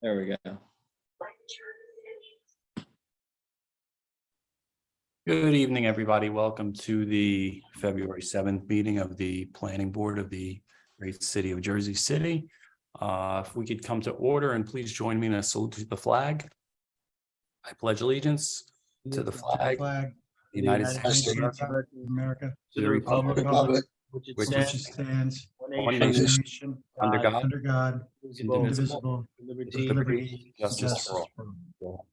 There we go. Good evening, everybody. Welcome to the February 7th meeting of the Planning Board of the great city of Jersey City. If we could come to order and please join me in a salute to the flag. I pledge allegiance to the flag, of the United States of America, to the republic which which stands one nation, nation under God, under God, indivisible, indivisible, with with liberty, liberty, and justice justice for all. for all.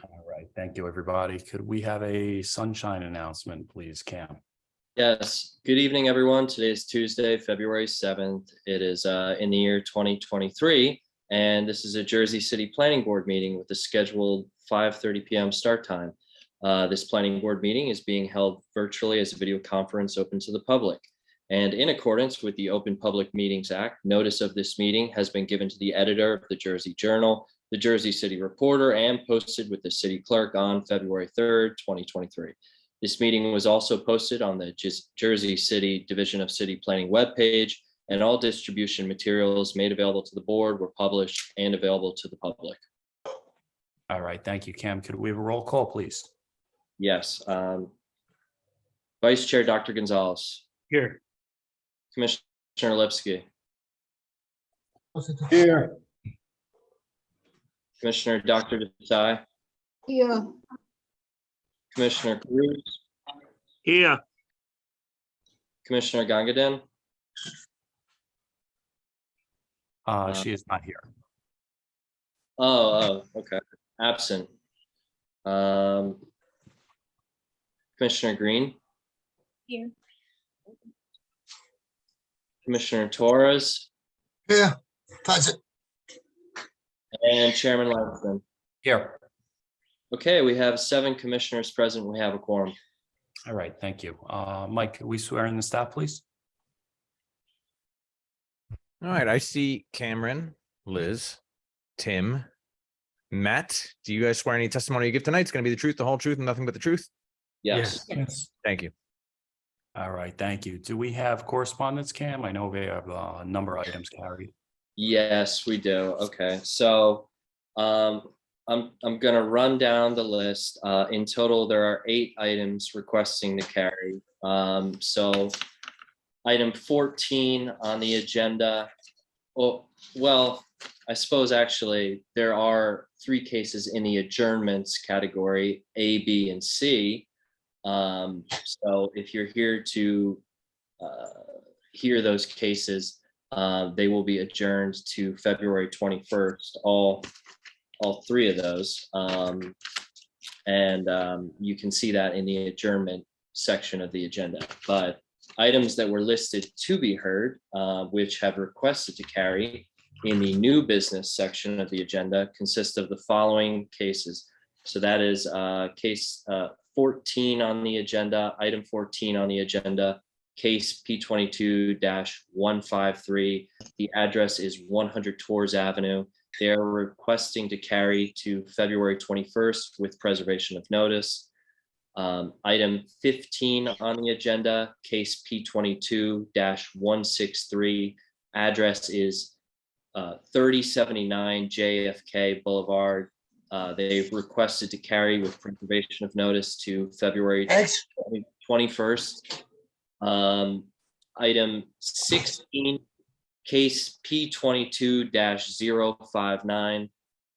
All right, thank you, everybody. Could we have a sunshine announcement, please, Cam? Yes, good evening, everyone. Today is Tuesday, February 7th. It is in the year 2023, and this is a Jersey City Planning Board meeting with a scheduled 5:30 p.m. start time. This planning board meeting is being held virtually as a video conference open to the public. And in accordance with the Open Public Meetings Act, notice of this meeting has been given to the editor of the Jersey Journal, the Jersey City Reporter, and posted with the city clerk on February 3rd, 2023. This meeting was also posted on the Jersey City Division of City Planning webpage, and all distribution materials made available to the board were published and available to the public. All right, thank you, Cam. Could we have a roll call, please? Yes. Vice Chair Dr. Gonzalez. Here. Commissioner Lipsky. Here. Commissioner Dr. Desai. Yeah, Commissioner Cruz. Here. Commissioner Gangadin. She is not here. Okay. Absent. Commissioner Green. here. Commissioner Torres. Yeah, that's it. And Chairman Langston. Here. Okay, we have 7 commissioners present. We have a quorum. All right, thank you. Mike, could we swear in the staff, please? All right, I see Cameron, Liz, Tim, Matt. Do you guys swear any testimony you give tonight? It's going to be the truth, the whole truth, and nothing but the truth? Yes. Yes. Thank you. All right, thank you. Do we have correspondence, Cam? I know we have a number of items carried. Yes, we do. Okay, so I'm gonna run down the list. In total, there are 8 items requesting to carry. So item 14 on the agenda. Oh, well, I suppose actually there are 3 cases in the adjournments category, A, B, and C. So if you're here to hear those cases, they will be adjourned to February 21st, all 3 of those. You can see that in the adjournment section of the agenda. But items that were listed to be heard, which have requested to carry in the new business section of the agenda, consist of the following cases. So that is case 14 on the agenda, item 14 on the agenda, case P22-153. The address is 100 Torres Avenue. They are requesting to carry to February 21st with preservation of notice. Item 15 on the agenda, case P22-163. Address is 3079 JFK Boulevard. They've requested to carry with preservation of notice to February Thanks. 21st. Item 16, case P22-059,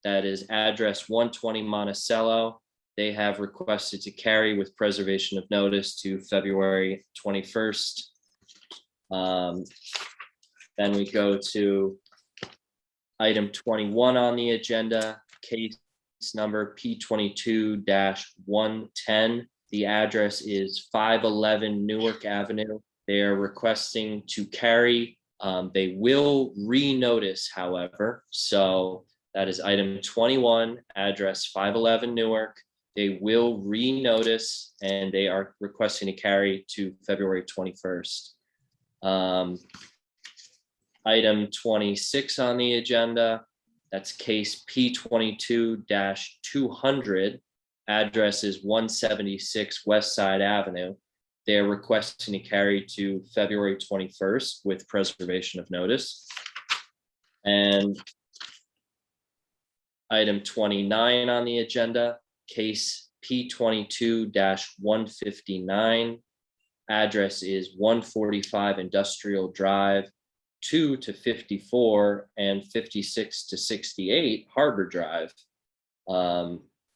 that is address 120 Monticello. They have requested to carry with preservation of notice to February 21st. Then we go to item 21 on the agenda, case number P22-110. The address is 511 Newark Avenue. They are requesting to carry. They will renotice, however. So that is item 21, address 511 Newark. They will renotice, and they are requesting to carry to February 21st. Item 26 on the agenda, that's case P22-200. Address is 176 West Side Avenue. They are requesting to carry to February 21st with preservation of notice. And Item 29 on the agenda, case P22-159. Address is 145 Industrial Drive, 2 to 54 and 56 to 68 Harbor Drive.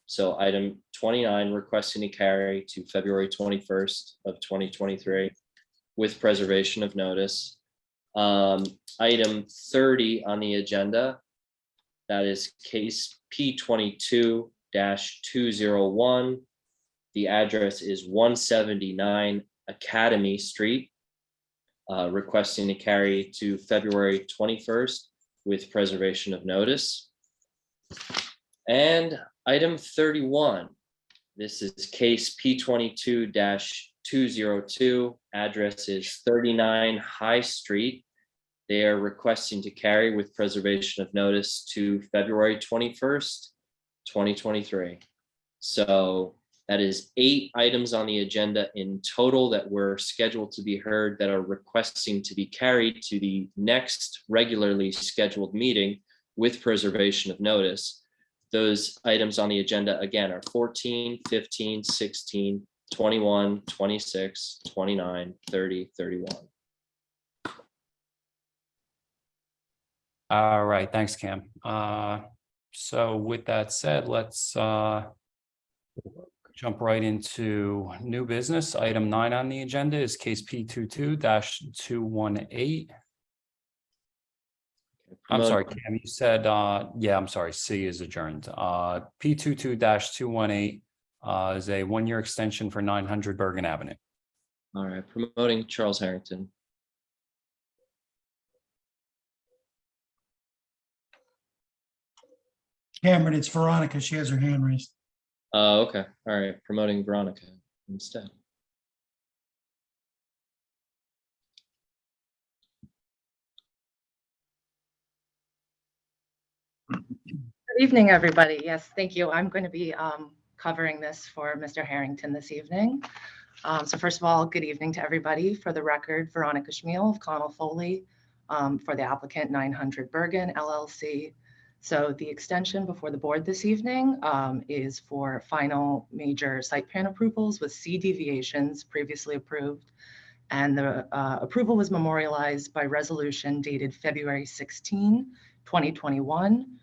So item 29, requesting to carry to February 21st of 2023 with preservation of notice. Item 30 on the agenda, that is case P22-201. The address is 179 Academy Street, requesting to carry to February 21st with preservation of notice. And item 31, this is case P22-202. Address is 39 High Street. They are requesting to carry with preservation of notice to February 21st, 2023. So that is 8 items on the agenda in total that were scheduled to be heard that are requesting to be carried to the next regularly scheduled meeting with preservation of notice. Those items on the agenda again are 14, 15, 16, 21, 26, 29, 30, 31. All right, thanks, Cam. So with that said, let's jump right into new business. Item 9 on the agenda is case P22-218. I'm sorry, Cam, you said, yeah, I'm sorry, C is adjourned. P22-218 is a 1-year extension for 900 Bergen Avenue. All right, promoting Charles Harrington. Cameron, it's Veronica. She has her hand raised. Okay, all right, promoting Veronica instead. Good evening, everybody. Yes, thank you. I'm going to be covering this for Mr. Harrington this evening. So first of all, good evening to everybody. For the record, Veronica Schmiel of Connell Foley for the applicant 900 Bergen LLC. So the extension before the board this evening is for final major site plan approvals with C deviations previously approved. And the approval was memorialized by resolution dated February 16, 2021.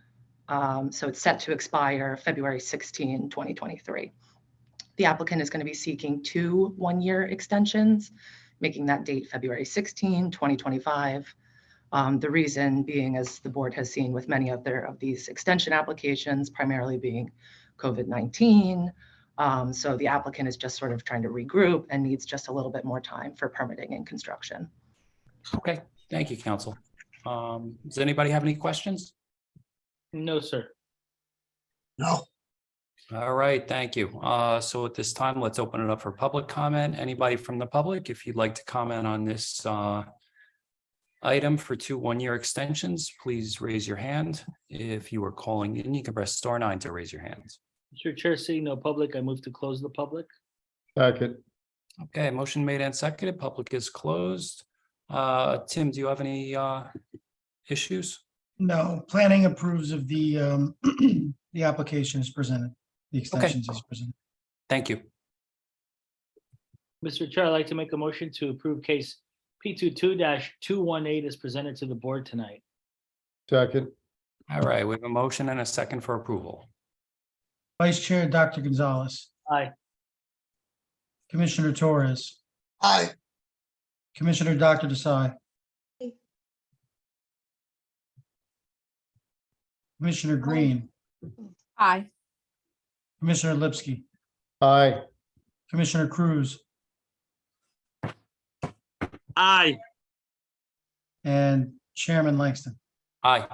So it's set to expire February 16, 2023. The applicant is going to be seeking 2 1-year extensions, making that date February 16, 2025. The reason being, as the board has seen with many of these extension applications, primarily being COVID-19. So the applicant is just sort of trying to regroup and needs just a little bit more time for permitting and construction. Okay, thank you, counsel. Does anybody have any questions? No, sir. No, All right, thank you. So at this time, let's open it up for public comment. Anybody from the public, if you'd like to comment on this item for 2 1-year extensions, please raise your hand. If you are calling in, you can press *9 to raise your hand. Mr. Chair, seeing no public, I move to close the public. Second. Okay, motion made and seconded. Public is closed. Tim, do you have any issues? No, planning approves of the the application is presented, the extensions is presented. Thank you. Mr. Chair, I'd like to make a motion to approve case P22-218 as presented to the board tonight. Second. All right, we have a motion and a second for approval. Vice Chair, Dr. Gonzalez, Aye. Commissioner Torres, aye, Commissioner Dr. Desai. Aye. Commissioner Green, Aye. Commissioner Lipsky, Aye. Commissioner Cruz, Aye. and Chairman Langston. Aye.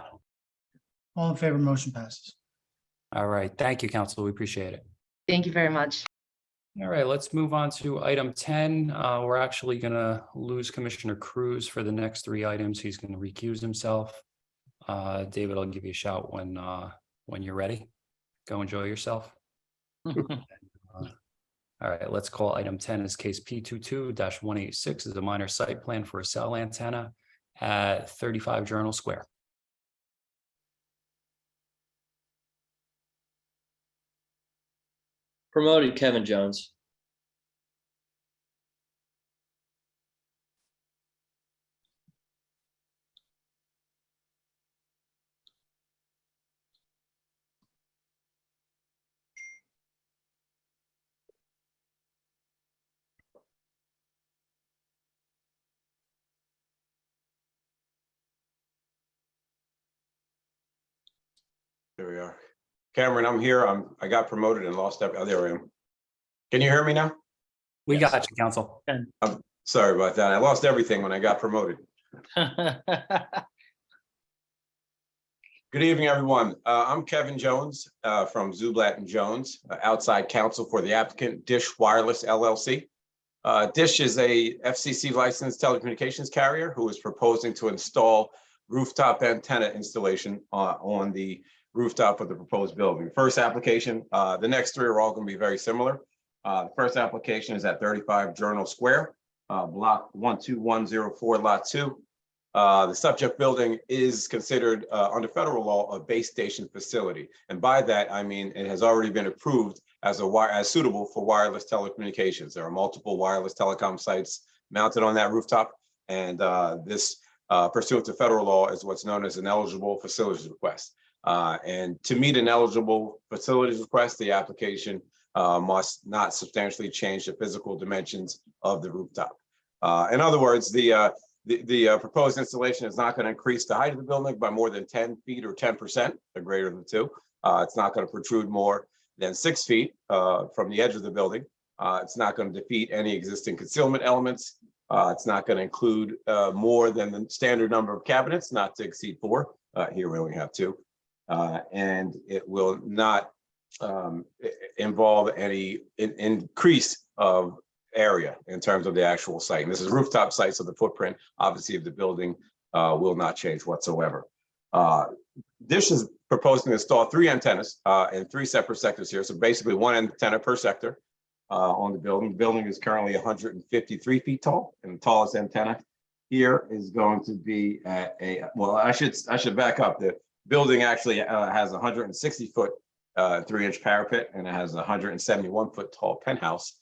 All in favor, motion passes. All right, thank you, counsel. We appreciate it. Thank you very much. All right, let's move on to item 10. We're actually going to lose Commissioner Cruz for the next 3 items. He's going to recuse himself. David, I'll give you a shout when you're ready. Go enjoy yourself. All right, let's call item 10 as case P22-186 is a minor site plan for a cell antenna at 35 Journal Square. Promoted Kevin Jones. There we are. Cameron, I'm here. I got promoted and lost oh, there I am. Can you hear me now? We Yes. got you, Council. Sorry about that. I lost everything when I got promoted. Good evening, everyone. I'm Kevin Jones from Zublat and Jones, outside counsel for the applicant Dish Wireless LLC. Dish is a FCC licensed telecommunications carrier who is proposing to install rooftop antenna installation on the rooftop of the proposed building. First application, the next three are all going to be very similar. The first application is at 35 Journal Square, block 12104, lot 2. The subject building is considered under federal law a base station facility. And by that, I mean it has already been approved as suitable for wireless telecommunications. There are multiple wireless telecom sites mounted on that rooftop. And this pursuant to federal law is what's known as an eligible facilities request. And to meet an eligible facilities request, the application must not substantially change the physical dimensions of the rooftop. In other words, the proposed installation is not going to increase the height of the building by more than 10 feet or 10%, or greater than 2. It's not going to protrude more than 6 feet from the edge of the building. It's not going to defeat any existing concealment elements. It's not going to include more than the standard number of cabinets, not to exceed 4. Here we only have 2. And it will not involve any increase of area in terms of the actual site. And this is rooftop site, so the footprint, obviously, of the building will not change whatsoever. Dish is proposing to install 3 antennas in 3 separate sectors here. So basically 1 antenna per sector on the building. The building is currently 153 feet tall, and the tallest antenna here is going to be at well, I should back up. The building actually has 160-foot 3-inch parapet, and it has a 171-foot tall penthouse.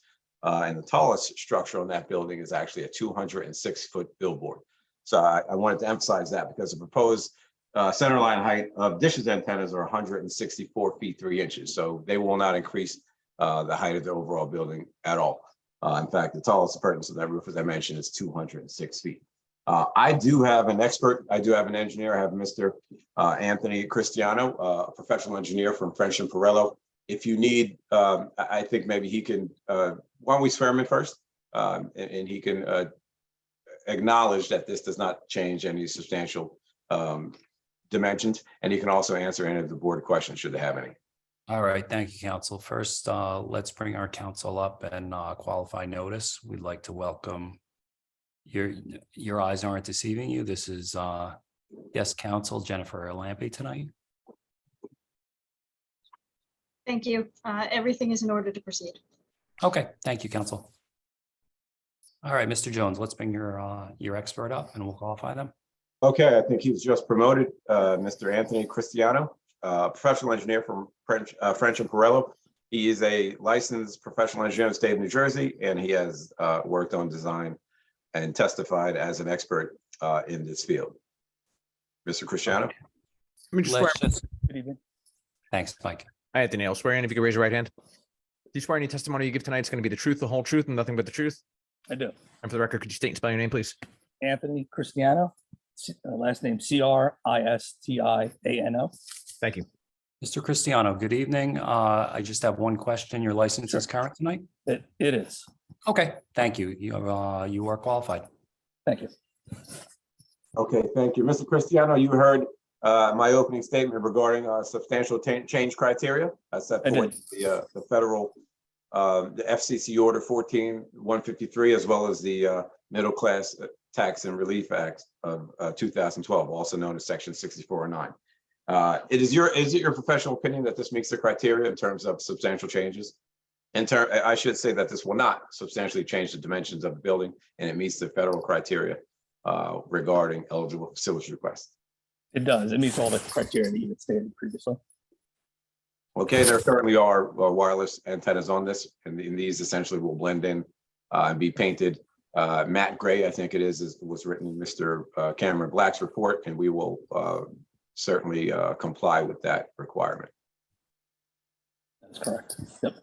And the tallest structure on that building is actually a 206-foot billboard. So I wanted to emphasize that because the proposed centerline height of Dish's antennas are 164 feet 3 inches. So they will not increase the height of the overall building at all. In fact, the tallest appurtenance of that roof, as I mentioned, is 206 feet. I do have an expert. I do have an engineer. I have Mr. Anthony Cristiano, a professional engineer from French and Perello. If you need, I think maybe he can, why don't we swear him in first? And he can acknowledge that this does not change any substantial dimensions. And he can also answer any of the board questions should they have any. All right, thank you, council. First, let's bring our council up and qualify notice. We'd like to welcome your eyes aren't deceiving you. This is guest counsel Jennifer Lampe tonight. Thank you. Everything is in order to proceed. Okay, thank you, council. All right, Mr. Jones, let's bring your expert up and we'll qualify them. Okay, I think he was just promoted, Mr. Anthony Cristiano, professional engineer from French and Perello. He is a licensed professional engineer in the state of New Jersey, and he has worked on design and testified as an expert in this field. Mr. Cristiano. Okay. Let me just swear. Good evening. Thanks, Mike. Hi, Anthony. I'll swear in if you could raise your right hand. Do you swear any testimony you give tonight is going to be the truth, the whole truth, and nothing but the truth? I do. And for the record, could you state and spell your name, please? Anthony Cristiano, last name Cristiano. Thank you. Mr. Cristiano, good evening. I just have one question. Your license is current tonight? It is. Okay, thank you. You are qualified. Thank you. Okay, thank you. Mr. Cristiano, you heard my opening statement regarding substantial change criteria. I set I forth the federal, the FCC Order 14153, as well as the Middle Class Tax and Relief Act of 2012, also known as Section 6409. Is it your professional opinion that this meets the criteria in terms of substantial changes? I should say that this will not substantially change the dimensions of the building, and it meets the federal criteria regarding eligible facilities requests. It does. It meets all the criteria that you had stated previously. Okay, there currently are wireless antennas on this, and these essentially will blend in and be painted matte gray, I think it is was written in Mr. Cameron Black's report, and we will certainly comply with that requirement. That's correct. Yep.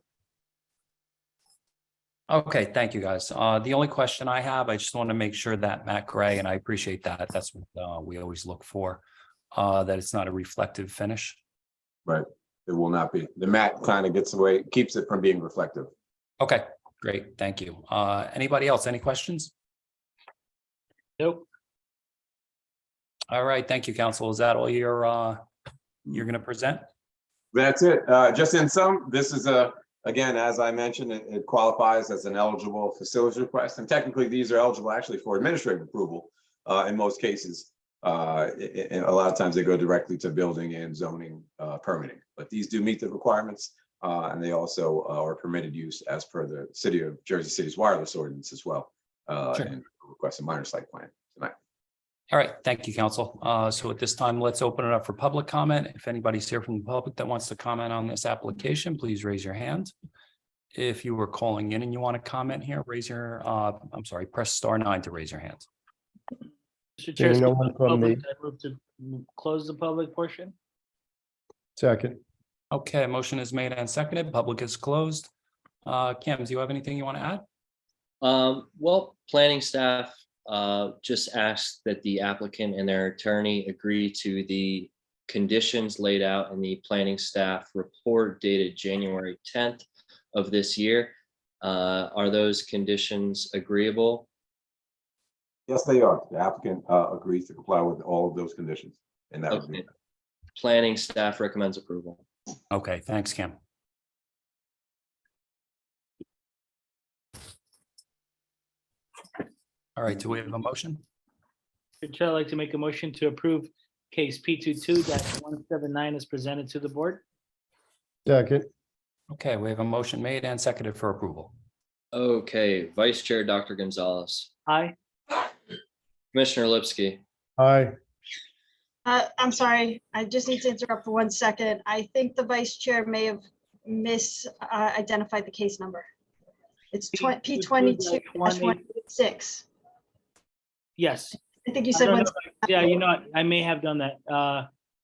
Okay, thank you, guys. The only question I have, I just want to make sure that matte gray, and I appreciate that, that's what we always look for, that it's not a reflective finish. Right. It will not be. The matte kind of gets away, keeps it from being reflective. Okay, great, thank you. Anybody else, any questions? Nope. All right, thank you, council. Is that all you're gonna present? That's it. Just in sum, this is again, as I mentioned, it qualifies as an eligible facilities request. And technically, these are eligible actually for administrative approval in most cases. A lot of times they go directly to building and zoning permitting, but these do meet the requirements. And they also are permitted use as per the City of Jersey City's wireless ordinance as well. Sure. And request a minor site plan tonight. All right, thank you, council. So at this time, let's open it up for public comment. If anybody's here from the public that wants to comment on this application, please raise your hand. If you were calling in and you want to comment here, press *9 to raise your hand. Mr. Chair, Seeing no one from public, the- I move to close the public portion. Second. Okay, motion is made and seconded. Public is closed. Kim, do you have anything you want to add? Well, planning staff just asked that the applicant and their attorney agree to the conditions laid out in the planning staff report dated January 10th of this year. Are those conditions agreeable? Yes, they are. The applicant agrees to comply with all of those conditions in that Okay. agreement. Planning staff recommends approval. Okay, thanks, Kim. All right, do we have a motion? Mr. Chair, I'd like to make a motion to approve case P22-179 as presented to the board. Second. Okay, we have a motion made and seconded for approval. Okay, Vice Chair Dr. Gonzalez, Aye. Commissioner Lipsky, Aye. I'm sorry, I just need to interrupt for 1 second. I think the vice chair may have identified the case number. It's P22-186. Yes. I think you I said don't one. know. Yeah, you know what? I may have done that.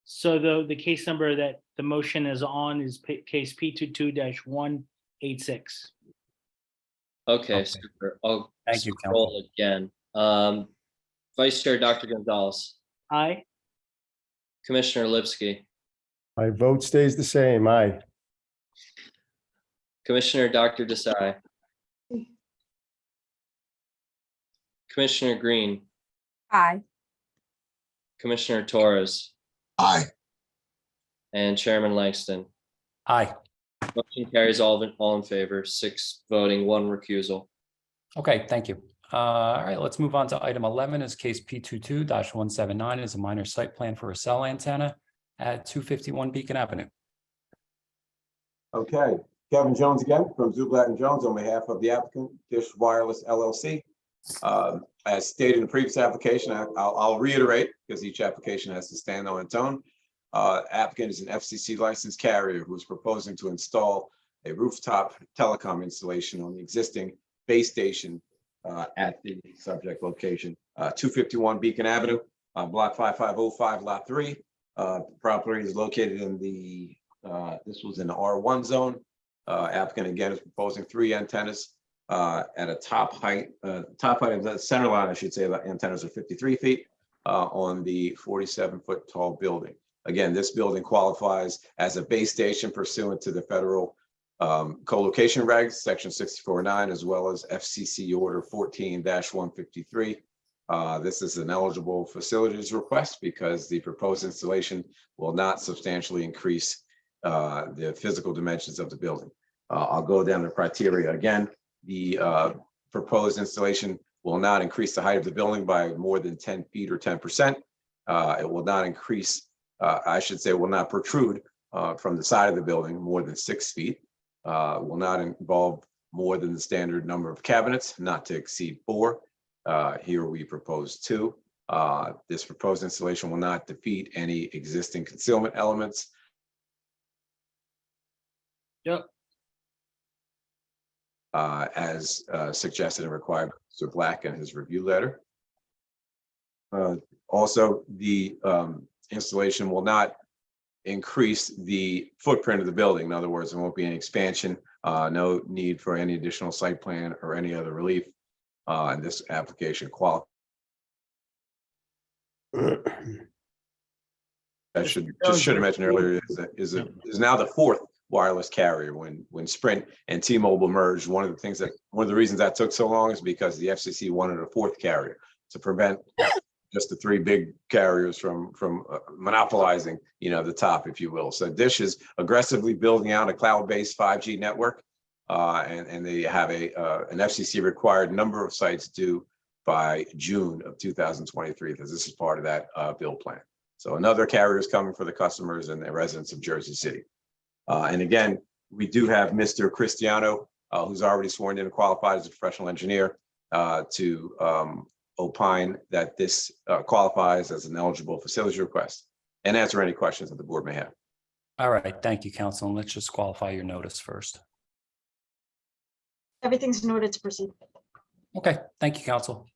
So the case number that the motion is on is case P22-186. okay, Okay. super. I'll Thank you, scroll again. Vice Chair Dr. Gonzalez, Aye. Commissioner Lipsky, My vote stays the same. Aye. Commissioner Dr. Desai, Commissioner Green, Aye. Commissioner Torres, Aye. and Chairman Langston. Aye. Motion carries all in favor, 6 voting, 1 recusal. Okay, thank you. All right, let's move on to item 11 is case P22-179 is a minor site plan for a cell antenna at 251 Beacon Avenue. Okay, Kevin Jones again from Zublat and Jones on behalf of the applicant, Dish Wireless LLC. As stated in the previous application, I'll reiterate because each application has to stand on its own. Applicant is an FCC licensed carrier who is proposing to install a rooftop telecom installation on the existing base station at the subject location, 251 Beacon Avenue, block 5505, lot 3. Property is located in the, this was in the R1 zone. Applicant again is proposing 3 antennas at a top height of the center line, I should say, the antennas are 53 feet on the 47-foot tall building. Again, this building qualifies as a base station pursuant to the federal co-location regs, section 64.9, as well as FCC order 14-153. This is an eligible facilities request because the proposed installation will not substantially increase the physical dimensions of the building. I'll go down the criteria again. The proposed installation will not increase the height of the building by more than 10 feet or 10%. It will not increase, I should say, will not protrude from the side of the building more than 6 feet. Will not involve more than the standard number of cabinets, not to exceed 4. Here we propose 2. This proposed installation will not defeat any existing concealment elements. Yep. As suggested and required by Mr. Black in his review letter. Also, the installation will not increase the footprint of the building. In other words, there won't be any expansion, no need for any additional site plan or any other relief. And this application qualifies. I should have mentioned earlier is now the fourth wireless carrier. When Sprint and T-Mobile merged, one of the reasons that took so long is because the FCC wanted a fourth carrier to prevent just the three big carriers from monopolizing, the top, if you will. So Dish is aggressively building out a cloud-based 5G network, and they have an FCC required number of sites due by June of 2023, because this is part of that build plan. So another carrier is coming for the customers and the residents of Jersey City. And again, we do have Mr. Cristiano, who's already sworn in and qualified as a professional engineer, to opine that this qualifies as an eligible facilities request and answer any questions that the board may have. All right, thank you, counsel. And let's just qualify your notice first. Everything's noted to proceed. Okay, thank you, counsel.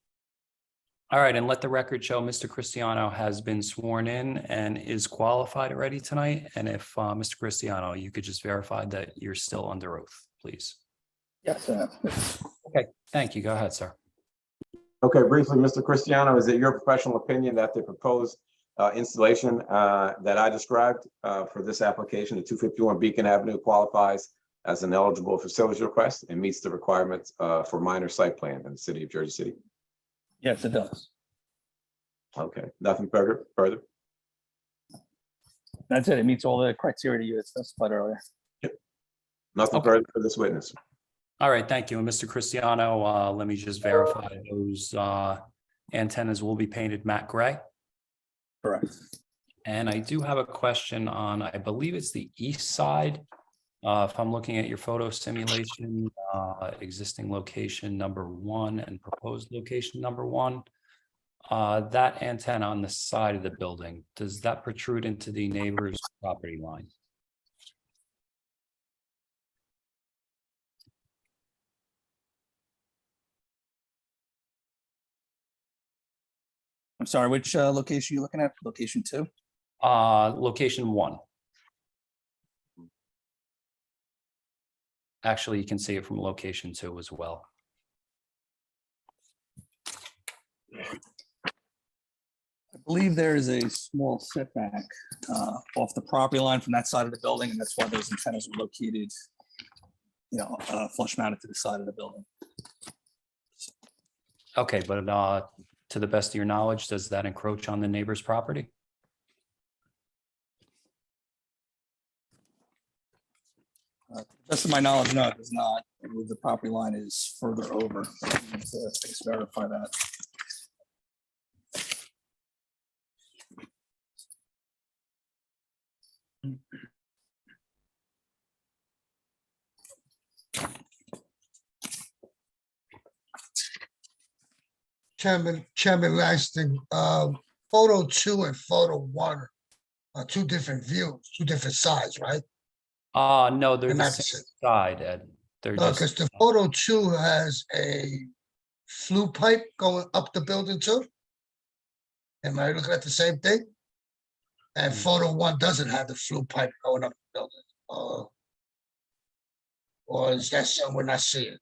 All right, and let the record show Mr. Cristiano has been sworn in and is qualified already tonight. And if Mr. Cristiano, you could just verify that you're still under oath, please. Yes. Okay, thank you. Go ahead, sir. Okay, briefly, Mr. Cristiano, is it your professional opinion that the proposed installation that I described for this application, the 251 Beacon Avenue, qualifies as an eligible facilities request and meets the requirements for minor site plan in the city of Jersey City? Yes, it does. Okay, nothing further? That's it. It meets all the criteria you had specified earlier. Nothing Okay. further for this witness. All right, thank you. And Mr. Cristiano, let me just verify those antennas will be painted matte gray. Correct. And I do have a question on, I believe it's the east side. If I'm looking at your photo simulation, existing location number 1 and proposed location number 1. That antenna on the side of the building, does that protrude into the neighbor's property line? I'm sorry, which location are you looking at? Location 2? Location 1. Actually, you can see it from location 2 as well. I believe there is a small setback off the property line from that side of the building, and that's why those antennas are located, flush mounted to the side of the building. Okay, but to the best of your knowledge, does that encroach on the neighbor's property? Best of my knowledge, no, it does not. I believe the property line is further over. I need to verify that. Chairman Langston, photo 2 and photo 1 are two different views, two different sides, right? No, they're And the that's same it. side, Ed. They're Because just, the photo 2 has a flue pipe going up the building too. Am I looking at the same thing? And photo 1 doesn't have the flue pipe going up the building. Or is that something we're not seeing?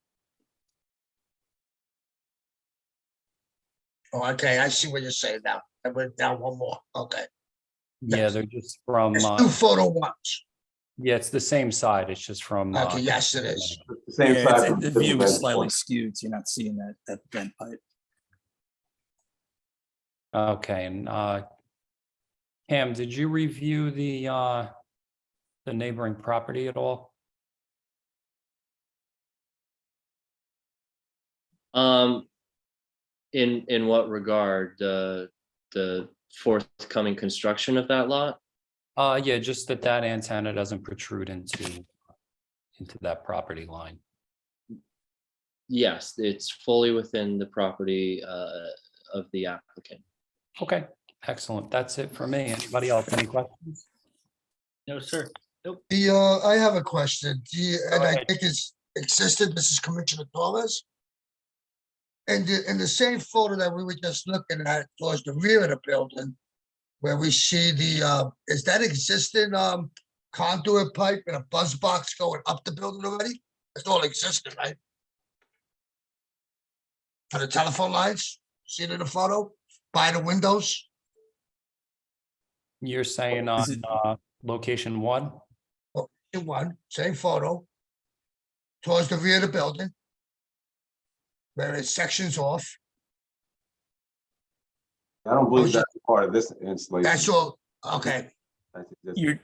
Oh, okay, I see what you're saying now. I went down one more. Okay. yeah, they're just from, It's two photo 1s. yeah, it's the same side. It's just from. Okay, yes, it is. The same Yeah, side. the view is slightly skewed, so you're not seeing that vent pipe. Okay, and Cam, did you review the neighboring property at all? In what regard, the forthcoming construction of that lot? Yeah, just that antenna doesn't protrude into that property line. Yes, it's fully within the property of the applicant. Okay, excellent. That's it for me. Anybody else? Any questions? No, sir. I have a question. And Go I ahead. think it's existed, this is Commissioner Torres. And in the same photo that we were just looking at towards the rear of the building, where we see is that existing, conduit pipe and a buzz box going up the building already? It's all existing, right? For the telephone lines, see it in the photo, by the windows? You're saying Is on location 1? In one, same photo. Towards the rear of the building. Where it sections off, I don't believe that's part of this installation. that's all, okay, That's just- You're,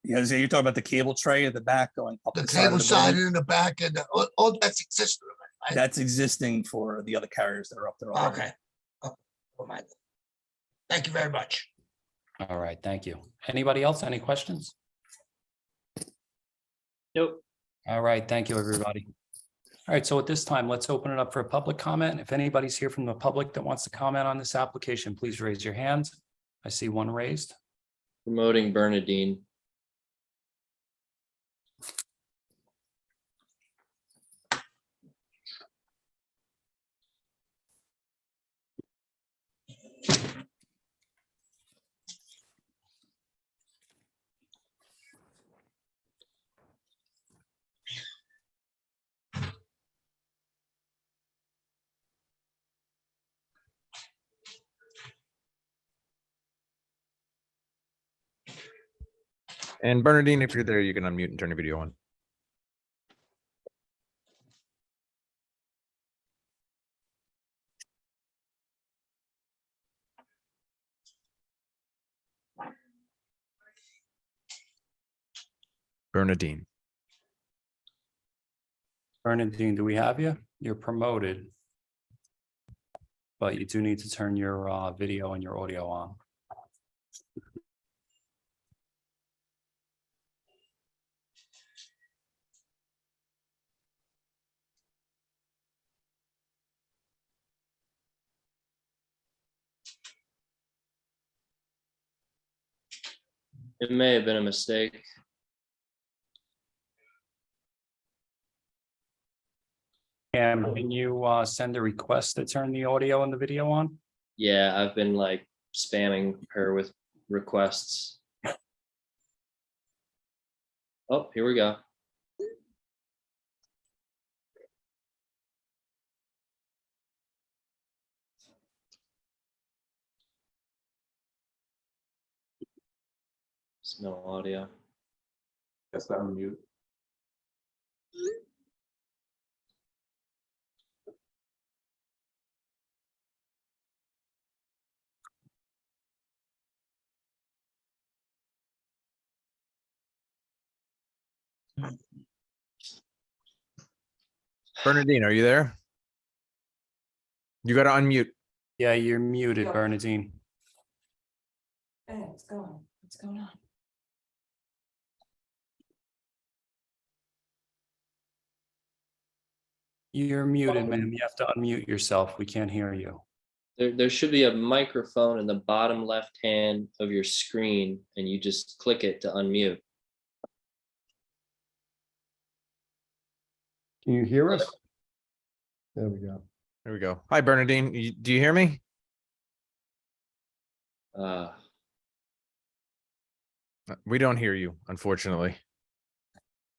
yeah, so you're talking about the cable tray at the back going up the the side of cable the side building? in the back and all that's existing. Right? That's existing for the other carriers that are up there. already. Okay. Oh, my. Thank you very much. All right, thank you. Anybody else? Any questions? Nope. All right, thank you, everybody. All right, so at this time, let's open it up for a public comment. If anybody's here from the public that wants to comment on this application, please raise your hand. I see one raised. Promoting Bernadine. And Bernadine, if you're there, you can unmute and turn your video on. Bernadine. Bernadine, do we have you? You're promoted. But you do need to turn your video and your audio on. It may have been a mistake. Cam, can you send a request to turn the audio and the video on? Yeah, I've been like spamming her with requests. Oh, here we go. There's no audio. Yes, I'm mute. Bernadine, are you there? You got to unmute. Yeah, you're muted, Bernadine. Hey, what's going on? You're muted, ma'am. You have to unmute yourself. We can't hear you. There should be a microphone in the bottom left hand of your screen, and you just click it to unmute. Can you hear us? There we go. There we go. Hi, Bernadine. Do you hear me? We don't hear you, unfortunately.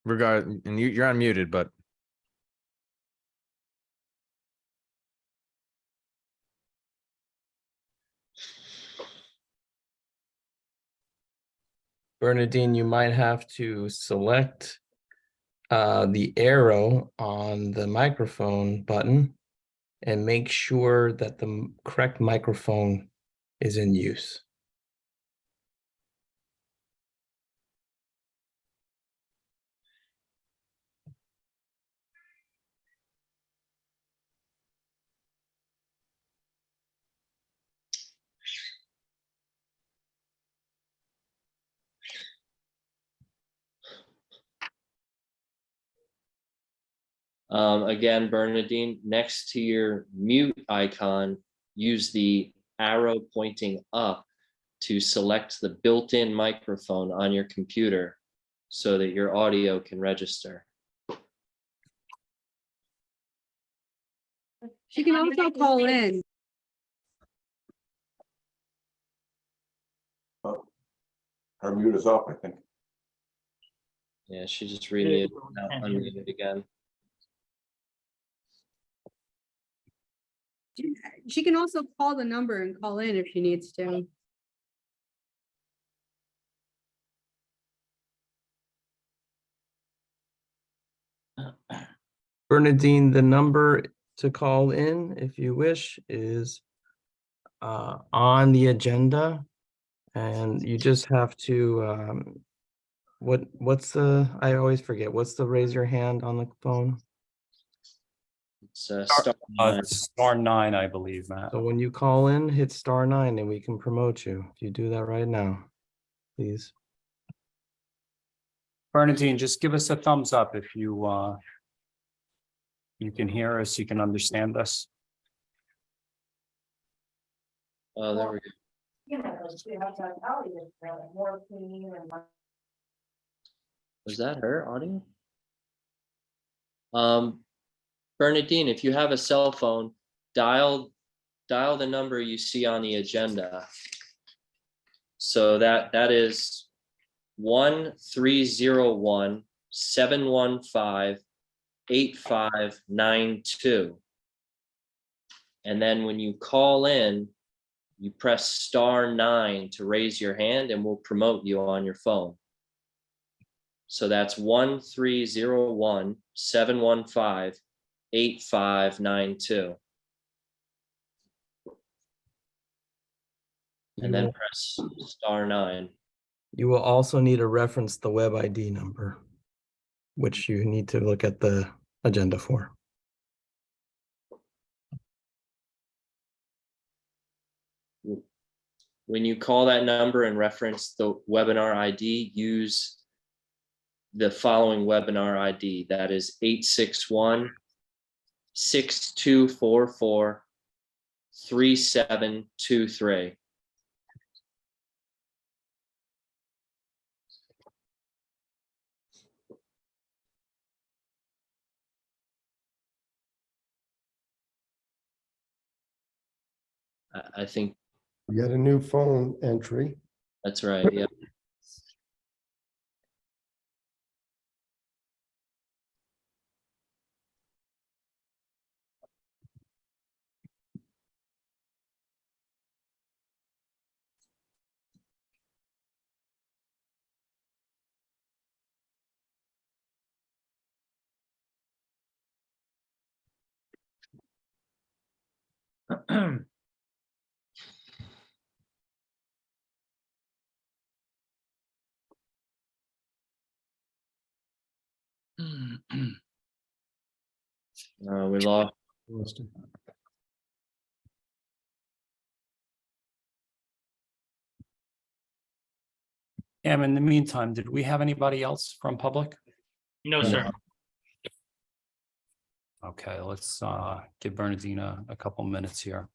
And you're unmuted, but Bernadine, you might have to select the arrow on the microphone button and make sure that the correct microphone is in use. Again, Bernadine, next to your mute icon, use the arrow pointing up to select the built-in microphone on your computer so that your audio can register. She can also call in. Her mute is off, I think. Yeah, she just remuted, now Can't hear you. unmuted again. She can also call the number and call in if she needs to. Bernadine, the number to call in, if you wish, is on the agenda. And you just have to, what's the, I always forget, what's the raise your hand on the phone? It's star nine. *9, I believe, Matt. So when you call in, hit *9 and we can promote you. If you do that right now, please. Bernadine, just give us a thumbs up if you you can hear us, you can understand us. Oh, there we go. Was that her audio? Bernadine, if you have a cell phone, dial the number you see on the agenda. So that is 1-301-715-8592. And then when you call in, you press *9 to raise your hand and we'll promote you on your phone. So that's 1-301-715-8592. And then press *9. You will also need to reference the web ID number, which you need to look at the agenda for. When you call that number and reference the webinar ID, use the following webinar ID. That is 861-6244-3723. I think We got a new phone entry. that's right. Yeah. We lost. In the meantime, did we have anybody else from public? No, sir. Okay, let's give Bernadine a couple minutes here.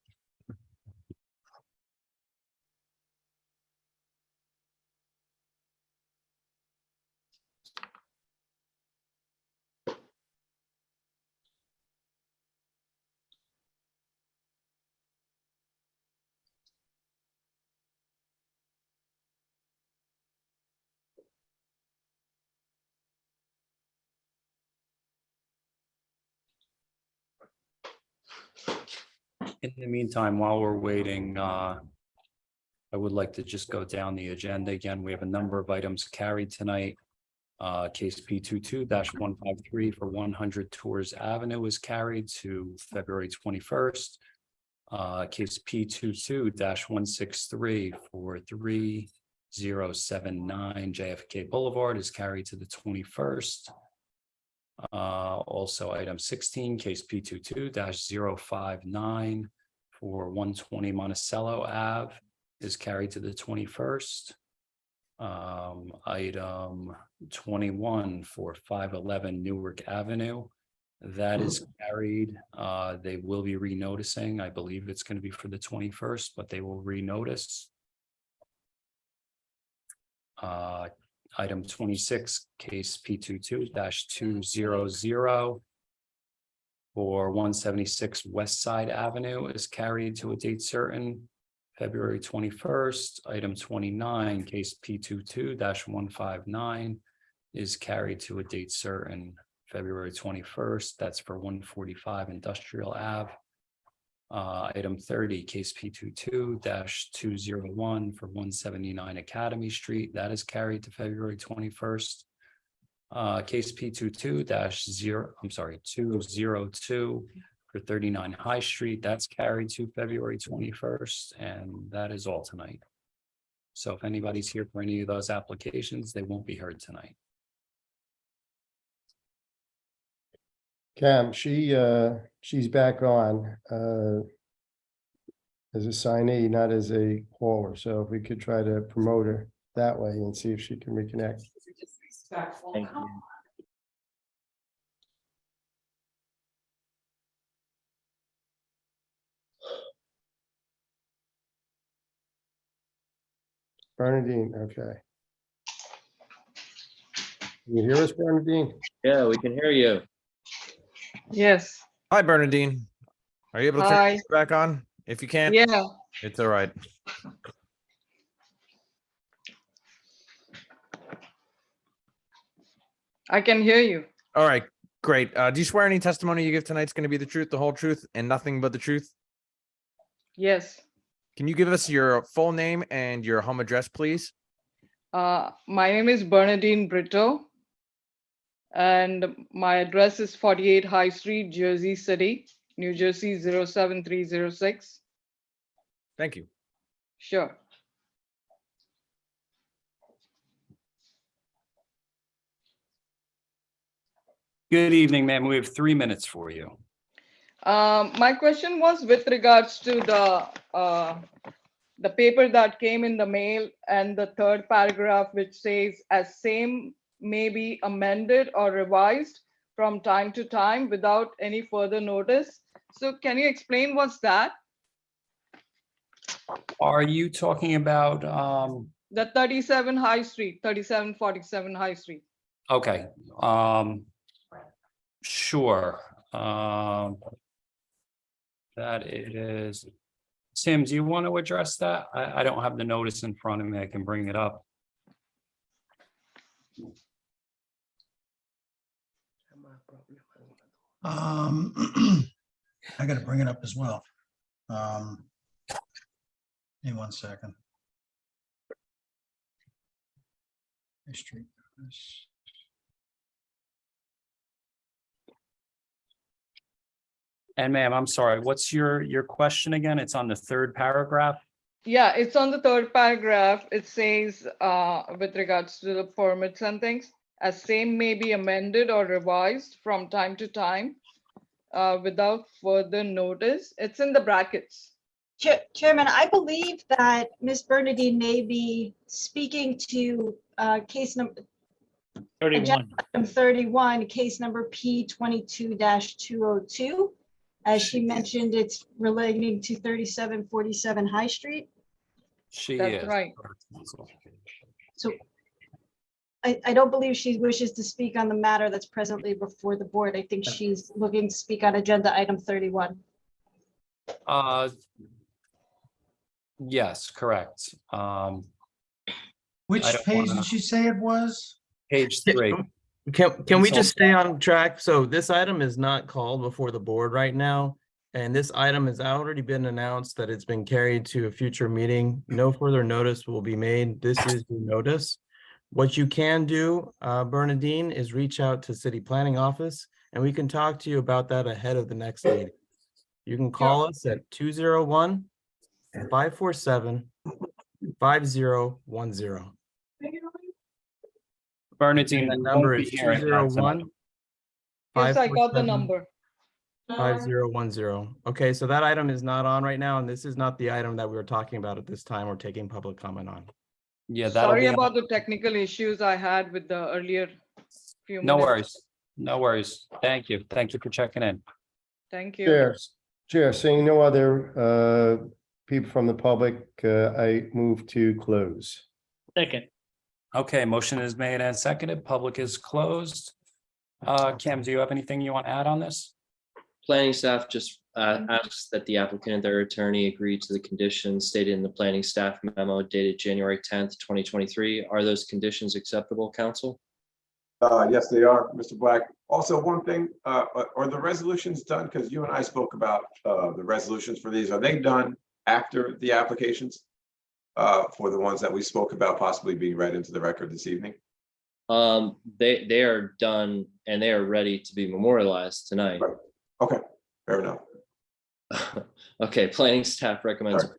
In the meantime, while we're waiting, I would like to just go down the agenda again. We have a number of items carried tonight. Case P22-153 for 100 Tours Avenue is carried to February 21st. Case P22-163 for 3079 JFK Boulevard is carried to the 21st. Also item 16, case P22-059 for 120 Monticello Ave is carried to the 21st. Item 21 for 511 Newark Avenue, that is carried. They will be renoticing. I believe it's going to be for the 21st, but they will renotice. Item 26, case P22-200 for 176 West Side Avenue is carried to a date certain, February 21st. Item 29, case P22-159 is carried to a date certain, February 21st. That's for 145 Industrial Ave. Item 30, case P22-201 for 179 Academy Street, that is carried to February 21st. Case P22-202 for 39 High Street, that's carried to February 21st, and that is all tonight. So if anybody's here for any of those applications, they won't be heard tonight. Cam, she's back on, as a signee, not as a caller. So if we could try to promote her that way and see if she can reconnect. Thank you. Bernadine, okay. Can you hear us, Bernadine? Yeah, we can hear you. Yes, Hi, Bernadine. Are you able to turn Hi. your back on? If you can't, yeah, it's all right. I can hear you. All right, great. Do you swear any testimony you give tonight is going to be the truth, the whole truth, and nothing but the truth? Yes. Can you give us your full name and your home address, please? My name is Bernadine Brito. And my address is 48 High Street, Jersey City, New Jersey 07306. Thank you. Sure. Good evening, ma'am. We have 3 minutes for you. My question was with regards to the paper that came in the mail and the third paragraph, which says as same may be amended or revised from time to time without any further notice. So can you explain what's that? Are you talking about, The 37 High Street, 3747 High Street. okay, sure. That it is. Tim, do you want to address that? I don't have the notice in front of me. I can bring it up. I gotta bring it up as well. Give me 1 second. Street. And ma'am, I'm sorry, what's your question again? It's on the third paragraph? Yeah, it's on the third paragraph. It says, with regards to the permits and things, as same may be amended or revised from time to time without further notice. It's in the brackets. Chairman, I believe that Ms. Bernadine may be speaking to case number 31. Item 31, case number P22-202. As she mentioned, it's relating to 3747 High Street. She That's is. right. So I don't believe she wishes to speak on the matter that's presently before the board. I think she's looking to speak on agenda item 31. Yes, correct. Which I don't page wanna- did she say it was? Page 3. Can we just stay on track? So this item is not called before the board right now. And this item has already been announced that it's been carried to a future meeting. No further notice will be made. This is your notice. What you can do, Bernadine, is reach out to City Planning Office and we can talk to you about that ahead of the next meeting. You can call us at 201-547-5010. Bernadine, That we number won't be is hearing that tonight. 201. Yes, I got the number. 5010. Okay, so that item is not on right now, and this is not the item that we were talking about at this time or taking public comment on. Yeah, that'll Sorry be, about the technical issues I had with the earlier few minutes. no worries. No worries. Thank you. Thank you for checking in. Thank you. Chair, seeing no other people from the public, I move to close. Second. Okay, motion is made and seconded. Public is closed. Cam, do you have anything you want to add on this? Planning staff just asks that the applicant and their attorney agree to the conditions stated in the planning staff memo dated January 10th, 2023. Are those conditions acceptable, council? Yes, they are, Mr. Black. Also, one thing, are the resolutions done? Because you and I spoke about the resolutions for these. Are they done after the applications? For the ones that we spoke about possibly being read into the record this evening? They are done and they are ready to be memorialized tonight. Right. Okay, fair enough. Okay, planning staff recommends. Sorry.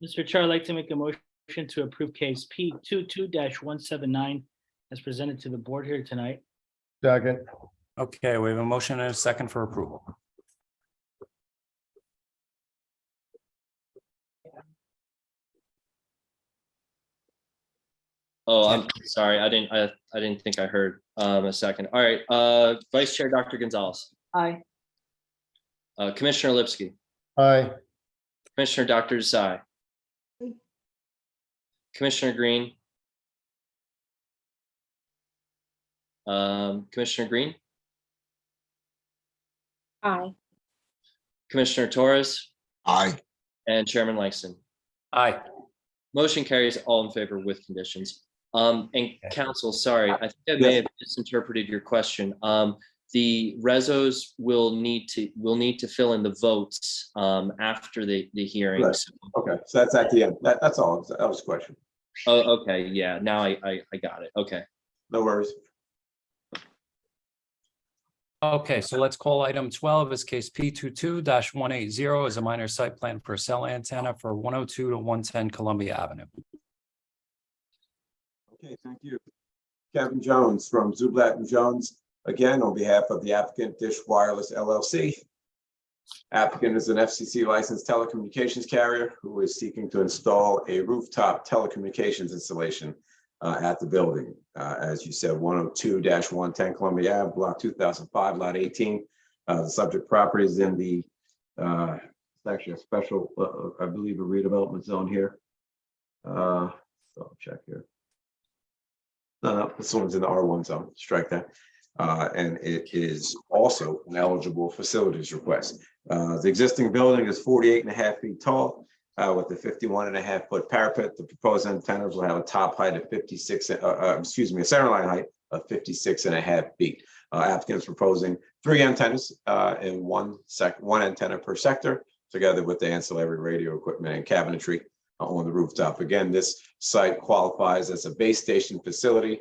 Mr. Chair, I'd like to make a motion to approve case P 22-179 as presented to the board here tonight. Second. Okay, we have a motion and a second for approval. Oh, I'm sorry. I didn't think I heard a second. All right, Vice Chair Dr. Gonzalez, Aye. Commissioner Lipsky, Aye. Commissioner Dr. Desai, Commissioner Green, Commissioner Green, Aye. Commissioner Torres, Aye. and Chairman Langston. Aye. Motion carries all in favor with conditions. And council, sorry, I think I may have misinterpreted your question. The resos will need to fill in the votes after the hearing. Right. Okay, so that's at the end. That's all. That was a question. Oh, okay, yeah, now I got it. Okay. No worries. Okay, so let's call item 12 as case P 22-180 as a minor site plan for a cell antenna for 102 to 110 Columbia Avenue. Okay, thank you. Kevin Jones from Zublat and Jones, again, on behalf of the applicant Dish Wireless LLC. Applicant is an FCC licensed telecommunications carrier who is seeking to install a rooftop telecommunications installation at the building. As you said, 102-110 Columbia Ave, block 2005, lot 18. The subject property is in the, it's actually a special, I believe, a redevelopment zone here. So I'll check here. No, this one's in the R1 zone, strike that. And it is also an eligible facilities request. The existing building is 48.5 feet tall with a 51.5-foot parapet. The proposed antennas will have a top height of 56, a center line height of 56.5 feet. Applicant is proposing 3 antennas in one antenna per sector, together with the ancillary radio equipment and cabinetry on the rooftop. Again, this site qualifies as a base station facility.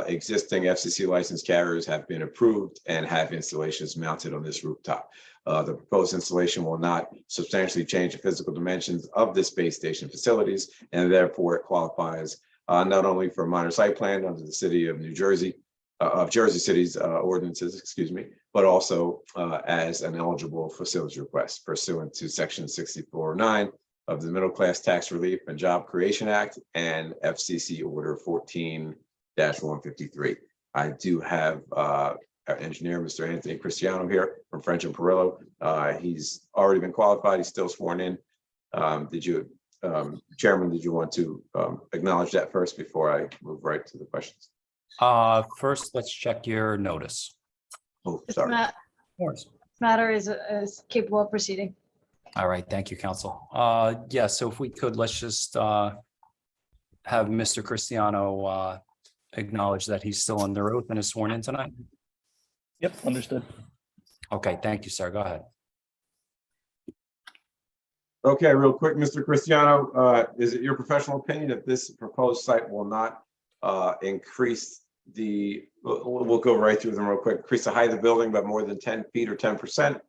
Existing FCC licensed carriers have been approved and have installations mounted on this rooftop. The proposed installation will not substantially change the physical dimensions of this base station facilities, and therefore it qualifies not only for a minor site plan under the city of New Jersey, of Jersey City's ordinances, excuse me, but also as an eligible facilities request pursuant to section 64.9 of the Middle Class Tax Relief and Job Creation Act and FCC Order 14-153. I do have our engineer, Mr. Anthony Cristiano here from French and Perillo. He's already been qualified. He's still sworn in. Chairman, did you want to acknowledge that first before I move right to the questions? First, let's check your notice. Oh, This sorry. matter is capable of proceeding. All right, thank you, counsel. Yeah, so if we could, let's just have Mr. Cristiano acknowledge that he's still under oath and is sworn in tonight. Yep, understood. Okay, thank you, sir. Go ahead. Okay, real quick, Mr. Cristiano, is it your professional opinion that this proposed site will not increase the, we'll go right through them real quick, increase the height of the building by more than 10 feet or 10%,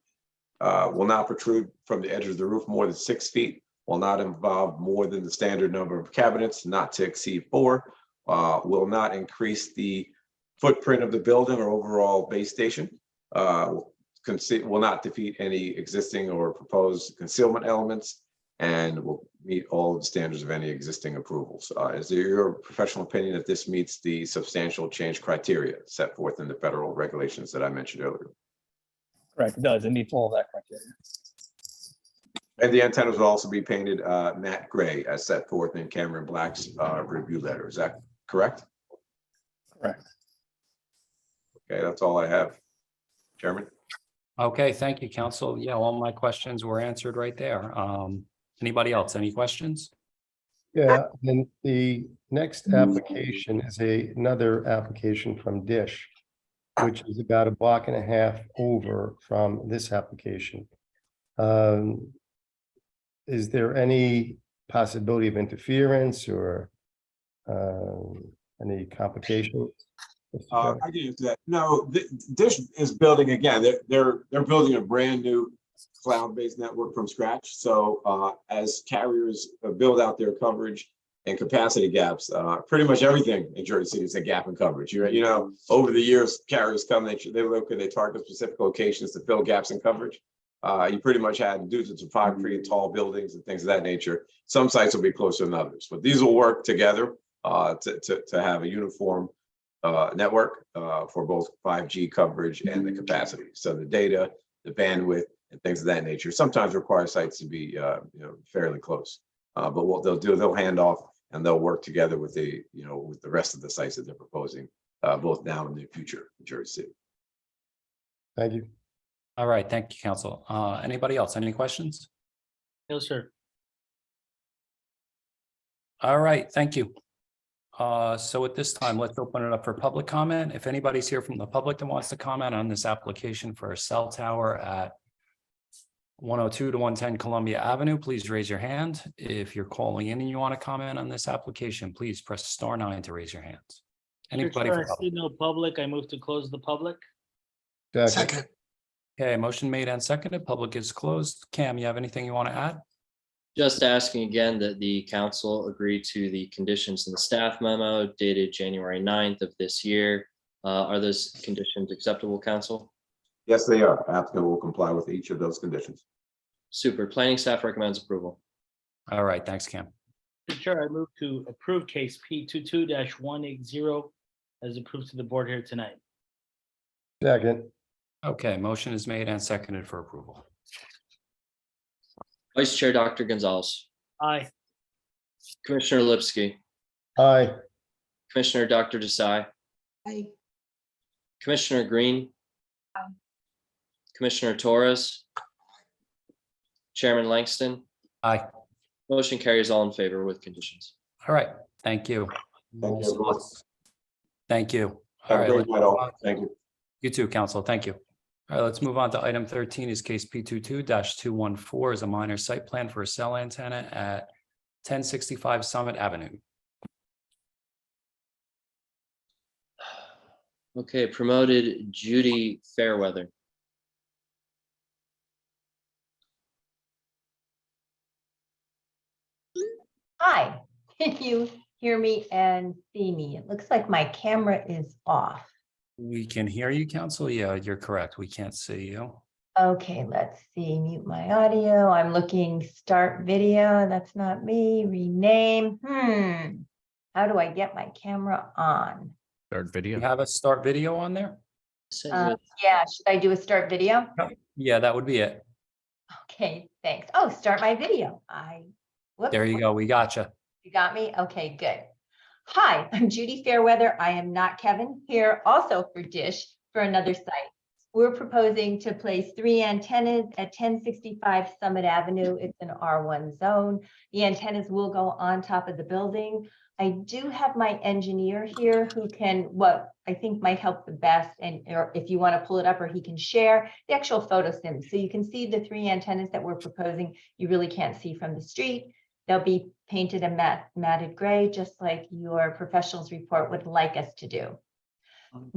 will not protrude from the edge of the roof more than 6 feet, will not involve more than the standard number of cabinets, not to exceed 4, will not increase the footprint of the building or overall base station, will not defeat any existing or proposed concealment elements, and will meet all of the standards of any existing approvals. Is it your professional opinion that this meets the substantial change criteria set forth in the federal regulations that I mentioned earlier? Correct, it does. It meets all of that criteria. And the antennas will also be painted matte gray as set forth in Cameron Black's review letter. Is that correct? Correct. Okay, that's all I have. Chairman? Okay, thank you, council. Yeah, all my questions were answered right there. Anybody else? Any questions? Yeah, then the next application is another application from Dish, which is about a block and a half over from this application. Is there any possibility of interference or any complications? I can answer that. No, Dish is building again. They're building a brand new cloud-based network from scratch. So as carriers build out their coverage and capacity gaps, pretty much everything in Jersey City is a gap in coverage. You know, over the years, carriers come, they look and they target specific locations to fill gaps in coverage. You pretty much had, due to topography and tall buildings and things of that nature, some sites will be closer than others, but these will work together to have a uniform network for both 5G coverage and the capacity. So the data, the bandwidth, and things of that nature sometimes require sites to be fairly close. But what they'll do, they'll hand off and they'll work together with with the rest of the sites that they're proposing, both now and in the future in Jersey City. Thank you. All right, thank you, council. Anybody else? Any questions? No, sir. All right, thank you. So at this time, let's open it up for public comment. If anybody's here from the public that wants to comment on this application for a cell tower at 102 to 110 Columbia Avenue, please raise your hand. If you're calling in and you want to comment on this application, please press *9 to raise your hands. Anybody? Sure, for I see public? no public. I move to close the public. Second, Okay, motion made and seconded. Public is closed. Cam, you have anything you want to add? Just asking again that the council agree to the conditions in the staff memo dated January 9th of this year. Are those conditions acceptable, council? Yes, they are. Applicant will comply with each of those conditions. Super. Planning staff recommends approval. All right, thanks, Cam. Mr. Chair, I move to approve case P 22-180 as approved to the board here tonight. Second, Okay, motion is made and seconded for approval. Vice Chair Dr. Gonzalez, Aye. Commissioner Lipsky, aye. Commissioner Dr. Desai, Aye. Commissioner Green, Commissioner Torres, Chairman Langston. Aye. Motion carries all in favor with conditions. All right, thank you. Thank you, everyone. Thank you. All Have a right, great let's night, move all. on. Thank you. You too, council. Thank you. All right, let's move on to item 13 is case P 22-214 is a minor site plan for a cell antenna at 1065 Summit Avenue. Okay, promoted Judy Fairweather. Hi, can you hear me and see me? It looks like my camera is off. We can hear you, council. Yeah, you're correct. We can't see you. Okay, let's see, mute my audio. I'm looking start video. That's not me. Rename. How do I get my camera on? Start You video. have a start video on there? Yeah, should I do a start video? Yeah, that would be it. Okay, thanks. Oh, start my video. Whoops. There you go. We gotcha. You got me? Okay, good. Hi, I'm Judy Fairweather. I am not Kevin, here also for Dish for another site. We're proposing to place 3 antennas at 1065 Summit Avenue. It's an R1 zone. The antennas will go on top of the building. I do have my engineer here who can, what I think might help the best, and or if you want to pull it up, or he can share the actual photo sim. So you can see the 3 antennas that we're proposing. You really can't see from the street. They'll be painted a matted gray, just like your professionals report would like us to do.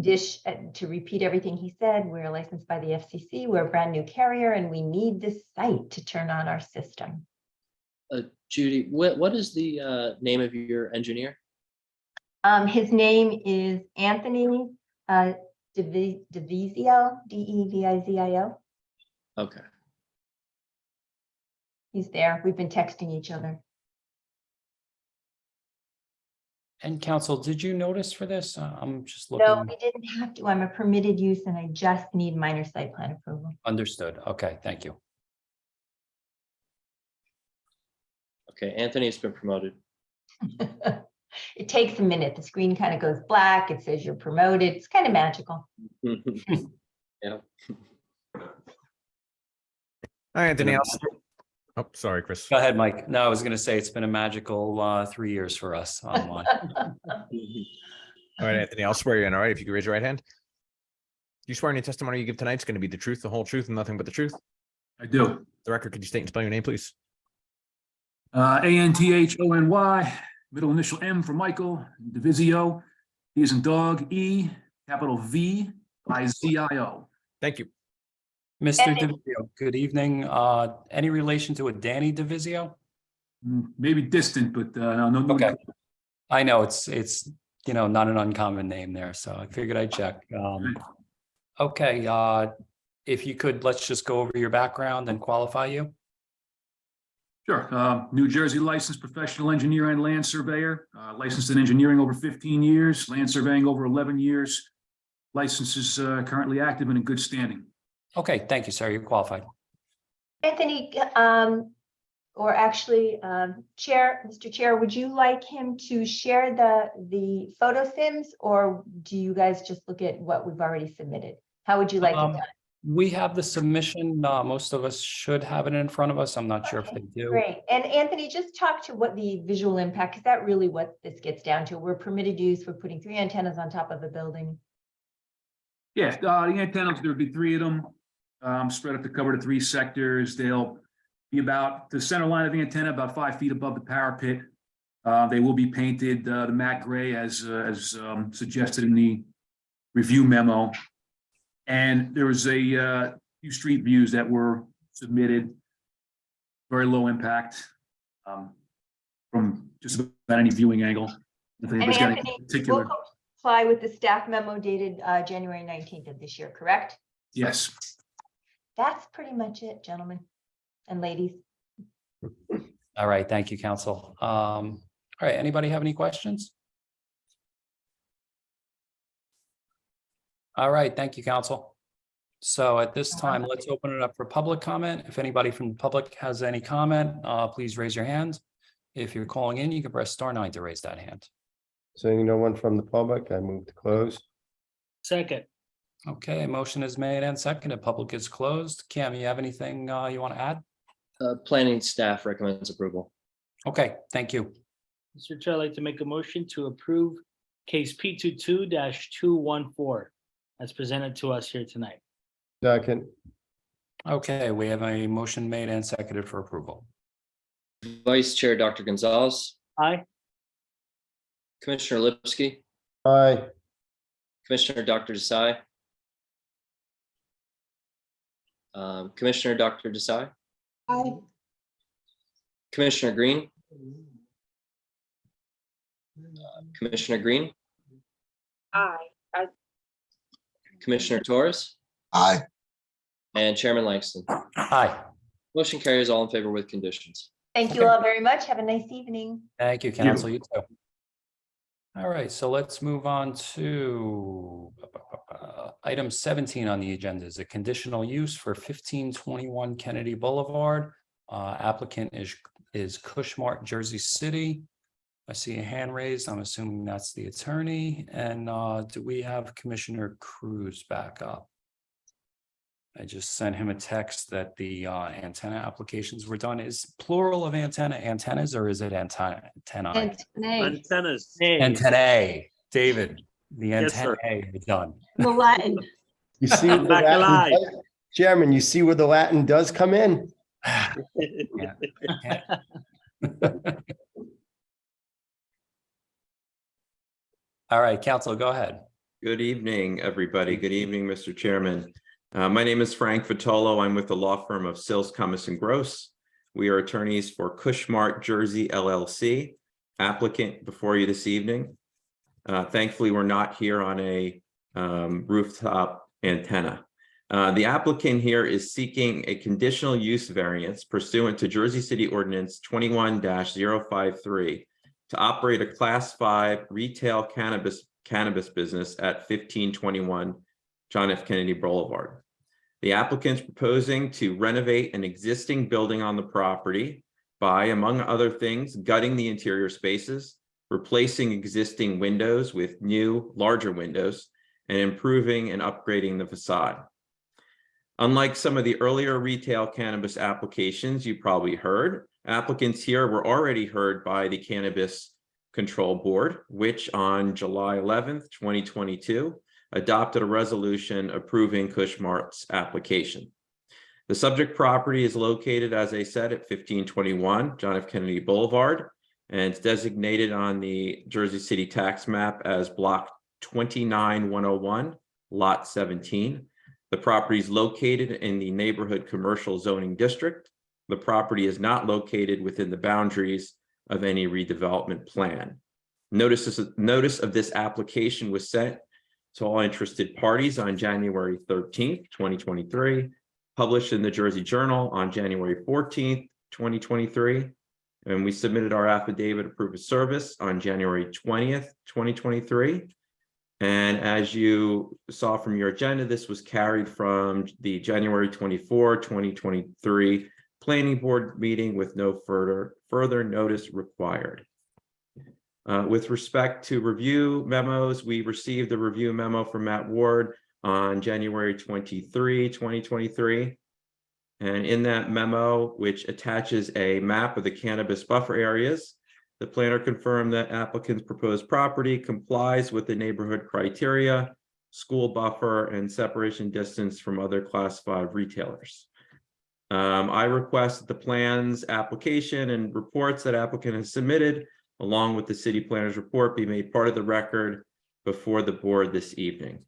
Dish, to repeat everything he said, we're licensed by the FCC. We're a brand new carrier and we need this site to turn on our system. Judy, what is the name of your engineer? His name is Anthony Devizio, D-E-V-I-Z-I-O. Okay. He's there. We've been texting each other. And council, did you notice for this? I'm just No, looking. we didn't have to. I'm a permitted use and I just need minor site plan approval. Understood. Okay, thank you. Okay, Anthony's been promoted. It takes a minute. The screen kind of goes black. It says you're promoted. It's kind of magical. Yeah. All right, Anthony. Oh, sorry, Chris. Go ahead, Mike. No, I was going to say it's been a magical 3 years for us online. All right, Anthony, I'll swear you in. All right, if you could raise your right hand. You swear any testimony you give tonight is going to be the truth, the whole truth, and nothing but the truth. I do. The record, could you state and spell your name, please? Anthony, middle initial M for Michael, Divisio, D as in dog, E, capital V, I-Z-I-O. Thank you. Mr. DeVizio, good evening. Any relation to a Danny DeVizio? Maybe distant, but no. Okay. I know it's not an uncommon name there, so I figured I'd check. Okay, if you could, let's just go over your background and qualify you. Sure. New Jersey licensed professional engineer and land surveyor, licensed in engineering over 15 years, land surveying over 11 years. License is currently active and in good standing. Okay, thank you, sir. You're qualified. Anthony, or actually, Mr. Chair, would you like him to share the photo sims, or do you guys just look at what we've already submitted? How would you like it done? We have the submission. Most of us should have it in front of us. I'm not sure if they do. Great. And Anthony, just talk to what the visual impact, is that really what this gets down to? We're permitted use, we're putting 3 antennas on top of a building. Yeah, the antennas, there would be 3 of them, spread up to cover the 3 sectors. They'll be about the center line of the antenna, about 5 feet above the parapet. They will be painted the matte gray as suggested in the review memo. And there was a few street views that were submitted, very low impact from just about any viewing angle. If And anybody's got any Anthony, particular, we'll comply with the staff memo dated January 19th of this year, correct? yes. That's pretty much it, gentlemen and ladies. All right, thank you, counsel. All right, anybody have any questions? All right, thank you, counsel. So at this time, let's open it up for public comment. If anybody from the public has any comment, please raise your hand. If you're calling in, you can press *9 to raise that hand. Seeing no one from the public, I move to close. Second. Okay, motion is made and seconded. Public is closed. Cam, you have anything you want to add? Planning staff recommends approval. Okay, thank you. Mr. Chair, I'd like to make a motion to approve case P22-214 as presented to us here tonight. Second, Okay, we have a motion made and seconded for approval. Vice Chair, Dr. Gonzalez, Aye. Commissioner Lipsky, aye. Commissioner Dr. Desai. Commissioner Dr. Desai, Aye. Commissioner Green, Commissioner Green, Aye. Commissioner Torres, Aye. and Chairman Langston. Aye. Motion carries all in favor with conditions. Thank you all very much. Have a nice evening. Thank you, counsel. You too. All right, so let's move on to item 17 on the agenda is a conditional use for 1521 Kennedy Boulevard. Applicant is Cushmart, Jersey City. I see a hand raised. I'm assuming that's the attorney. And do we have Commissioner Cruz back up? I just sent him a text that the antenna applications were done. Is plural of antennas, or is it antennae? Antennas. Antennae. David, the Yes, sir. antennae are done. The Latin. You see, where the Back Latin alive. does- Chairman, you see where the Latin does come in? Yeah. All right, counsel, go ahead. Good evening, everybody. Good evening, Mr. Chairman. My name is Frank Vitolo. I'm with the law firm of Sills, Cummins and Gross. We are attorneys for Cushmart Jersey LLC, applicant before you this evening. Thankfully, we're not here on a rooftop antenna. The applicant here is seeking a conditional use variance pursuant to Jersey City Ordinance 21-053 to operate a Class 5 retail cannabis business at 1521 John F. Kennedy Boulevard. The applicant's proposing to renovate an existing building on the property by, among other things, gutting the interior spaces, replacing existing windows with new, larger windows, and improving and upgrading the facade. Unlike some of the earlier retail cannabis applications you probably heard, applicants here were already heard by the Cannabis Control Board, which on July 11th, 2022, adopted a resolution approving Kushmart's application. The subject property is located, as I said, at 1521 John F. Kennedy Boulevard, and it's designated on the Jersey City tax map as Block 29101, Lot 17. The property is located in the neighborhood commercial zoning district. The property is not located within the boundaries of any redevelopment plan. Notice of this application was sent to all interested parties on January 13th, 2023, published in the Jersey Journal on January 14th, 2023. And we submitted our affidavit of proof of service on January 20th, 2023. And as you saw from your agenda, this was carried from the January 24, 2023 Planning Board meeting with no further notice required. With respect to review memos, we received a review memo from Matt Ward on January 23, 2023. And in that memo, which attaches a map of the cannabis buffer areas, the planner confirmed that applicant's proposed property complies with the neighborhood criteria, school buffer, and separation distance from other Class 5 retailers. I request that the plans, application, and reports that applicant has submitted, along with the city planner's report, be made part of the record before the board this evening.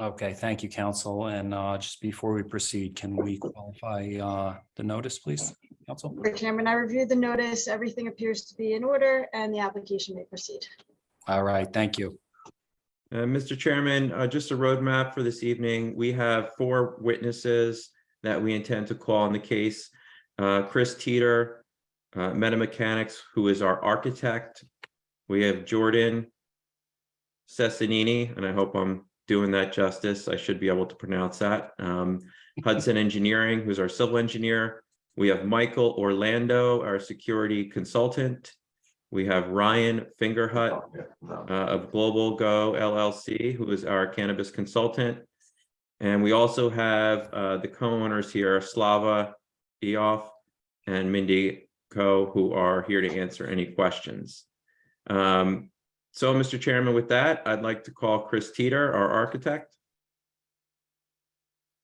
Okay, thank you, council. And just before we proceed, can we qualify the notice, please, council? Mr. Chairman, I reviewed the notice. Everything appears to be in order and the application may proceed. All right, thank you. Mr. Chairman, just a roadmap for this evening. We have 4 witnesses that we intend to call in the case. Chris Teeter, Metamechanics, who is our architect. We have Jordan Cessanini, and I hope I'm doing that justice. I should be able to pronounce that. Hudson Engineering, who's our civil engineer. We have Michael Orlando, our security consultant. We have Ryan Fingerhut of Global Go LLC, who is our cannabis consultant. And we also have the co-owners here, Slava Eoff and Mindy Ko, who are here to answer any questions. So, Mr. Chairman, with that, I'd like to call Chris Teeter, our architect.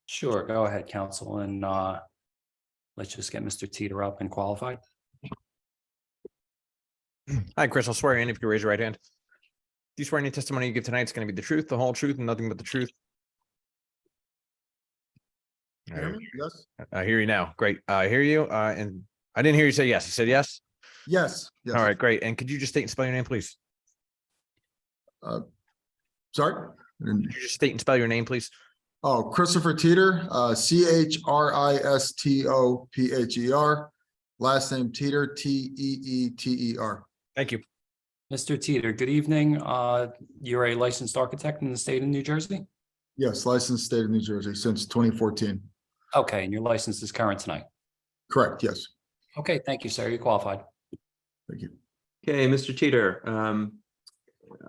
Sure, go ahead, council, and let's just get Mr. Teeter up and qualified. Hi, Chris. I'll swear in if you raise your right hand. Do you swear any testimony you give tonight is going to be the truth, the whole truth, and nothing but the truth? All right. Yes. I hear you now. Great. I hear you. And I didn't hear you say yes. You said yes? Yes. Yes. All right, great. And could you just state and spell your name, please? Sorry? Could you just state and spell your name, please? Oh, Christopher Teeter, CHRISTOPHER. Last name Teeter, TEETER. Thank you. Mr. Teeter, good evening. You're a licensed architect in the state of New Jersey? Yes, licensed state of New Jersey since 2014. Okay, and your license is current tonight? Correct, yes. Okay, thank you, sir. You're qualified. Thank you. Okay, Mr. Teeter,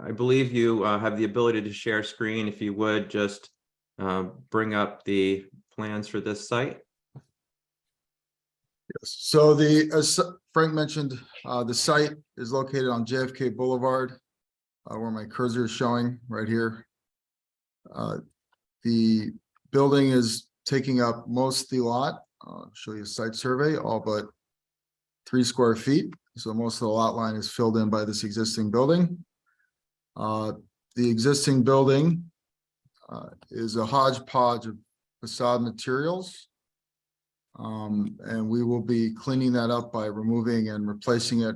I believe you have the ability to share screen. If you would just bring up the plans for this site. Yes, so as Frank mentioned, the site is located on JFK Boulevard, where my cursor is showing right here. The building is taking up most of the lot. I'll show you a site survey, all but 3 square feet. So most of the lot line is filled in by this existing building. The existing building is a hodgepodge of facade materials. And we will be cleaning that up by removing and replacing it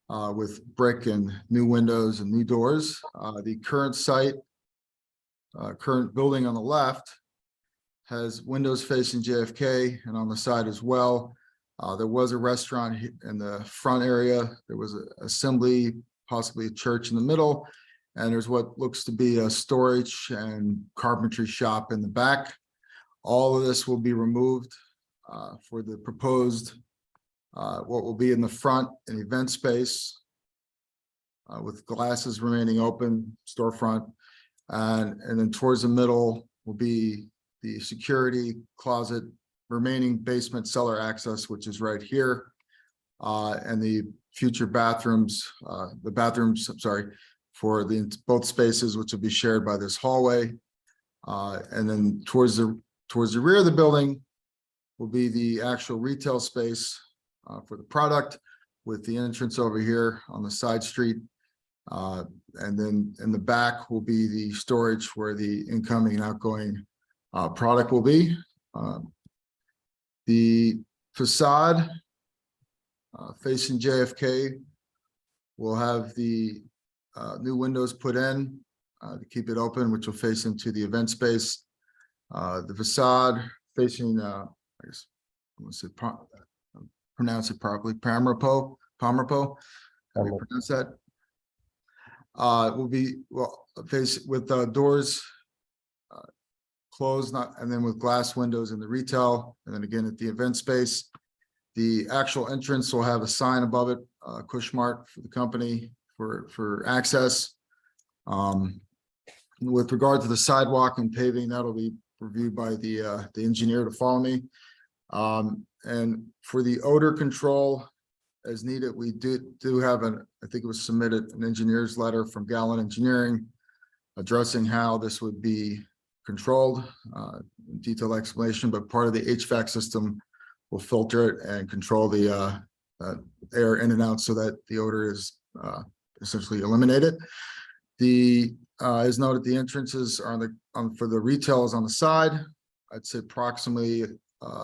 with brick and new windows and new doors. The current site, current building on the left has windows facing JFK and on the side as well. There was a restaurant in the front area. There was an assembly, possibly a church in the middle. And there's what looks to be a storage and carpentry shop in the back. All of this will be removed for the proposed, what will be in the front, an event space with glasses remaining open, storefront. And then towards the middle will be the security closet, remaining basement cellar access, which is right here. And the future bathrooms, I'm sorry, for both spaces, which will be shared by this hallway. And then towards the rear of the building will be the actual retail space for the product, with the entrance over here on the side street. And then in the back will be the storage where the incoming and outgoing product will be. The facade facing JFK will have the new windows put in to keep it open, which will face into the event space. The facade facing, I guess, I want to say, pronounce it properly, Pomerpo. How do you pronounce that? Will be, well, face with doors closed, and then with glass windows in the retail, and then again at the event space. The actual entrance will have a sign above it, Cushmart for the company for access. With regard to the sidewalk and paving, that'll be reviewed by the engineer to follow me. And for the odor control, as needed, we do have I think it was submitted, an engineer's letter from Gallant Engineering addressing how this would be controlled, detailed explanation, but part of the HVAC system will filter it and control the air in and out so that the odor is essentially eliminated. As noted, the entrances are for the retail is on the side. I'd say approximately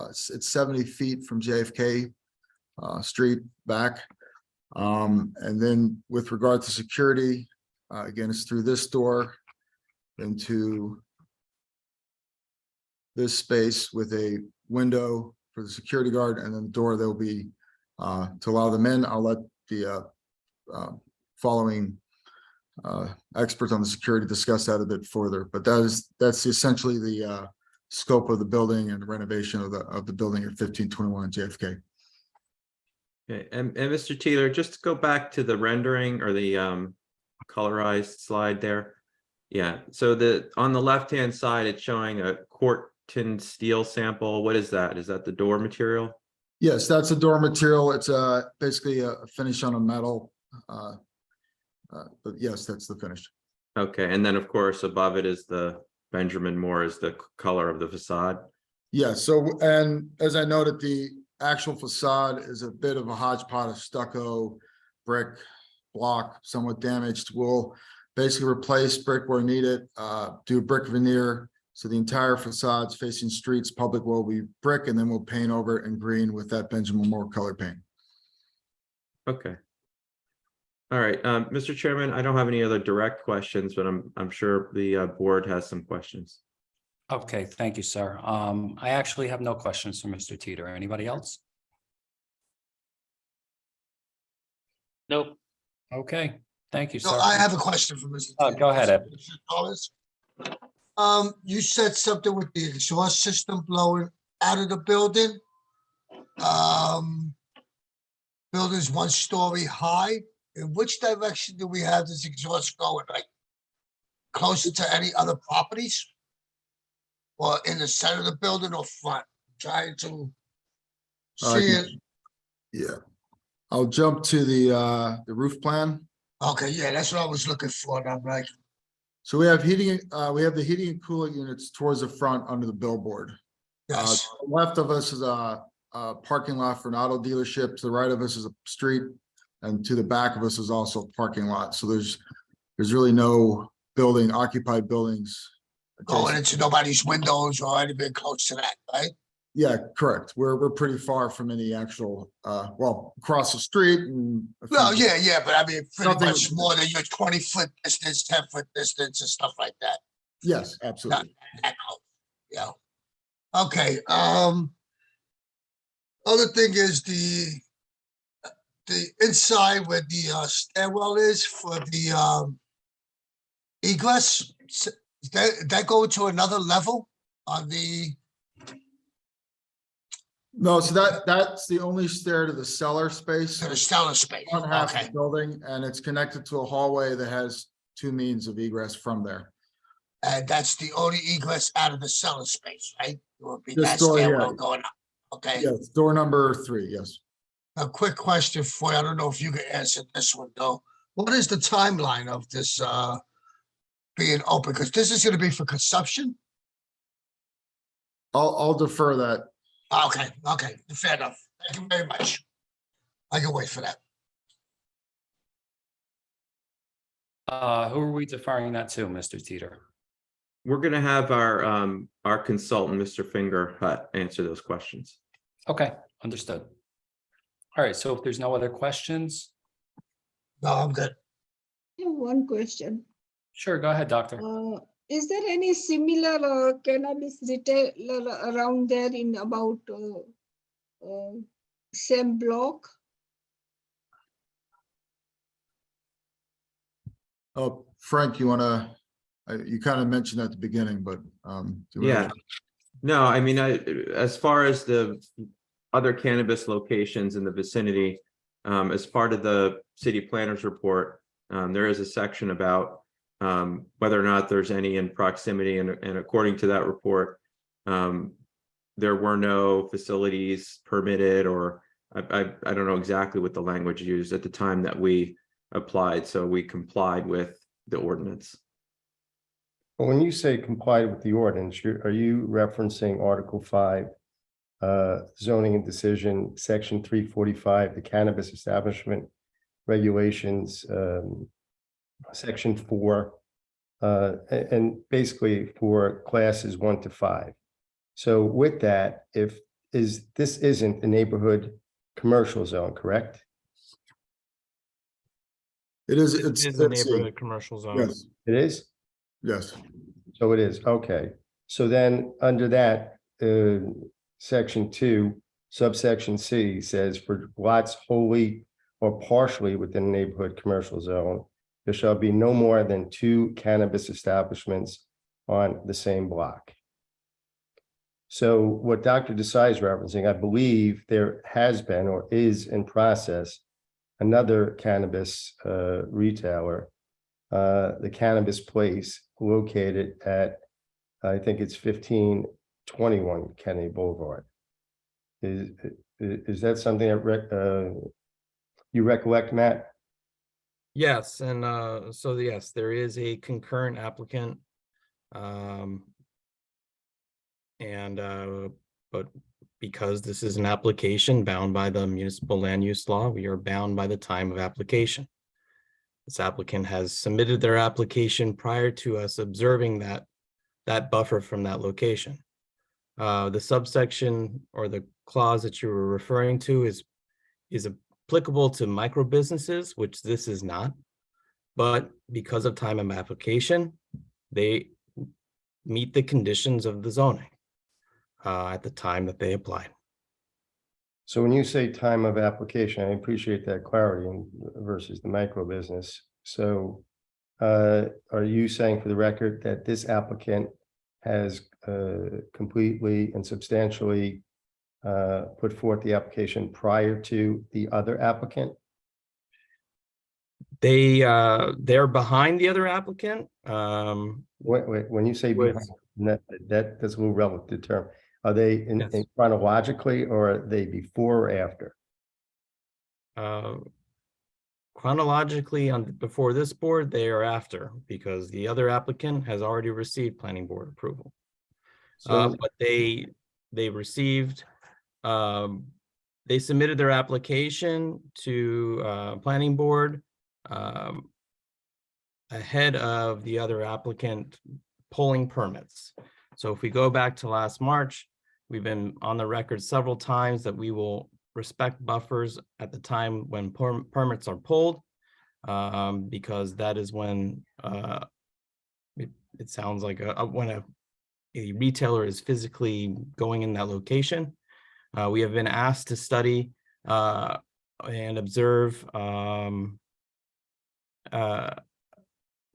it's 70 feet from JFK Street back. And then with regard to security, again, it's through this door into this space with a window for the security guard, and then the door there'll be to allow them in. I'll let the following experts on the security discuss that a bit further, but that's essentially the scope of the building and the renovation of the building at 1521 JFK. Okay, and Mr. Teeler, just to go back to the rendering or the colorized slide there. Yeah, so on the left-hand side, it's showing a Corten steel sample. What is that? Is that the door material? Yes, that's a door material. It's basically a finish on a metal. But yes, that's the finish. Okay, and then of course above it is the Benjamin Moore is the color of the facade. Yeah, so, and as I noted, the actual facade is a bit of a hodgepodge of stucco, brick, block, somewhat damaged. We'll basically replace brick where needed, do brick veneer. So the entire facades facing streets, public will be brick, and then we'll paint over it in green with that Benjamin Moore color paint. Okay. All right, Mr. Chairman, I don't have any other direct questions, but I'm sure the board has some questions. Okay, thank you, sir. I actually have no questions for Mr. Teeter. Anybody else? Nope. Okay, thank you, So sir. I have a question for Mr. Oh, go ahead, Ed. Thomas. You said something with the exhaust system blowing out of the building. Building's 1 story high. In which direction do we have this exhaust going? Like closer to any other properties? Or in the center of the building or front? Trying to see it. Yeah, I'll jump to the roof plan. Okay, yeah, that's what I was looking for. And I'm like, So we have heating, we have the heating and cooling units towards the front under the billboard. yes, To the left of us is a parking lot for an auto dealership. To the right of us is a street, and to the back of us is also a parking lot. So there's really no occupied buildings. going into nobody's windows or anything close to that, right? Yeah, correct. We're pretty far from any actual, well, across the street and. No, yeah, but I mean, pretty Nothing- much more than your 20-foot distance, 10-foot distance and stuff like that. Yes, Not absolutely. that close, yeah. Okay, other thing is the inside where the stairwell is for the egress. That go to another level on the No, so that's the only stair to the cellar space. To the cellar space, One half of okay. the building, and it's connected to a hallway that has two means of egress from there. And that's the only egress out of the cellar space, right? It would be This that door, stairwell yeah. going up, okay? Yes, door number 3, yes. A quick question for you. I don't know if you can answer this one, though. What is the timeline of this being open? Because this is gonna be for consumption? I'll defer that. Okay, fair enough. Thank you very much. I can wait for that. Who are we deferring that to, Mr. Teeter? We're gonna have our consultant, Mr. Fingerhut, answer those questions. Okay, understood. All right, so if there's no other questions, No, I'm good. I have one question. sure, go ahead, doctor. Is there any similar cannabis retailer around there in about same block? Oh, Frank, you wanna, you kind of mentioned at the beginning, but, do you wanna- Yeah. No, I mean, as far as the other cannabis locations in the vicinity, as part of the city planners report, there is a section about whether or not there's any in proximity, and according to that report, there were no facilities permitted, or I don't know exactly what the language used at the time that we applied, so we complied with the ordinance. But when you say complied with the ordinance, are you referencing Article 5, zoning and decision, Section 345, the cannabis establishment regulations, Section 4, and basically for classes 1 to 5. So with that, this isn't a neighborhood commercial zone, correct? It is, It it's is a it's a- neighborhood commercial zone. Yes, It is? yes. So it is, okay. So then under that, Section 2, subsection C says for lots wholly or partially within a neighborhood commercial zone, there shall be no more than 2 cannabis establishments on the same block. So what Dr. Desai is referencing, I believe there has been or is in process another cannabis retailer, the Cannabis Place, located at, I think it's 1521 Kennedy Boulevard. Is that something that you recollect, Matt? Yes, and so yes, there is a concurrent applicant. But because this is an application bound by the municipal land use law, we are bound by the time of application. This applicant has submitted their application prior to us observing that buffer from that location. The subsection or the clause that you were referring to is applicable to micro businesses, which this is not. But because of time of application, they meet the conditions of the zoning at the time that they applied. So when you say time of application, I appreciate that clarity versus the micro business. So are you saying for the record that this applicant has completely and substantially put forth the application prior to the other applicant? They're behind the other applicant. Wait, when you say With- behind, that's a little relative term. Are they in Yes. chronologically, or are they before or after? Chronologically, before this board, they are after, because the other applicant has already received planning board approval. So But they received, they submitted their application to planning board ahead of the other applicant pulling permits. So if we go back to last March, we've been on the record several times that we will respect buffers at the time when permits are pulled, because that is when it sounds like when a retailer is physically going in that location. We have been asked to study and observe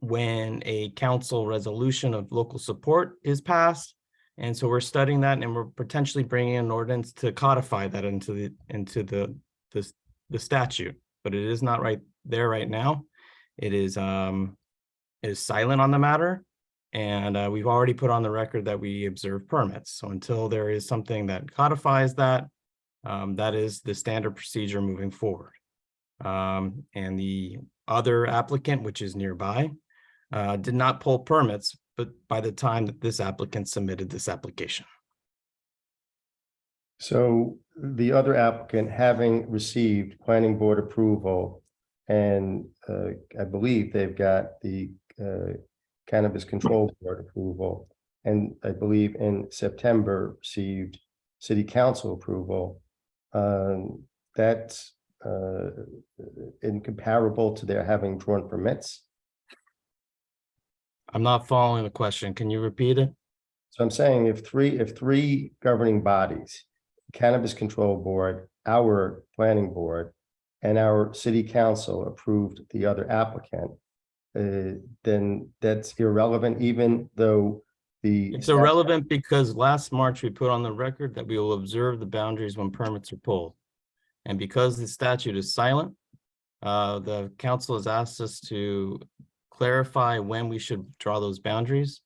when a council resolution of local support is passed, And so we're studying that, and we're potentially bringing an ordinance to codify that into the statute, but it is not right there right now. It is silent on the matter. And we've already put on the record that we observe permits. So until there is something that codifies that, that is the standard procedure moving forward. And the other applicant, which is nearby, did not pull permits, but by the time that this applicant submitted this application. So the other applicant, having received planning board approval, and I believe they've got the Cannabis Control Board approval, and I believe in September received city council approval. That's incomparable to their having drawn permits. I'm not following the question. Can you repeat it? So I'm saying if three governing bodies, Cannabis Control Board, our planning board, and our city council approved the other applicant, then that's irrelevant, even though it's irrelevant because last March we put on the record that we will observe the boundaries when permits are pulled. And because the statute is silent, the council has asked us to clarify when we should draw those boundaries.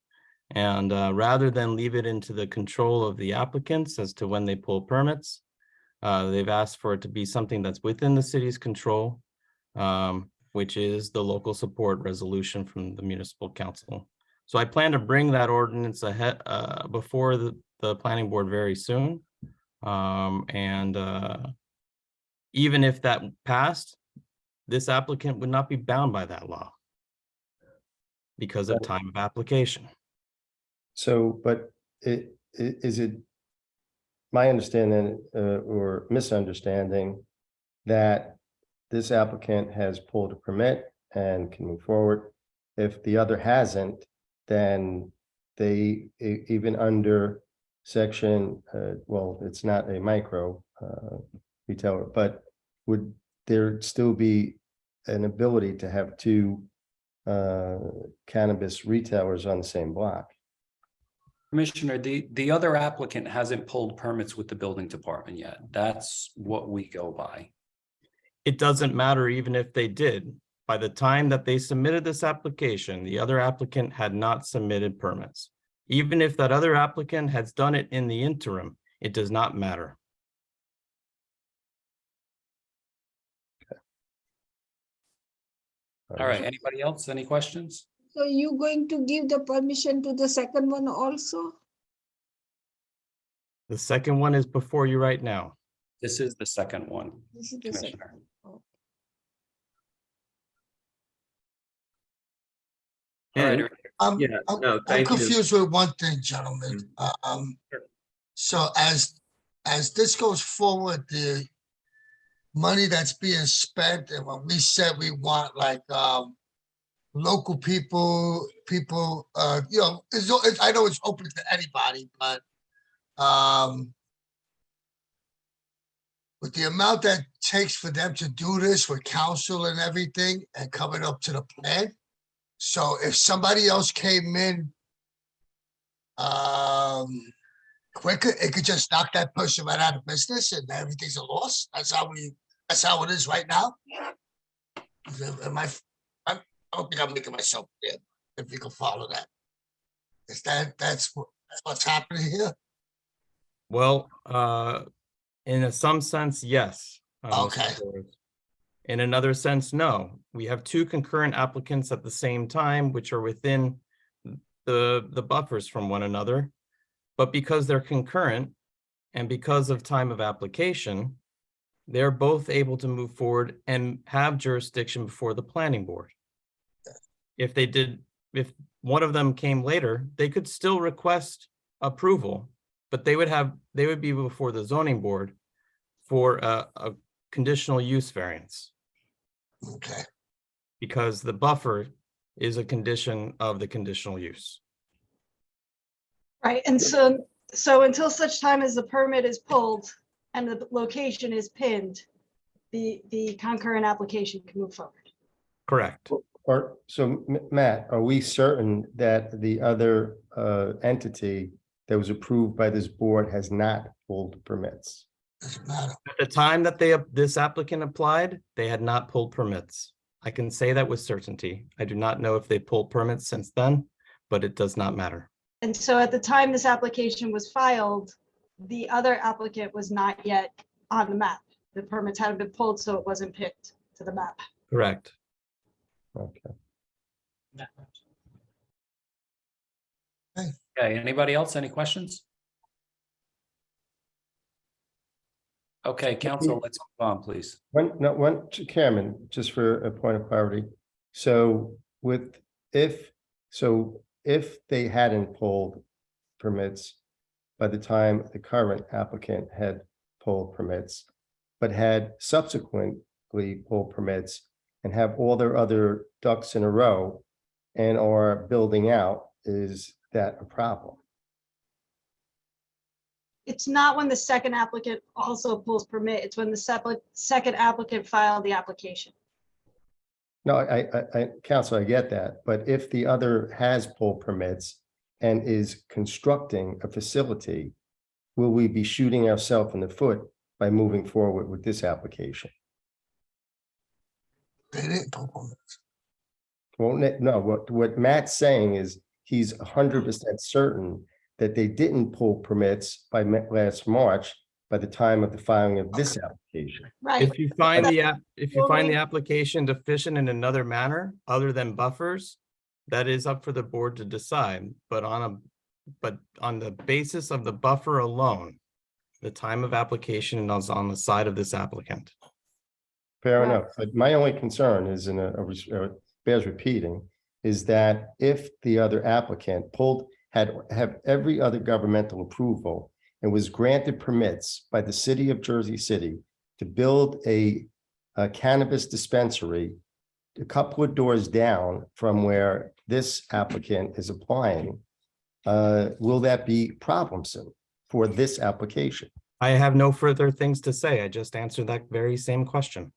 And rather than leave it into the control of the applicants as to when they pull permits, they've asked for it to be something that's within the city's control, which is the local support resolution from the municipal council. So I plan to bring that ordinance ahead before the planning board very soon. Even if that passed, this applicant would not be bound by that law because of time of application. So, but is it my understanding or misunderstanding that this applicant has pulled a permit and can move forward? If the other hasn't, then they, even under section, well, it's not a micro retailer, but would there still be an ability to have two cannabis retailers on the same block? Commissioner, the other applicant hasn't pulled permits with the building department yet. That's what we go by. It doesn't matter even if they did. By the time that they submitted this application, the other applicant had not submitted permits. Even if that other applicant has done it in the interim, it does not matter. All right, anybody else? Any questions? So you going to give the permission to the second one also? The second one is before you right now. This is the second one, This is the second. Commissioner. And I'm Yeah, no, I'm thank you. confused with one thing, gentlemen. So as this goes forward, the money that's being spent, and when we said we want like local people, you know, I know it's open to anybody, but with the amount that takes for them to do this with council and everything and coming up to the plan. So if somebody else came in quicker, it could just knock that person right out of business and everything's a loss. That's how it is right now. I don't think I'm making myself clear, if you can follow that. That's what's happening here? well, in some sense, yes. Okay. In another sense, no. We have two concurrent applicants at the same time, which are within the buffers from one another. But because they're concurrent and because of time of application, they're both able to move forward and have jurisdiction before the planning board. If one of them came later, they could still request approval, but they would be before the zoning board for a conditional use variance. Okay. Because the buffer is a condition of the conditional use. Right, and so until such time as the permit is pulled and the location is pinned, the concurrent application can move forward. Correct. Or so, Matt, are we certain that the other entity that was approved by this board has not pulled permits. Doesn't matter. At the time that this applicant applied, they had not pulled permits. I can say that with certainty. I do not know if they pulled permits since then, but it does not matter. And so at the time this application was filed, the other applicant was not yet on the map. The permits hadn't been pulled, so it wasn't picked to the map. Correct. Okay. Okay, anybody else? Any questions? Okay, council, let's move on, please. One, Cameron, just for a point of clarity. So if they hadn't pulled permits by the time the current applicant had pulled permits, but had subsequently pulled permits and have all their other ducks in a row and are building out, is that a problem? It's not when the second applicant also pulls permit. It's when the second applicant filed the application. No, Council, I get that, but if the other has pulled permits and is constructing a facility, will we be shooting ourselves in the foot by moving forward with this application? They didn't pull permits. Well, no, what Matt's saying is he's 100% certain that they didn't pull permits by last March by the time of the filing of this application. Right. If you find the application deficient in another manner other than buffers, that is up for the board to decide. But on the basis of the buffer alone, the time of application is on the side of this applicant. Fair enough, but my only concern is bears repeating, is that if the other applicant have every other governmental approval and was granted permits by the city of Jersey City to build a cannabis dispensary a couple of doors down from where this applicant is applying, will that be problemsome for this application? I have no further things to say. I just answered that very same question.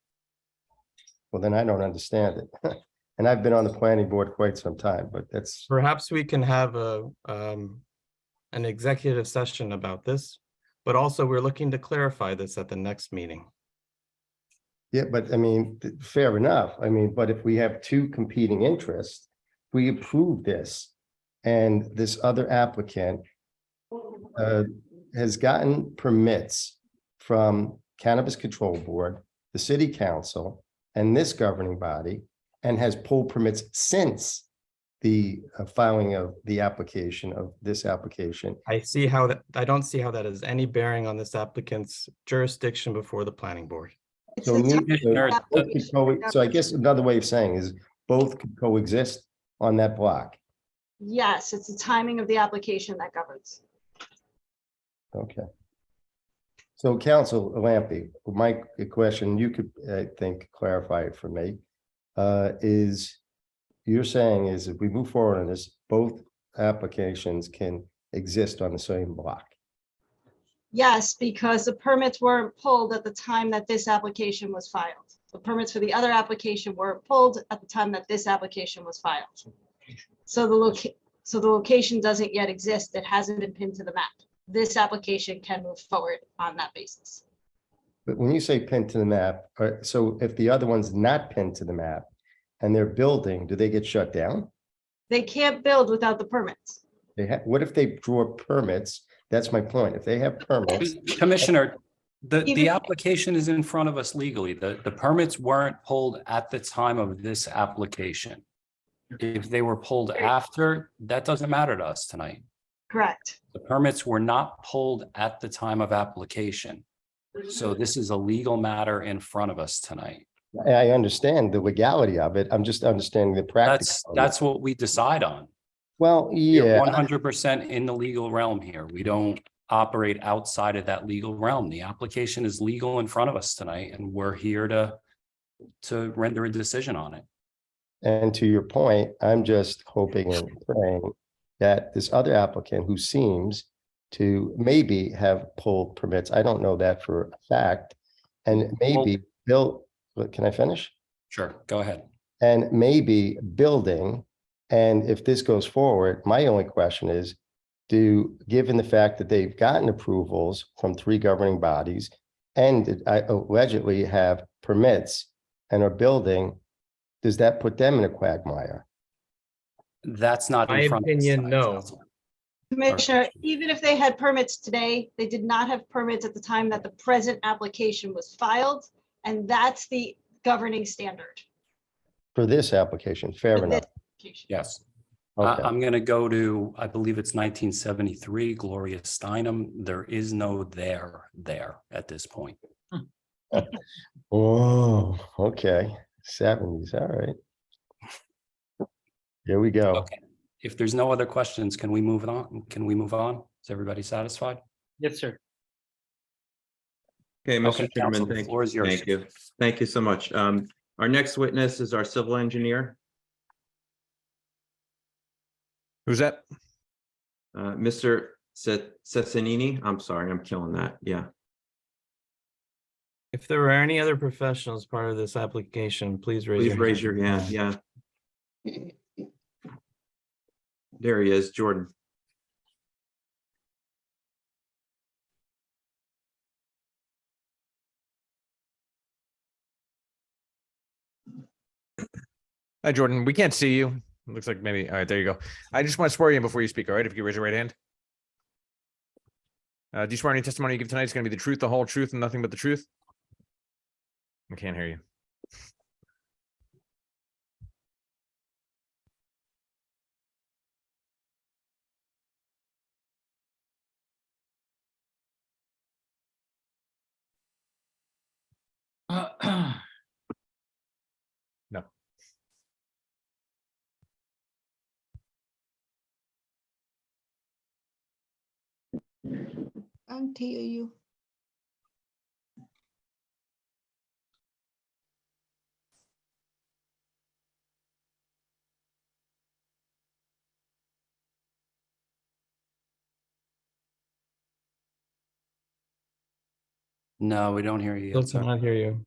Well, then I don't understand it. And I've been on the planning board quite some time, but that's. Perhaps we can have an executive session about this, but also we're looking to clarify this at the next meeting. Yeah, but I mean, fair enough. I mean, but if we have two competing interests, we approve this and this other applicant has gotten permits from Cannabis Control Board, the city council, and this governing body, and has pulled permits since the filing of the application of this application. I don't see how that has any bearing on this applicant's jurisdiction before the planning board. So I guess another way of saying is both could coexist on that block. Yes, it's the timing of the application that governs. Okay. So Council Lampe, my question, you could, I think, clarify it for me, is you're saying is if we move forward on this, both applications can exist on the same block. Yes, because the permits weren't pulled at the time that this application was filed. The permits for the other application weren't pulled at the time that this application was filed. So the location doesn't yet exist. It hasn't been pinned to the map. This application can move forward on that basis. But when you say pinned to the map, so if the other one's not pinned to the map and they're building, do they get shut down? They can't build without the permits. What if they draw permits? That's my point. If they have permits. Commissioner, the application is in front of us legally. The permits weren't pulled at the time of this application. If they were pulled after, that doesn't matter to us tonight. Correct. The permits were not pulled at the time of application. So this is a legal matter in front of us tonight. I understand the legality of it. I'm just understanding the practice. That's what we decide on. Well, yeah. 100% in the legal realm here. We don't operate outside of that legal realm. The application is legal in front of us tonight, and we're here to render a decision on it. And to your point, I'm just hoping and praying that this other applicant who seems to maybe have pulled permits, I don't know that for a fact, and maybe can I finish? Sure, go ahead. And maybe building, and if this goes forward, my only question is, given the fact that they've gotten approvals from 3 governing bodies and allegedly have permits and are building, does that put them in a quagmire? That's not My in front of us opinion, tonight, no. Council. Commissioner, even if they had permits today, they did not have permits at the time that the present application was filed. And that's the governing standard. For this application, fair For this enough. application. Yes. Okay. I'm going to go to, I believe it's 1973, Gloria Steinem. There is no there at this point. Oh, okay. 70s, all right. Here we go. Okay. If there's no other questions, can we move on? Can we move on? Is everybody satisfied? Yes, sir. Okay, Mr. Okay, Chairman, Council, the thank floor is yours. thank you. Thank you so much. Our next witness is our civil engineer, Who's that? Mr. Cessanini. I'm sorry, I'm killing that. Yeah. If there are any other professionals part of this application, please raise your Please hand. raise your hand. Yeah. There he is, Jordan. Hi, Jordan. We can't see you. Looks like maybe. All right, there you go. I just want to swear you in before you speak. All right, if you could raise your right hand. Do you swear any testimony you give tonight is going to be the truth, the whole truth, and nothing but the truth? I can't hear you. No. Can't hear you. No, we don't hear you Still yet, sir. cannot hear you.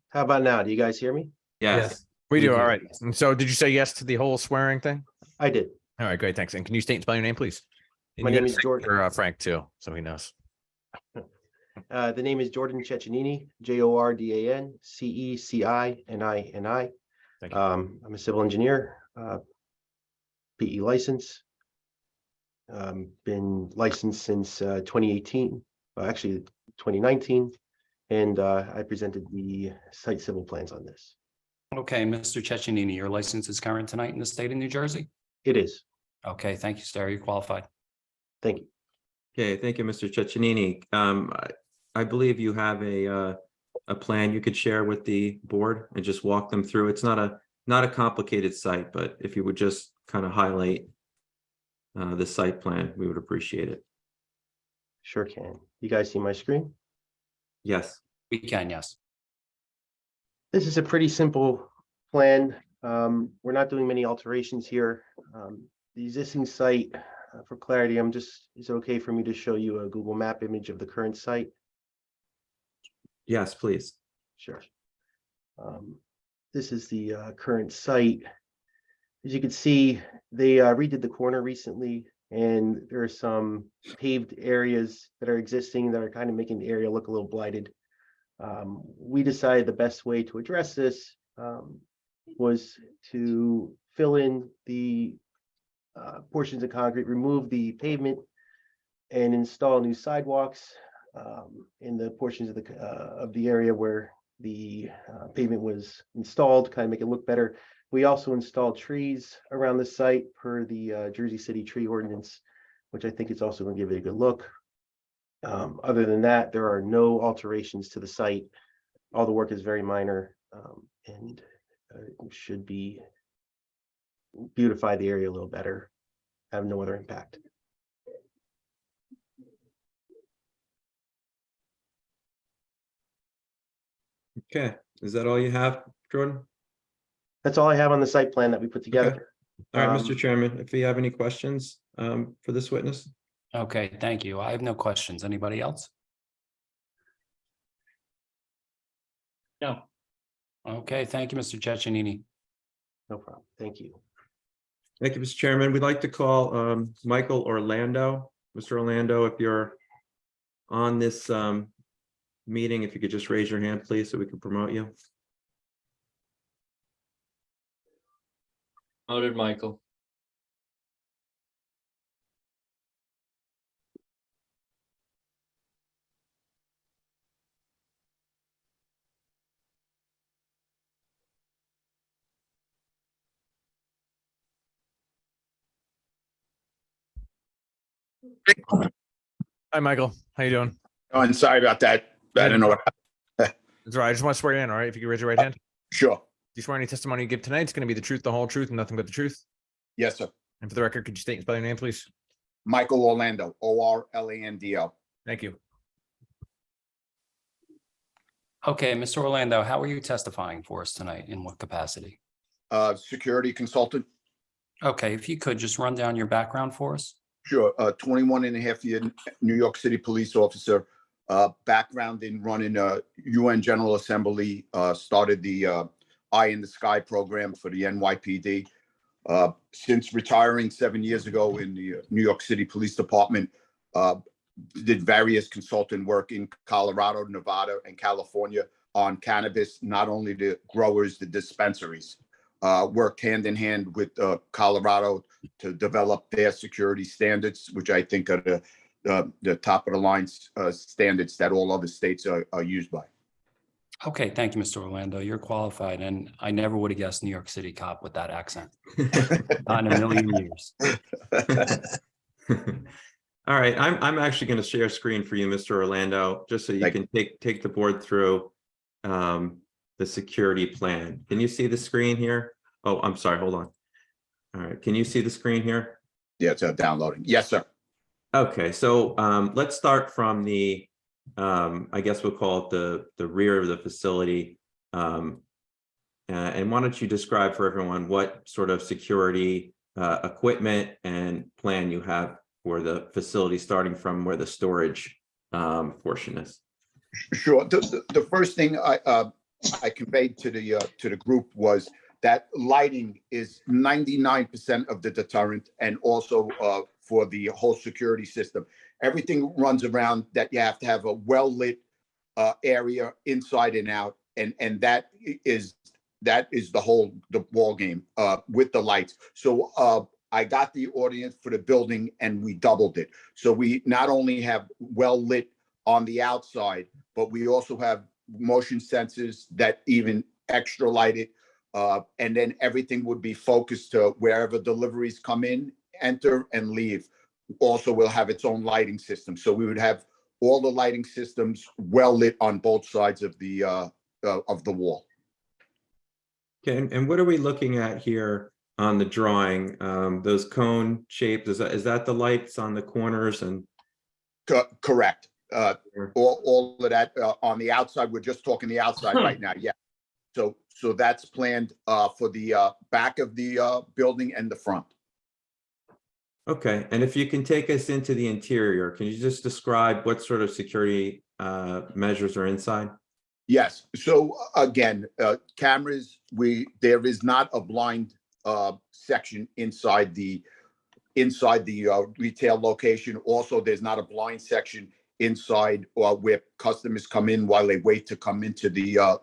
How about now? Do you guys hear me? Yes. We do. do. All right. And so did you say yes to the whole swearing thing? I did. All right, great. Thanks. And can you state and spell your name, please? And My you name gotta is say Jordan. for, Frank too, so he knows. The name is Jordan Ceccanini, Jordan Cecini. Thank you. I'm a civil engineer, PE license. Been licensed since 2018, well, actually 2019. And I presented the site civil plans on this. Okay, Mr. Ceccanini, your license is current tonight in the state of New Jersey? It is. Okay, thank you, sir. You're qualified. Thank you. Okay, thank you, Mr. Ceccanini. I believe you have a plan you could share with the board and just walk them through. It's not a complicated site, but if you would just kind of highlight the site plan, we would appreciate it. Sure can. You guys see my screen? Yes. We can, yes. This is a pretty simple plan. We're not doing many alterations here. The existing site, for clarity, is it okay for me to show you a Google Map image of the current site? Yes, please. Sure. This is the current site. As you can see, they redid the corner recently, and there are some paved areas that are existing that are kind of making the area look a little blighted. We decided the best way to address this was to fill in the portions of concrete, remove the pavement, and install new sidewalks in the portions of the area where the pavement was installed, kind of make it look better. We also installed trees around the site per the Jersey City tree ordinance, which I think is also going to give it a good look. Other than that, there are no alterations to the site. All the work is very minor and should be beautify the area a little better. Have no other impact. Okay, is that all you have, Jordan? That's all I have on the site plan that we put together. All right, Mr. Chairman, if you have any questions for this witness? Okay, thank you. I have no questions. Anybody else? No. Okay, thank you, Mr. Ceccanini. No problem. Thank you. Thank you, Mr. Chairman. We'd like to call Michael Orlando. Mr. Orlando, if you're on this meeting, if you could just raise your hand, please, so we can promote you. Promoted Michael. Hi, Michael. How you doing? Oh, and sorry about that. I don't know what. That's all right. I just want to swear you in. All right. If you could raise your right hand. Sure. Do you swear any testimony you give tonight is going to be the truth, the whole truth, and nothing but the truth? Yes, sir. And for the record, could you state and spell your name, please? Michael Orlando, Orlando. Thank you. Okay, Mr. Orlando, how are you testifying for us tonight? In what capacity? Security consultant. Okay, if you could just run down your background for us. Sure. 21 and a half year New York City police officer. Background in running UN General Assembly. Started the Eye in the Sky program for the NYPD. Since retiring 7 years ago in the New York City Police Department, did various consultant work in Colorado, Nevada, and California on cannabis, not only the growers, the dispensaries. Worked hand in hand with Colorado to develop their security standards, which I think are the top of the line standards that all other states are used by. Okay, thank you, Mr. Orlando. You're qualified, and I never would have guessed New York City cop with that accent. Not in a million years. All right, I'm actually going to share screen for you, Mr. Orlando, just so you can take the board through the security plan. Can you see the screen here? Oh, I'm sorry, hold on. All right, can you see the screen here? Yeah, it's downloading. Yes, sir. Okay, so let's start from the, I guess we'll call it the rear of the facility. And why don't you describe for everyone what sort of security equipment and plan you have for the facility, starting from where the storage portion is? Sure. The first thing I conveyed to the group was that lighting is 99% of the deterrent, and also for the whole security system. Everything runs around that you have to have a well-lit area inside and out, and that is the ball game with the lights. So I got the audience for the building and we doubled it. So we not only have well-lit on the outside, but we also have motion sensors that even extra light it. And then everything would be focused to wherever deliveries come in, enter, and leave. Also will have its own lighting system. So we would have all the lighting systems well lit on both sides of the wall. Okay, and what are we looking at here on the drawing? Those cone shapes, is that the lights on the corners? And correct. All of that on the outside. We're just talking the outside right now. Yeah. So that's planned for the back of the building and the front. Okay, and if you can take us into the interior, can you just describe what sort of security measures are inside? Yes. So again, cameras. There is not a blind section inside the retail location. Also, there's not a blind section inside where customers come in while they wait to come into the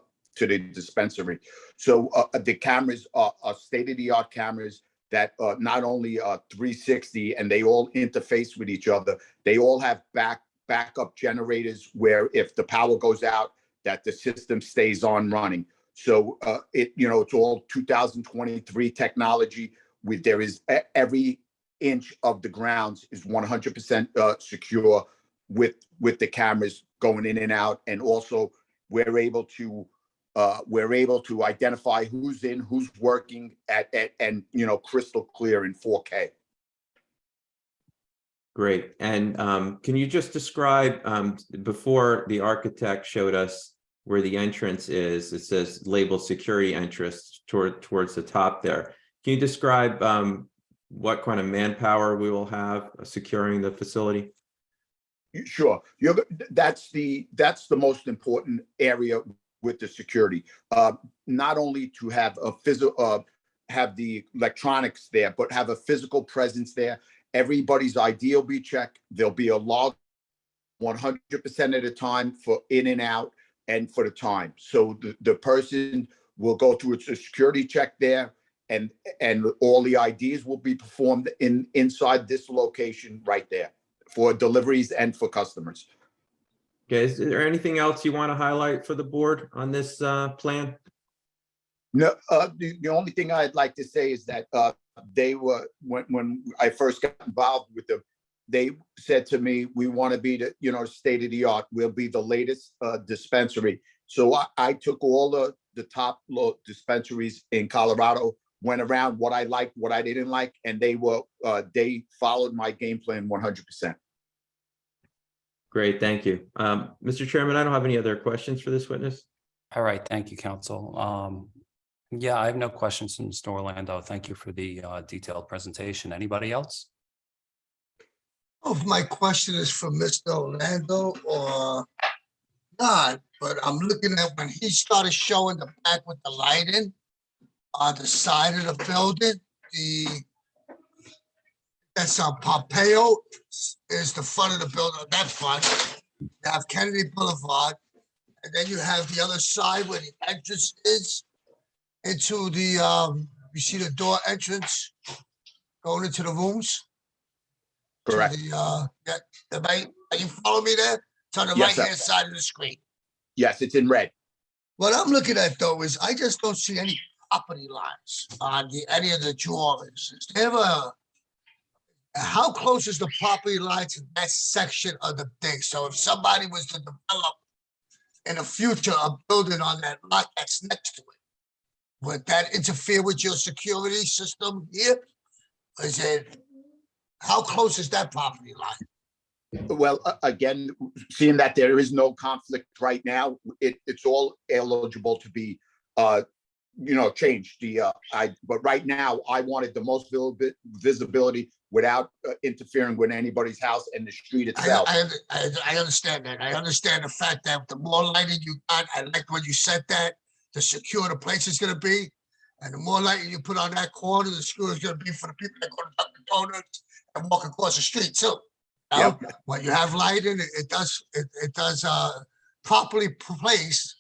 dispensary. So the cameras are state-of-the-art cameras that not only 360 and they all interface with each other. They all have backup generators where if the power goes out, that the system stays on running. So it's all 2023 technology. There is every inch of the grounds is 100% secure with the cameras going in and out, and also we're able to identify who's in, who's working and crystal clear in 4K. Great. And can you just describe, before the architect showed us where the entrance is, it says labeled security entrance towards the top there. Can you describe what kind of manpower we will have securing the facility? Sure. That's the most important area with the security. Not only to have a physical, have the electronics there, but have a physical presence there. Everybody's ID will be checked. There'll be a log 100% of the time for in and out and for the time. So the person will go through a security check there, and all the IDs will be performed inside this location right there for deliveries and for customers. Okay, is there anything else you want to highlight for the board on this plan? No, the only thing I'd like to say is that they were, when I first got involved with them, they said to me, we want to be the, state of the art. We'll be the latest dispensary. So I took all the top dispensaries in Colorado, went around what I liked, what I didn't like, and they followed my game plan 100%. Great, thank you. Mr. Chairman, I don't have any other questions for this witness. All right, thank you, counsel. Yeah, I have no questions from Mr. Orlando. Thank you for the detailed presentation. Anybody else? If my question is for Mr. Orlando or not, but I'm looking at when he started showing the back with the lighting on the side of the building, that's Pompeo is the front of the building, that front. You have Kennedy Boulevard, and then you have the other side where the entrance is into the, you see the door entrance going into the rooms? Correct. Are you following me there? It's on the Yes, sir. right-hand side of the screen. Yes, it's in red. What I'm looking at though is I just don't see any property lines on any of the drawings. Is there how close is the property line to that section of the thing? So if somebody was to develop in the future a building on that lot that's next to it, would that interfere with your security system here? Is it, how close is that property line? Well, again, seeing that there is no conflict right now, it's all eligible to be, changed. But right now, I wanted the most visibility without interfering with anybody's house and the street itself. I understand that. I understand the fact that the more lighting you got, I like when you said that, the secure the place is gonna be. And the more lighting you put on that corner, the secure is gonna be for the people that go to Dunkin' Donuts and walk across the street too. Yep. When you have lighting, it does properly placed,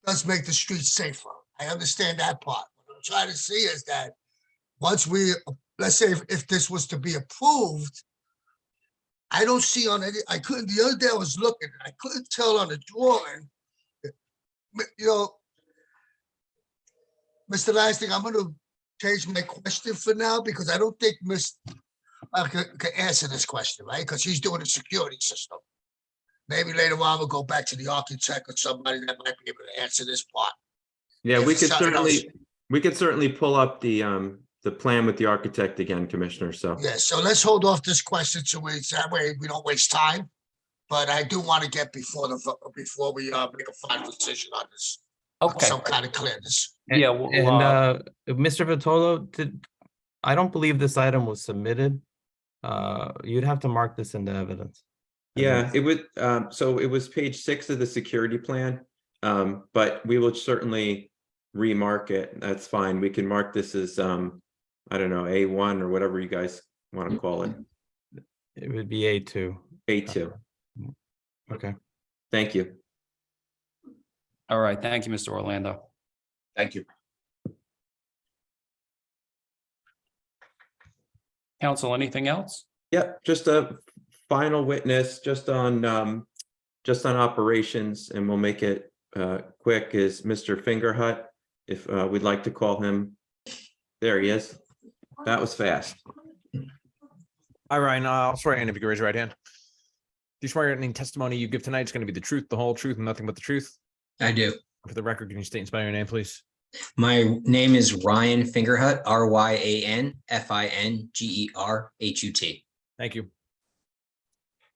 does make the streets safer. I understand that part. What I'm trying to see is that once we, let's say if this was to be approved, I don't see on any, the other day I was looking, I couldn't tell on the drawing, Mr. Lasting, I'm gonna change my question for now because I don't think I can answer this question, right? Because he's doing a security system. Maybe later on we'll go back to the architect or somebody that might be able to answer this part. Yeah, If we it's could something else- certainly pull up the plan with the architect again, Commissioner. So Yeah, so let's hold off this question so that way we don't waste time. But I do want to get before we make a final decision on this. Okay. Some kind of clearness. Yeah, And Mr. Vitolo, I don't believe this item was submitted. You'd have to mark this into evidence. yeah, it would. So it was page 6 of the security plan, but we will certainly remark it. That's fine. We can mark this as I don't know, A1 or whatever you guys want to call it. It would be A2. A2. Okay. Thank you. All right, thank you, Mr. Orlando. Thank you. Counsel, anything else? Yep, just a final witness, just on operations, and we'll make it quick, is Mr. Fingerhut. If we'd like to call him. There he is. That was fast. Hi, Ryan. I'll swear in if you can raise your right hand. Do you swear any testimony you give tonight is going to be the truth, the whole truth, and nothing but the truth? I do. For the record, can you state and spell your name, please? My name is Ryan Fingerhut, RYAN FINGERHUT. Thank you.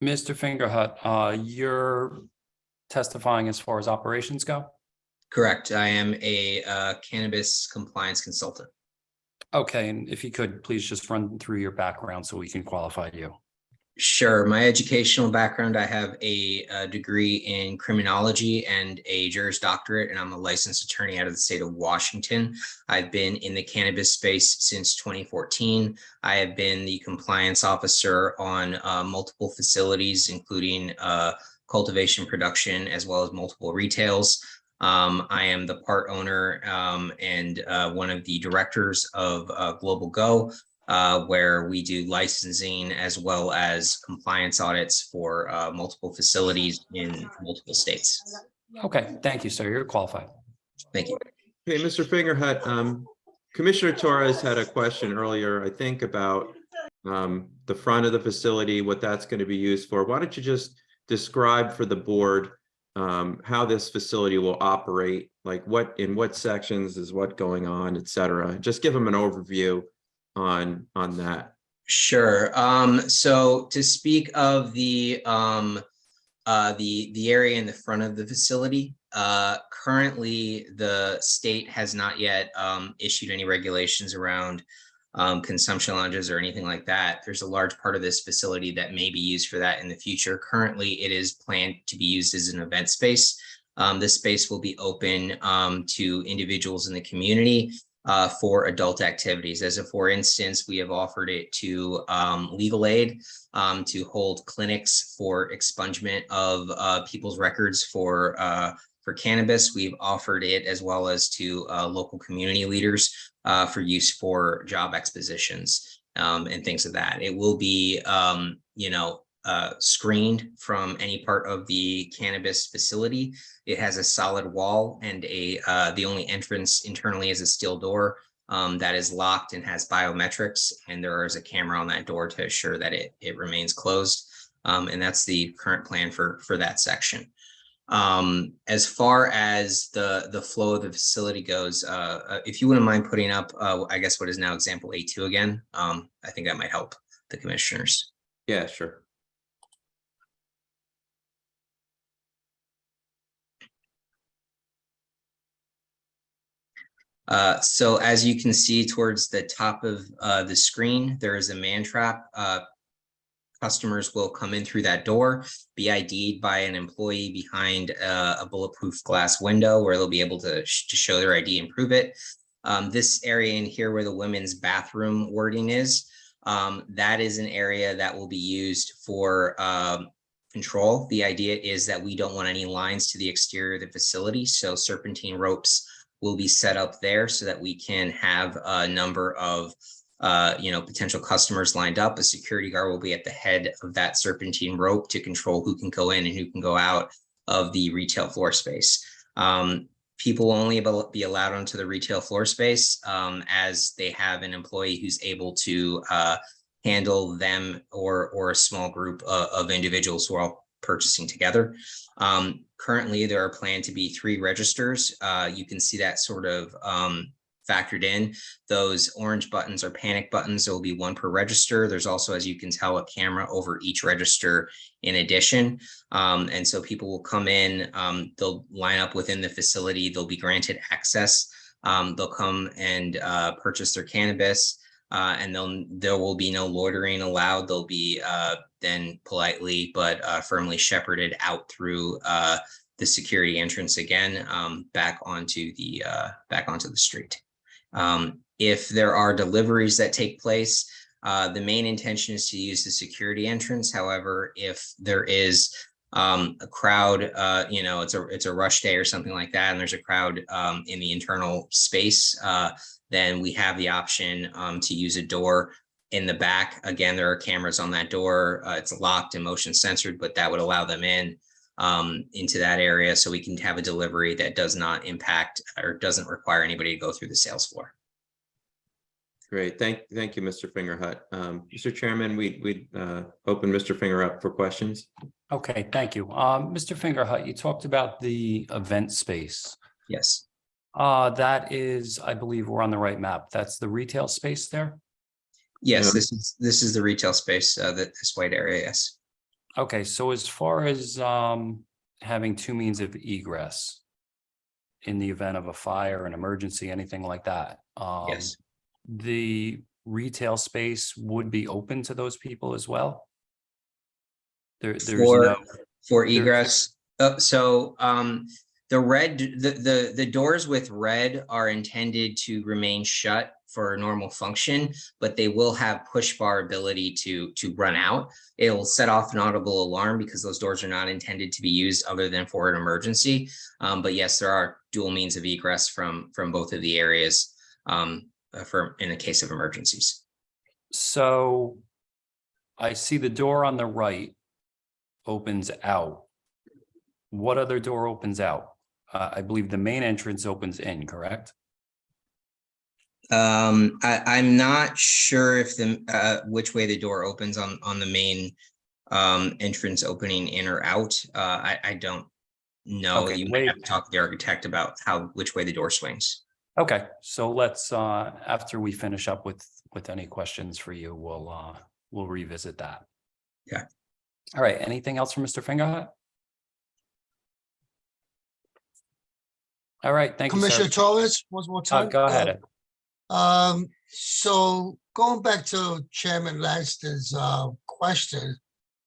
Mr. Fingerhut, you're testifying as far as operations go? Correct. I am a cannabis compliance consultant. Okay, and if you could, please just run through your background so we can qualify you. Sure. My educational background, I have a degree in criminology and a Juris Doctorate, and I'm a licensed attorney out of the state of Washington. I've been in the cannabis space since 2014. I have been the compliance officer on multiple facilities, including cultivation, production, as well as multiple retails. I am the part owner and one of the directors of Global Go, where we do licensing as well as compliance audits for multiple facilities in multiple states. Okay, thank you, sir. You're qualified. Thank you. Okay, Mr. Fingerhut, Commissioner Torres had a question earlier, I think, about the front of the facility, what that's going to be used for. Why don't you just describe for the board how this facility will operate, like in what sections is what going on, et cetera. Just give them an overview on that. Sure. So to speak of the area in the front of the facility, currently the state has not yet issued any regulations around consumption lounges or anything like that. There's a large part of this facility that may be used for that in the future. Currently, it is planned to be used as an event space. This space will be open to individuals in the community for adult activities. As a for instance, we have offered it to legal aid to hold clinics for expungement of people's records for cannabis. We've offered it as well as to local community leaders for use for job expositions and things of that. It will be, screened from any part of the cannabis facility. It has a solid wall and the only entrance internally is a steel door that is locked and has biometrics. And there is a camera on that door to assure that it remains closed. And that's the current plan for that section. As far as the flow of the facility goes, if you wouldn't mind putting up, I guess what is now example A2 again, I think that might help the commissioners. Yeah, sure. So as you can see towards the top of the screen, there is a man trap. Customers will come in through that door, be ID'd by an employee behind a bulletproof glass window where they'll be able to show their ID and prove it. This area in here where the women's bathroom wording is, that is an area that will be used for control. The idea is that we don't want any lines to the exterior of the facility, so serpentine ropes will be set up there so that we can have a number of potential customers lined up. A security guard will be at the head of that serpentine rope to control who can go in and who can go out of the retail floor space. People will only be allowed onto the retail floor space as they have an employee who's able to handle them or a small group of individuals who are all purchasing together. Currently, there are planned to be 3 registers. You can see that sort of factored in. Those orange buttons are panic buttons. There will be 1 per register. There's also, as you can tell, a camera over each register in addition. And so people will come in, they'll line up within the facility. They'll be granted access. They'll come and purchase their cannabis. And there will be no loitering allowed. They'll be then politely but firmly shepherded out through the security entrance again, back onto the street. If there are deliveries that take place, the main intention is to use the security entrance. However, if there is a crowd, it's a rush day or something like that, and there's a crowd in the internal space, then we have the option to use a door in the back. Again, there are cameras on that door. It's locked and motion censored, but that would allow them into that area, so we can have a delivery that does not impact or doesn't require anybody to go through the sales floor. Great. Thank you, Mr. Fingerhut. Mr. Chairman, we open Mr. Finger up for questions. Okay, thank you. Mr. Fingerhut, you talked about the event space. Yes. That is, I believe we're on the right map. That's the retail space there? Yes, this is the retail space, this white area, yes. Okay, so as far as having 2 means of egress in the event of a fire, an emergency, anything like that, yes, the retail space would be open to those people as well? There's For, no, for there- egress. The red, the doors with red are intended to remain shut for normal function, but they will have push bar ability to run out. It'll set off an audible alarm because those doors are not intended to be used other than for an emergency. But yes, there are dual means of egress from both of the areas for in the case of emergencies. so I see the door on the right opens out. What other door opens out? I believe the main entrance opens in, correct? I'm not sure if which way the door opens on the main entrance opening in or out. I don't know. Okay, You might have to talk to the architect about which way the door swings. Okay, so let's, after we finish up with any questions for you, we'll revisit that. Yeah. All right, anything else from Mr. Fingerhut? All right, thank you, sir. Commissioner Torres, one more time. Go ahead. So going back to Chairman Langston's question,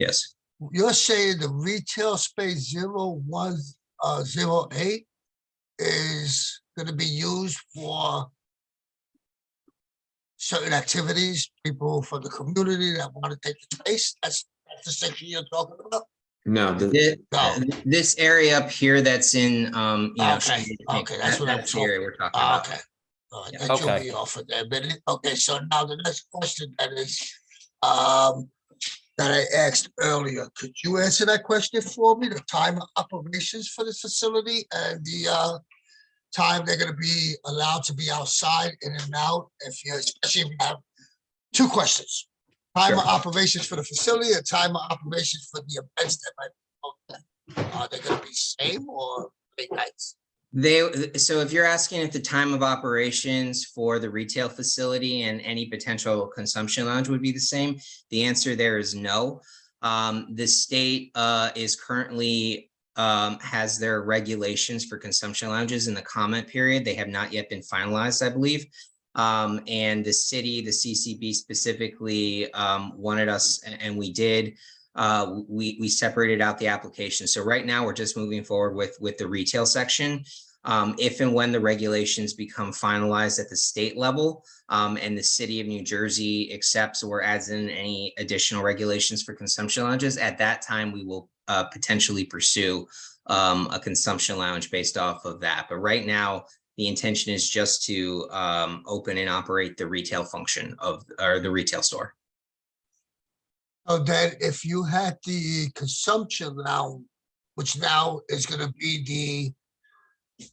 Yes. you're saying the retail space 0108 is gonna be used for certain activities, people from the community that want to take the space? That's the section you're talking about? No, This area up here that's in, you know. Okay, that's what I'm the area we're talking about. Okay. All right, that threw me off for that minute. Okay, so now the next question that is, that I asked earlier, could you answer that question for me? The time of operations for this facility and the time they're gonna be allowed to be outside in and out, especially if you have two questions. Time of operations for the facility and time of operations for the events that might be. Are they gonna be same or late nights? So if you're asking if the time of operations for the retail facility and any potential consumption lounge would be the same, the answer there is no. The state is currently has their regulations for consumption lounges in the comment period. They have not yet been finalized, I believe. And the city, the CCB specifically wanted us, and we did. We separated out the application. So right now we're just moving forward with the retail section. If and when the regulations become finalized at the state level, and the city of New Jersey accepts or adds in any additional regulations for consumption lounges, at that time we will potentially pursue a consumption lounge based off of that. But right now, the intention is just to open and operate the retail function or the retail store. So that if you had the consumption lounge, which now is gonna be the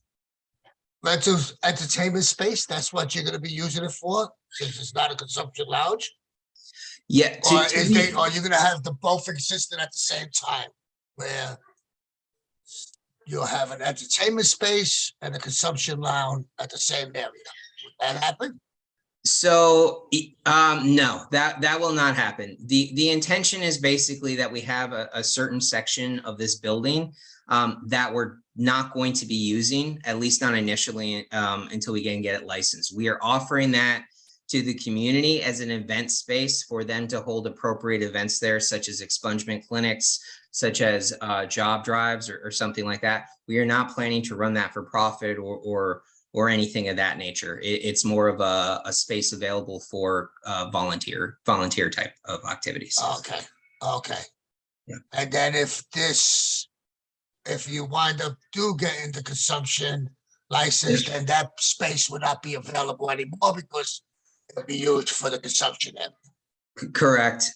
rental entertainment space, that's what you're gonna be using it for, since it's not a consumption lounge? Yeah. Or are you gonna have the both existing at the same time, where you'll have an entertainment space and a consumption lounge at the same area? Would that happen? So, no, that will not happen. The intention is basically that we have a certain section of this building that we're not going to be using, at least not initially, until we can get it licensed. We are offering that to the community as an event space for them to hold appropriate events there, such as expungement clinics, such as job drives or something like that. We are not planning to run that for profit or anything of that nature. It's more of a space available for volunteer type of activities. Okay. Yeah. And then if you wind up getting the consumption license, then that space would not be available anymore because it'll be used for the consumption end. Correct.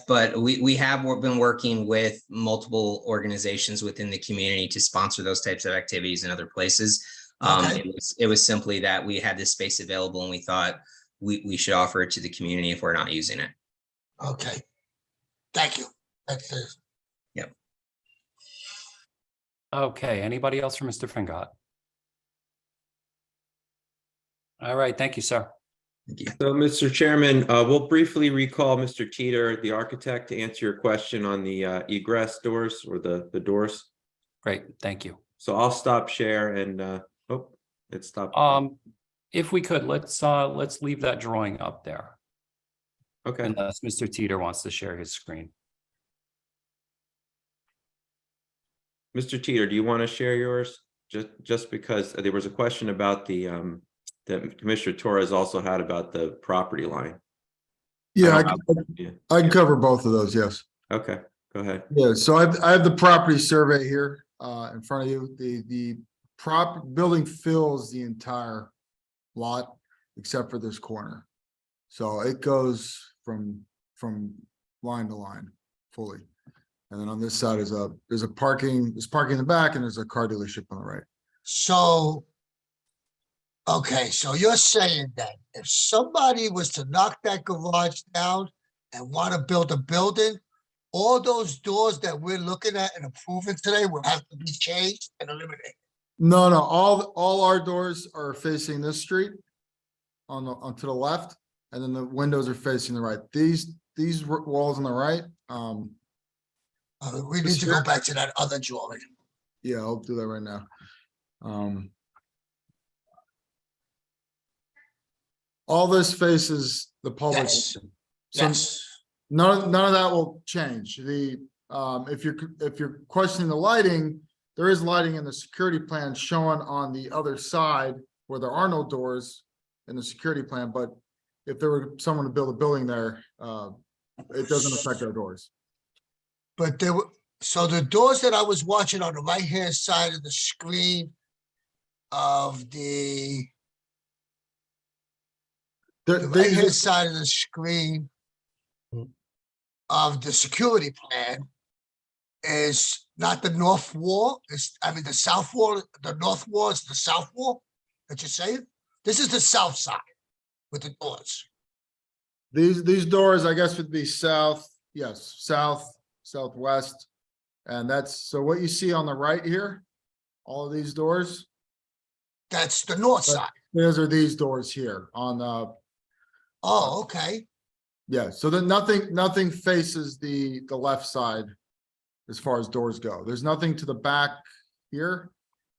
But we have been working with multiple organizations within the community to sponsor those types of activities in other places. It was simply that we had this space available and we thought we should offer it to the community if we're not using it. Okay. Thank you. That's it. Yep. Okay, anybody else for Mr. Fingerhut? All right, thank you, sir. So, Mr. Chairman, we'll briefly recall Mr. Teeter, the architect, to answer your question on the egress doors or the doors. Great, thank you. So I'll stop share and it stopped. If we could, let's leave that drawing up there. Okay. Unless Mr. Teeter wants to share his screen. Mr. Teeter, do you want to share yours? Just because there was a question about the that Commissioner Torres also had about the property line. Yeah, Yeah. I can cover both of those, yes. Okay, go ahead. Yeah, so I have the property survey here in front of you. The building fills the entire lot except for this corner. So it goes from line to line fully. And then on this side is there's parking in the back and there's a car dealership on the right. So, okay, so you're saying that if somebody was to knock that garage down and want to build a building, all those doors that we're looking at and approving today will have to be changed and eliminated? No, all our doors are facing this street on to the left, and then the windows are facing the right. These walls on the right, we need to go back to that other drawing. yeah, I'll do that right now. All this faces the public. Yes. So Yes. none of that will change. If you're questioning the lighting, there is lighting in the security plan shown on the other side where there are no doors in the security plan, but if there were someone to build a building there, it doesn't affect our doors. But there were, so the doors that I was watching on the right-hand side of the screen of the right-hand side of the screen of the security plan is not the north wall, the south wall, the north wall is the south wall that you're saying? This is the south side with the doors. These doors, I guess, would be south, yes, south, southwest. And so what you see on the right here, all of these doors. That's the north side. Those are these doors here on Oh, okay. yeah, so then nothing faces the left side as far as doors go. There's nothing to the back here.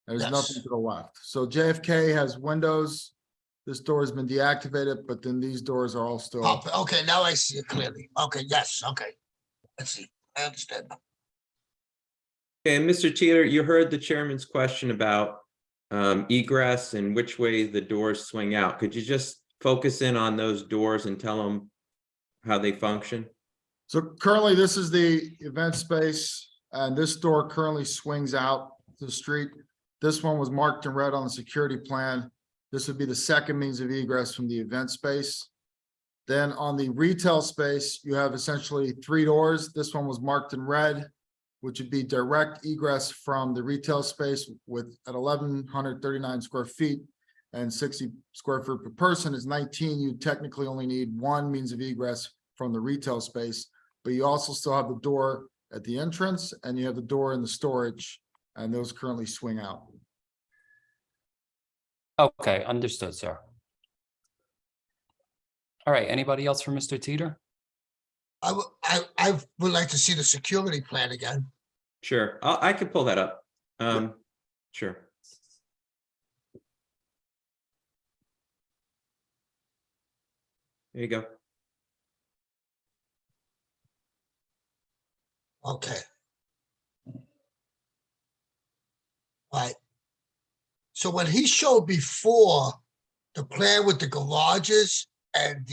There's nothing to the left. So JFK has windows. This door has been deactivated, but then these doors are all still. Oh, okay, now I see it clearly. Okay, yes, okay. Let's see. I understand now. And Mr. Teeter, you heard the chairman's question about egress and which way the doors swing out. Could you just focus in on those doors and tell them how they function? So currently, this is the event space, and this door currently swings out to the street. This one was marked in red on the security plan. This would be the second means of egress from the event space. Then on the retail space, you have essentially 3 doors. This one was marked in red, which would be direct egress from the retail space at 1,139 square feet and 60 square foot per person is 19. You technically only need 1 means of egress from the retail space, but you also still have the door at the entrance and you have the door in the storage, and those currently swing out. Okay, understood, sir. All right, anybody else for Mr. Teeter? I would like to see the security plan again. Sure, I could pull that up. Sure. There you go. Okay. Right. So when he showed before the plan with the garages and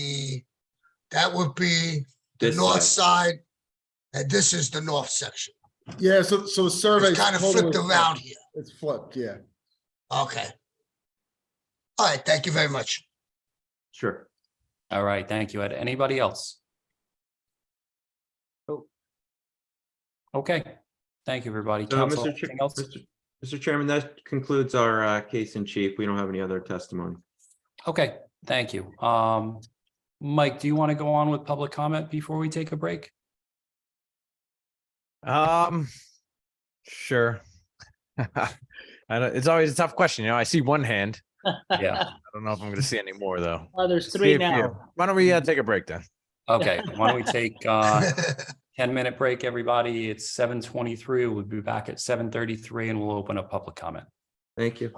that would be the This north side, and this is the north section. Yeah, so the survey It's kind of flipped around here. It's flipped, yeah. Okay. All right, thank you very much. Sure. All right, thank you, Ed. Anybody else? Oh. Okay, thank you, everybody. So, Council, Mr. anything else? Mr. Chairman, that concludes our case in chief. We don't have any other testimony. Okay, thank you. Mike, do you want to go on with public comment before we take a break? Sure. It's always a tough question. You know, I see one hand. Yeah. I don't know if I'm going to see any more though. Oh, there's See 3 if you- now. Why don't we take a break then? Okay, why don't we take 10-minute break, everybody? It's 7:23. We'll be back at 7:33 and we'll open up public comment. Thank you.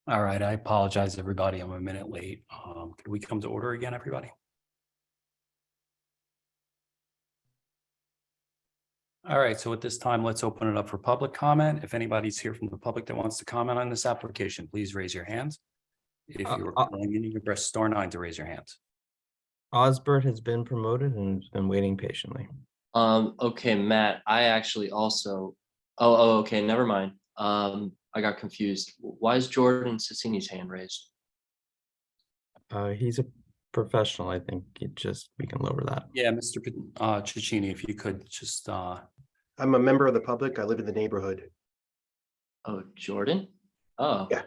All right, I apologize, everybody. I'm a minute late. Could we come to order again, everybody? All right, so at this time, let's open it up for public comment. If anybody's here from the public that wants to comment on this application, please raise your hands. If you are calling in, you can press *9 to raise your hands. Osbert has been promoted and has been waiting patiently. Okay, Matt, I actually also, okay, never mind. I got confused. Why is Jordan Cicini's hand raised? He's a professional. I think we can lower that. Yeah, Mr. Cicchini, if you could just, I'm a member of the public. I live in the neighborhood. Oh, Jordan? Oh. Yeah.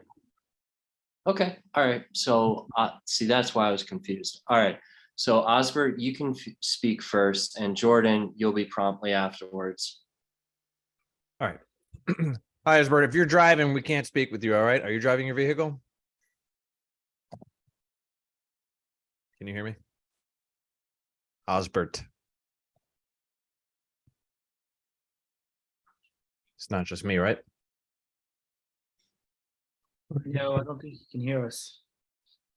Okay, all right. So, see, that's why I was confused. All right. So Osbert, you can speak first, and Jordan, you'll be promptly afterwards. All right. Hi, Osbert. If you're driving, we can't speak with you. All right. Are you driving your vehicle? Can you hear me? Osbert. It's not just me, right? No, I don't think you can hear us.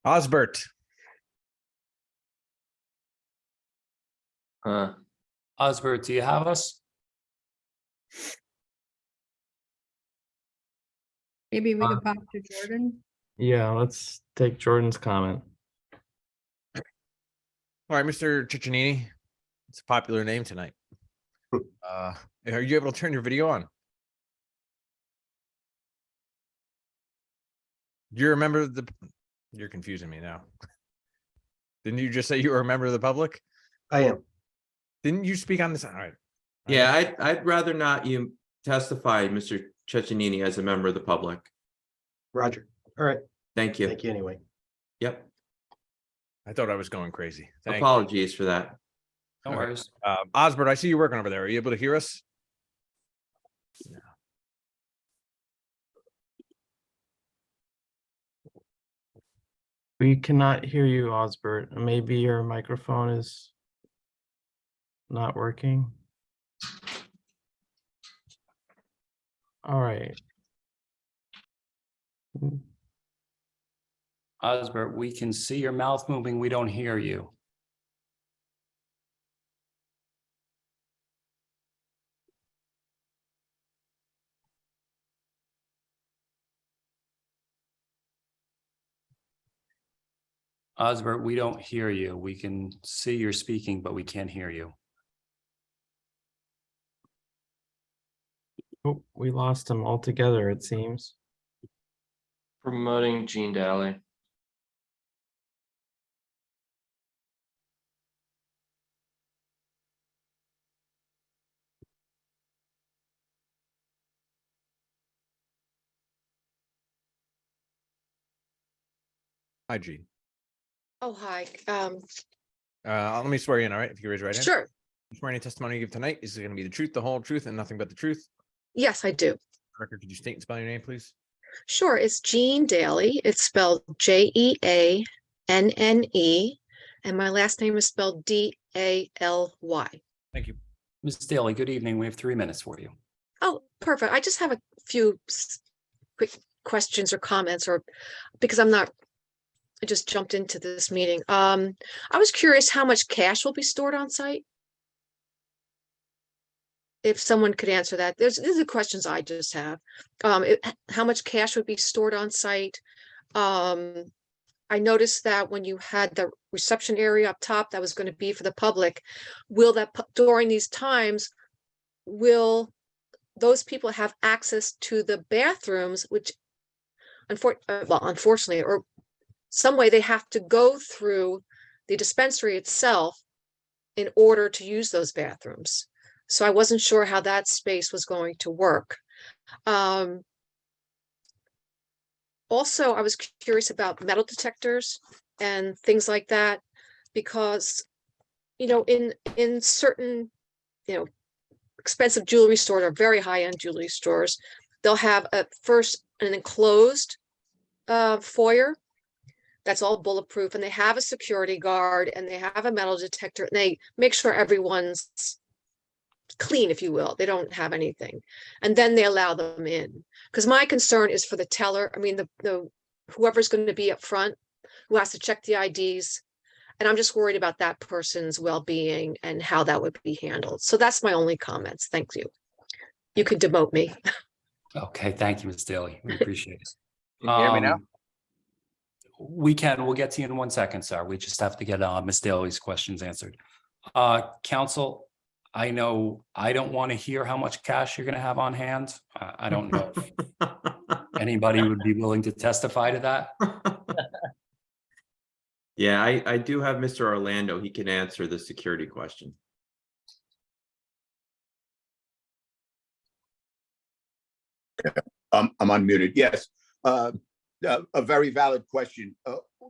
Osbert. Osbert, do you have us? Maybe we could pop to Jordan. Yeah, let's take Jordan's comment. All right, Mr. Ciccinini. It's a popular name tonight. Are you able to turn your video on? Do you remember you're confusing me now. Didn't you just say you were a member of the public? I am. Didn't you speak on this? All right. Yeah, I'd rather not you testify, Mr. Ceccanini, as a member of the public. Roger. All right. Thank you. Thank you anyway. Yep. I thought I was going crazy. Thank you. Apologies for that. No All right. worries. Osbert, I see you working over there. Are you able to hear us? We cannot hear you, Osbert. Maybe your microphone is not working. All right. Osbert, we can see your mouth moving. We don't hear you. Osbert, we don't hear you. We can see you're speaking, but we can't hear you. Oh, we lost him altogether, it seems. Promoting Gene Daly. Hi, Gene. Oh, hi. Let me swear you in, all right? If you raise your right hand. Sure. Swear any testimony you give tonight is going to be the truth, the whole truth, and nothing but the truth. Yes, I do. Record, could you state and spell your name, please? Sure. It's Jean Daly. It's spelled Jeannne, and my last name is spelled Daly. Thank you. Ms. Daly, good evening. We have 3 minutes for you. Oh, perfect. I just have a few quick questions or comments, or because I just jumped into this meeting. I was curious how much cash will be stored on site? If someone could answer that. These are the questions I just have. How much cash would be stored on site? I noticed that when you had the reception area up top, that was going to be for the public. Will that during these times, will those people have access to the bathrooms, which unfortunately, or some way they have to go through the dispensary itself in order to use those bathrooms? So I wasn't sure how that space was going to work. Also, I was curious about metal detectors and things like that, because, in certain, expensive jewelry stores or very high-end jewelry stores, they'll have first an enclosed foyer that's all bulletproof, and they have a security guard and they have a metal detector, and they make sure everyone's clean, if you will. They don't have anything, and then they allow them in. Because my concern is for the teller. I mean, the whoever's going to be up front, who has to check the IDs. And I'm just worried about that person's well-being and how that would be handled. So that's my only comments. Thank you. You can demote me. Okay, thank you, Ms. Daly. We appreciate it. Can you hear me now? We can, we'll get to you in 1 second, sir. We just have to get Ms. Daly's questions answered. Council, I know I don't want to hear how much cash you're going to have on hand. I don't know if anybody would be willing to testify to that. Yeah, I do have Mr. Orlando. He can answer the security question. I'm unmuted. Yes. A very valid question.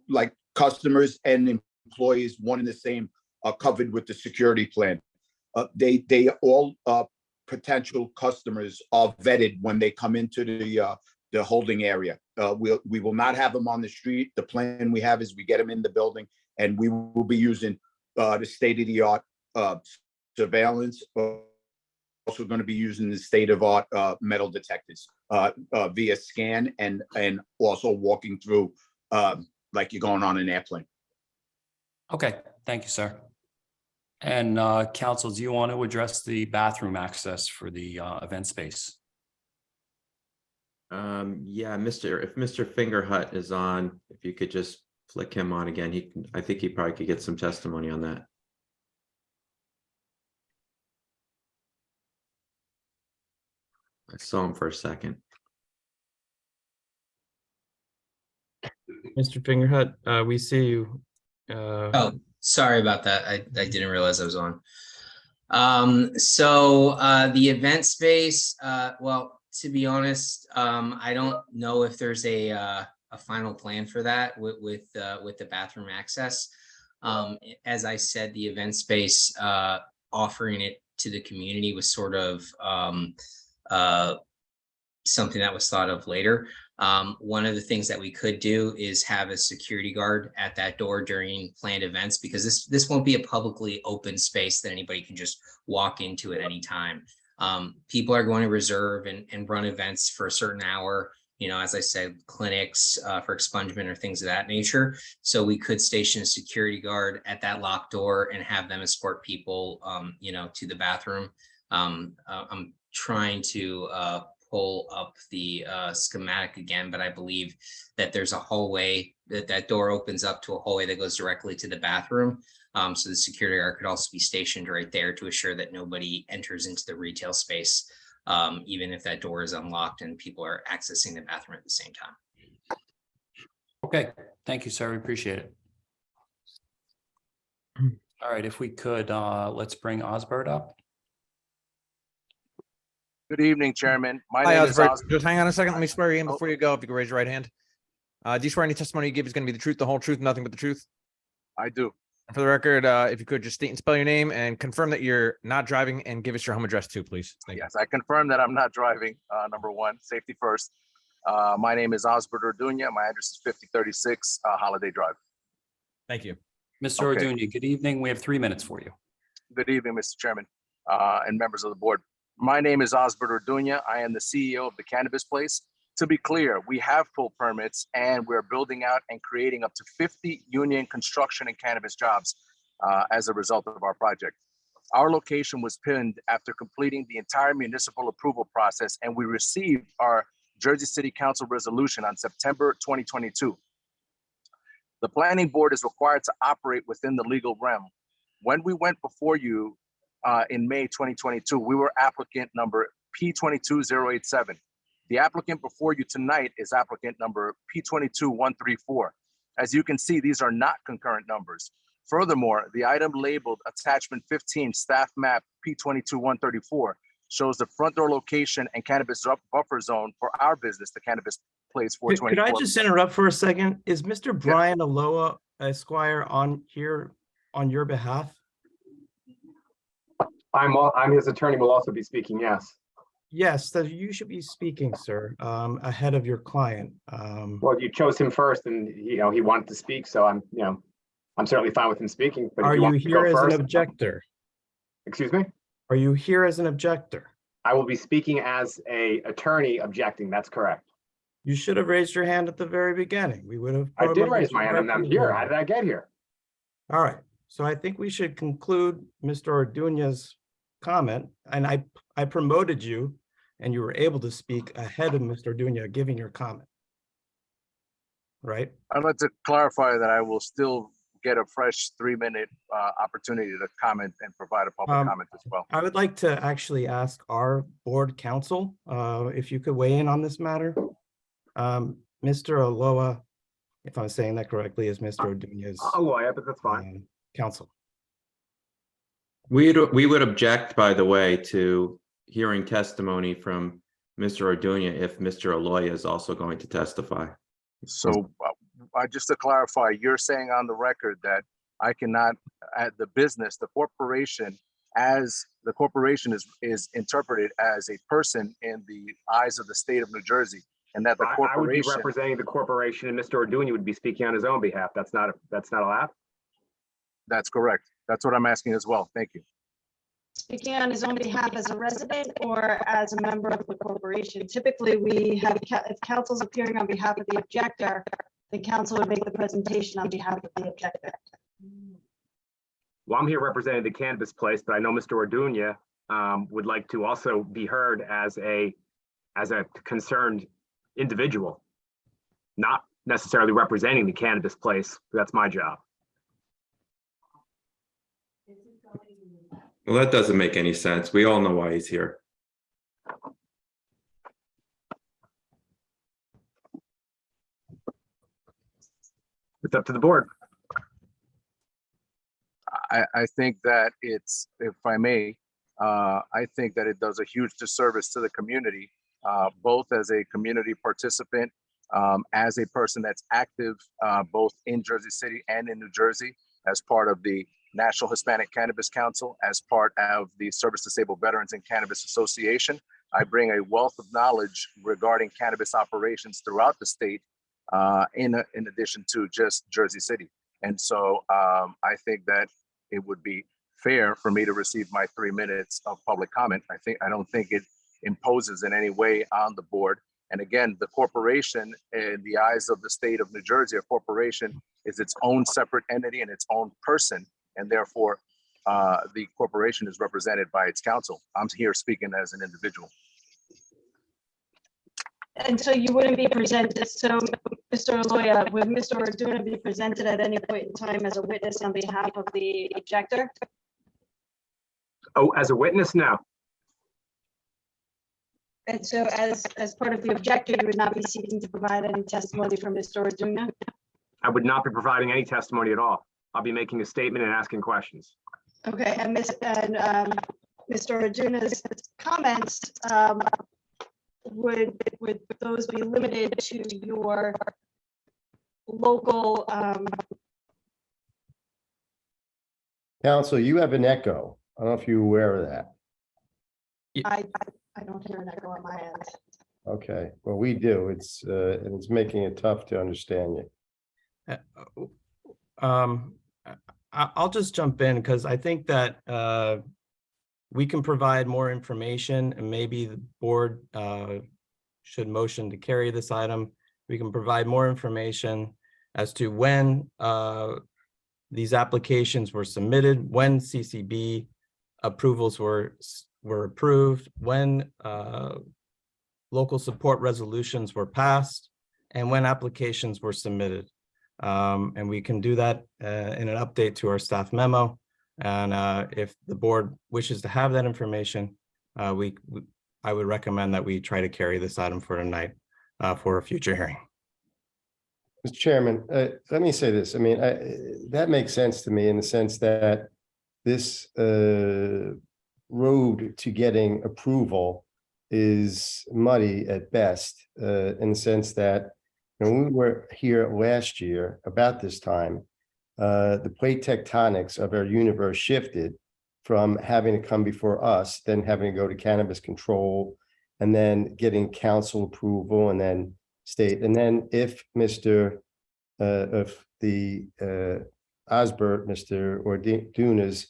Like customers and employees, one and the same, are covered with the security plan. They all potential customers are vetted when they come into the holding area. We will not have them on the street. The plan we have is we get them in the building, and we will be using the state-of-the-art surveillance. Also going to be using the state-of-art metal detectors via scan and also walking through like you're going on an airplane. Okay, thank you, sir. And council, do you want to address the bathroom access for the event space? Yeah, if Mr. Fingerhut is on, if you could just flick him on again, I think he probably could get some testimony on that. I saw him for a second. Mr. Fingerhut, we see you. Oh, sorry about that. I didn't realize I was on. So the event space, well, to be honest, I don't know if there's a final plan for that with the bathroom access. As I said, the event space, offering it to the community was sort of something that was thought of later. One of the things that we could do is have a security guard at that door during planned events, because this won't be a publicly open space that anybody can just walk into at any time. People are going to reserve and run events for a certain hour, you know, as I said, clinics for expungement or things of that nature. So we could station a security guard at that locked door and have them escort people, you know, to the bathroom. I'm trying to pull up the schematic again, but I believe that there's a hallway that door opens up to a hallway that goes directly to the bathroom. So the security guard could also be stationed right there to assure that nobody enters into the retail space, even if that door is unlocked and people are accessing the bathroom at the same time. Okay, thank you, sir. We appreciate it. All right, if we could, let's bring Osbert up. Good evening, Chairman. My Hi, name is Osbert. Just hang on a second. Let me swear you in before you go. If you could raise your right hand. Do you swear any testimony you give is going to be the truth, the whole truth, nothing but the truth? I do. And for the record, if you could just state and spell your name and confirm that you're not driving and give us your home address too, please. Thank you. Yes, I confirm that I'm not driving. Number one, safety first. My name is Osbert Orduña. My address is 5036 Holiday Drive. Thank you. Mr. Okay. Orduña, good evening. We have 3 minutes for you. Good evening, Mr. Chairman, and members of the board. My name is Osbert Orduña. I am the CEO of the Cannabis Place. To be clear, we have full permits and we're building out and creating up to 50 union construction and cannabis jobs as a result of our project. Our location was pinned after completing the entire municipal approval process, and we received our Jersey City Council resolution on September 2022. The planning board is required to operate within the legal realm. When we went before you in May 2022, we were applicant number P22087. The applicant before you tonight is applicant number P22134. As you can see, these are not concurrent numbers. Furthermore, the item labeled attachment 15 staff map P22134 shows the front door location and cannabis buffer zone for our business, the Cannabis Place 424. Could I just interrupt for a second? Is Mr. Brian Aloha Esquire on here on your behalf? I'm his attorney, will also be speaking, yes. Yes, so you should be speaking, sir, ahead of your client. Well, you chose him first and, you know, he wanted to speak, so I'm certainly fine with him speaking. But Are if you want to here go as first- an objector? Excuse me? Are you here as an objector? I will be speaking as a attorney objecting, that's correct. You should have raised your hand at the very beginning. We would have. I did promoted raise you my hand and I'm directly here. forward. How did I get here? All right, so I think we should conclude Mr. Orduña's comment, and I promoted you, and you were able to speak ahead of Mr. Orduña giving your comment. Right? I'd like to clarify that I will still get a fresh 3-minute opportunity to comment and provide a public comment as well. I would like to actually ask our board counsel, if you could weigh in on this matter. Mr. Aloha, if I'm saying that correctly, is Mr. Orduña's Oh, yeah, but that's fine. counsel. We would object, by the way, to hearing testimony from Mr. Orduña if Mr. Aloya is also going to testify. So just to clarify, you're saying on the record that I cannot, the business, the corporation, as the corporation is interpreted as a person in the eyes of the state of New Jersey, and that the I would be corporation. representing the corporation and Mr. Orduña would be speaking on his own behalf. That's not allowed. That's correct. That's what I'm asking as well. Thank you. Speaking on his own behalf as a resident or as a member of the corporation. Typically, we have, if counsel's appearing on behalf of the objector, the counsel would make the presentation on behalf of the objector. Well, I'm here representing the cannabis place, but I know Mr. Orduña would like to also be heard as a concerned individual, not necessarily representing the cannabis place. That's my job. Well, that doesn't make any sense. We all know why he's here. It's up to the board. I think that it's, if I may, I think that it does a huge disservice to the community, both as a community participant, as a person that's active, both in Jersey City and in New Jersey, as part of the National Hispanic Cannabis Council, as part of the Service Disabled Veterans and Cannabis Association. I bring a wealth of knowledge regarding cannabis operations throughout the state, in addition to just Jersey City. And so I think that it would be fair for me to receive my 3 minutes of public comment. I don't think it imposes in any way on the board. And again, the corporation, in the eyes of the state of New Jersey, a corporation is its own separate entity and its own person. And therefore, the corporation is represented by its counsel. I'm here speaking as an individual. And so you wouldn't be presented, so Mr. Aloya, would Mr. Orduña be presented at any point in time as a witness on behalf of the objector? Oh, as a witness now. And so as part of the objector, you would not be seeking to provide any testimony from Mr. Orduña? I would not be providing any testimony at all. I'll be making a statement and asking questions. Okay, and Mr. Orduña's comments, would those be limited to your local? Counsel, you have an echo. I don't know if you're aware of that. I don't hear an echo on my end. Okay, well, we do. And it's making it tough to understand you. I'll just jump in because I think that we can provide more information, and maybe the board should motion to carry this item. We can provide more information as to when these applications were submitted, when CCB approvals were approved, when local support resolutions were passed, and when applications were submitted. And we can do that in an update to our staff memo. And if the board wishes to have that information, I would recommend that we try to carry this item for tonight for a future hearing. Mr. Chairman, let me say this. I mean, that makes sense to me in the sense that this road to getting approval is muddy at best, in the sense that when we were here last year about this time, the plate tectonics of our universe shifted from having to come before us, then having to go to cannabis control, and then getting council approval, and then state. And then if Mr. If the Osbert, Mr. Orduña's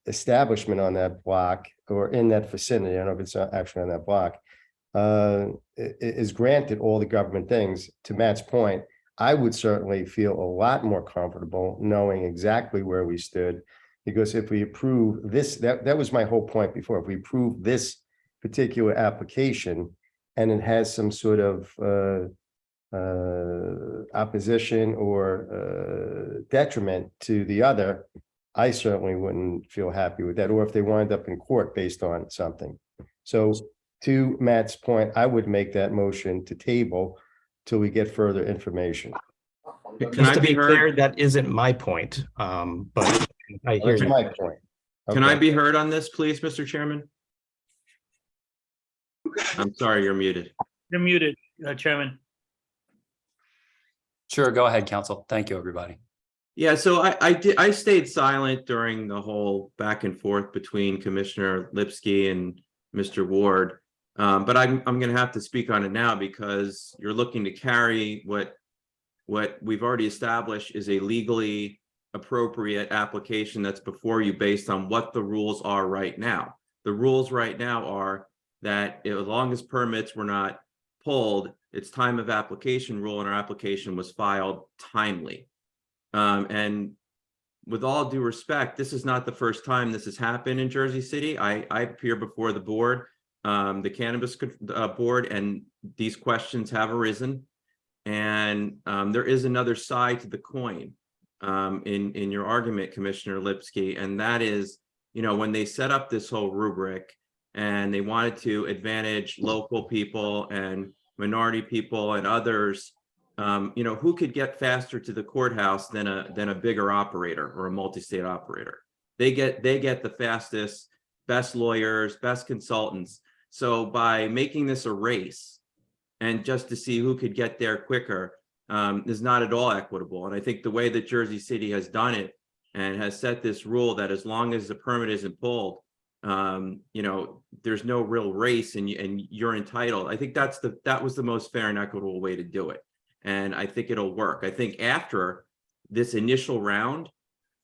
establishment on that block or in that vicinity, I don't know if it's actually on that block, is granted all the government things, to Matt's point, I would certainly feel a lot more comfortable knowing exactly where we stood. Because if we approve this, that was my whole point before, if we approve this particular application and it has some sort of opposition or detriment to the other, I certainly wouldn't feel happy with that, or if they wind up in court based on something. So to Matt's point, I would make that motion to table till we get further information. Can Just I to be be clear, heard? that isn't my point, but I hear That's you. my point. Can I Okay. be heard on this, please, Mr. Chairman? I'm sorry, you're muted. You're muted, Chairman. Sure, go ahead, counsel. Thank you, everybody. Yeah, so I stayed silent during the whole back and forth between Commissioner Lipsky and Mr. Ward. But I'm gonna have to speak on it now because you're looking to carry what we've already established is a legally appropriate application that's before you based on what the rules are right now. The rules right now are that as long as permits were not pulled, it's time of application rule and our application was filed timely. And with all due respect, this is not the first time this has happened in Jersey City. I appear before the board, the cannabis board, and these questions have arisen. And there is another side to the coin in your argument, Commissioner Lipsky, and that is, you know, when they set up this whole rubric and they wanted to advantage local people and minority people and others, you know, who could get faster to the courthouse than a bigger operator or a multi-state operator? They get the fastest, best lawyers, best consultants. So by making this a race and just to see who could get there quicker is not at all equitable. And I think the way that Jersey City has done it and has set this rule that as long as the permit isn't pulled, you know, there's no real race and you're entitled. I think that was the most fair and equitable way to do it. And I think it'll work. I think after this initial round,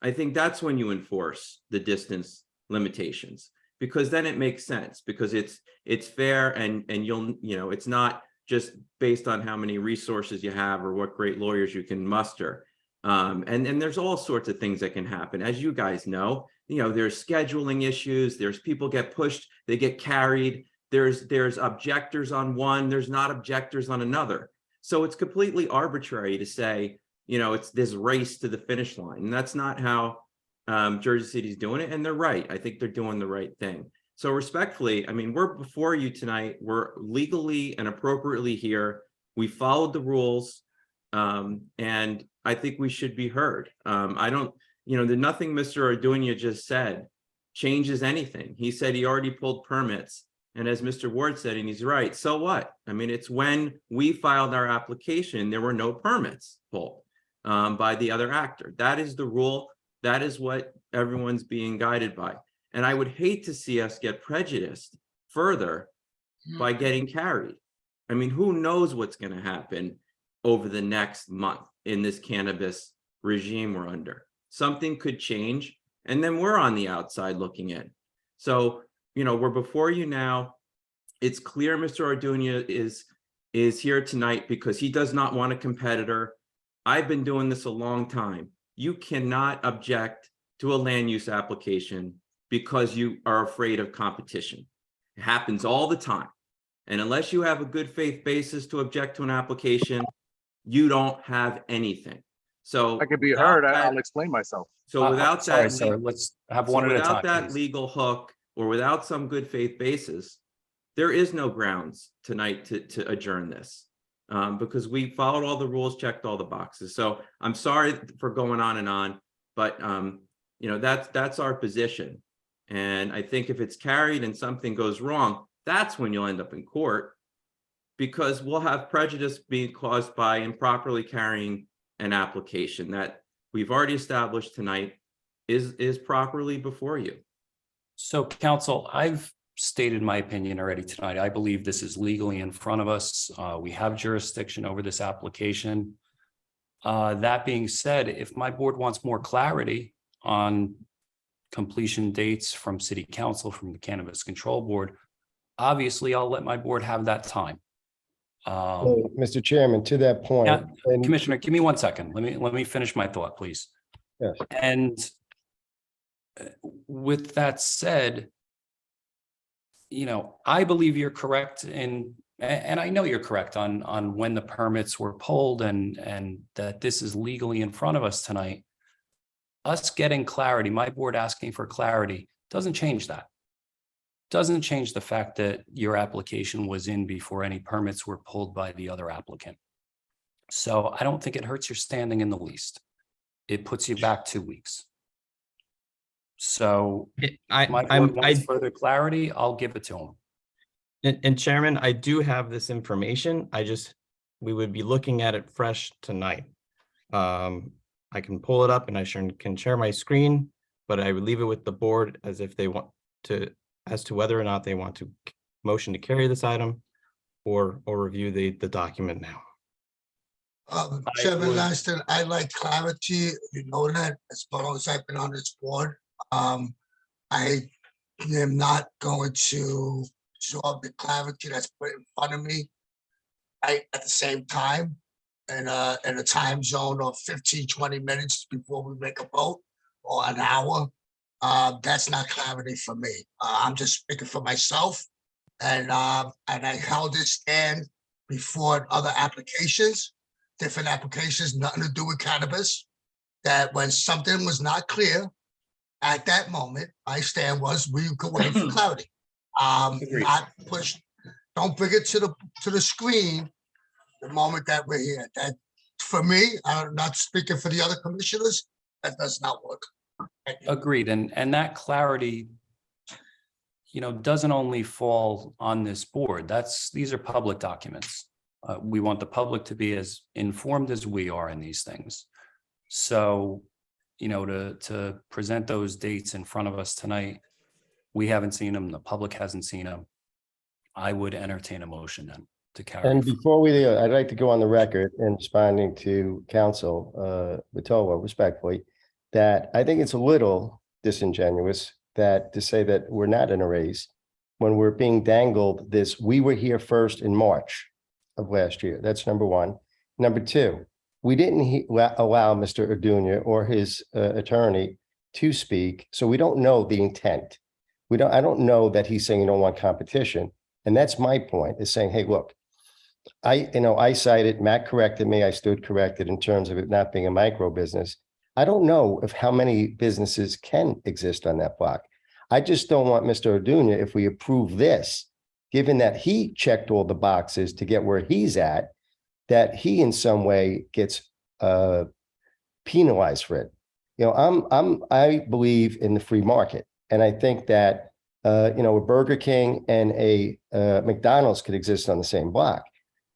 I think that's when you enforce the distance limitations, because then it makes sense, because it's fair and you know, it's not just based on how many resources you have or what great lawyers you can muster. And there's all sorts of things that can happen. As you guys know, you know, there's scheduling issues, there's people get pushed, they get carried, there's objectors on one, there's not objectors on another. So it's completely arbitrary to say, you know, it's this race to the finish line. And that's not how Jersey City's doing it. And they're right. I think they're doing the right thing. So respectfully, I mean, we're before you tonight. We're legally and appropriately here. We followed the rules. And I think we should be heard. I don't, you know, there's nothing Mr. Arduña just said changes anything. He said he already pulled permits. And as Mr. Ward said, and he's right, so what? I mean, it's when we filed our application, there were no permits pulled by the other actor. That is the rule. That is what everyone's being guided by. And I would hate to see us get prejudiced further by getting carried. I mean, who knows what's going to happen over the next month in this cannabis regime we're under. Something could change, and then we're on the outside looking in. So, you know, we're before you now. It's clear Mr. Arduña is here tonight because he does not want a competitor. I've been doing this a long time. You cannot object to a land use application because you are afraid of competition. It happens all the time. And unless you have a good faith basis to object to an application, you don't have anything. So I could be heard. I'll explain myself. So without Sorry, that, sir, let's have one at a without time, that please. legal hook or without some good faith basis, there is no grounds tonight to adjourn this because we followed all the rules, checked all the boxes. So I'm sorry for going on, but you know, that's our position. And I think if it's carried and something goes wrong, that's when you'll end up in court, because we'll have prejudice being caused by improperly carrying an application that we've already established tonight is properly before you. So counsel, I've stated my opinion already tonight. I believe this is legally in front of us. We have jurisdiction over this application. That being said, if my board wants more clarity on completion dates from city council, from the Cannabis Control Board, obviously I'll let my board have that time. So, Mr. Chairman, to that point, Now, and Commissioner, give me 1 second. Let me finish my thought, please. yes, And with that said, I believe you're correct and I know you're correct on when the permits were pulled and that this is legally in front of us tonight. Us getting clarity, my board asking for clarity, doesn't change that. Doesn't change the fact that your application was in before any permits were pulled by the other applicant. So I don't think it hurts your standing in the least. It puts you back 2 weeks. So my board wants further clarity, I'll give it to him. And Chairman, I do have this information. We would be looking at it fresh tonight. I can pull it up and can share my screen, but I would leave it with the board as if they want to, as to whether or not they want to motion to carry this item or review the document now. Chairman Langston, I like clarity. You know that as long as I've been on this board. I am not going to absorb the clarity that's put in front of me. At the same time, in a time zone of 15, 20 minutes before we make a vote, or an hour, that's not clarity for me. I'm just speaking for myself, and I held this stand before other applications, different applications, nothing to do with cannabis, that when something was not clear, at that moment, my stand was we could wait for clarity. Not push, don't bring it to the screen the moment that we're here. That, for me, I'm not speaking for the other commissioners, that does not work. Agreed, and that clarity, doesn't only fall on this board. These are public documents. We want the public to be as informed as we are in these things. So, to present those dates in front of us tonight, we haven't seen them, the public hasn't seen them. I would entertain a motion then to carry. and before we, I'd like to go on the record in responding to Council Vitola respectfully, that I think it's a little disingenuous to say that we're not in a race when we're being dangled this, we were here first in March of last year. That's number one. Number two, we didn't allow Mr. Orduña or his attorney to speak, so we don't know the intent. I don't know that he's saying you don't want competition. And that's my point, is saying, hey, look, I cited, Matt corrected me, I stood corrected in terms of it not being a micro business. I don't know if how many businesses can exist on that block. I just don't want Mr. Orduña, if we approve this, given that he checked all the boxes to get where he's at, that he in some way gets penalized for it. I believe in the free market. And I think that, a Burger King and a McDonald's could exist on the same block,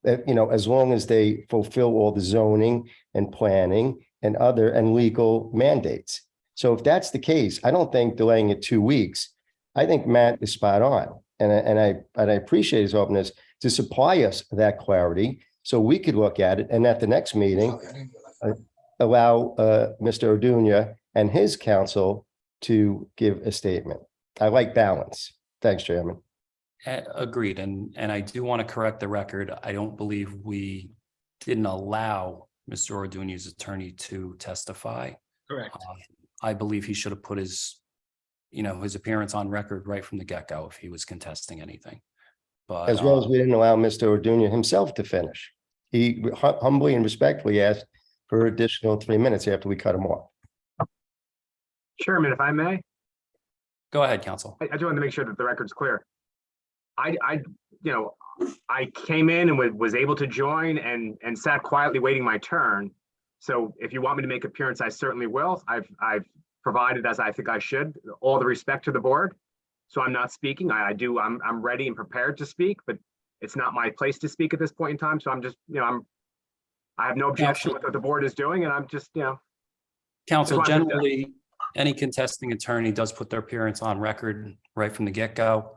as long as they fulfill all the zoning and planning and legal mandates. So if that's the case, I don't think delaying it 2 weeks. I think Matt is spot on. And I appreciate his openness to supply us that clarity so we could look at it. And at the next meeting, allow Mr. Orduña and his counsel to give a statement. I like balance. Thanks, Chairman. Agreed. And I do want to correct the record. I don't believe we didn't allow Mr. Orduña's attorney to testify. Correct. I believe he should have put his appearance on record right from the get-go if he was contesting anything. But As well as we didn't allow Mr. Orduña himself to finish. He humbly and respectfully asked for additional 3 minutes after we cut him off. Chairman, if I may, go ahead, counsel. I just wanted to make sure that the record's clear. I came in and was able to join and sat quietly waiting my turn. So if you want me to make appearance, I certainly will. I've provided, as I think I should, all the respect to the board. So I'm not speaking. I'm ready and prepared to speak, but it's not my place to speak at this point in time. So I'm just, I have no objection with what the board is doing, and I'm just, Counsel, generally, any contesting attorney does put their appearance on record right from the get-go.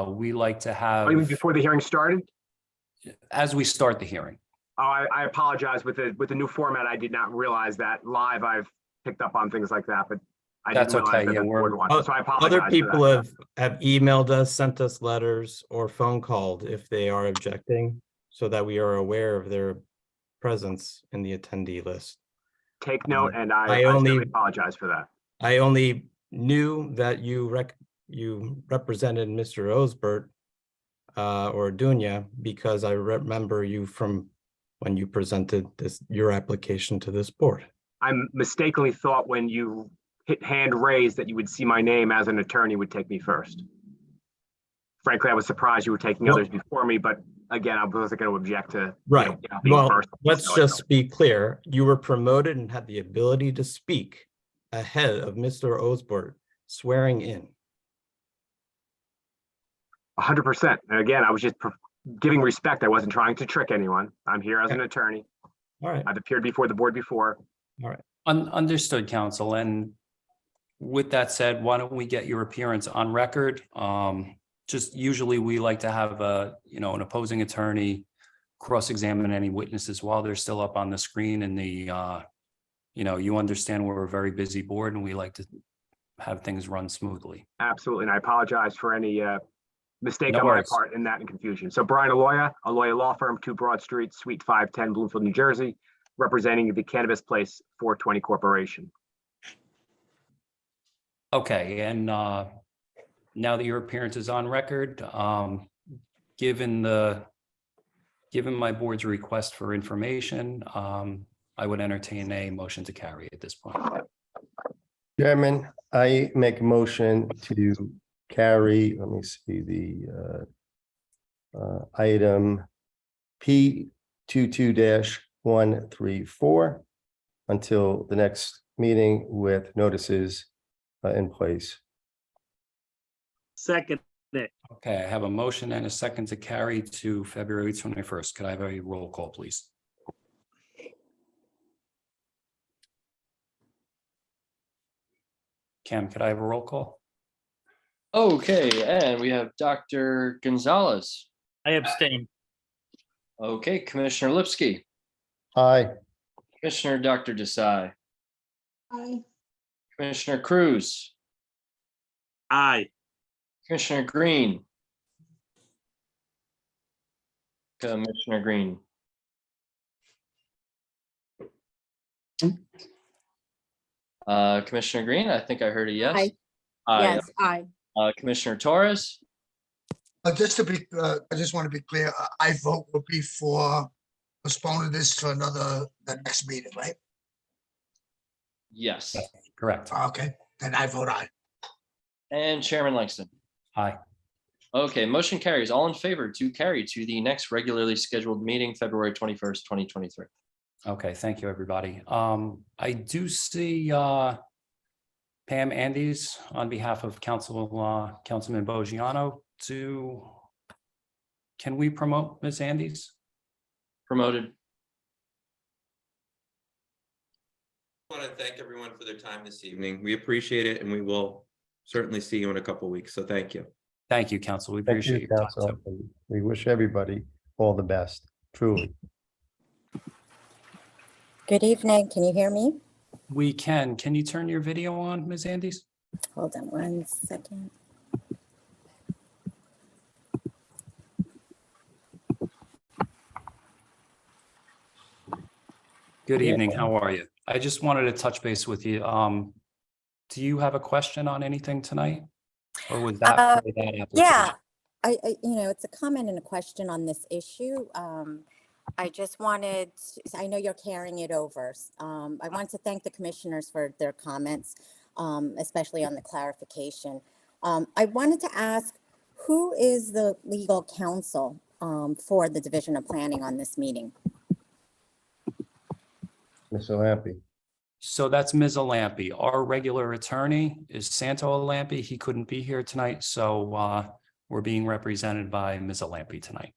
We like to have. Even before the hearing started? As we start the hearing. Oh, I apologize with the new format. I did not realize that live. I've picked up on things like that, but I That's didn't realize okay, that yeah, the board we're- wanted, so I apologize. Other for people that. have emailed us, sent us letters, or phone called if they are objecting, so that we are aware of their presence in the attendee list. Take note, and I I sincerely only- apologize for that. I only knew that you represented Mr. Osbert or Dunya because I remember you from when you presented your application to this board. I mistakenly thought when you hit hand raised that you would see my name as an attorney would take me first. Frankly, I was surprised you were taking Well- others before me, but again, I wasn't going to object to. Right. Being Well, first. let's So I just be clear. You were promoted and had the ability to speak ahead of Mr. Osbert swearing in. 100%. And again, I was just giving respect. I wasn't trying to trick anyone. I'm here as an attorney. All right. I've appeared before the board before. All right. Understood, counsel. And with that said, why don't we get your appearance on record? Just usually we like to have an opposing attorney cross-examine any witnesses while they're still up on the screen and you understand we're a very busy board and we like to have things run smoothly. Absolutely. And I apologize for any mistake No on my worries. part in that and confusion. So Brian Aloya, Aloya Law Firm, 2 Broad Street, Suite 510, Bloomfield, New Jersey, representing the Cannabis Place 420 Corporation. Okay, and now that your appearance is on record, given my board's request for information, I would entertain a motion to carry at this point. Chairman, I make a motion to carry, let me see, the item P 22-134 until the next meeting with notices in place. Second. Okay, I have a motion and a second to carry to February 21st. Could I have a roll call, please? Cam, could I have a roll call? Okay, and we have Dr. Gonzalez. I abstain. Okay, Commissioner Lipsky, Aye. Commissioner Dr. Desai, Aye. Commissioner Cruz, Aye. Commissioner Green. Commissioner Green. Commissioner Green, I think I heard a yes. Aye. Aye. Yes, aye. Commissioner Torres, Just to be, I just want to be clear, I vote will be for postponing this to the next meeting, right? yes. Correct. Okay, then I vote aye. And Chairman Langston. Aye. Okay, motion carries. All in favor to carry to the next regularly scheduled meeting, February 21st, 2023. Okay, thank you, everybody. I do see Pam Andes on behalf of Councilman Bogiano can we promote Ms. Andes? Promoted. I want to thank everyone for their time this evening. We appreciate it, and we will certainly see you in a couple of weeks. So thank you. Thank you, Council. We Thank appreciate you, your time. Council. We wish everybody all the best, truly. Good evening. Can you hear me? We can. Can you turn your video on, Ms. Andes? Hold on one second. Good evening. How are you? I just wanted to touch base with you. Do you have a question on anything tonight? Or was that part of that application? Yeah, I, it's a comment and a question on this issue. I just wanted, I know you're carrying it over. I want to thank the commissioners for their comments, especially on the clarification. I wanted to ask, who is the legal counsel for the Division of Planning on this meeting? Mr. Lampy. So that's Ms. Alampi. Our regular attorney is Santo Alampi. He couldn't be here tonight, so we're being represented by Ms. Alampi tonight.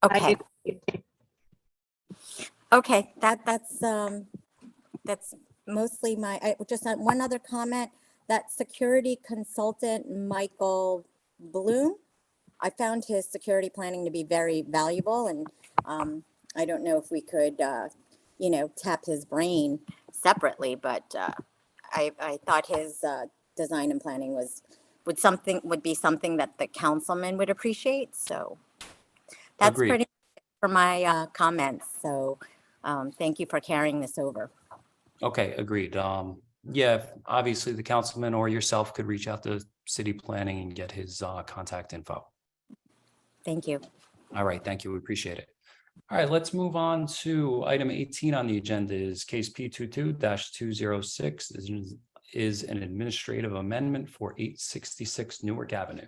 Okay. Okay, that's mostly I just had one other comment. That security consultant, Michael Bloom, I found his security planning to be very valuable, and I don't know if we could, tap his brain separately, but I thought his design and planning would be something that the councilman would appreciate. So that's Agreed. pretty much it for my comments. So thank you for carrying this over. Okay, agreed. Yeah, obviously the councilman or yourself could reach out to city planning and get his contact info. Thank you. All right, thank you. We appreciate it. All right, let's move on to item 18 on the agenda is case P22-206 is an administrative amendment for 866 Newark Avenue.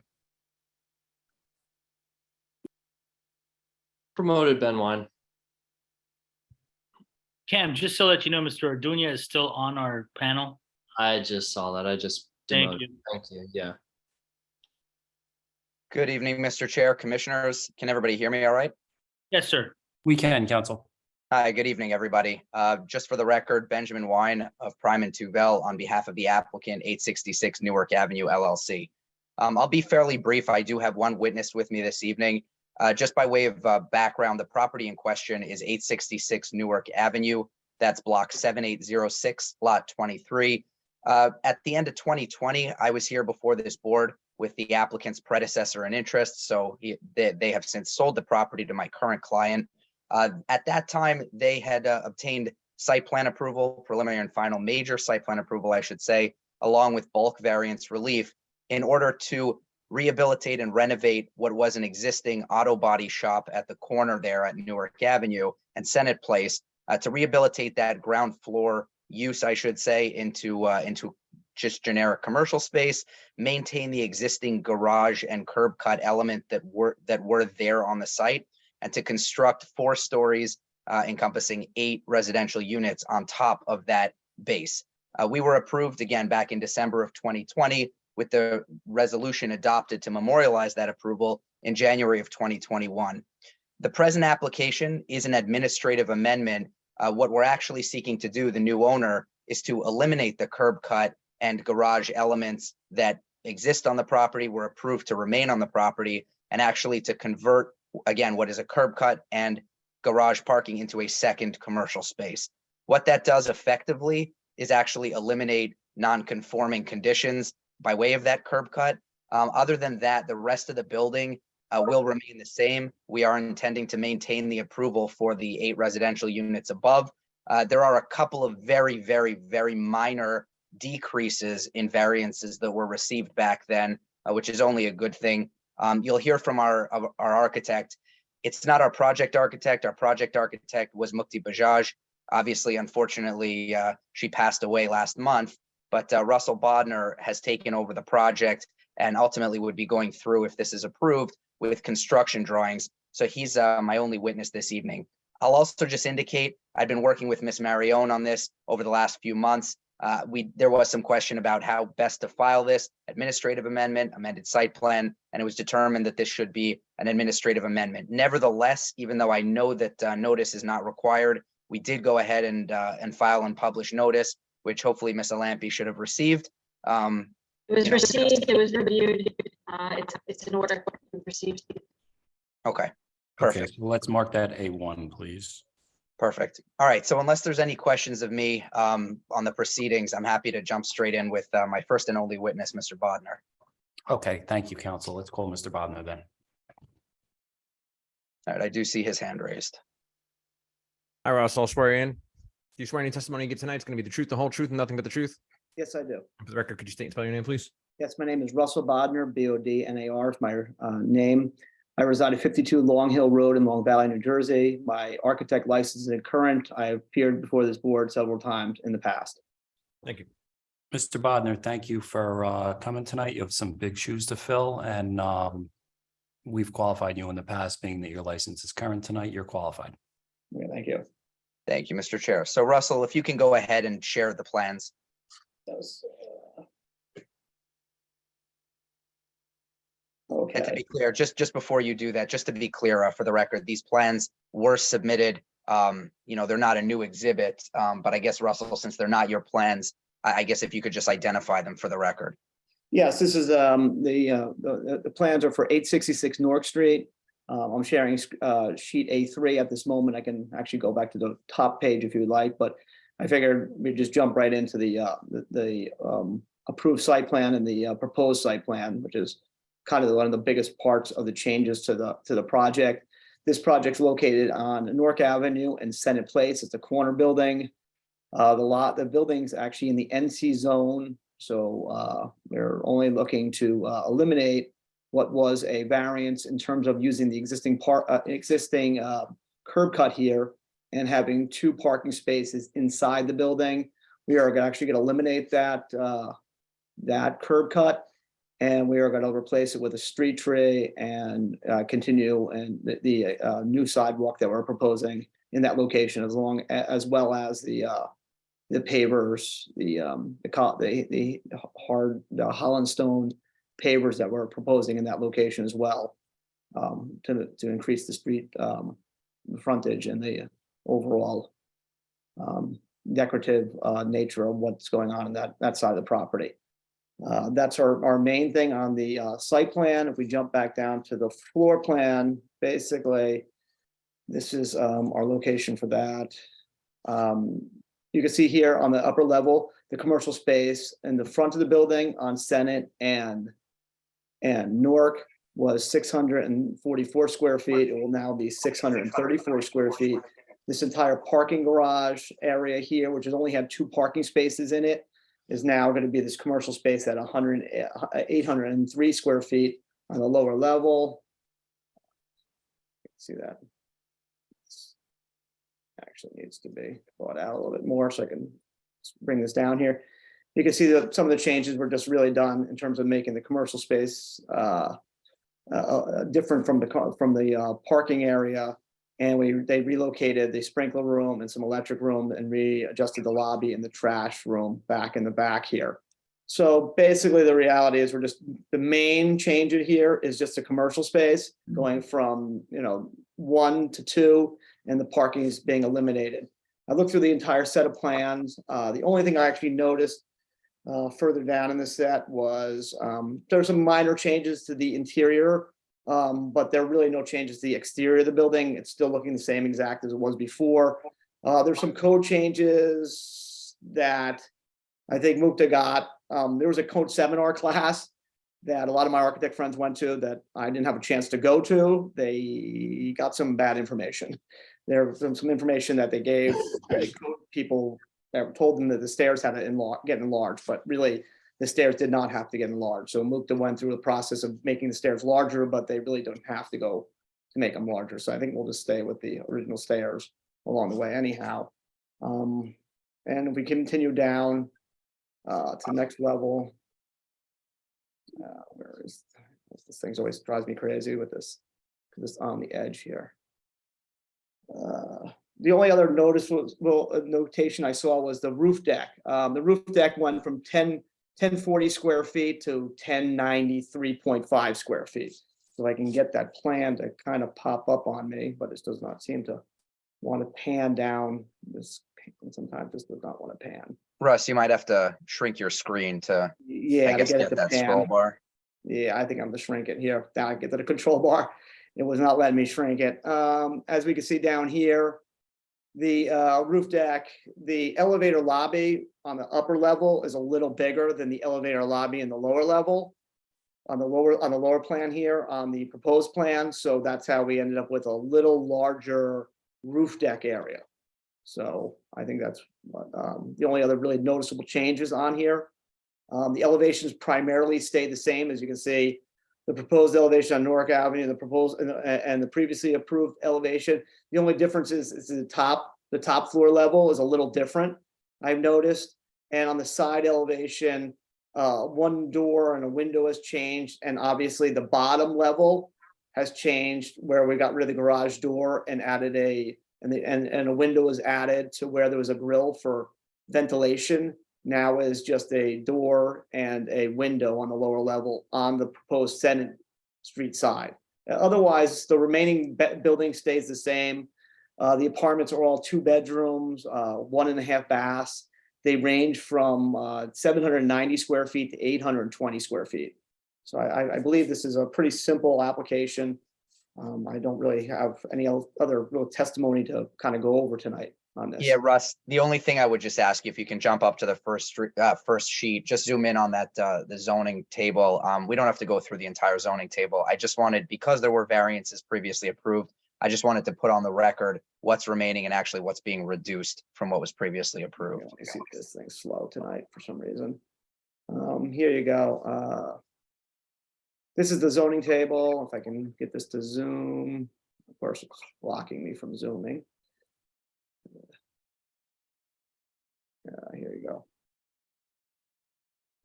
Promoted Ben Wine. Cam, just to let you know, Mr. Orduña is still on our panel. I just saw that. I just Thank demoted. you. Thank you. Yeah. Good evening, Mr. Chair, Commissioners. Can everybody hear me all right? Yes, sir. We can, Council. Hi, good evening, everybody. Just for the record, Benjamin Wine of Prime and Tuvel on behalf of the applicant 866 Newark Avenue LLC. I'll be fairly brief. I do have one witness with me this evening. Just by way of background, the property in question is 866 Newark Avenue. That's block 7806, lot 23. At the end of 2020, I was here before this board with the applicant's predecessor in interest. So they have since sold the property to my current client. At that time, they had obtained site plan approval, preliminary and final major site plan approval, I should say, along with bulk variance relief in order to rehabilitate and renovate what was an existing auto body shop at the corner there at Newark Avenue and Senate Place, to rehabilitate that ground floor use, I should say, into just generic commercial space, maintain the existing garage and curb cut element that were there on the site, and to construct 4 stories encompassing 8 residential units on top of that base. We were approved again back in December of 2020 with the resolution adopted to memorialize that approval in January of 2021. The present application is an administrative amendment. What we're actually seeking to do, the new owner, is to eliminate the curb cut and garage elements that exist on the property, were approved to remain on the property, and actually to convert, again, what is a curb cut and garage parking into a second commercial space. What that does effectively is actually eliminate non-conforming conditions by way of that curb cut. Other than that, the rest of the building will remain the same. We are intending to maintain the approval for the 8 residential units above. There are a couple of very, very, very minor decreases in variances that were received back then, which is only a good thing. You'll hear from our architect. It's not our project architect. Our project architect was Mukti Bajaj. Obviously, unfortunately, she passed away last month, but Russell Bodner has taken over the project and ultimately would be going through, if this is approved, with construction drawings. So he's my only witness this evening. I'll also just indicate I've been working with Ms. Marione on this over the last few months. There was some question about how best to file this administrative amendment, amended site plan, and it was determined that this should be an administrative amendment. Nevertheless, even though I know that notice is not required, we did go ahead and file and publish notice, which hopefully Ms. Alampi should have received. It was received, it was reviewed, it's in order, received. Okay, Okay, perfect. so let's mark that A1, please. Perfect. All right. So unless there's any questions of me on the proceedings, I'm happy to jump straight in with my first and only witness, Mr. Bodner. Okay, thank you, Council. Let's call Mr. Bodner then. All right. I do see his hand raised. All right, Russ, I'll swear you in. Do you swear any testimony you give tonight is going to be the truth, the whole truth, and nothing but the truth? Yes, I do. For the record, could you state and spell your name, please? Yes, my name is Russell Bodner, Bodnar is my name. I reside at 52 Long Hill Road in Long Valley, New Jersey. My architect license is current. I have appeared before this board several times in the past. Thank you. Mr. Bodner, thank you for coming tonight. You have some big shoes to fill, and we've qualified you in the past, being that your license is current tonight. You're qualified. Yeah, thank you. Thank you, Mr. Chair. So Russell, if you can go ahead and share the plans. Okay. And to be clear, just before you do that, just to be clear, for the record, these plans were submitted. They're not a new exhibit, but I guess, Russell, since they're not your plans, I guess if you could just identify them for the record. Yes, this is the plans are for 866 Newark Street. I'm sharing sheet A3 at this moment. I can actually go back to the top page if you would like, but I figured we'd just jump right into the approved site plan and the proposed site plan, which is kind of one of the biggest parts of the changes to the project. This project's located on Newark Avenue and Senate Place. It's a corner building. The building's actually in the NC zone, so they're only looking to eliminate what was a variance in terms of using the existing curb cut here and having 2 parking spaces inside the building. We are actually going to eliminate that curb cut, and we are going to replace it with a street tree and continue and the new sidewalk that we're proposing in that location, as well as the pavers, the Holland stone pavers that we're proposing in that location as well, to increase the street frontage and the overall decorative nature of what's going on in that side of the property. That's our main thing on the site plan. If we jump back down to the floor plan, basically, this is our location for that. You can see here on the upper level, the commercial space in the front of the building on Senate and Newark was 644 square feet. It will now be 634 square feet. This entire parking garage area here, which has only had 2 parking spaces in it, is now going to be this commercial space at 803 square feet on the lower level. See that? Actually needs to be brought out a little bit more, so I can bring this down here. You can see that some of the changes were just really done in terms of making the commercial space different from the parking area, and they relocated the sprinkler room and some electric room and readjusted the lobby and the trash room back in the back here. So basically, the reality is the main change in here is just a commercial space going from 1 to 2, and the parking is being eliminated. I looked through the entire set of plans. The only thing I actually noticed further down in the set was there are some minor changes to the interior, but there are really no changes to the exterior of the building. It's still looking the same exact as it was before. There's some code changes that I think Mukta got. There was a code seminar class that a lot of my architect friends went to that I didn't have a chance to go to. They got some bad information. There was some information that they gave people that told them that the stairs had to get enlarged, but really the stairs did not have to get enlarged. So Mukta went through the process of making the stairs larger, but they really don't have to go to make them larger. So I think we'll just stay with the original stairs along the way anyhow. And if we continue down to the next level, where is this? Thing always drives me crazy with this, because it's on the edge here. The only other noticeable notation I saw was the roof deck. The roof deck went from 1040 square feet to 1093.5 square feet. So I can get that plan to kind of pop up on me, but it does not seem to want to pan down. This sometimes this does not want to pan. Russ, you might have to shrink your screen to, Yeah, I guess, to get that pan. scroll bar. Yeah, I think I'm gonna shrink it here. Now I get to the control bar. It was not letting me shrink it. As we can see down here, the roof deck, the elevator lobby on the upper level is a little bigger than the elevator lobby in the lower level. On the lower plan here, on the proposed plan. So that's how we ended up with a little larger roof deck area. So I think that's what, the only other really noticeable changes on here. The elevations primarily stay the same. As you can see, the proposed elevation on Newark Avenue, the proposed and the previously approved elevation. The only difference is the top floor level is a little different, I've noticed. And on the side elevation, one door and a window has changed. And obviously the bottom level has changed, where we got rid of the garage door and added a window was added to where there was a grill for ventilation. Now is just a door and a window on the lower level on the proposed Senate Street side. Otherwise, the remaining building stays the same. The apartments are all 2 bedrooms, 1.5 baths. They range from 790 square feet to 820 square feet. So I believe this is a pretty simple application. I don't really have any other real testimony to kind of go over tonight. on this. Yeah, Russ, the only thing I would just ask you if you can jump up to the first sheet, just zoom in on that, the zoning table. We don't have to go through the entire zoning table. I just wanted, because there were variances previously approved, I just wanted to put on the record what's remaining and actually what's being reduced from what was previously approved. Let me see if this thing's slow tonight for some reason. Here you go. This is the zoning table. If I can get this to zoom, of course, it's blocking me from zooming. Here you go.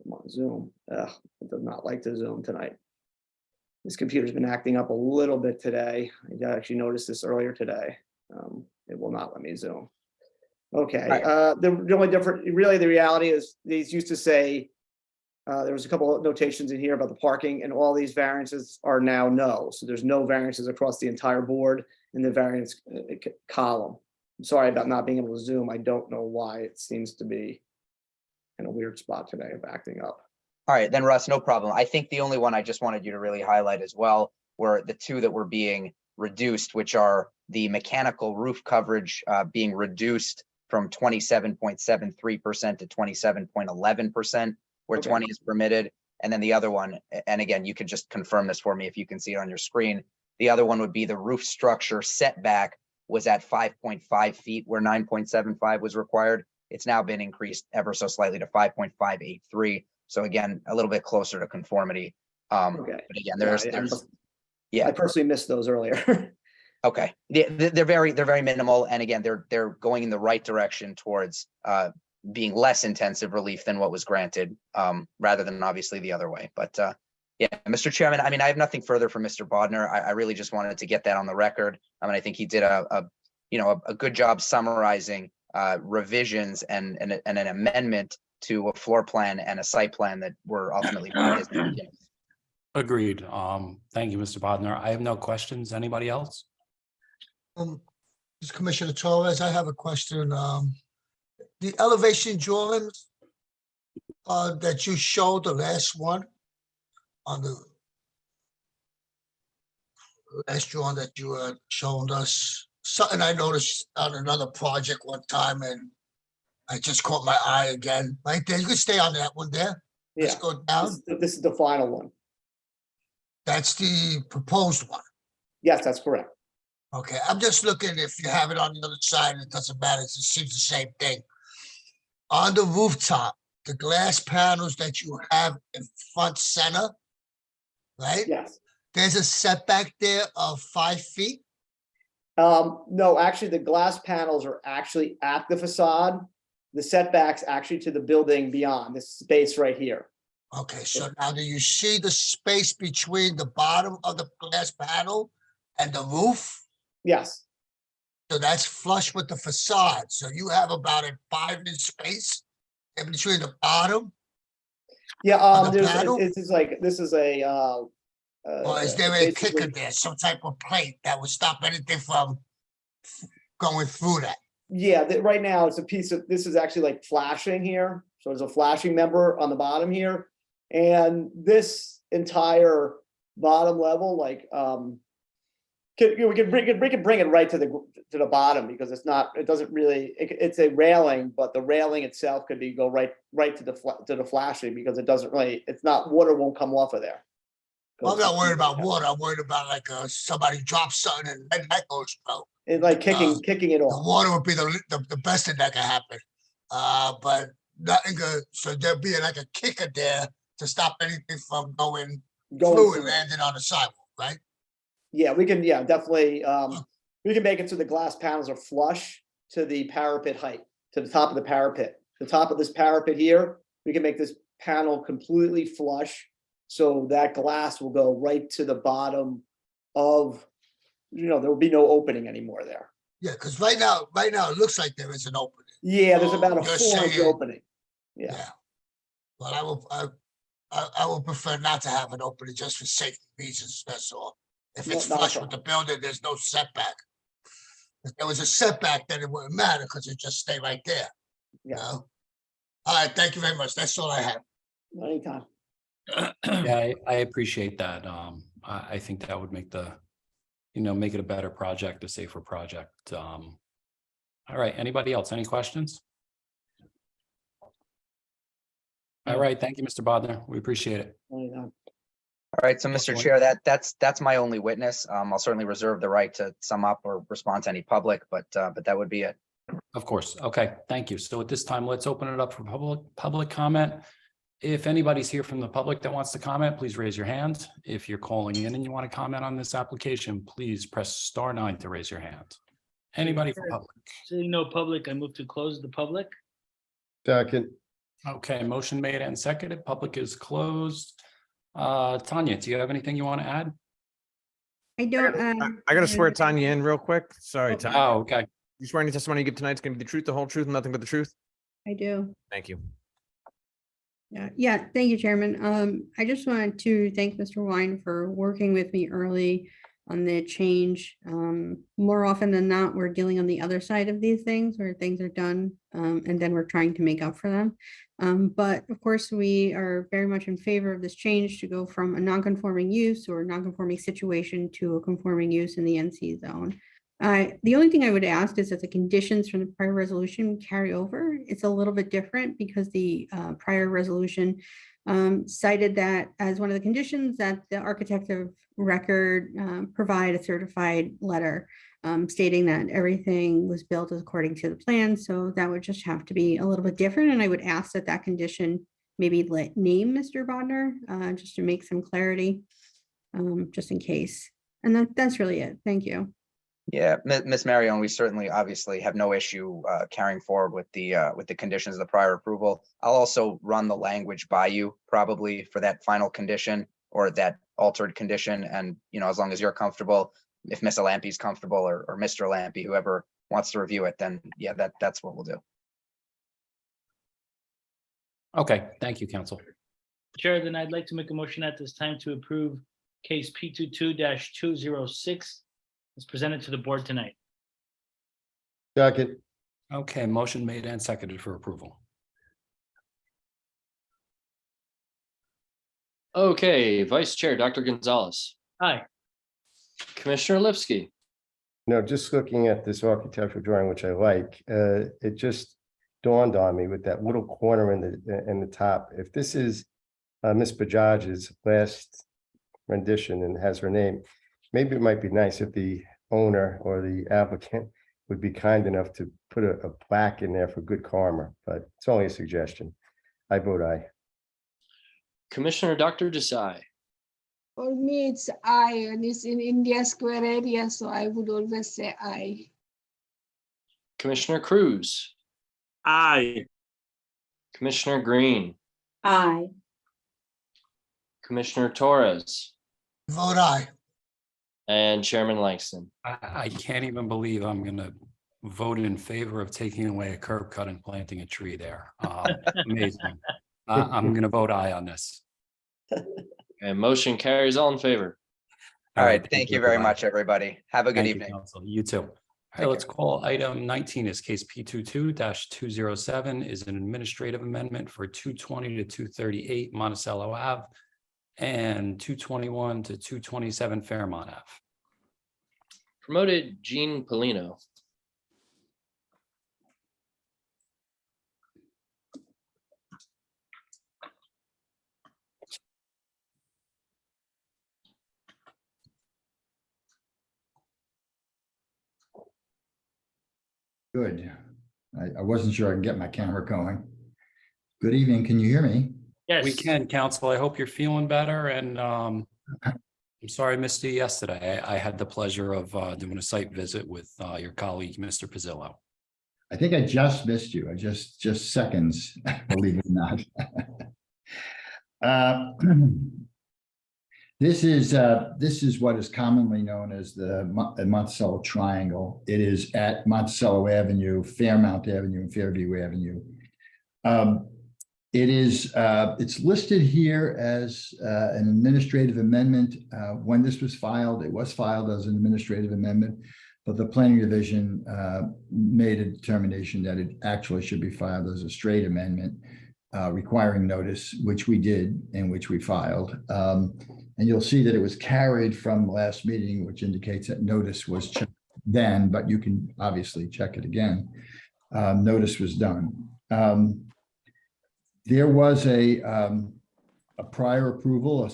Come on, zoom. Ugh, it does not like to zoom tonight. This computer's been acting up a little bit today. I actually noticed this earlier today. It will not let me zoom. Okay, the only different, really the reality is these used to say, there was a couple of notations in here about the parking, and all these variances are now no. So there's no variances across the entire board in the variance column. I'm sorry about not being able to zoom. I don't know why it seems to be in a weird spot today of acting up. All right, then Russ, no problem. I think the only one I just wanted you to really highlight as well were the two that were being reduced, which are the mechanical roof coverage being reduced from 27.73% to 27.11%, where 20 is permitted. And then the other one, and again, you could just confirm this for me if you can see it on your screen. The other one would be the roof structure setback was at 5.5 feet where 9.75 was required. It's now been increased ever so slightly to 5.583. So again, a little bit closer to conformity. But again, I personally missed those earlier. Okay, they're very minimal, and again, they're going in the right direction towards being less intensive relief than what was granted, rather than obviously the other way. But yeah, Mr. Chairman, I mean, I have nothing further from Mr. Bodnar. I really just wanted to get that on the record. I mean, I think he did a good job summarizing revisions and an amendment to a floor plan and a site plan that were ultimately by his beginning. Agreed. Thank you, Mr. Bodnar. I have no questions. Anybody else? This is Commissioner Torres, I have a question. The elevation drawings that you showed, the last one on the last drawing that you had shown us, something I noticed on another project one time, and I just caught my eye again. Right there, you can stay on that one there. Let's go down. This is the final one. That's the proposed one. Yes, that's correct. Okay, I'm just looking, if you have it on the other side, it doesn't matter, it seems the same thing. On the rooftop, the glass panels that you have in front center, right? Yes. There's a setback there of 5 feet? No, actually, the glass panels are actually at the facade. The setbacks actually to the building beyond this space right here. Okay, so now do you see the space between the bottom of the glass panel and the roof? Yes. So that's flush with the facade. So you have about a 5-inch space in between the bottom. Yeah, the panel? this is a Or is there a kicker there, some type of plate that would stop anything from going through that? Yeah, right now it's a piece of, this is actually like flashing here. So there's a flashing member on the bottom here. And this entire bottom level, like, we can bring it right to the bottom, because it's not, it doesn't really, it's a railing, but the railing itself could go right to the flashing, because it doesn't really, it's not, water won't come off of there. Well, I'm not worried about water. I'm worried about like somebody drops something and that goes through. It's like kicking it The off. water would be the best thing that can happen. But nothing good. So there'd be like a kicker there to stop anything from going through and landing on the sidewalk, right? Yeah, we can, definitely, we can make it so the glass panels are flush to the parapet height, to the top of the parapet. The top of this parapet here, we can make this panel completely flush, so that glass will go right to the bottom of, there will be no opening anymore there. Yeah, because right now it looks like there is an opening. Yeah, there's about a You're 4-inch saying- opening. Yeah. Well, I would prefer not to have an opening just for safety reasons, that's all. If it's Not a flush with the building, there's no setback. If there was a setback, then it wouldn't matter, because it just stay right there. Yeah. All right, thank you very much. That's all I have. Anytime. Yeah, I appreciate that. I think that would make make it a better project, a safer project. I All right, anybody else? Any questions? All right, thank you, Mr. Bodnar. We appreciate it. All right, so Yes, Mr. Wayne. Chair, that's my only witness. I'll certainly reserve the right to sum up or respond to any public, but that would be it. Of course. Okay, thank you. So at this time, let's open it up for public comment. If anybody's here from the public that wants to comment, please raise your hand. If you're calling in and you want to comment on this application, please press *9 to raise your hand. Anybody from public? Seeing no public, I move to close the public. Second, Okay, motion made and seconded. Public is closed. Tanya, do you have anything you want to add? I don't. I gotta swear Tanya in real quick. Sorry, Tanya. Oh, okay. You swear any testimony you give tonight is gonna be the truth, the whole truth, and nothing but the truth? I do. Thank you. Yeah, thank you, Chairman. I just wanted to thank Mr. Wine for working with me early on the change. More often than not, we're dealing on the other side of these things where things are done, and then we're trying to make up for them. But of course, we are very much in favor of this change to go from a non-conforming use or non-conforming situation to a conforming use in the NC zone. The only thing I would ask is that the conditions from the prior resolution carry over. It's a little bit different because the prior resolution cited that as one of the conditions that the architect of record provide a certified letter stating that everything was built according to the plan. So that would just have to be a little bit different. And I would ask that that condition maybe name Mr. Bodnar just to make some clarity, just in case. And that's really it. Thank you. Yeah, Ms. Marion, we certainly obviously have no issue carrying forward with the conditions of the prior approval. I'll also run the language by you probably for that final condition or that altered condition. And, as long as you're comfortable, if Ms. Lampy's comfortable or Mr. Lampy, whoever wants to review it, then yeah, that's what we'll do. Okay, thank you, counsel. Chair, then I'd like to make a motion at this time to approve case P22-206 as presented to the board tonight. second, Okay, motion made and seconded for approval. Okay, Vice Chair, Dr. Gonzalez, Aye. Commissioner Lipsky, no, just looking at this architectural drawing, which I like, it just dawned on me with that little corner in the top. If this is Ms. Bajaj's last rendition and has her name, maybe it might be nice if the owner or the applicant would be kind enough to put a plaque in there for good karma, but it's only a suggestion. I vote aye. Commissioner Dr. Desai, For me, it's I, and it's in India Square area, so I would always say I. Commissioner Cruz, Aye. Commissioner Green, Aye. Commissioner Torres, Vote aye. and Chairman Langston. I can't even believe I'm gonna vote in favor of taking away a curb cut and planting a tree there. Amazing. I'm gonna vote aye on this. And motion carries, all in favor. All right, thank you very everybody. much, everybody. Have a good Thank you, evening. counsel. You too. All Take right, let's care. call item 19 is case P22-207 is an administrative amendment for 220 to 238 Monticello Ave and 221 to 227 Fairmont Ave. Promoted Gene Polino. Good. I wasn't sure I can get my camera going. Good evening. Can you hear me? Yes. We can, counsel. I hope you're feeling better. And I'm sorry I missed you yesterday. I had the pleasure of doing a site visit with your colleague, Mr. Pizzillo. I think I just missed you. I just seconds, believe it or not. This is what is commonly known as the Monticello Triangle. It is at Monticello Avenue, Fairmount Avenue, and Fairview Avenue. It's listed here as an administrative amendment. When this was filed, it was filed as an administrative amendment, but the planning division made a determination that it actually should be filed as a straight amendment requiring notice, which we did and which we filed. And you'll see that it was carried from the last meeting, which indicates that notice was then, but you can obviously check it again. Notice was done. There was a prior approval, a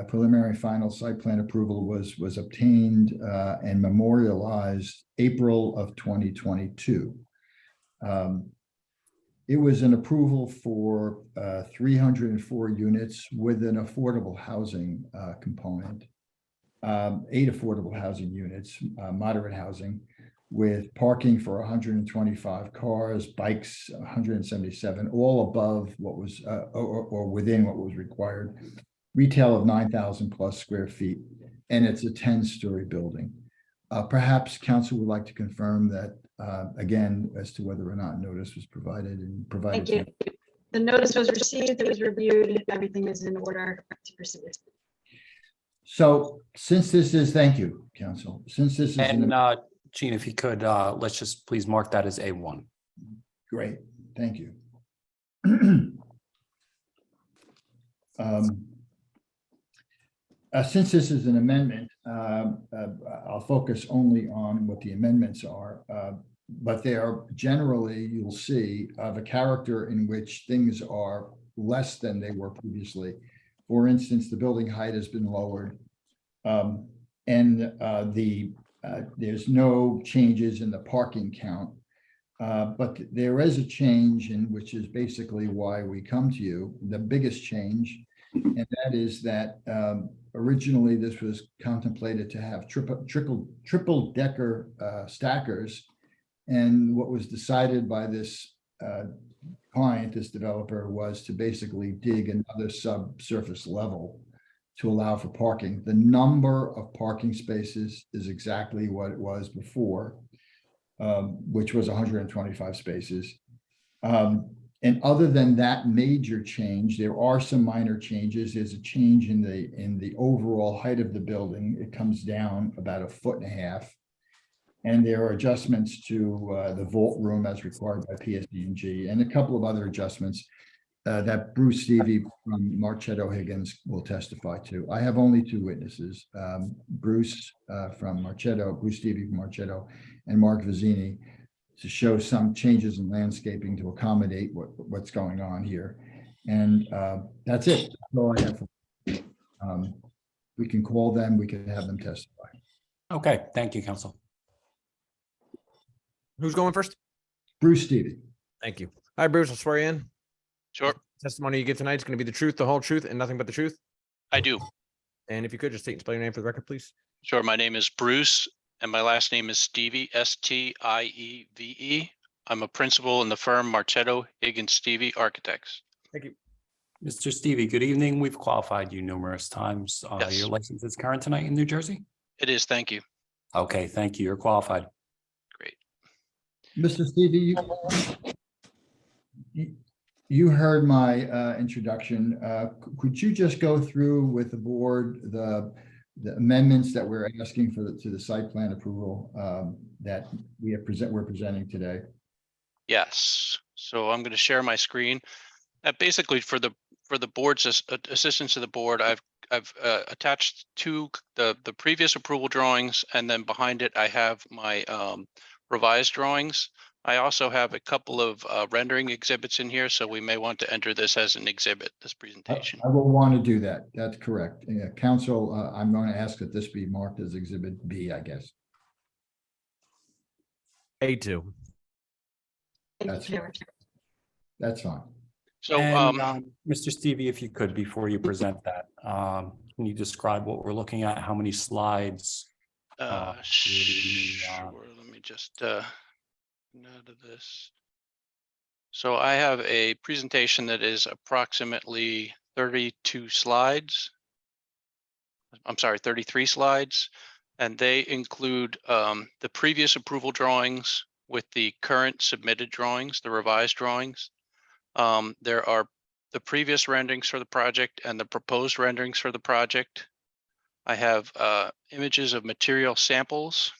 preliminary final site plan approval was obtained and memorialized April of 2022. It was an approval for 304 units with an affordable housing component. 8 affordable housing units, moderate housing, with parking for 125 cars, bikes 177, all above what was or within what was required. Retail of 9,000 plus square feet, and it's a 10-story building. Perhaps council would like to confirm that again as to whether or not notice was provided and provided. Thank you. The notice was received, it was reviewed, everything is in order to proceed. So since this is, thank you, council, since this is. And Gene, if you could, let's just please mark that as A1. Great, thank you. Since this is an amendment, I'll focus only on what the amendments are, but they are generally, you'll see, of a character in which things are less than they were previously. For instance, the building height has been lowered, and there's no changes in the parking count. But there is a change in which is basically why we come to you. The biggest change, and that is that originally this was contemplated to have triple decker stackers. And what was decided by this client, this developer, was to basically dig another subsurface level to allow for parking. The number of parking spaces is exactly what it was before, which was 125 spaces. And other than that major change, there are some minor changes. There's a change in the overall height of the building. It comes down about 1.5 feet. And there are adjustments to the vault room as required by PSD&G, and a couple of other adjustments that Bruce Stevie from Marchetto Higgins will testify to. I have only 2 witnesses, Bruce from Marchetto, Bruce Stevie from Marchetto, and Mark Vizzini, to show some changes in landscaping to accommodate what's going on here. And that's it. That's all I have. We can call them, we can have them testify. Okay, thank you, council. Who's going first? Bruce Stevie. Thank you. Hi, Bruce. I'll swear you in. Sure, Testimony you give tonight is going to be the truth, the whole truth, and nothing but the truth. I do. And if you could just state and spell your name for the record, please. Sure. My name is Bruce and my last name is Stevie, S-T-I-E-V-E. I'm a principal in the firm Marchetto Higgins Stevie Architects. Thank you. Mr. Stevie, good evening. We've qualified you numerous times. Yes. Your license is current tonight in New Jersey? It is. Thank you. Okay, thank you. You're qualified. Mr. Stevie, you heard my introduction. Could you just go through with the board the amendments that we're asking for to the site plan approval that we're presenting today? Yes. So I'm going to share my screen. Basically, for the board's assistance to the board, I've attached to the previous approval drawings, and then behind it I have my revised drawings. I also have a couple of rendering exhibits in here, so we may want to enter this as an exhibit, this presentation. I will want to do that. That's correct. Yeah, council, I'm going to ask that this be marked as exhibit B, I guess. A2. That's fine. So, Mr. Stevie, if you could, before you present that, can you describe what we're looking at? How many slides? Sure. Let me just out of this. So I have a presentation that is approximately 32 slides. I'm sorry, 33 slides, and they include the previous approval drawings with the current submitted drawings, the revised drawings. There are the previous renderings for the project and the proposed renderings for the project. I have images of material samples,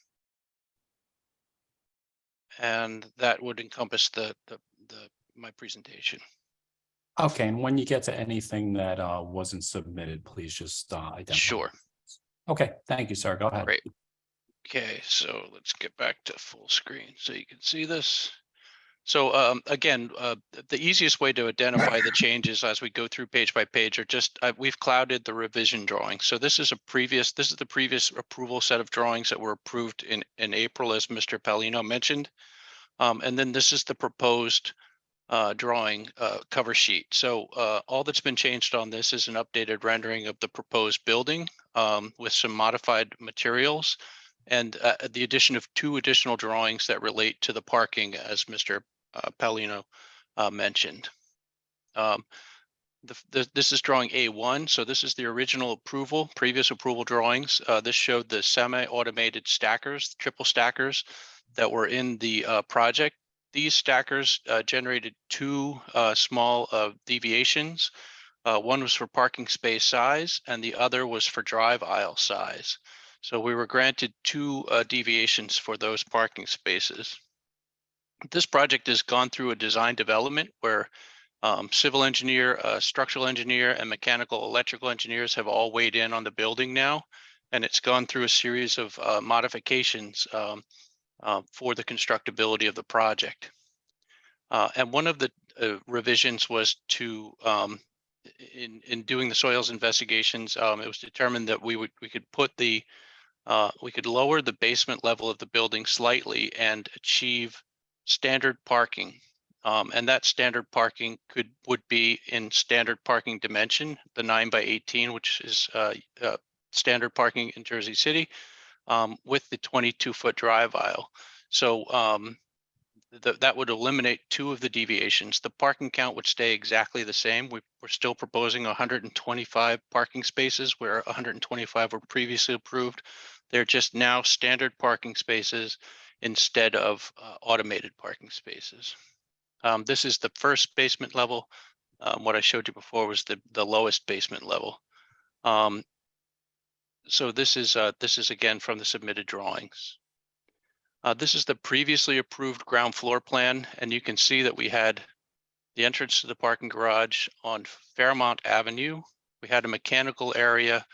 and that would encompass my presentation. Okay, and when you get to anything that wasn't submitted, please just identify. Sure. Okay, thank you, sir. Go ahead. Great. Okay, so let's get back to full screen so you can see this. So again, the easiest way to identify the changes as we go through page by page are just, we've clouded the revision drawing. So this is the previous approval set of drawings that were approved in April, as Mr. Palino mentioned. And then this is the proposed drawing cover sheet. So all that's been changed on this is an updated rendering of the proposed building with some modified materials and the addition of 2 additional drawings that relate to the parking, as Mr. Palino mentioned. This is drawing A1. So this is the original previous approval drawings. This showed the semi-automated stackers, triple stackers that were in the project. These stackers generated 2 small deviations. One was for parking space size and the other was for drive aisle size. So we were granted 2 deviations for those parking spaces. This project has gone through a design development where civil engineer, structural engineer, and mechanical electrical engineers have all weighed in on the building now. And it's gone through a series of modifications for the constructability of the project. And one of the revisions was to, in doing the soils investigations, it was determined that we could lower the basement level of the building slightly and achieve standard parking. And that standard parking would be in standard parking dimension, the 9x18, which is standard parking in Jersey City, with the 22-foot drive aisle. So that would eliminate 2 of the deviations. The parking count would stay exactly the same. We're still proposing 125 parking spaces where 125 were previously approved. They're just now standard parking spaces instead of automated parking spaces. This is the first basement level. What I showed you before was the lowest basement level. So this is again from the submitted drawings. This is the previously approved ground floor plan, and you can see that we had the entrance to the parking garage on Fairmont Avenue. We had a mechanical area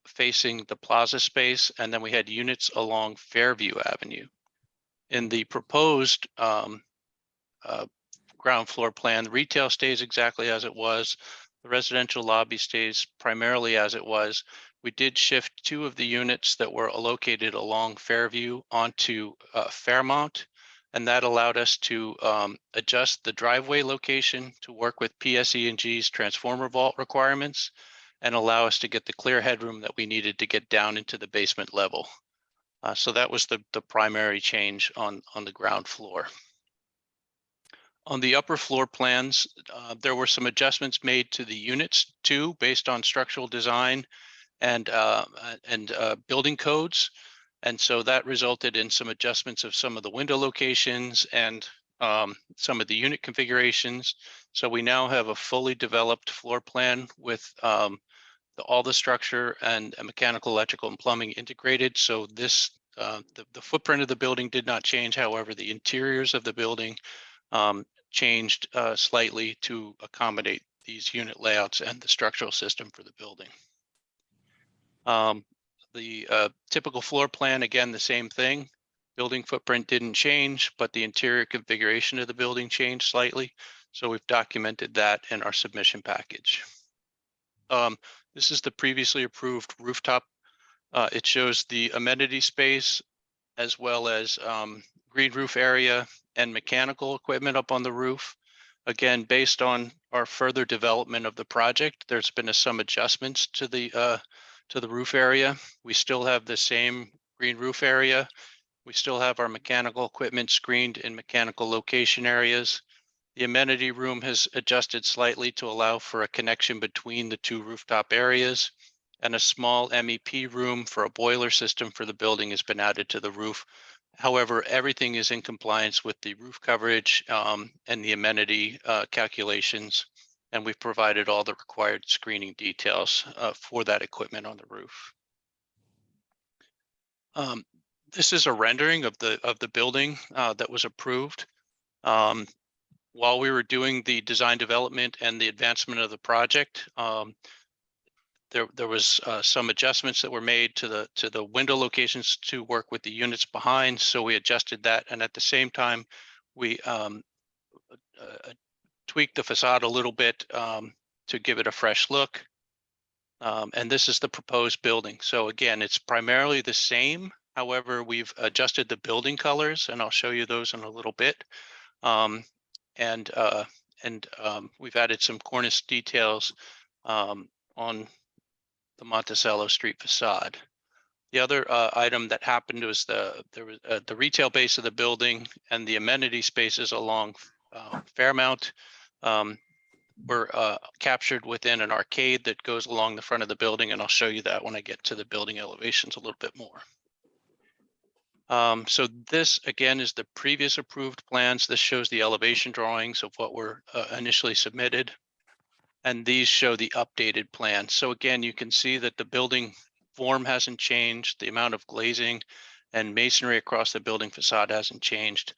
facing the plaza space, and then we had units along Fairview Avenue. In the proposed ground floor plan, the retail stays exactly as it was. The residential lobby stays primarily as it was. We did shift 2 of the units that were located along Fairview onto Fairmont, and that allowed us to adjust the driveway location to work with PSE&G's transformer vault requirements and allow us to get the clear headroom that we needed to get down into the basement level. So that was the primary change on the ground floor. On the upper floor plans, there were some adjustments made to the units too, based on structural design and building codes. And so that resulted in some adjustments of some of the window locations and some of the unit configurations. So we now have a fully developed floor plan with all the structure and mechanical, electrical, and plumbing integrated. So this, the footprint of the building did not change. However, the interiors of the building changed slightly to accommodate these unit layouts and the structural system for the building. The typical floor plan, again, the same thing. Building footprint didn't change, but the interior configuration of the building changed slightly. So we've documented that in our submission package. This is the previously approved rooftop. It shows the amenity space as well as green roof area and mechanical equipment up on the roof. Again, based on our further development of the project, there's been some adjustments to the roof area. We still have the same green roof area. We still have our mechanical equipment screened in mechanical location areas. The amenity room has adjusted slightly to allow for a connection between the 2 rooftop areas, and a small MEP room for a boiler system for the building has been added to the roof. However, everything is in compliance with the roof coverage and the amenity calculations, and we've provided all the required screening details for that equipment on the roof. This is a rendering of the building that was approved. While we were doing the design development and the advancement of the project, there was some adjustments that were made to the window locations to work with the units behind. So we adjusted that. And at the same time, we tweaked the facade a little bit to give it a fresh look. And this is the proposed building. So again, it's primarily the same. However, we've adjusted the building colors, and I'll show you those in a little bit. We've added some cornice details on the Monticello Street facade. The other item that happened was the retail base of the building and the amenity spaces along Fairmount were captured within an arcade that goes along the front of the building, and I'll show you that when I get to the building elevations a little bit more. So this again is the previous approved plans. This shows the elevation drawings of what were initially submitted. And these show the updated plan. So again, you can see that the building form hasn't changed. The amount of glazing and masonry across the building facade hasn't changed.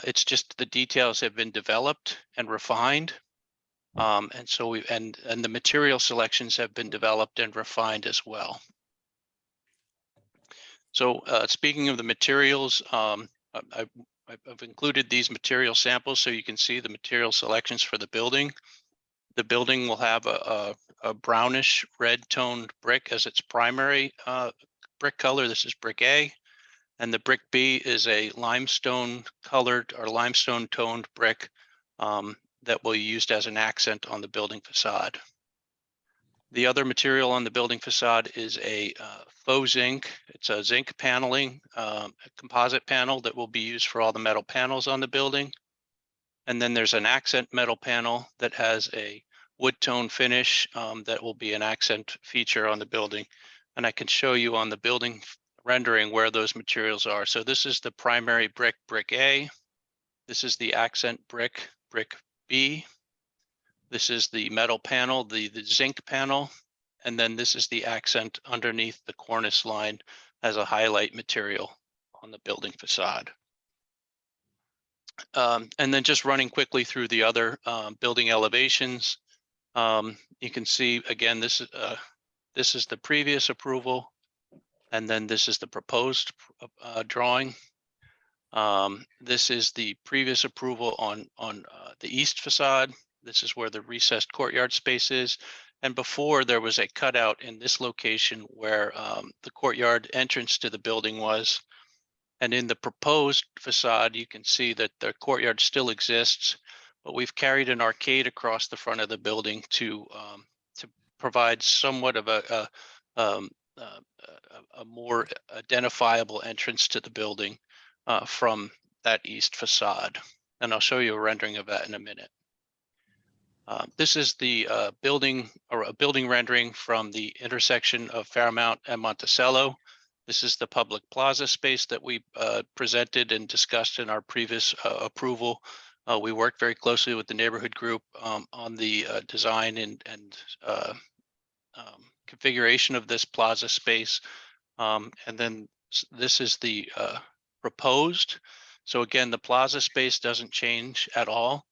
It's just the details have been developed and refined. And so and the material selections have been developed and refined as well. So speaking of the materials, I've included these material samples so you can see the material selections for the building. The building will have a brownish red toned brick as its primary brick color. This is brick A. And the brick B is a limestone colored or limestone toned brick that will be used as an accent on the building facade. The other material on the building facade is a faux zinc. It's a zinc paneling, a composite panel that will be used for all the metal panels on the building. And then there's an accent metal panel that has a wood tone finish that will be an accent feature on the building. And I can show you on the building rendering where those materials are. So this is the primary brick, brick A. This is the accent brick, brick B. This is the metal panel, the zinc panel. And then this is the accent underneath the cornice line as a highlight material on the building facade. And then just running quickly through the other building elevations. You can see again, this is the previous approval, and then this is the proposed drawing. This is the previous approval on the east facade. This is where the recessed courtyard space is. And before there was a cutout in this location where the courtyard entrance to the building was. And in the proposed facade, you can see that the courtyard still exists, but we've carried an arcade across the front of the building to provide somewhat of a more identifiable entrance to the building from that east facade. And I'll show you a rendering of that in a minute. This is the building or a building rendering from the intersection of Fairmount and Monticello. This is the public plaza space that we presented and discussed in our previous approval. We worked very closely with the neighborhood group on the design and configuration of this plaza space. And then this is the proposed. So again, the plaza space doesn't change at all.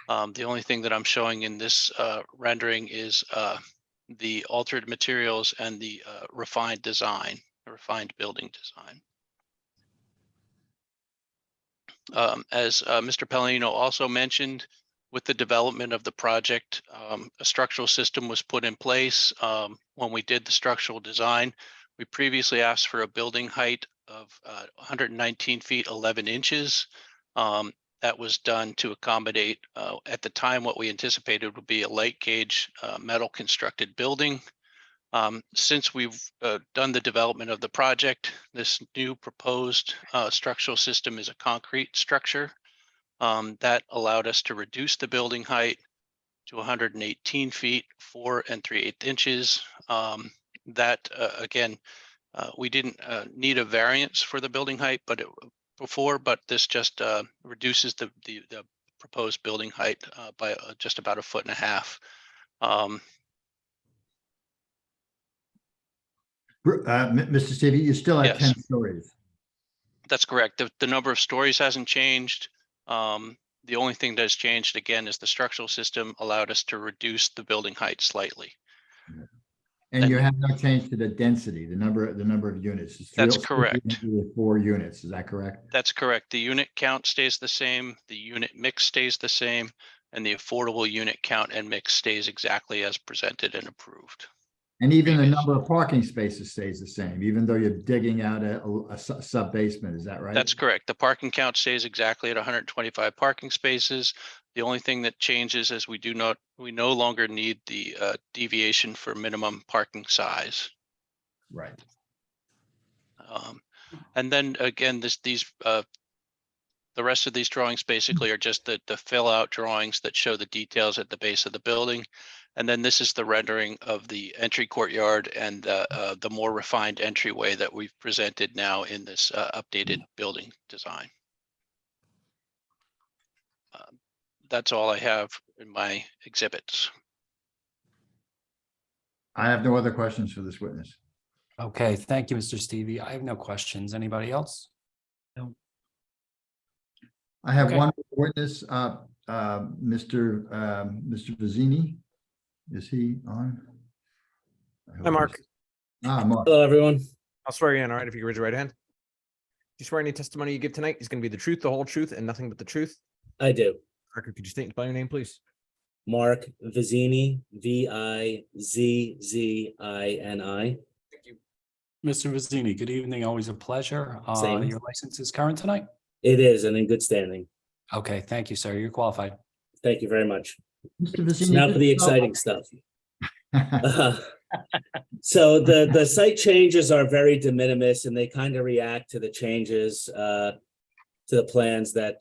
The only thing that I'm showing in this rendering is the altered materials and the refined design, the refined building design. As Mr. Pellegrino also mentioned, with the development of the project, a structural system was put in place. When we did the structural design, we previously asked for a building height of 119 feet 11 inches. That was done to accommodate, at the time, what we anticipated would be a light gauge metal constructed building. Since we've done the development of the project, this new proposed structural system is a concrete structure that allowed us to reduce the building height to 118 feet 4 3/8 inches. That again, we didn't need a variance for the building height, but this just reduces the proposed building height by just about 1.5 feet. Mr. Stevie, you still have Yes. 10 stories. That's correct. The number of stories hasn't changed. The only thing that has changed again is the structural system allowed us to reduce the building height slightly. And you And- have no change to the density, the number of units. It's That's 350 correct. with 4 units, is that correct? That's correct. The unit count stays the same, the unit mix stays the same, and the affordable unit count and mix stays exactly as presented and approved. And even the number of parking spaces stays the same, even though you're digging out a sub basement, is that right? That's correct. The parking count stays exactly at 125 parking spaces. The only thing that changes is we no longer need the deviation for minimum parking size. Right. And then again, the rest of these drawings basically are just the fill out drawings that show the details at the base of the building. And then this is the rendering of the entry courtyard and the more refined entryway that we've presented now in this updated building design. That's all I have in my exhibits. I have no other questions for this witness. Okay, thank you, Mr. Stevie. I have no questions. Anybody else? I have Okay. one witness, Mr. Vizzini. Is he on? I hope Hi, Mark. he's- Mark. Hello, everyone. I'll swear you in, all right, if you can raise your right hand. Do you swear any testimony you give tonight is going to be the truth, the whole truth, and nothing but the truth? I do. Record, could you state and spell your name, please? Mark Vizzini, Vizzini. Mr. Vizzini, good evening. Always a pleasure. Same. Your license is current tonight? It is, and in good standing. Okay, thank you, sir. You're qualified. Thank you very much. Mr. Vizzini, Now for the just- exciting stuff. So the site changes are very de minimis and they kind of react to the changes to the plans that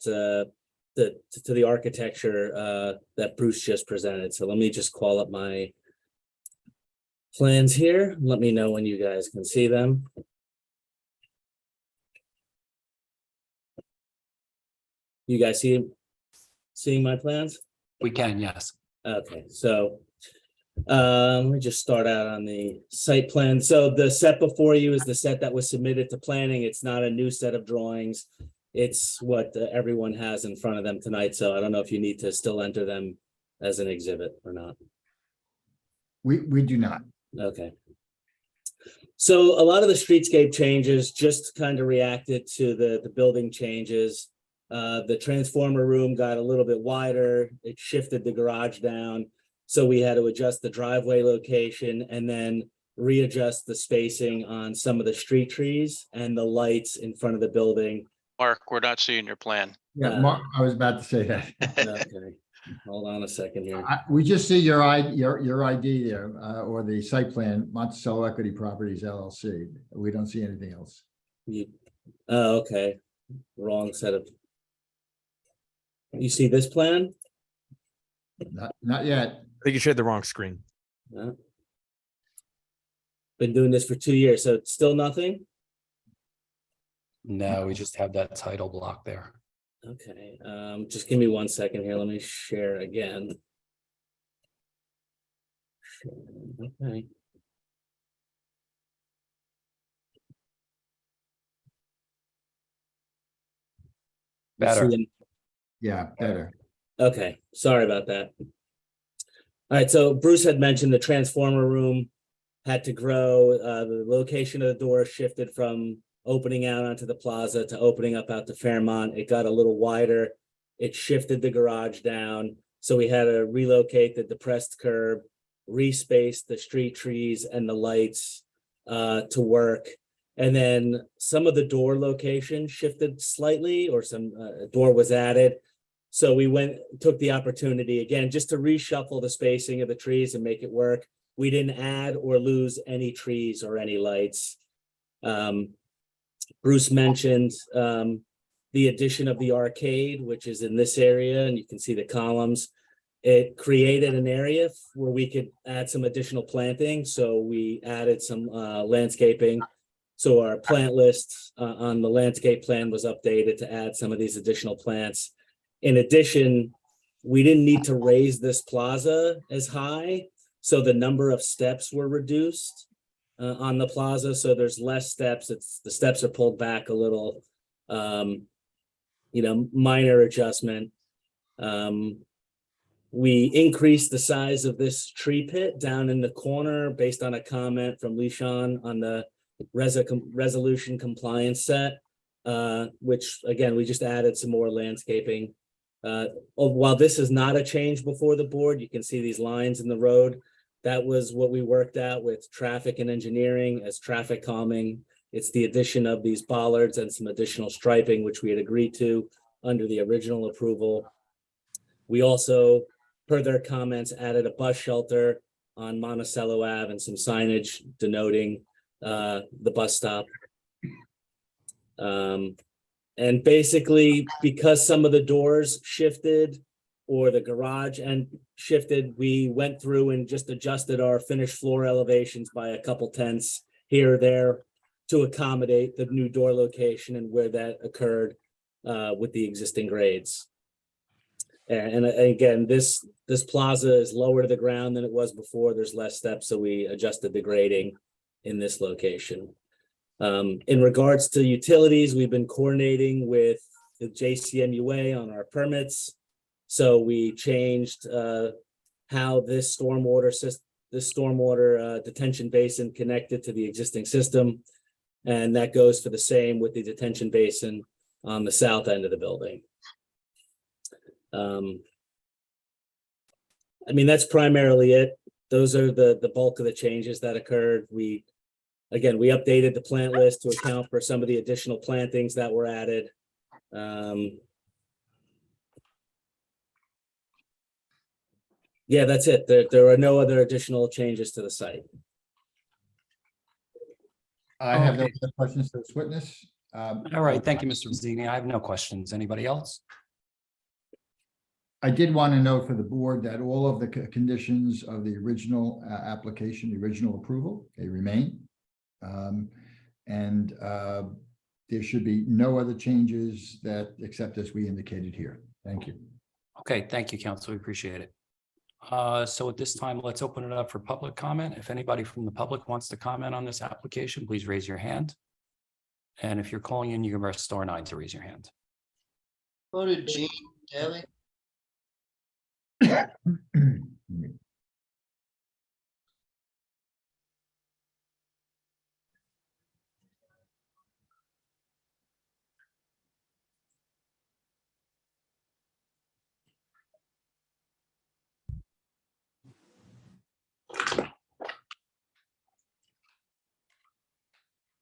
to the architecture that Bruce just presented. So let me just call up my plans here. Let me know when you guys can see them. You guys seeing my plans? We can, yes. Okay, so let me just start out on the site plan. So the set before you is the set that was submitted to planning. It's not a new set of drawings. It's what everyone has in front of them tonight. So I don't know if you need to still enter them as an exhibit or not. We do not. Okay. So a lot of the streetscape changes just kind of reacted to the building changes. The transformer room got a little bit wider. It shifted the garage down. So we had to adjust the driveway location and then readjust the spacing on some of the street trees and the lights in front of the building. Mark, we're not seeing your plan. Yeah, Mark, I was about to say that. Okay, hold on a second here. We just see your ID there, or the site plan, Monticello Equity Properties LLC. We don't see anything else. Oh, okay. Wrong set of. You see this plan? Not yet. I think you shared the wrong screen. No. Been doing this for 2 years, so it's still nothing? No, we just have that title block there. Okay, just give me 1 second here. Let me share again. Okay. You see Better. them? Yeah, better. Okay, sorry about that. All right, so Bruce had mentioned the transformer room had to grow. The location of the door shifted from opening out onto the plaza to opening up out to Fairmont. It got a little wider. It shifted the garage down. So we had to relocate the depressed curb, respace the street trees and the lights to work. And then some of the door location shifted slightly, or some door was added. So we took the opportunity again, just to reshuffle the spacing of the trees and make it work. We didn't add or lose any trees or any lights. Bruce mentioned the addition of the arcade, which is in this area, and you can see the columns. It created an area where we could add some additional planting. So we added some landscaping. So our plant list on the landscape plan was updated to add some of these additional plants. In addition, we didn't need to raise this plaza as high, so the number of steps were reduced on the plaza. So there's less steps. The steps are pulled back a little. Minor adjustment. We increased the size of this tree pit down in the corner based on a comment from Lishan on the resolution compliance set, which again, we just added some more landscaping. While this is not a change before the board, you can see these lines in the road. That was what we worked out with traffic and engineering as traffic calming. It's the addition of these bollards and some additional striping, which we had agreed to under the original approval. We also, per their comments, added a bus shelter on Monticello Ave and some signage denoting the bus stop. And basically, because some of the doors shifted or the garage and shifted, we went through and just adjusted our finished floor elevations by a couple tenths here or there to accommodate the new door location and where that occurred with the existing grades. And again, this plaza is lower to the ground than it was before. There's less steps, so we adjusted the grading in this location. In regards to utilities, we've been coordinating with the JCMUA on our permits. So we changed how this stormwater detention basin connected to the existing system. And that goes for the same with the detention basin on the south end of the building. I mean, that's primarily it. Those are the bulk of the changes that occurred. We updated the plant list to account for some of the additional plantings that were added. Yeah, that's it. There are no other additional changes to the site. I have no Okay. other questions to this witness. All right, thank you, Mr. Mazzini. I have no questions. Anybody else? I did want to note for the board that all of the conditions of the original application, the original approval, they remain. There should be no other changes except as we indicated here. Thank you. Okay, thank you, council. We appreciate it. So at this time, let's open it up for public comment. If anybody from the public wants to comment on this application, please raise your hand. And if you're calling in, you can press *9 to raise your hand. Go to Gene Daly.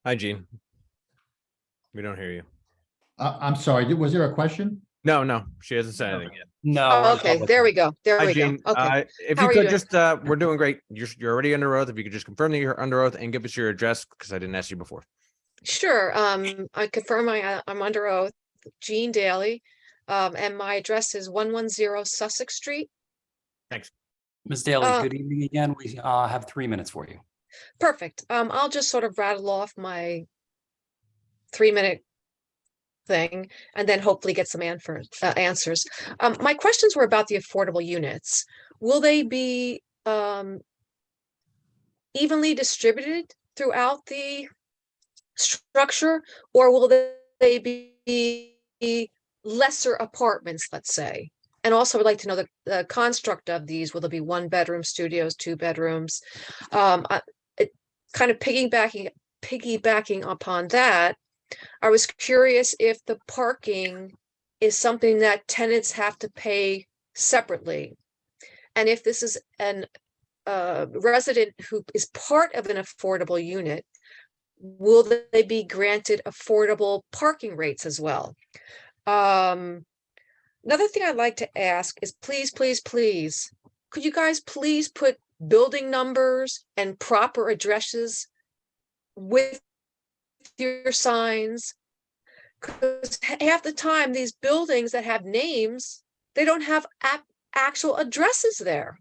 Hi, Gene. We don't hear you. I'm sorry, was there a question? No, she hasn't said anything yet. No. Oh, okay, there we go. There Hi, we go. Gene. Okay. If How you are could doing? just, we're doing great. You're already under oath. If you could just confirm that you're under oath and give us your address, because I didn't ask you before. Sure. I confirm I'm under oath, Jean Daly. And my address is 110 Sussex Street. Thanks. Ms. Daly, Uh, good evening again. We have 3 minutes for you. Perfect. I'll just sort of rattle off my 3-minute thing and then hopefully get some answers. My questions were about the affordable units. Will they be evenly distributed throughout the structure, or will they be lesser apartments, let's say? And also would like to know the construct of these. Will there be 1-bedroom studios, 2 bedrooms? Kind of piggybacking upon that, I was curious if the parking is something that tenants have to pay separately. And if this is an resident who is part of an affordable unit, will they be granted affordable parking rates as well? Another thing I'd like to ask is please, could you guys please put building numbers and proper addresses with your signs? Because half the time these buildings that have names, they don't have actual addresses there.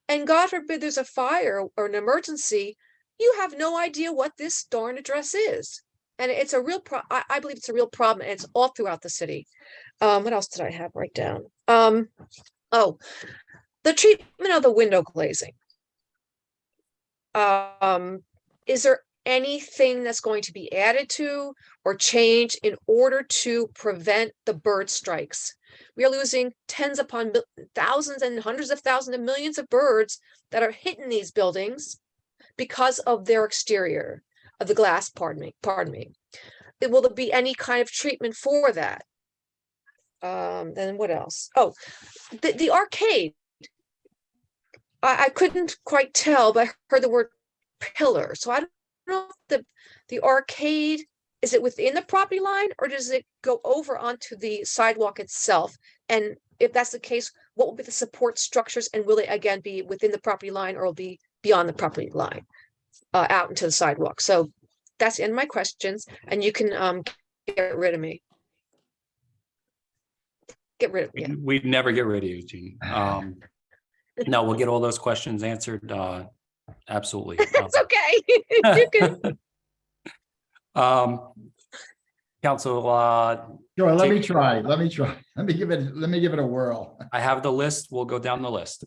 And God forbid there's a fire or an emergency, you have no idea what this darn address is. And it's a real I believe it's a real problem, and it's all throughout the city. What else did I have right down? Oh, the treatment of the window glazing. Is there anything that's going to be added to or changed in order to prevent the bird strikes? We are losing tens upon thousands and hundreds of thousands and millions of birds that are hitting these buildings because of their exterior of the glass, pardon me. Will there be any kind of treatment for that? Then what else? Oh, the arcade. I couldn't quite tell, but I heard the word pillar. So I don't know if the arcade, is it within the property line or does it go over onto the sidewalk itself? And if that's the case, what will be the support structures, and will it again be within the property line or will be beyond the property line, out into the sidewalk? So that's the end of my questions, and you can get rid of me. Get rid of me. Yeah. We'd never get rid of you, Jean. No, we'll get all those questions answered. Absolutely. It's okay. You can. Council, Sure, let me Jake- try. Let me give it a whirl. I have the list. We'll go down the list.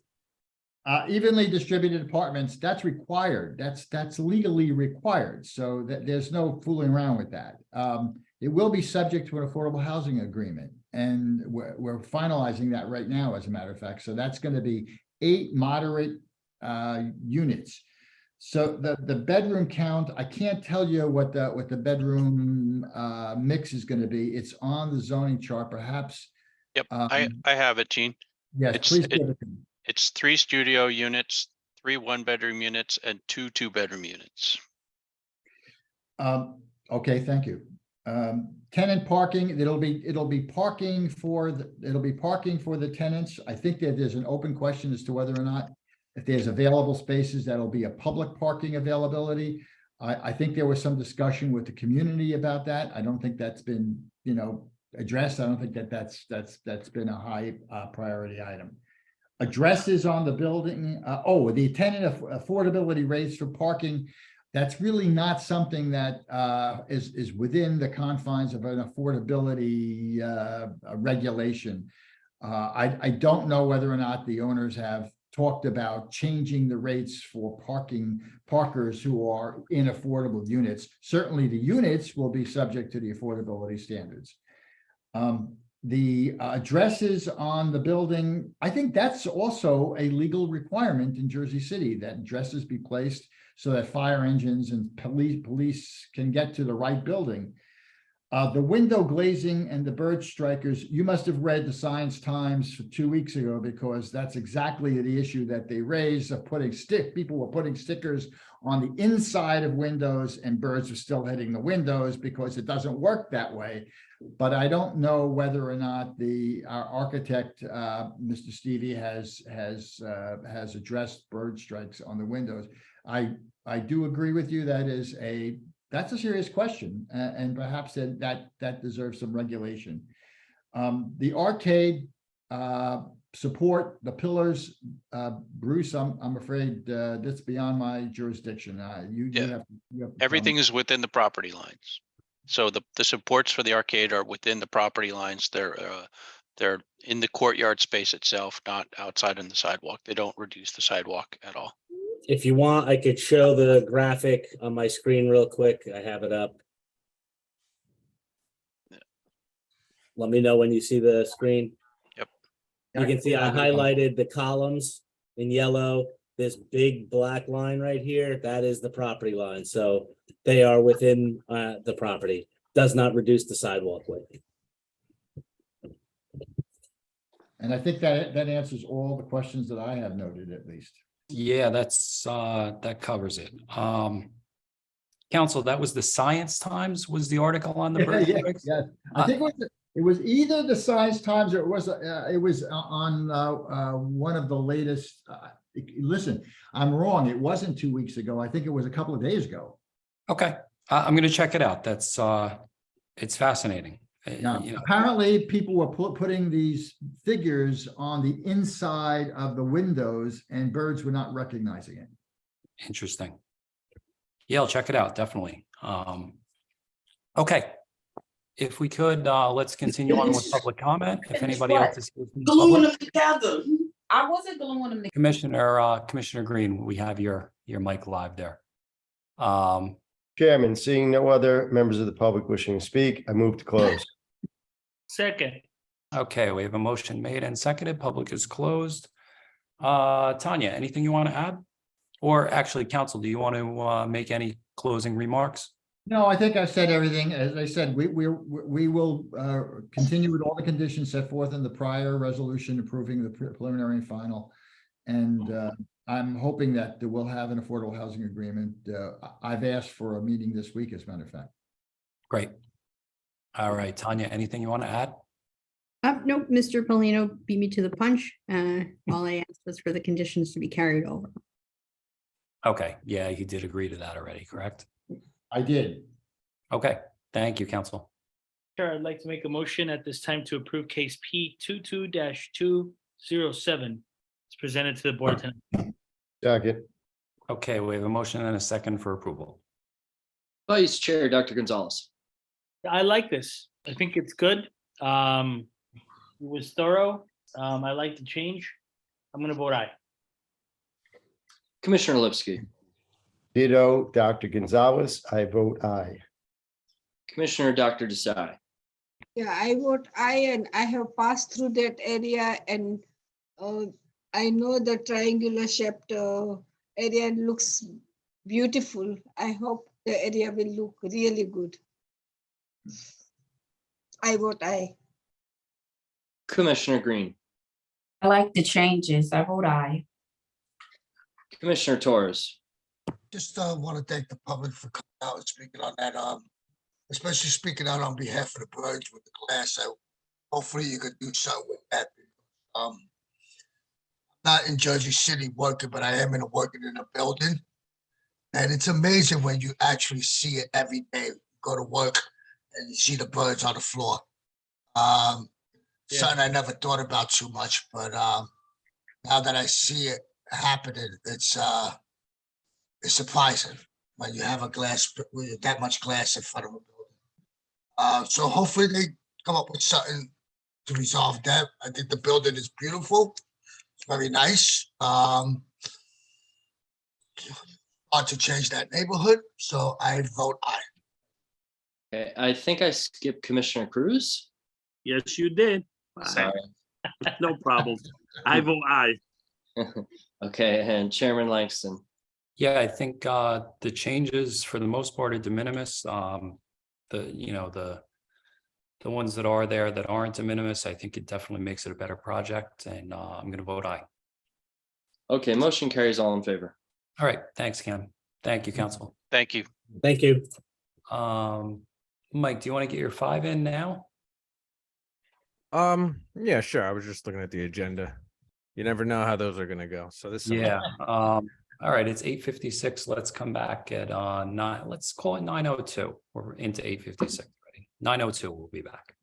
Evenly distributed apartments, that's required. That's legally required. So there's no fooling around with that. It will be subject to an affordable housing agreement. And we're finalizing that right now, as a matter of fact. So that's going to be 8 moderate units. So the bedroom count, I can't tell you what the bedroom mix is going to be. It's on the zoning chart, perhaps. Yep, I have it, Gene. Yes, It's- please give it to me. It's 3 studio units, 3 one-bedroom units, and 2 two-bedroom units. Okay, thank you. Tenant parking, it'll be parking for the tenants. I think that there's an open question as to whether or not, if there's available spaces, that'll be a public parking availability. I think there was some discussion with the community about that. I don't think that's been, addressed. I don't think that's been a high priority item. Addresses on the building, the tenant affordability rates for parking, that's really not something that is within the confines of an affordability regulation. I don't know whether or not the owners have talked about changing the rates for parkers who are in affordable units. Certainly the units will be subject to the affordability standards. The addresses on the building, I think that's also a legal requirement in Jersey City, that addresses be placed so that fire engines and police can get to the right building. The window glazing and the bird strikers, you must have read the Science Times 2 weeks ago, because that's exactly the issue that they raised of people were putting stickers on the inside of windows and birds are still hitting the windows because it doesn't work that way. But I don't know whether or not our architect, Mr. Stevie, has addressed bird strikes on the windows. I do agree with you. That's a serious question, and perhaps that deserves some regulation. The arcade support, the pillars, Bruce, I'm afraid that's beyond my jurisdiction. You have to Everything is within the property lines. So the supports for the arcade are within the property lines. They're in the courtyard space itself, not outside on the sidewalk. They don't reduce the sidewalk at all. If you want, I could show the graphic on my screen real quick. I have it up. Let me know when you see the screen. Yep. You can see I highlighted the columns in yellow. This big black line right here, that is the property line. So they are within the property. Does not reduce the sidewalk width. And I think that answers all the questions that I have noted, at least. Yeah, that covers it. Council, that was the Science Times, was the article on the bird strikes? Yeah. I think it was either the Science Times or it was on one of the latest. Listen, I'm wrong. It wasn't 2 weeks ago. I think it was a couple of days ago. Okay, I'm going to check it out. That's it's fascinating. Yeah. Apparently, people were putting these figures on the inside of the windows, and birds were not recognizing it. Interesting. Yeah, I'll check it out, definitely. Okay. If we could, let's continue on with public comment. If anybody else is here from the Gluing public. them together. I wasn't gluing them together. Commissioner Green, we have your mic live there. Chairman, seeing no other members of the public wishing to speak, I move to close. Second. Okay, we have a motion made and seconded. Public is closed. Tanya, anything you want to add? Or actually, council, do you want to make any closing remarks? No, I think I said everything. As I said, we will continue with all the conditions set forth in the prior resolution approving the preliminary and final. And I'm hoping that we'll have an affordable housing agreement. I've asked for a meeting this week, as a matter of fact. Great. All right, Tanya, anything you want to add? No, Mr. Polino beat me to the punch. All I asked was for the conditions to be carried over. Okay, yeah, you did agree to that already, correct? I did. Okay, thank you, council. Chair, I'd like to make a motion at this time to approve case P 22-207. It's presented to the board tonight. Second. Okay, we have a motion and a second for approval. Vice Chair, Dr. Gonzalez. I like this. I think it's good. It was thorough. I like the change. I'm gonna vote aye. Commissioner Lipsky, Ditto, Dr. Gonzalez, I vote aye. Commissioner Dr. Desai, Yeah, I vote aye, and I have passed through that area, and I know the triangular shaped area looks beautiful. I hope the area will look really good. I vote aye. Commissioner Green, I like the changes. I vote aye. Commissioner Torres, Just want to thank the public for coming out and speaking on that, especially speaking out on behalf of the birds with the glass. Hopefully you could do something with that. Not in Jersey City working, but I am working in a building. And it's amazing when you actually see it every day. You go to work and you see the birds on the floor. Something I never thought about too much, but now that I see it happening, it's surprising when you have a glass, with that much glass in front of a building. So hopefully they come up with something to resolve that. I think the building is beautiful. It's very nice. Hard to change that neighborhood, so I vote aye. okay, I think I skipped Commissioner Cruz. Yes, you did. Sorry. No problem. I vote aye. Okay, and Chairman Langston, Yeah, I think the changes for the most part are de minimis. The ones that are there that aren't de minimis, I think it definitely makes it a better project, and I'm going to vote aye. okay, motion carries, all in favor. All right, thanks, Cam. Thank you, council. Thank you. Thank you. Mike, do you want to get your 5 in now? Yeah, sure. I was just looking at the agenda. You never know how those are gonna go. So this. Yeah. All right, it's 8:56. Let's come back at 9. Let's call it 9:02. We're into 8:56 already. 9:02, we'll be back.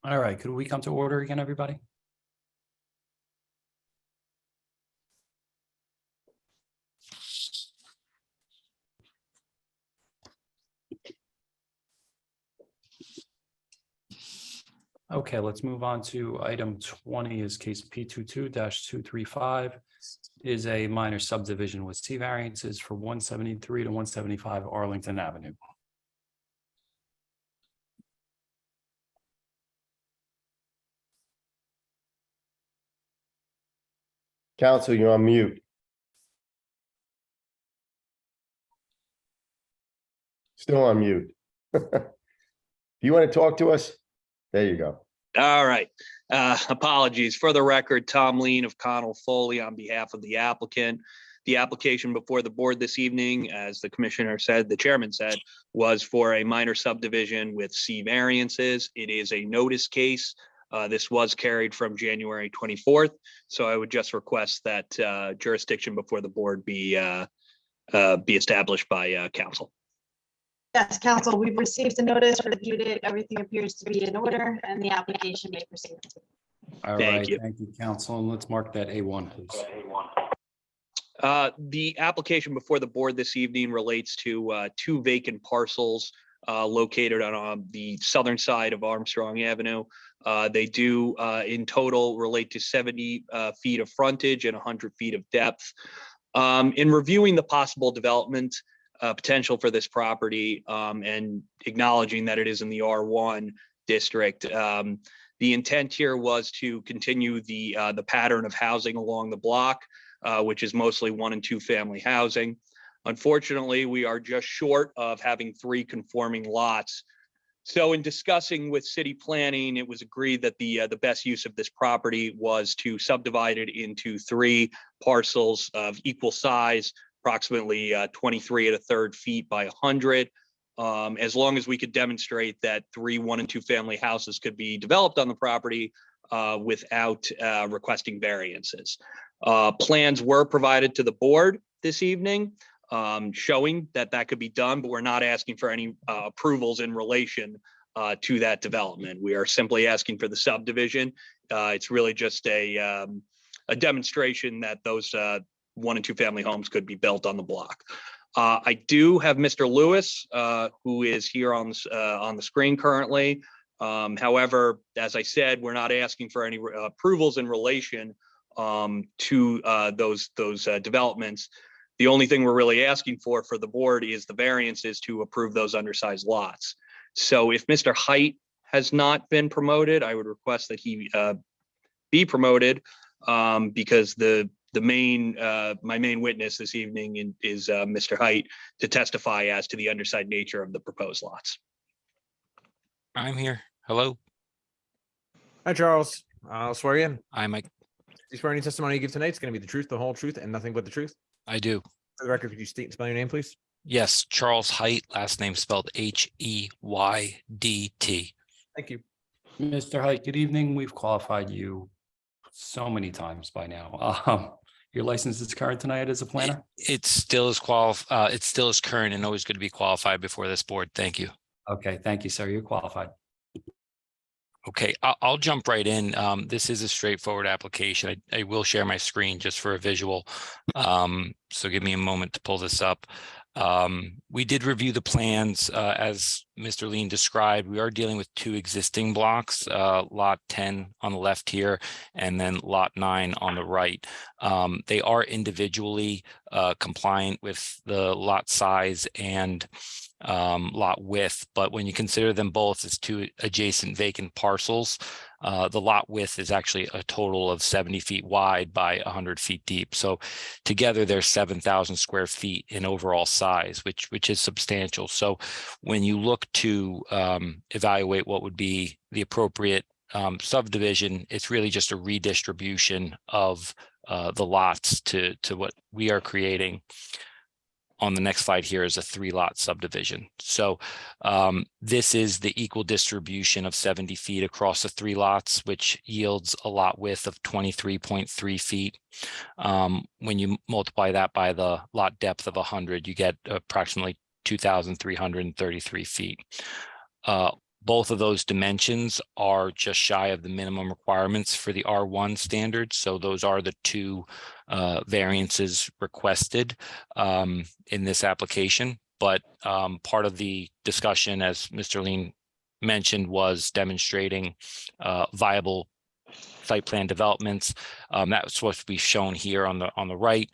All right, could we come to order again, everybody? Okay, let's move on to item 20 is case P22-235 is a minor subdivision with C variances for 173 to 175 Arlington Avenue. Counsel, you're on mute. Still on mute. Do you want to talk to us? There you go. All right. Apologies. For the record, Tom Lean of Connell Foley on behalf of the applicant. The application before the board this evening, as the commissioner said, the chairman said, was for a minor subdivision with C variances. It is a notice case. This was carried from January 24th. So I would just request that jurisdiction before the board be established by council. Yes, council, we've received a notice, reviewed it, everything appears to be in order, and the application may proceed. All Thank right, you. thank you, counsel. And let's mark that A1, please. The application before the board this evening relates to two vacant parcels located on the southern side of Armstrong Avenue. They do in total relate to 70 feet of frontage and 100 feet of depth. In reviewing the possible development potential for this property and acknowledging that it is in the R1 district, the intent here was to continue the pattern of housing along the block, which is mostly 1 and 2 family housing. Unfortunately, we are just short of having 3 conforming lots. So in discussing with city planning, it was agreed that the best use of this property was to subdivide it into 3 parcels of equal size, approximately 23 1/3 feet by 100. As long as we could demonstrate that 3 1 and 2 family houses could be developed on the property without requesting variances. Plans were provided to the board this evening showing that that could be done, but we're not asking for any approvals in relation to that development. We are simply asking for the subdivision. It's really just a demonstration that those 1 and 2 family homes could be built on the block. I do have Mr. Lewis, who is here on the screen currently. However, as I said, we're not asking for any approvals in relation to those developments. The only thing we're really asking for the board is the variances to approve those undersized lots. So if Mr. Height has not been promoted, I would request that he be promoted because my main witness this evening is Mr. Height to testify as to the underside nature of the proposed lots. I'm here. Hello. Hi, Charles. I'll swear you in. Hi, Mike. Do you swear any testimony you give tonight is going to be the truth, the whole truth, and nothing but the truth? I do. For the record, could you state and spell your name, please? Yes, Charles Height, last name spelled Heydt. Thank you. Mr. Height, good evening. We've qualified you so many times by now. Your license is current tonight as a planner? It still is it still is current and always good to be qualified before this board. Thank you. Okay, thank you, sir. You're qualified. Okay, I'll jump right in. This is a straightforward application. I will share my screen just for a visual. So give me a moment to pull this up. We did review the plans as Mr. Lean described. We are dealing with 2 existing blocks, lot 10 on the left here, and then lot 9 on the right. They are individually compliant with the lot size and lot width, but when you consider them both as 2 adjacent vacant parcels, the lot width is actually a total of 70 feet wide by 100 feet deep. So together there's 7,000 square feet in overall size, which is substantial. So when you look to evaluate what would be the appropriate subdivision, it's really just a redistribution of the lots to what we are creating. On the next slide here is a 3-lot subdivision. So this is the equal distribution of 70 feet across the 3 lots, which yields a lot width of 23.3 feet. When you multiply that by the lot depth of 100, you get approximately 2,333 feet. Both of those dimensions are just shy of the minimum requirements for the R1 standard. So those are the two variances requested in this application. But part of the discussion, as Mr. Lean mentioned, was demonstrating viable site plan developments. That's supposed to be shown here on the right.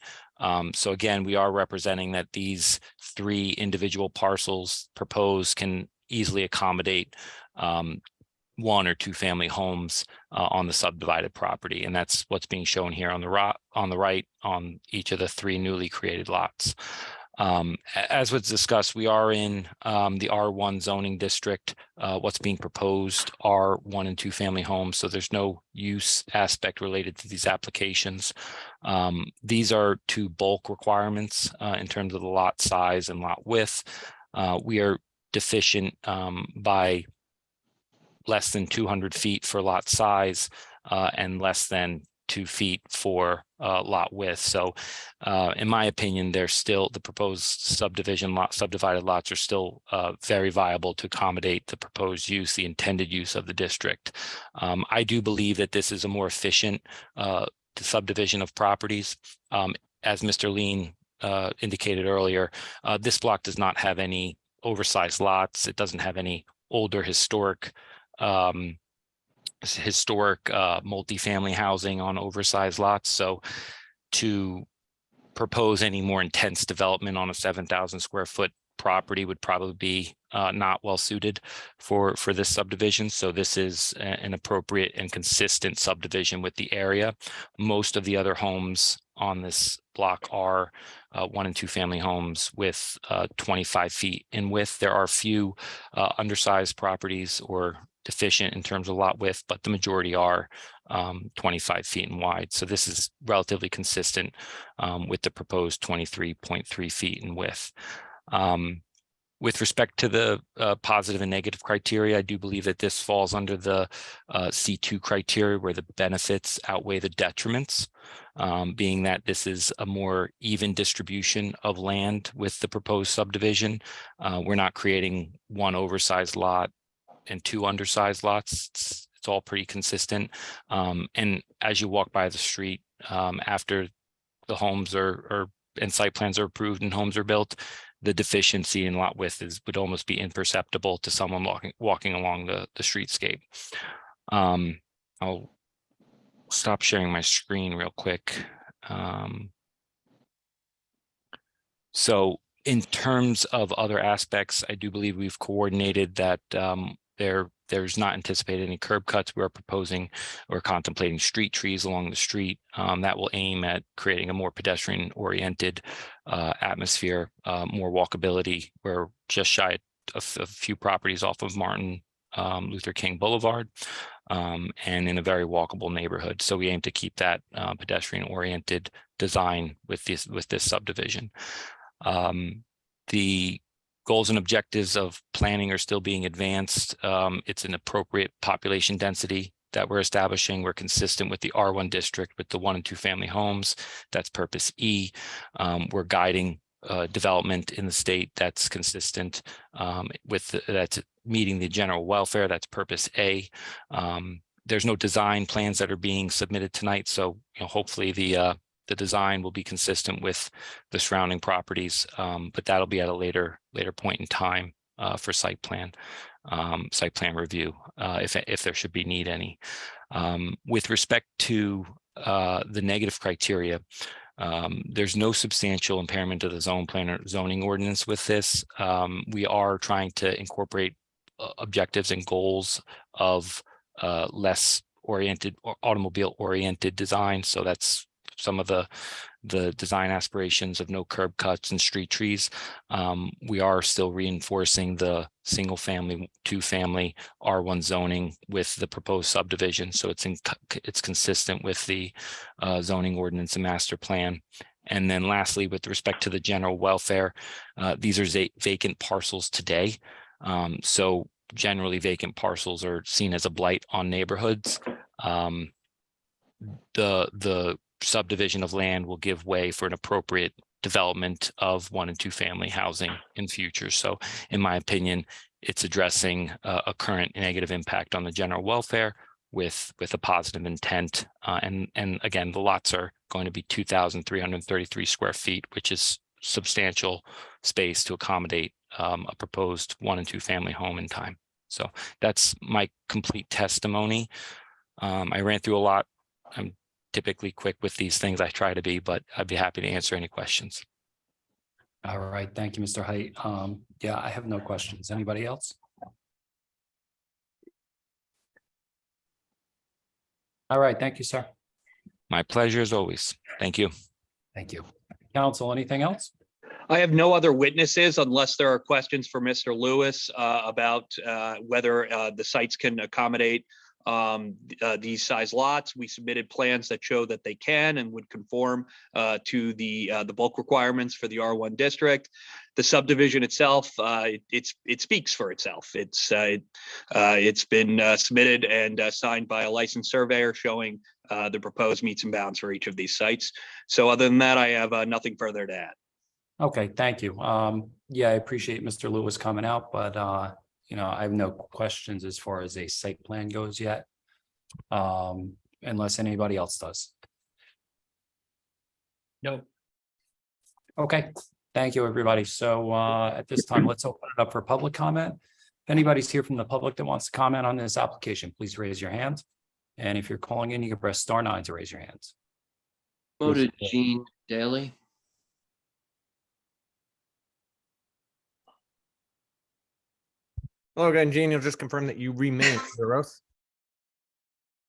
So again, we are representing that these three individual parcels proposed can easily accommodate one or two family homes on the subdivided property, and that's what's being shown here on the right on each of the three newly created lots. As was discussed, we are in the R1 zoning district. What's being proposed are 1 and 2 family homes, so there's no use aspect related to these applications. These are two bulk requirements in terms of the lot size and lot width. We are deficient by less than 200 feet for lot size and less than 2 feet for lot width. So in my opinion, they're still, the proposed subdivided lots are still very viable to accommodate the proposed use, the intended use of the district. I do believe that this is a more efficient subdivision of properties. As Mr. Lean indicated earlier, this block does not have any oversized lots. It doesn't have any older historic multifamily housing on oversized lots. So to propose any more intense development on a 7,000 square foot property would probably be not well suited for this subdivision. So this is an appropriate and consistent subdivision with the area. Most of the other homes on this block are 1 and 2 family homes with 25 feet in width. There are a few undersized properties or deficient in terms of lot width, but the majority are 25 feet in wide. So this is relatively consistent with the proposed 23.3 feet in width. With respect to the positive and negative criteria, I do believe that this falls under the C2 criteria, where the benefits outweigh the detriments, being that this is a more even distribution of land with the proposed subdivision. We're not creating one oversized lot and two undersized lots. It's all pretty consistent. And as you walk by the street, after the homes and site plans are approved and homes are built, the deficiency in lot width would almost be imperceptible to someone walking along the streetscape. I'll stop sharing my screen real quick. So in terms of other aspects, I do believe we've coordinated that there's not anticipated any curb cuts. We are proposing or contemplating street trees along the street that will aim at creating a more pedestrian oriented atmosphere, more walkability. We're just shy of a few properties off of Martin Luther King Boulevard and in a very walkable neighborhood. So we aim to keep that pedestrian oriented design with this subdivision. The goals and objectives of planning are still being advanced. It's an appropriate population density that we're establishing. We're consistent with the R1 district with the 1 and 2 family homes. That's purpose E. We're guiding development in the state that's consistent that's meeting the general welfare. That's purpose A. There's no design plans that are being submitted tonight. So hopefully the design will be consistent with the surrounding properties, but that'll be at a later point in time for site plan review, if there should be need any. With respect to the negative criteria, there's no substantial impairment to the zone plan or zoning ordinance with this. We are trying to incorporate objectives and goals of less oriented or automobile oriented design. So that's some of the design aspirations of no curb cuts and street trees. We are still reinforcing the single family, 2 family R1 zoning with the proposed subdivision. So it's consistent with the zoning ordinance and master plan. And then lastly, with respect to the general welfare, these are vacant parcels today. So generally vacant parcels are seen as a blight on neighborhoods. The subdivision of land will give way for an appropriate development of 1 and 2 family housing in future. So in my opinion, it's addressing a current negative impact on the general welfare with a positive intent. And again, the lots are going to be 2,333 square feet, which is substantial space to accommodate a proposed 1 and 2 family home in time. So that's my complete testimony. I ran through a lot. I'm typically quick with these things. I try to be, but I'd be happy to answer any questions. All right, thank you, Mr. Height. Yeah, I have no questions. Anybody else? All right, thank you, sir. My pleasure as always. Thank you. Thank you. Council, anything else? I have no other witnesses unless there are questions for Mr. Lewis about whether the sites can accommodate these size lots. We submitted plans that show that they can and would conform to the bulk requirements for the R1 district. The subdivision itself, it speaks for itself. It's been submitted and signed by a licensed surveyor showing the proposed meets and bounds for each of these sites. So other than that, I have nothing further to add. Okay, thank you. Yeah, I appreciate Mr. Lewis coming out, but you know, I have no questions as far as a site plan goes yet. Unless anybody else does. No. Okay, thank you, everybody. So at this time, let's open it up for public comment. If anybody's here from the public that wants to comment on this application, please raise your hand. And if you're calling in, you can press *9 to raise your hands. Voted Gene Daly. Hello again, Gene. You'll just confirm that you remain under oath.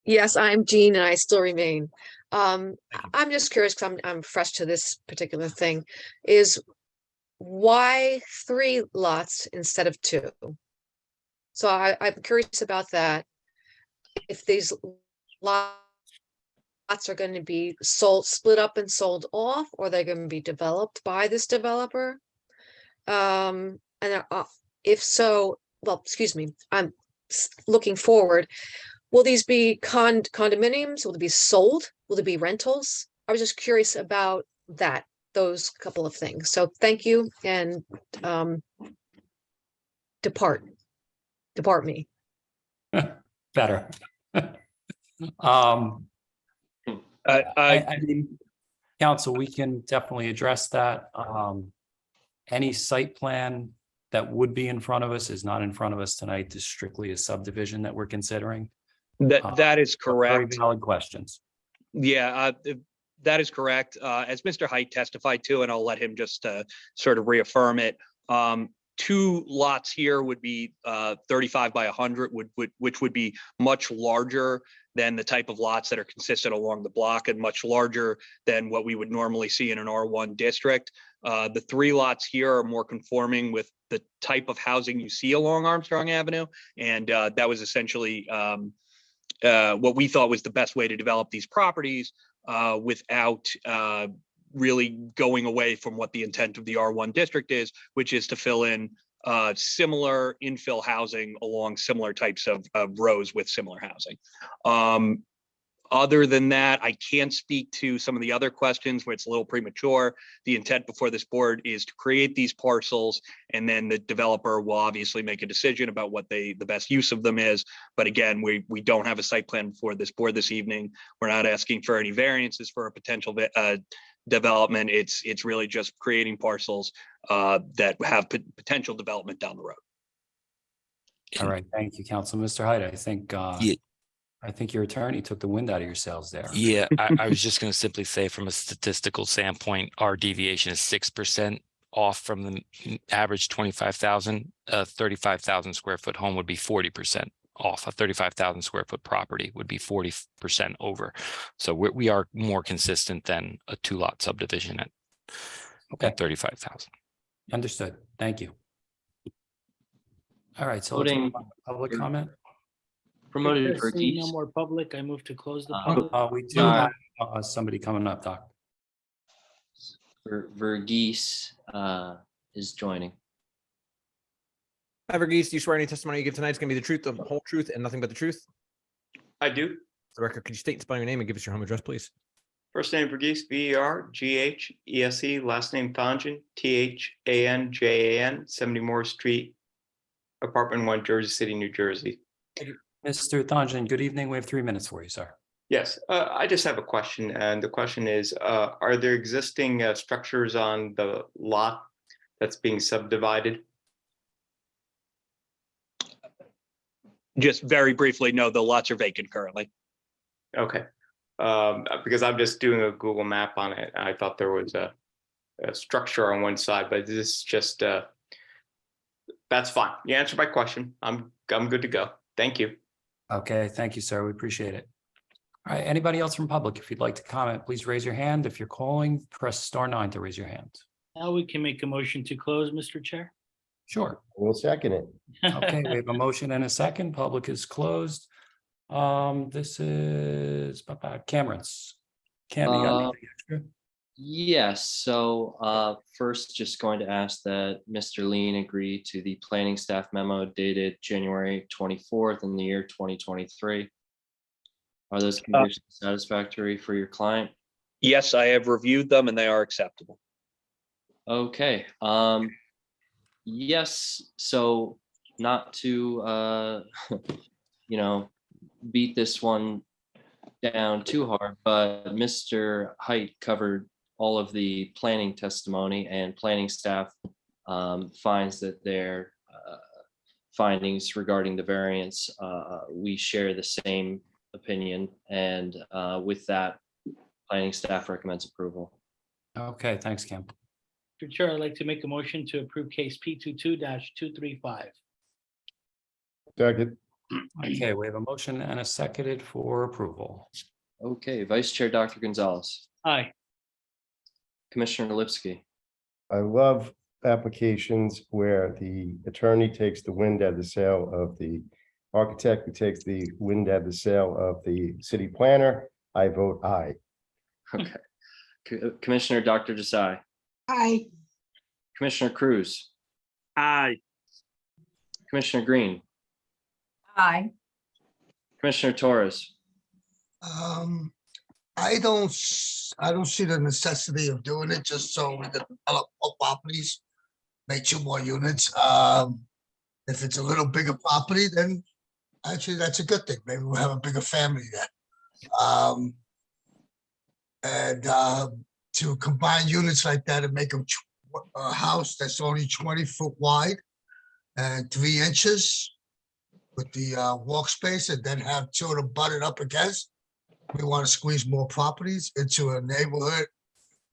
Yes, I'm Jean and I still remain. I'm just curious because I'm fresh to this particular thing, is why 3 lots instead of 2? So I'm curious about that. If these lots are going to be split up and sold off, or they're going to be developed by this developer. And if so, well, excuse me, I'm looking forward. Will these be condominiums? Will they be sold? Will they be rentals? I was just curious about those couple of things. So thank you, and depart me. Better. I mean, council, we can definitely address that. Any site plan that would be in front of us is not in front of us tonight. It's strictly a subdivision that we're considering. That is correct. Very valid questions. Yeah, that is correct. As Mr. Height testified to, and I'll let him just sort of reaffirm it. 2 lots here would be 35 by 100, which would be much larger than the type of lots that are consistent along the block, and much larger than what we would normally see in an R1 district. The 3 lots here are more conforming with the type of housing you see along Armstrong Avenue, and that was essentially what we thought was the best way to develop these properties without really going away from what the intent of the R1 district is, which is to fill in similar infill housing along similar types of rows with similar housing. Other than that, I can't speak to some of the other questions where it's a little premature. The intent before this board is to create these parcels, and then the developer will obviously make a decision about what the best use of them is. But again, we don't have a site plan before this board this evening. We're not asking for any variances for a potential development. It's really just creating parcels that have potential development down the road. All right, thank you, Council. Mr. Hyde, I think your attorney took the wind out of your sails there. Yeah, I was just going to simply say, from a statistical standpoint, our deviation is 6% off from the average 25,000. 35,000 square foot home would be 40% off. A 35,000 square foot property would be 40% over. So we are more consistent than a 2-lot subdivision at 35,000. Understood. Thank you. All right, so let's Voting- move on to public comment. Promoted If there's Verghese. no more public, I move to close the public. We do have somebody coming up, Doc. Verghese is joining. Hi, Verghese. Do you swear any testimony you give tonight is going to be the truth, the whole truth, and nothing but the truth? I do. For the record, could you state and spell your name and give us your home address, please? First name Verghese, Verghese, last name Fanjan, Thanjan, 70 Moore Street, Apartment 1, Jersey City, New Jersey. Mr. Thanjan, good evening. We have 3 minutes for you, sir. Yes, I just have a question, and the question is, are there existing structures on the lot that's being subdivided? Just very briefly, no, the lots are vacant currently. Okay, because I'm just doing a Google map on it. I thought there was a structure on one side, but this is just, that's fine. You answered my question. I'm good to go. Thank you. Okay, thank you, sir. We appreciate it. All right, anybody else from public? If you'd like to comment, please raise your hand. If you're calling, press *9 to raise your hand. Now we can make a motion to close, Mr. Chair. Sure. We'll second it. Okay, we have a motion and a second. Public is closed. This is Cameron's. Cam, you got anything extra? Yes, so first, just going to ask that Mr. Lean agree to the planning staff memo dated January 24th in the year 2023. Are those conditions satisfactory for your client? Yes, I have reviewed them and they are acceptable. Okay, yes, so not to beat this one down too hard, but Mr. Height covered all of the planning testimony, and planning staff finds that their findings regarding the variance, we share the same opinion, and with that, planning staff recommends approval. Okay, thanks, Cam. Mr. Chair, I'd like to make a motion to approve case P22-235. Second. Okay, we have a motion and a seconded for approval. Okay, Vice Chair Dr. Gonzalez, Aye. Commissioner Lipsky, I love applications where the attorney takes the wind out of the sail of the architect, who takes the wind out of the sail of the city planner. I vote aye. okay. Commissioner Dr. Desai, Aye. Commissioner Cruz, Aye. Commissioner Green, Aye. Commissioner Torres. I don't see the necessity of doing it just so we can develop more properties, make 2 more units. If it's a little bigger property, then actually that's a good thing. Maybe we'll have a bigger family then. To combine units like that and make a house that's only 20 foot wide and 3 inches with the walk space, and then have 2 of them butted up against. We want to squeeze more properties into a neighborhood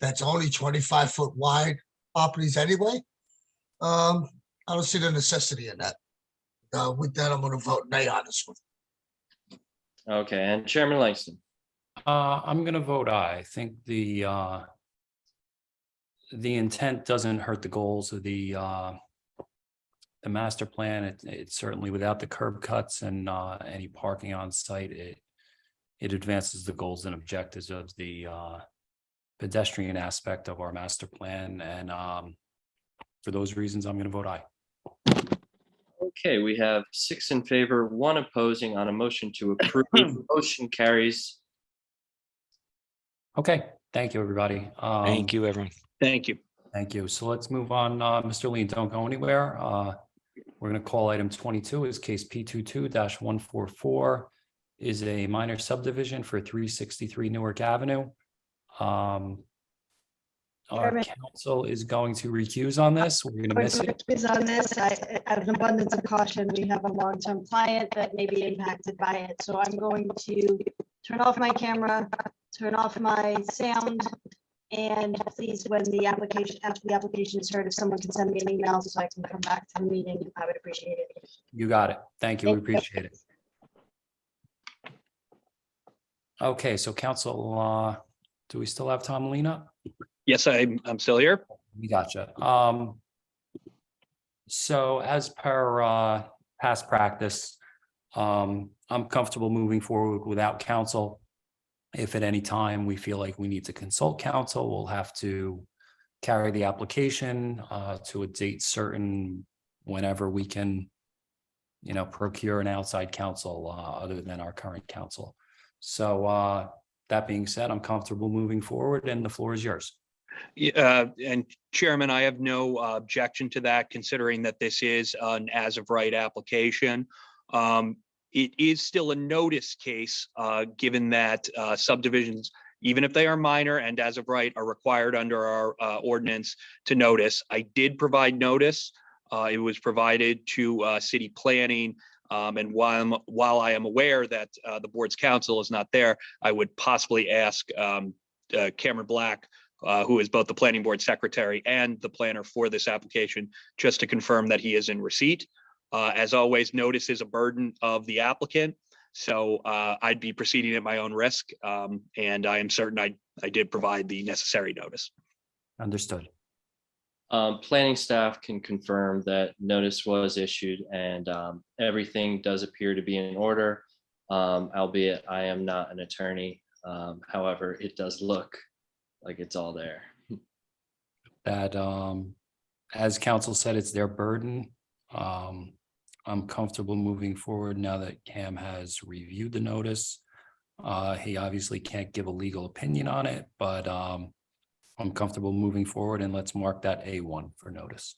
that's only 25 foot wide properties anyway. I don't see the necessity in that. With that, I'm going to vote nay on this one. Okay, and Chairman Langston. I'm gonna vote aye. I think the intent doesn't hurt the goals of the master plan. It certainly, without the curb cuts and any parking on site, it advances the goals and objectives of the pedestrian aspect of our master plan. And for those reasons, I'm gonna vote aye. Okay, we have 6 in favor, 1 opposing on a motion to approve. Motion carries. Okay, thank you, everybody. Thank you, everyone. Thank you. Thank you. So let's move on. Mr. Lean, don't go anywhere. We're going to call item 22 is case P22-144, is a minor subdivision for 363 Newark Avenue. Our Chairman. council is going to recuse on this. We're going to miss it. Is on this, out of an abundance of caution, we have a long-term client that may be impacted by it. So I'm going to turn off my camera, turn off my sound, and please, when the application, after the application is heard, if someone can send me an email so I can come back to the meeting, I would appreciate it. You got it. Thank you. We Thank you. appreciate it. Okay, so council, do we still have Tom Lena? Yes, I'm still here. We gotcha. So as per past practice, I'm comfortable moving forward without counsel. If at any time we feel like we need to consult counsel, we'll have to carry the application to a date certain whenever we can, procure an outside counsel other than our current counsel. So that being said, I'm comfortable moving forward and the floor is yours. And Chairman, I have no objection to that, considering that this is an as-of-right application. It is still a notice case, given that subdivisions, even if they are minor and as of right, are required under our ordinance to notice. I did provide notice. It was provided to city planning. And while I am aware that the board's counsel is not there, I would possibly ask Cameron Black, who is both the planning board secretary and the planner for this application, just to confirm that he is in receipt. As always, notice is a burden of the applicant, so I'd be proceeding at my own risk, and I am certain I did provide the necessary notice. Understood. Planning staff can confirm that notice was issued and everything does appear to be in order, albeit I am not an attorney. However, it does look like it's all there. That, as council said, it's their burden. I'm comfortable moving forward now that Cam has reviewed the notice. He obviously can't give a legal opinion on it, but I'm comfortable moving forward, and let's mark that A1 for notice.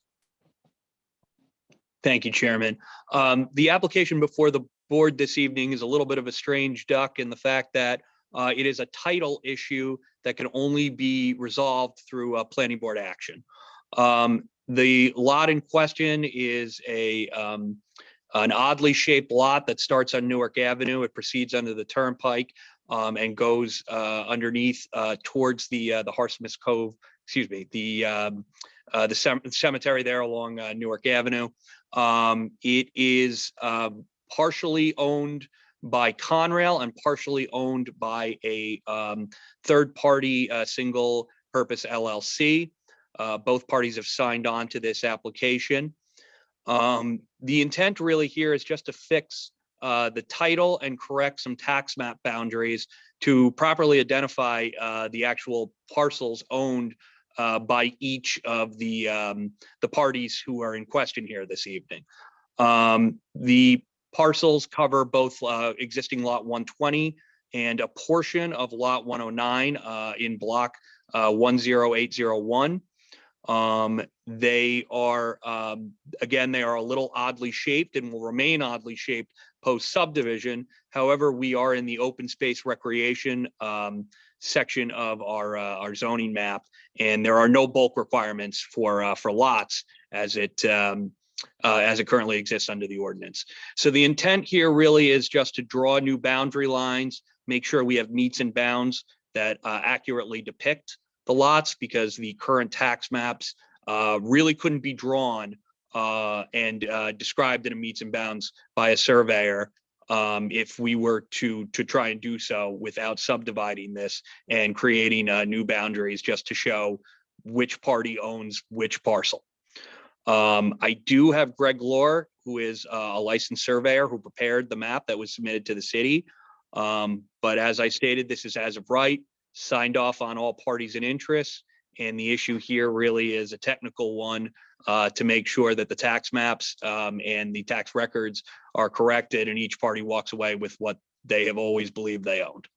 Thank you, Chairman. The application before the board this evening is a little bit of a strange duck in the fact that it is a title issue that can only be resolved through a planning board action. The lot in question is an oddly shaped lot that starts on Newark Avenue. It proceeds under the turnpike and goes underneath towards the Harsmith Cove, excuse me, the cemetery there along Newark Avenue. It is partially owned by Conrail and partially owned by a third-party single purpose LLC. Both parties have signed on to this application. The intent really here is just to fix the title and correct some tax map boundaries to properly identify the actual parcels owned by each of the parties who are in question here this evening. The parcels cover both existing lot 120 and a portion of lot 109 in block 10801. They are, again, they are a little oddly shaped and will remain oddly shaped post subdivision. However, we are in the open space recreation section of our zoning map, and there are no bulk requirements for lots as it currently exists under the ordinance. So the intent here really is just to draw new boundary lines, make sure we have meets and bounds that accurately depict the lots, because the current tax maps really couldn't be drawn and described in a meets and bounds by a surveyor if we were to try and do so without subdividing this and creating new boundaries just to show which party owns which parcel. I do have Greg Lohr, who is a licensed surveyor who prepared the map that was submitted to the city. But as I stated, this is as of right, signed off on all parties and interests. And the issue here really is a technical one to make sure that the tax maps and the tax records are corrected and each party walks away with what they have always believed they owned.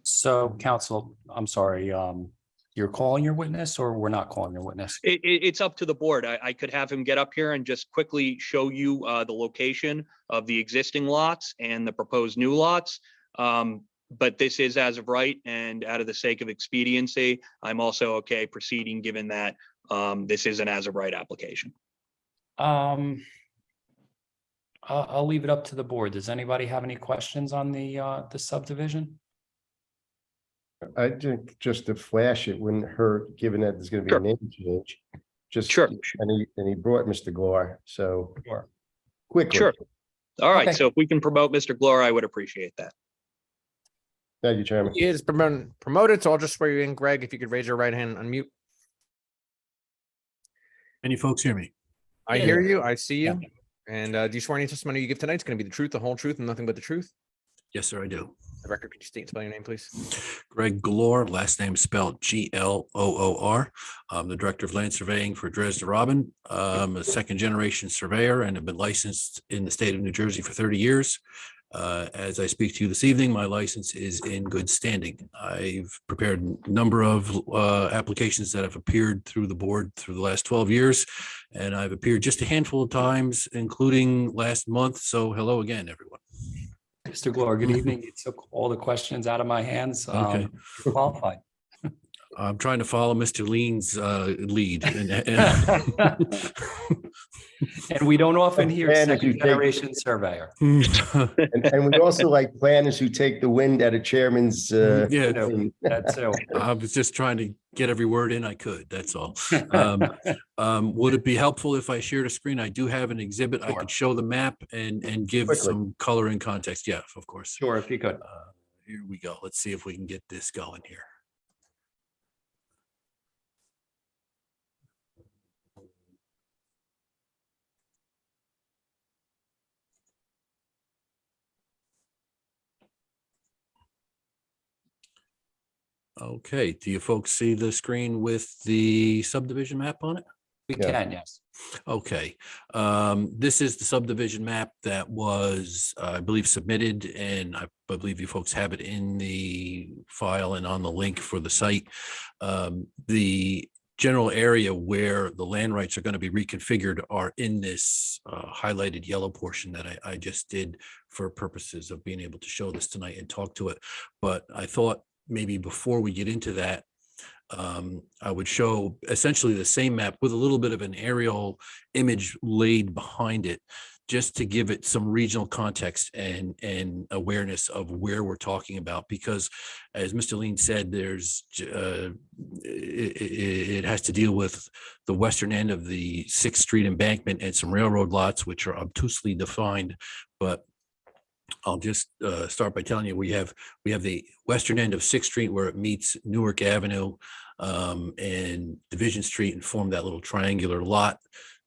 So council, I'm sorry, you're calling your witness or we're not calling your witness? It's up to the board. I could have him get up here and just quickly show you the location of the existing lots and the proposed new lots. But this is as of right, and out of the sake of expediency, I'm also okay proceeding given that this is an as of right application. I'll leave it up to the board. Does anybody have any questions on the subdivision? I think just to flash, it wouldn't hurt, given that there's gonna be a name change. Just, Sure. and he brought Mr. Glore, so quickly. Sure. All right, Okay. so if we can promote Mr. Glore, I would appreciate that. Thank you, Chairman. He is promoted, so I'll just swear you in, Greg, if you could raise your right hand, unmute. Can you folks hear me? I hear you, I see you. And do you swear any testimony you give tonight is going to be the truth, the whole truth, and nothing but the truth? Yes, sir, I do. The record, could you state and spell your name, please? Greg Glore, last name spelled Gloor. I'm the Director of Land Surveying for Dresden Robin. I'm a second-generation surveyor and have been licensed in the state of New Jersey for 30 years. As I speak to you this evening, my license is in good standing. I've prepared a number of applications that have appeared through the board through the last 12 years, and I've appeared just a handful of times, including last month. So hello again, everyone. Mr. Glore, good evening. You took all the questions out of my hands. Okay. You're qualified. I'm trying to follow Mr. Lean's lead. And we don't often hear Planners who second generation surveyor. And we also like planners who take the wind out of chairman's. Yeah, thing. That's it. I was just trying to get every word in I could, that's all. Would it be helpful if I shared a screen? I do have an exhibit. I could show the map and give Quickly. some color and context. Yeah, of course. Sure, if you could. Here we go. Let's see if we can get this going here. Okay, do you folks see the screen with the subdivision map on it? We Yeah. can, yes. Okay, this is the subdivision map that was, I believe, submitted, and I believe you folks have it in the file and on the link for the site. The general area where the land rights are going to be reconfigured are in this highlighted yellow portion that I just did for purposes of being able to show this tonight and talk to it. But I thought maybe before we get into that, I would show essentially the same map with a little bit of an aerial image laid behind it, just to give it some regional context and awareness of where we're talking about. Because as Mr. Lean said, there's it has to deal with the western end of the 6th Street embankment and some railroad lots, which are obtusely defined. But I'll just start by telling you, we have the western end of 6th Street where it meets Newark Avenue and Division Street and form that little triangular lot.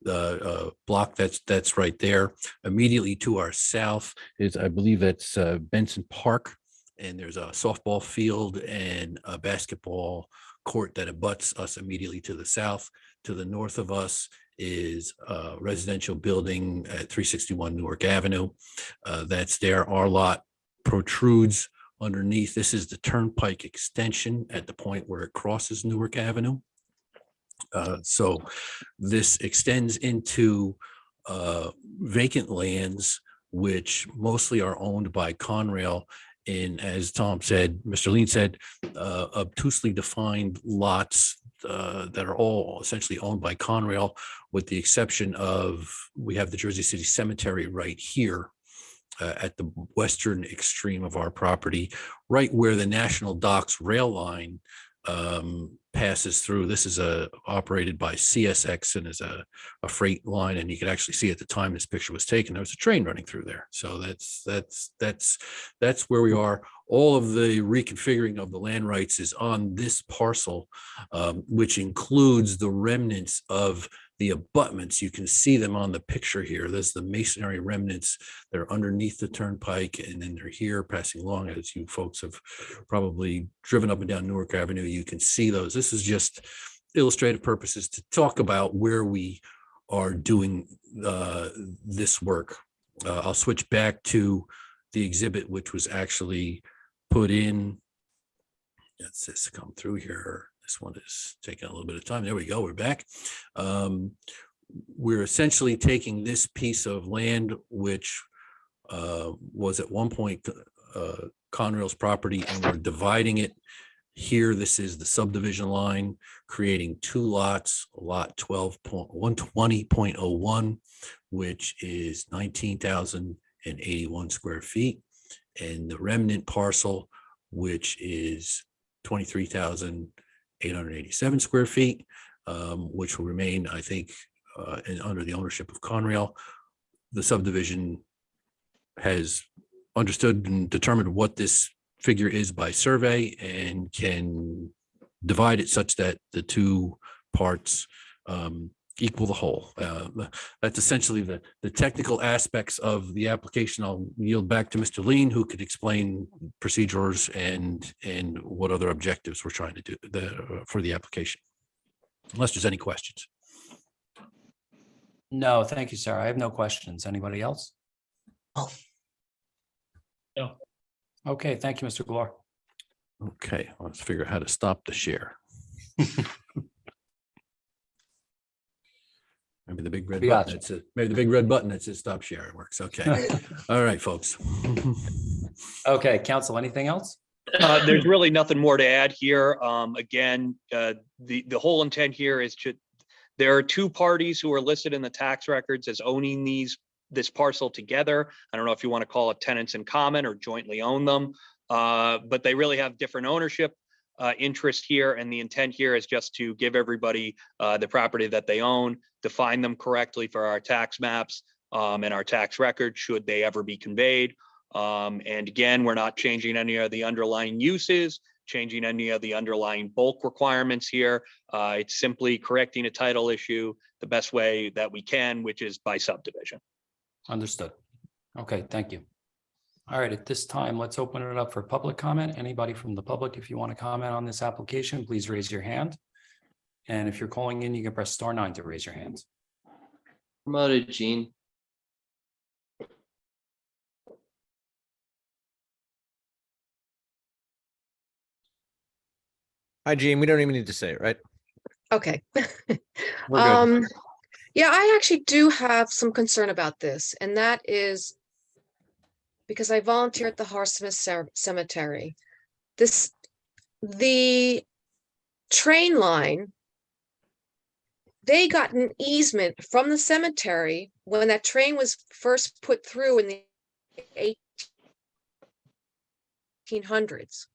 The block that's right there. Immediately to our south is, I believe that's Benson Park, and there's a softball field and a basketball court that abuts us immediately to the south. To the north of us is a residential building at 361 Newark Avenue. That's there. Our lot protrudes underneath. This is the Turnpike extension at the point where it crosses Newark Avenue. So this extends into vacant lands, which mostly are owned by Conrail. And as Tom said, Mr. Lean said, obtusely defined lots that are all essentially owned by Conrail, with the exception of, we have the Jersey City Cemetery right here at the western extreme of our property, right where the National Docks rail line passes through. This is operated by CSX and is a freight line, and you can actually see at the time this picture was taken, there was a train running through there. So that's where we are. All of the reconfiguring of the land rights is on this parcel, which includes the remnants of the abutments. You can see them on the picture here. There's the masonry remnants that are underneath the turnpike, and then they're here passing along. As you folks have probably driven up and down Newark Avenue, you can see those. This is just illustrative purposes to talk about where we are doing this work. I'll switch back to the exhibit, which was actually put in. Let's just come through here. This one is taking a little bit of time. There we go. We're back. We're essentially taking this piece of land, which was at one point Conrail's property, and we're dividing it here. This is the subdivision line, creating two lots, lot 120.01, which is 19,081 square feet, and the remnant parcel, which is 23,887 square feet, which will remain, I think, under the ownership of Conrail. The subdivision has understood and determined what this figure is by survey and can divide it such that the two parts equal the whole. That's essentially the technical aspects of the application. I'll yield back to Mr. Lean, who could explain procedures and what other objectives we're trying to do for the application. Unless there's any questions. No, thank you, sir. I have no questions. Anybody else? Oh. No. Okay, thank you, Mr. Glore. Okay, let's figure out how to stop the share. Maybe the big red We button. got you. That says, maybe the big red button that says stop share works. Okay. All right, folks. Okay, council, anything else? There's really nothing more to add here. Again, the whole intent here is there are two parties who are listed in the tax records as owning this parcel together. I don't know if you want to call it tenants in common or jointly own them, but they really have different ownership interest here. And the intent here is just to give everybody the property that they own, define them correctly for our tax maps and our tax records should they ever be conveyed. And again, we're not changing any of the underlying uses, changing any of the underlying bulk requirements here. It's simply correcting a title issue the best way that we can, which is by subdivision. Understood. Okay, thank you. All right, at this time, let's open it up for public comment. Anybody from the public, if you want to comment on this application, please raise your hand. And if you're calling in, you can press *9 to raise your hands. Promoted, Gene. Hi, Gene. We don't even need to say it, right? Okay. We're good. Yeah, I actually do have some concern about this, and that is because I volunteer at the Harsmith Cemetery. The train line, they got an easement from the cemetery when that train was first put through in the 1800s.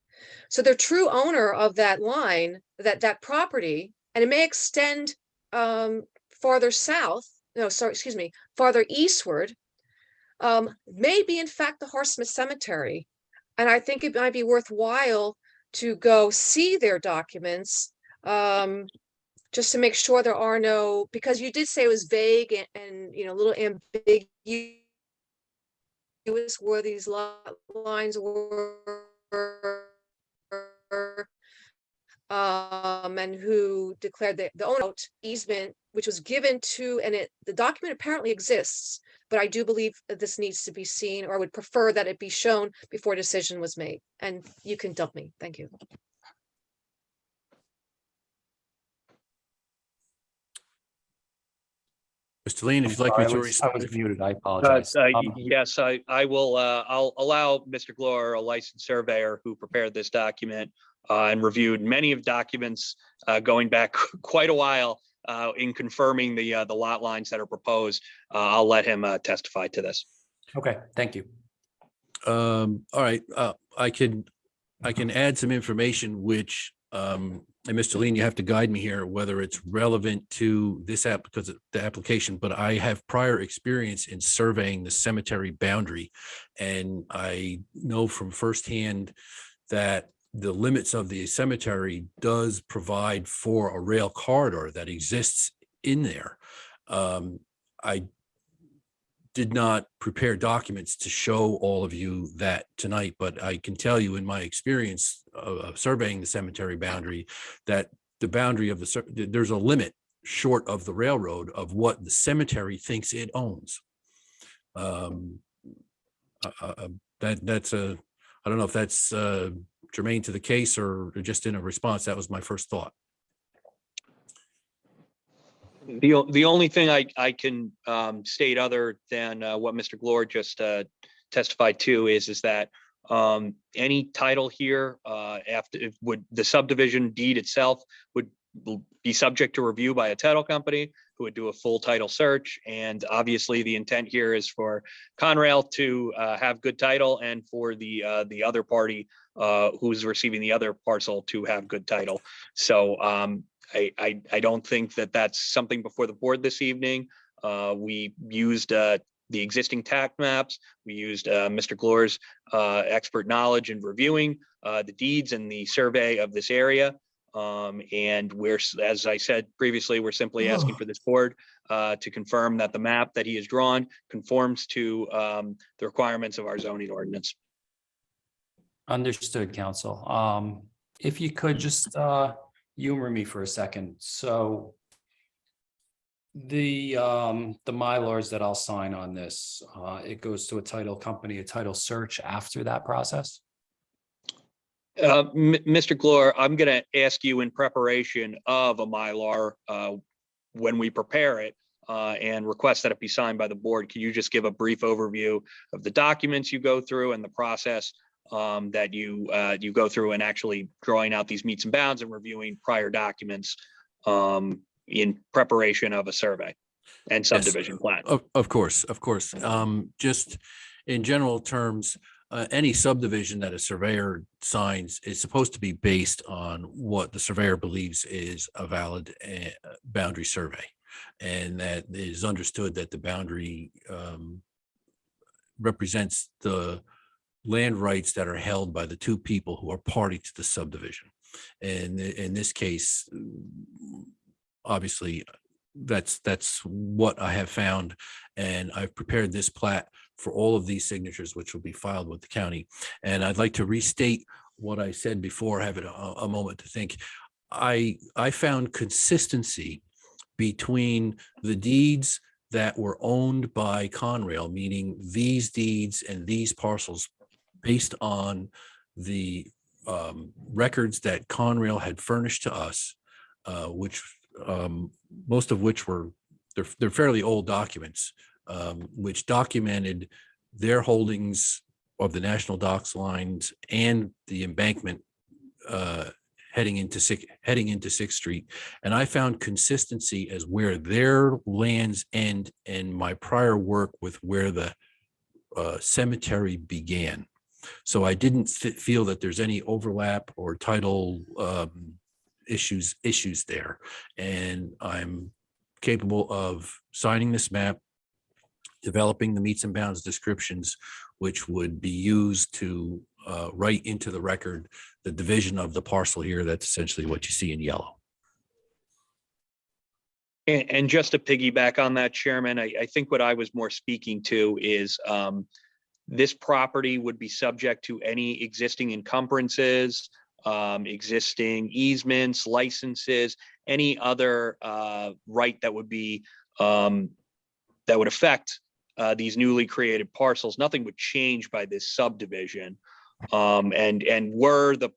So the true owner of that line, that property, and it may extend farther south, no, sorry, excuse me, farther eastward, may be in fact the Harsmith Cemetery. And I think it might be worthwhile to go see their documents just to make sure there are no, because you did say it was vague and a little ambiguous where these lot lines were. And who declared the owner easement, which was given to, and the document apparently exists, but I do believe that this needs to be seen, or I would prefer that it be shown before a decision was made. And you can dump me. Thank you. Mr. Lean, if you'd like me to I respond. was muted. I apologize. Yes, I will. I'll allow Mr. Glore, a licensed surveyor who prepared this document and reviewed many of documents going back quite a while in confirming the lot lines that are proposed. I'll let him testify to this. Okay, thank you. All right, I can add some information which, and Mr. Lean, you have to guide me here, whether it's relevant to this app because of the application, but I have prior experience in surveying the cemetery boundary. And I know from firsthand that the limits of the cemetery does provide for a rail corridor that exists in there. I did not prepare documents to show all of you that tonight, but I can tell you in my experience of surveying the cemetery boundary that the boundary of there's a limit short of the railroad of what the cemetery thinks it owns. That's I don't know if that's germane to the case or just in a response. That was my first thought. The only thing I can state other than what Mr. Glore just testified to is that any title here would the subdivision deed itself would be subject to review by a title company who would do a full title search. And obviously the intent here is for Conrail to have good title and for the other party who's receiving the other parcel to have good title. So I don't think that that's something before the board this evening. We used the existing tax maps. We used Mr. Glore's expert knowledge in reviewing the deeds and the survey of this area. And as I said previously, we're simply asking for this board to confirm that the map that he has drawn conforms to the requirements of our zoning ordinance. Understood, counsel. If you could just humor me for a second. So the Mylars that I'll sign on this, it goes to a title company, a title search after that process? Mr. Glore, I'm going to ask you in preparation of a Mylar, when we prepare it, and request that it be signed by the board. Can you just give a brief overview of the documents you go through and the process that you go through in actually drawing out these meets and bounds and reviewing prior documents in preparation of a survey and subdivision plan? Of course. Just in general terms, any subdivision that a surveyor signs is supposed to be based on what the surveyor believes is a valid boundary survey. And that it is understood that the boundary represents the land rights that are held by the two people who are party to the subdivision. And in this case, obviously, that's what I have found. And I've prepared this plat for all of these signatures, which will be filed with the county. And I'd like to restate what I said before, have it a moment to think. I found consistency between the deeds that were owned by Conrail, meaning these deeds and these parcels, based on the records that Conrail had furnished to us, which most of which were, they're fairly old documents, which documented their holdings of the National Docks lines and the embankment heading into Sixth Street. And I found consistency as where their lands end and my prior work with where the cemetery began. So I didn't feel that there's any overlap or title issues there. And I'm capable of signing this map, developing the meets and bounds descriptions, which would be used to write into the record the division of the parcel here. That's essentially what you see in yellow. And just to piggyback on that, Chairman, I think what I was more speaking to is this property would be subject to any existing encumbrances, existing easements, licenses, any other right that would be that would affect these newly created parcels. Nothing would change by this subdivision. And were the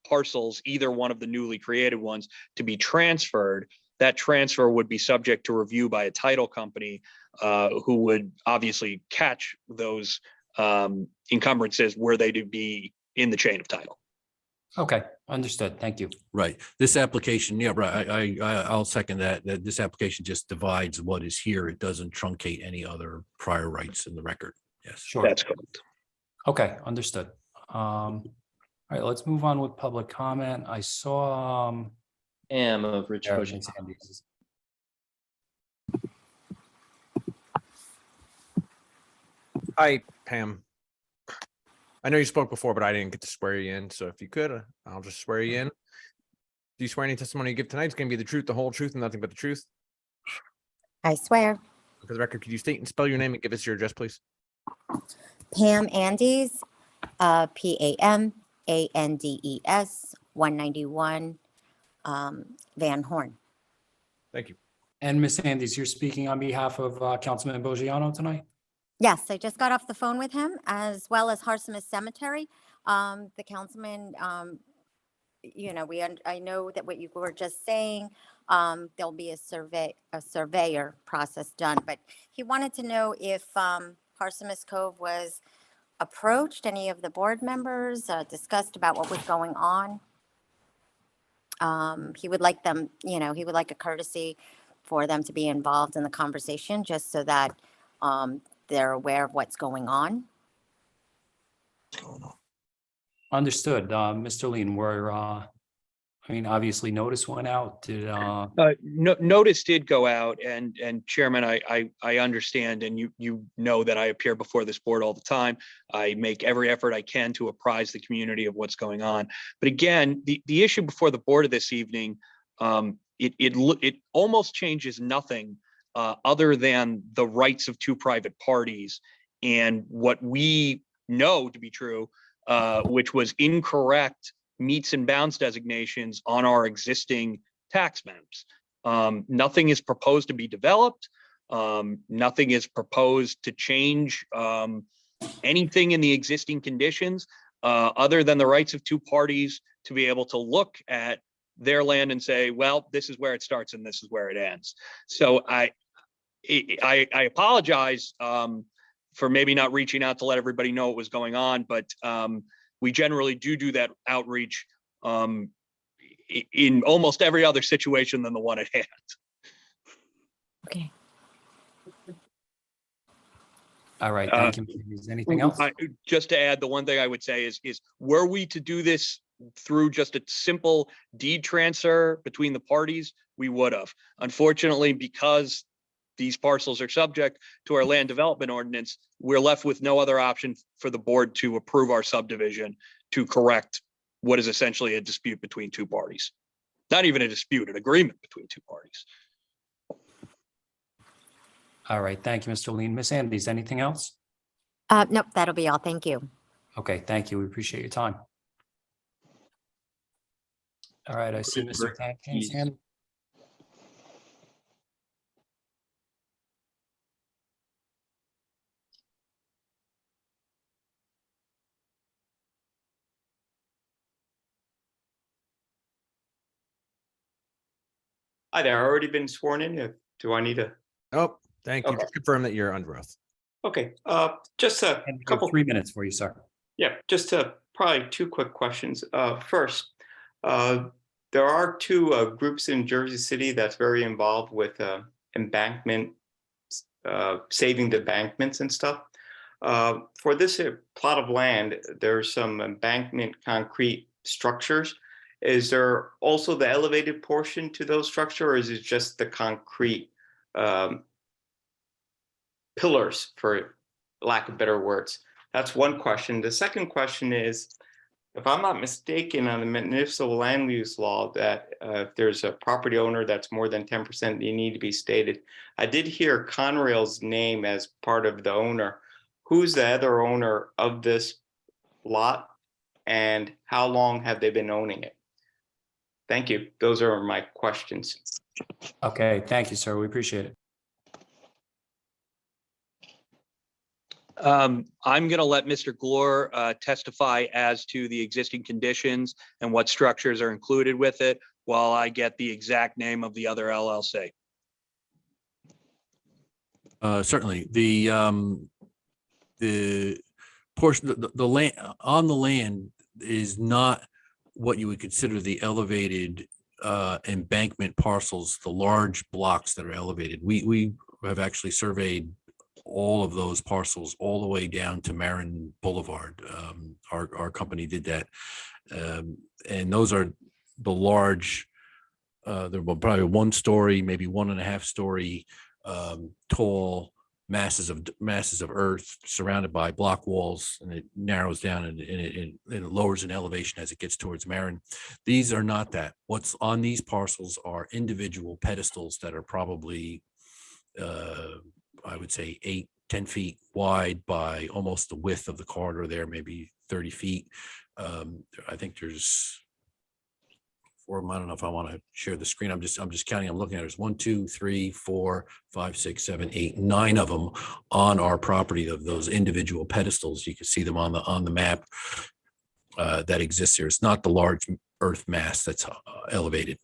parcels, either one of the newly created ones, to be transferred, that transfer would be subject to review by a title company who would obviously catch those encumbrances were they to be in the chain of title. Okay, understood. Thank you. Right. This application, yeah, right. I'll second that this application just divides what is here. It doesn't truncate any other prior rights in the record. Yes. Sure. That's correct. Okay, understood. All right, let's move on with public comment. I saw Am of Rich Eric Koshy. and Sandy's. Hi, Pam. I know you spoke before, but I didn't get to swear you in. So if you could, I'll just swear you in. Do you swear any testimony you give tonight is going to be the truth, the whole truth, and nothing but the truth? I swear. For the record, could you state and spell your name and give us your address, please? Pam Andes, PAMANDES, 191 Van Horn. Thank you. And Ms. Andes, you're speaking on behalf of Councilman Bogiano tonight? Yes, I just got off the phone with him, as well as Harsimus Cemetery. The councilman, you know, I know that what you were just saying, there'll be a surveyor process done, but he wanted to know if Harsimus Cove was approached, any of the board members discussed about what was going on. He would like them, you know, he would like a courtesy for them to be involved in the conversation, just so that they're aware of what's going on. Understood. Mr. Lean, I mean, obviously notice went out. Did, Notice did go out, and Chairman, I understand, and you know that I appear before this board all the time. I make every effort I can to apprise the community of what's going on. But again, the issue before the board this evening, it almost changes nothing other than the rights of two private parties and what we know to be true, which was incorrect meets and bounds designations on our existing tax maps. Nothing is proposed to be developed. Nothing is proposed to change anything in the existing conditions other than the rights of two parties to be able to look at their land and say, well, this is where it starts and this is where it ends. So I apologize for maybe not reaching out to let everybody know what was going on, but we generally do that outreach in almost every other situation than the one at hand. Okay. all right, thank you. Is anything else? Just to add, the one thing I would say is were we to do this through just a simple deed transfer between the parties, we would have. Unfortunately, because these parcels are subject to our land development ordinance, we're left with no other option for the board to approve our subdivision to correct what is essentially a dispute between two parties. Not even a dispute, an agreement between two parties. All right, thank you, Mr. Lean. Miss Andes, anything else? Nope, that'll be all. Thank you. Okay, thank you. We appreciate your time. All right, I see Mr. Tankin's hand. Hi there, already been sworn in. Do I need to? Oh, thank you. Okay. Just confirm that you're under oath. Okay, just a And we have couple. 3 minutes for you, sir. Yeah, just probably two quick questions. First, there are two groups in Jersey City that's very involved with embankment, saving the embankments and stuff. For this plot of land, there's some embankment concrete structures. Is there also the elevated portion to those structures, or is it just the concrete pillars, for lack of better words? That's one question. The second question is, if I'm not mistaken, on the municipal land use law, that if there's a property owner that's more than 10%, they need to be stated. I did hear Conrail's name as part of the owner. Who's the other owner of this lot, and how long have they been owning it? Thank you. Those are my questions. Okay, thank you, sir. We appreciate it. I'm going to let Mr. Glore testify as to the existing conditions and what structures are included with it while I get the exact name of the other LLC. Certainly, the portion, the land on the land is not what you would consider the elevated embankment parcels, the large blocks that are elevated. We have actually surveyed all of those parcels all the way down to Marin Boulevard. Our company did that. And those are the large, they're probably 1 story, maybe 1.5 story tall masses of earth surrounded by block walls, and it narrows down and it lowers in elevation as it gets towards Marin. These are not that. What's on these parcels are individual pedestals that are probably I would say 8-10 feet wide by almost the width of the corridor there, maybe 30 feet. I think there's 4 of them. I don't know if I want to share the screen. I'm just counting. I'm looking at it. There's 1, 2, 3, 4, 5, 6, 7, 8, 9 of them on our property, of those individual pedestals. You can see them on the map that exists here. It's not the large earth mass that's elevated.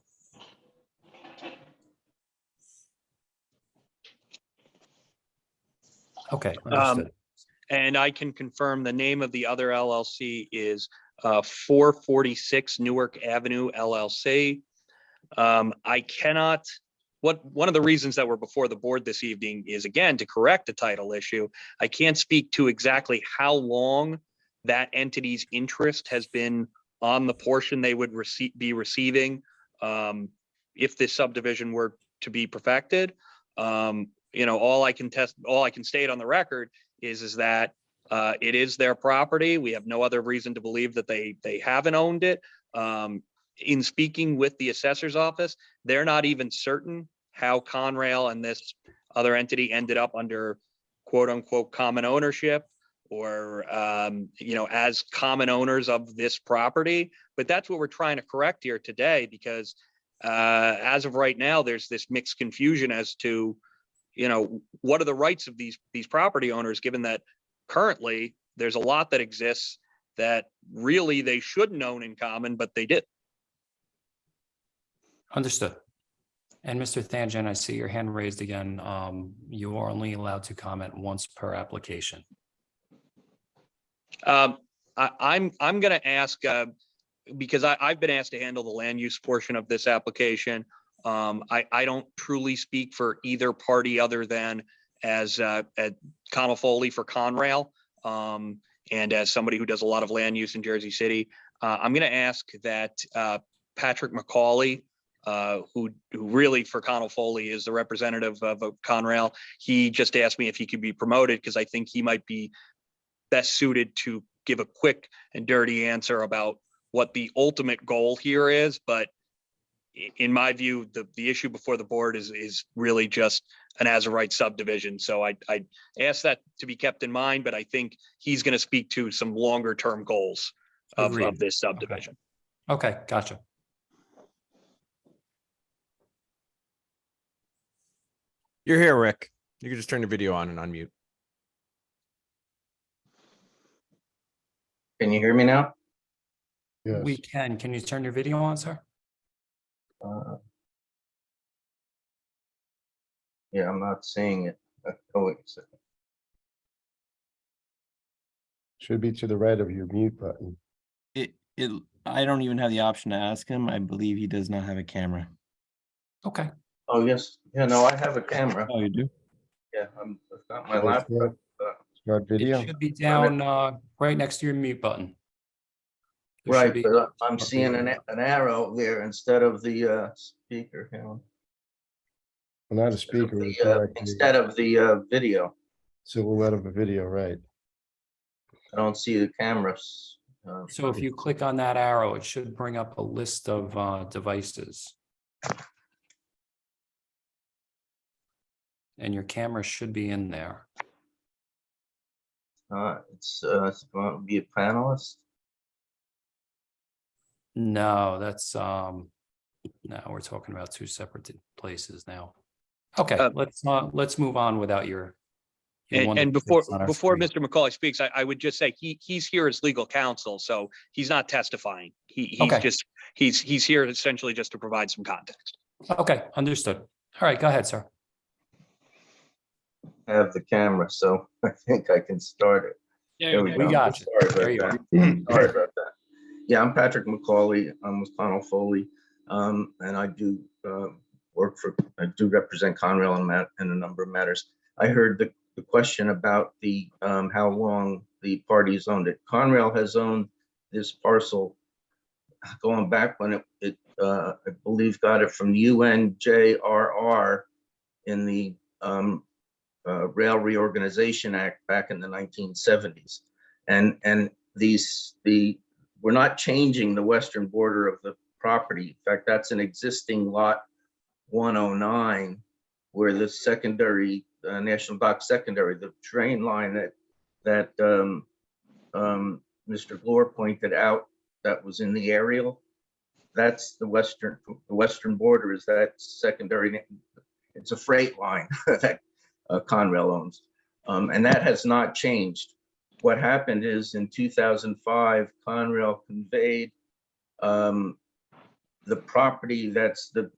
Okay, understood. And I can confirm the name of the other LLC is 446 Newark Avenue LLC. I cannot, one of the reasons that we're before the board this evening is, again, to correct a title issue. I can't speak to exactly how long that entity's interest has been on the portion they would be receiving if this subdivision were to be perfected. All I can state on the record is that it is their property. We have no other reason to believe that they haven't owned it. In speaking with the assessor's office, they're not even certain how Conrail and this other entity ended up under quote unquote common ownership or, as common owners of this property. But that's what we're trying to correct here today, because as of right now, there's this mixed confusion as to, what are the rights of these property owners, given that currently there's a lot that exists that really they shouldn't own in common, but they did. Understood. And Mr. Tangent, I see your hand raised again. You are only allowed to comment once per application. I'm going to ask, because I've been asked to handle the land use portion of this application. I don't truly speak for either party other than as Connell Foley for Conrail, and as somebody who does a lot of land use in Jersey City. I'm going to ask that Patrick McCauley, who really for Connell Foley is the representative of Conrail, he just asked me if he could be promoted because I think he might be best suited to give a quick and dirty answer about what the ultimate goal here is. But in my view, the issue before the board is really just an as-of-right subdivision. So I ask that to be kept in mind, but I think he's going to speak to some longer term goals of this subdivision. Okay, gotcha. You're here, Rick. You can just turn your video on and unmute. Can you hear me now? Yes. We can. Can you turn your video on, sir? Yeah, I'm not seeing it. Oh, wait a second. Should be to the right of your mute button. I don't even have the option to ask him. I believe he does not have a camera. Okay. Oh, yes. Yeah, no, I have a camera. Oh, you do? Yeah, I've got my laptop. Start video. It should be down right next to your mute button. There should Right, be- but I'm seeing an arrow there instead of the speaker. Hang on. Well, not a speaker. it's Instead of the video. Silhouette of a video, right? I don't see the cameras. So if you click on that arrow, it should bring up a list of devices. And your camera should be in there. It's going to be a panelist. No, that's no, we're talking about two separate places now. Okay, let's move on without your. And before Mr. McCauley speaks, I would just say he's here as legal counsel, so he's not testifying. He's here essentially just to provide some context. Okay, understood. All right, go ahead, sir. I have the camera, so I think I can start it. There we go. We got you. There you are. Sorry about that. Yeah, I'm Patrick McCauley. I'm with Connell Foley, and I do represent Conrail in a number of matters. I heard the question about the how long the parties owned it. Conrail has owned this parcel going back when it I believe got it from UNJRR in the Rail Reorganization Act back in the 1970s, and we're not changing the western border of the property. In fact, that's an existing lot 109, where the secondary National Dock secondary, the train line that Mr. Glore pointed out that was in the aerial, that's the western border is that secondary. It's a freight line that Conrail owns, and that has not changed. What happened is in 2005, Conrail conveyed the property that's the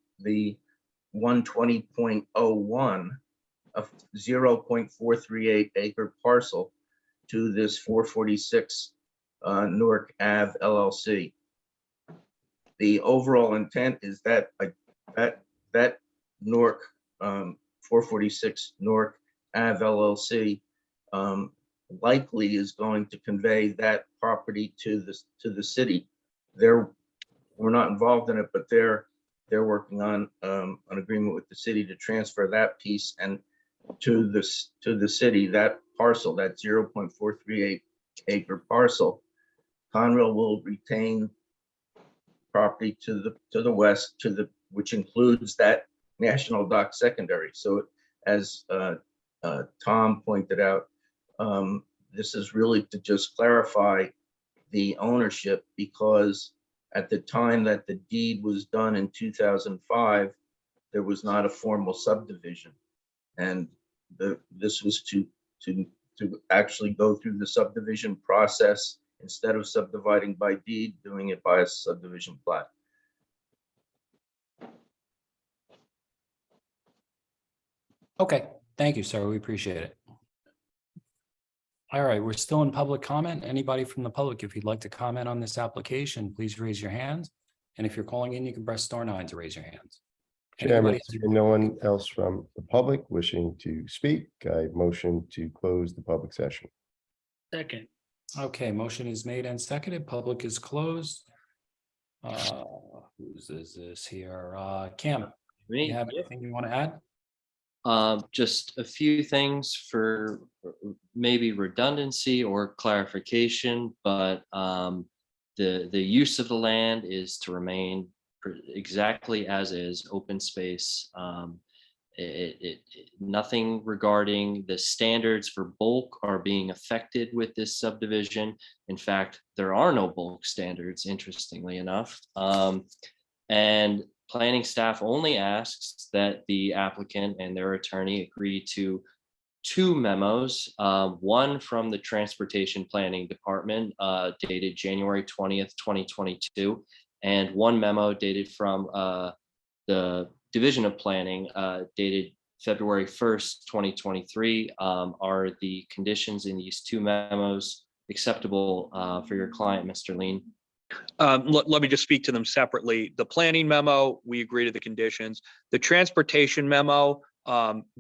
120.01 of 0.438 acre parcel to this 446 Newark Ave LLC. The overall intent is that that Newark 446 Newark Ave LLC likely is going to convey that property to the city we're not involved in it, but they're working on an agreement with the city to transfer that piece and to the city, that parcel, that 0.438 acre parcel. Conrail will retain property to the west, which includes that National Dock Secondary. So as Tom pointed out, this is really to just clarify the ownership, because at the time that the deed was done in 2005, there was not a formal subdivision. And this was to actually go through the subdivision process instead of subdividing by deed, doing it by a subdivision plat. Okay, thank you, sir. We appreciate it. All right, we're still in public comment. Anybody from the public, if you'd like to comment on this application, please raise your hand. And if you're calling in, you can press *9 to raise your hands. Chairman, Anybody- no one else from the public wishing to speak, I motion to close the public session. Second. Okay, motion is made and seconded. Public is closed. Whose is this here? Cam, do you have anything you want to add? Just a few things for maybe redundancy or clarification, but the use of the land is to remain exactly as is, open space. Nothing regarding the standards for bulk are being affected with this subdivision. In fact, there are no bulk standards, interestingly enough. And planning staff only asks that the applicant and their attorney agree to 2 memos, one from the Transportation Planning Department dated January 20th, 2022, and one memo dated from the Division of Planning dated February 1st, 2023. Are the conditions in these 2 memos acceptable for your client, Mr. Lean? Let me just speak to them separately. The planning memo, we agree to the conditions. The transportation memo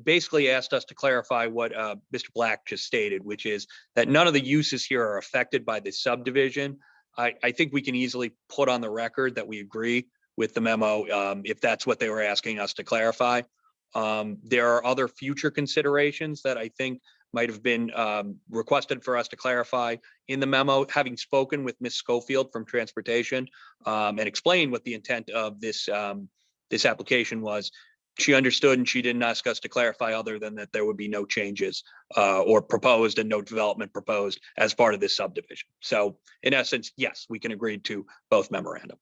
basically asked us to clarify what Mr. Black just stated, which is that none of the uses here are affected by the subdivision. I think we can easily put on the record that we agree with the memo if that's what they were asking us to clarify. There are other future considerations that I think might have been requested for us to clarify in the memo. Having spoken with Ms. Schofield from Transportation and explained what the intent of this application was, she understood and she didn't ask us to clarify other than that there would be no changes or proposed and no development proposed as part of this subdivision. So in essence, yes, we can agree to both memorandum.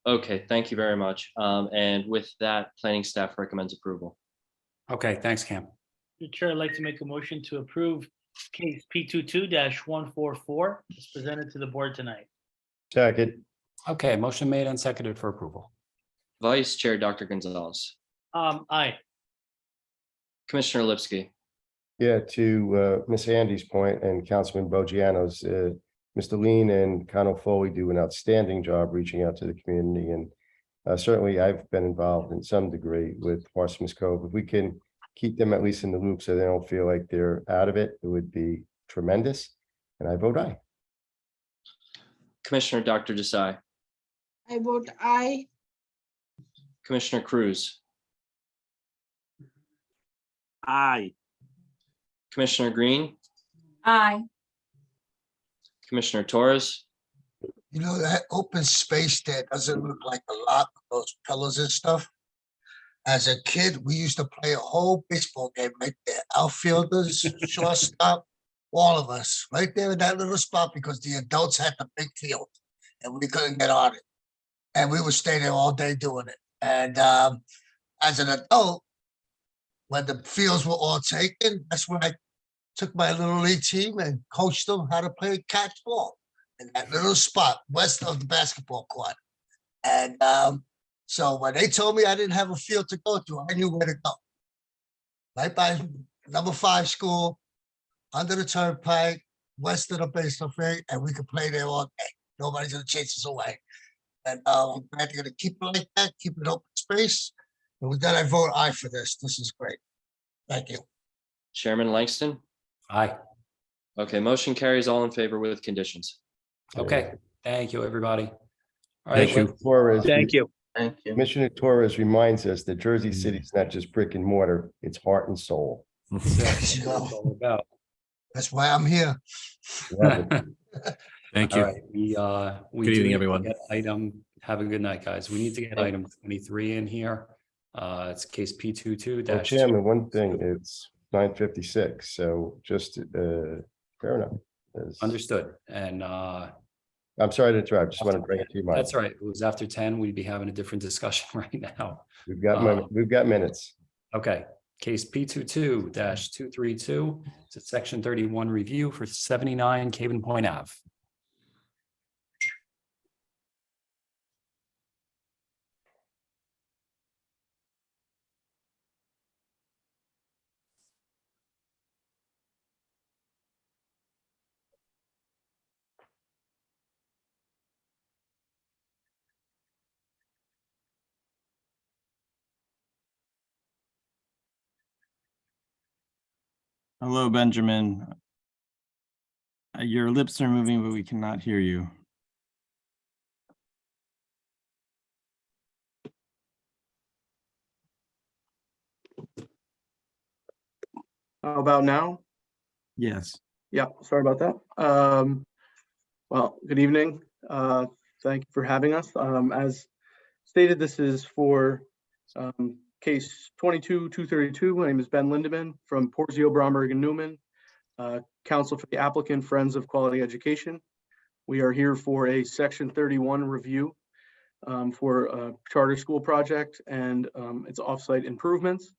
Okay, thank you very much. And with that, planning staff recommends approval. Okay, thanks, Cam. Mr. Chair, I'd like to make a motion to approve case P22-144 as presented to the board tonight. Second. Okay, motion made and seconded for approval. Vice Chair Dr. Gonzalez. Aye. Commissioner Lipsky. Yeah, to Miss Andy's point and Councilman Bogiano's, Mr. Lean and Conal Foley do an outstanding job reaching out to the community. And certainly I've been involved in some degree with Parsons Cove. If we can keep them at least in the loop so they don't feel like they're out of it, it would be tremendous. And I vote aye. Commissioner Dr. Desai. I vote aye. Commissioner Cruz. Aye. Commissioner Green. Aye. Commissioner Torres. You know, that open space there doesn't look like a lot of those pillars and stuff. As a kid, we used to play a whole baseball game right there. Outfielders, shortstop, all of us, right there in that little spot because the adults had the big field and we couldn't get on it. And we would stay there all day doing it. And as an adult, when the fields were all taken, that's when I took my little league team and coached them how to play catch ball in that little spot west of the basketball court. And so when they told me I didn't have a field to go to, I knew where to go. Right by number 5 school, under the turnpike, west of the baseball field, and we could play there all day. Nobody's gonna chase us away. And I'm glad they're gonna keep it like that, keep it open space. And with that, I vote aye for this. This is great. Thank you. Chairman Langston. Aye. Okay, motion carries all in favor with conditions. Okay, thank you, everybody. All right, Thank you. let's- Torres. Thank you. Thank you. Commissioner Torres reminds us that Jersey City is not just brick and mortar, it's heart and soul. That's what it's all about. That's why I'm here. Love it. Thank All you. right, we Good do evening, need to everyone. get have a good night, guys. We need to get item 23 in here. It's case P 22 Well, Chairman, one thing, it's 9:56, so just, fair enough. There's- Understood. And I'm sorry to interrupt, just want to bring it to your mind. that's all right. If it was after 10, we'd be having a different discussion right now. We've got minutes. Okay, case P 22-232, it's a section 31 review for 79 Caven Point Ave. Hello, Benjamin. Your lips are moving, but we cannot hear you. How about now? Yes. Yeah, sorry about that. Well, good evening. Thank you for having us. As stated, this is for case 22-232. My name is Ben Lindeman from Porzio, Bromberg and Newman, counsel for the applicant, Friends of Quality Education. We are here for a section 31 review for a charter school project and its offsite improvements.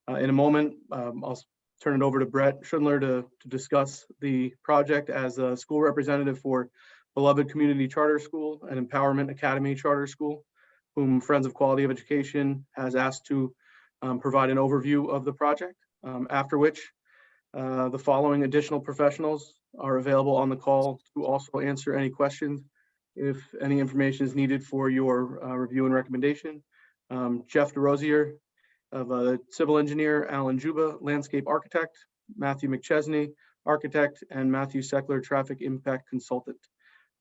In a moment, I'll turn it over to Brett Schindler to discuss the project as a school representative for Beloved Community Charter School and Empowerment Academy Charter School, whom Friends of Quality of Education has asked to provide an overview of the project, after which the following additional professionals are available on the call to also answer any questions if any information is needed for your review and recommendation. Jeff DeRosier, of a civil engineer, Alan Juba, landscape architect, Matthew McChesney, architect, and Matthew Seckler, traffic impact consultant.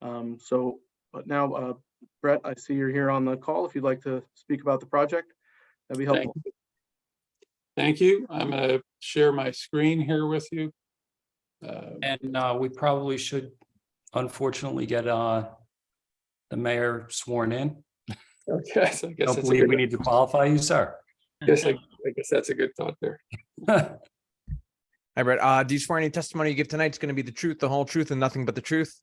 But now, Brett, I see you're here on the call. If you'd like to speak about the project, that'd be helpful. Thank you. I'm going to share my screen here with you. And we probably should unfortunately get the mayor sworn in. Okay, so I guess Don't that's a believe good, we need to qualify you, sir. I guess that's a good thought there. Hi, Brett. Do you swear any testimony you give tonight is going to be the truth, the whole truth, and nothing but the truth?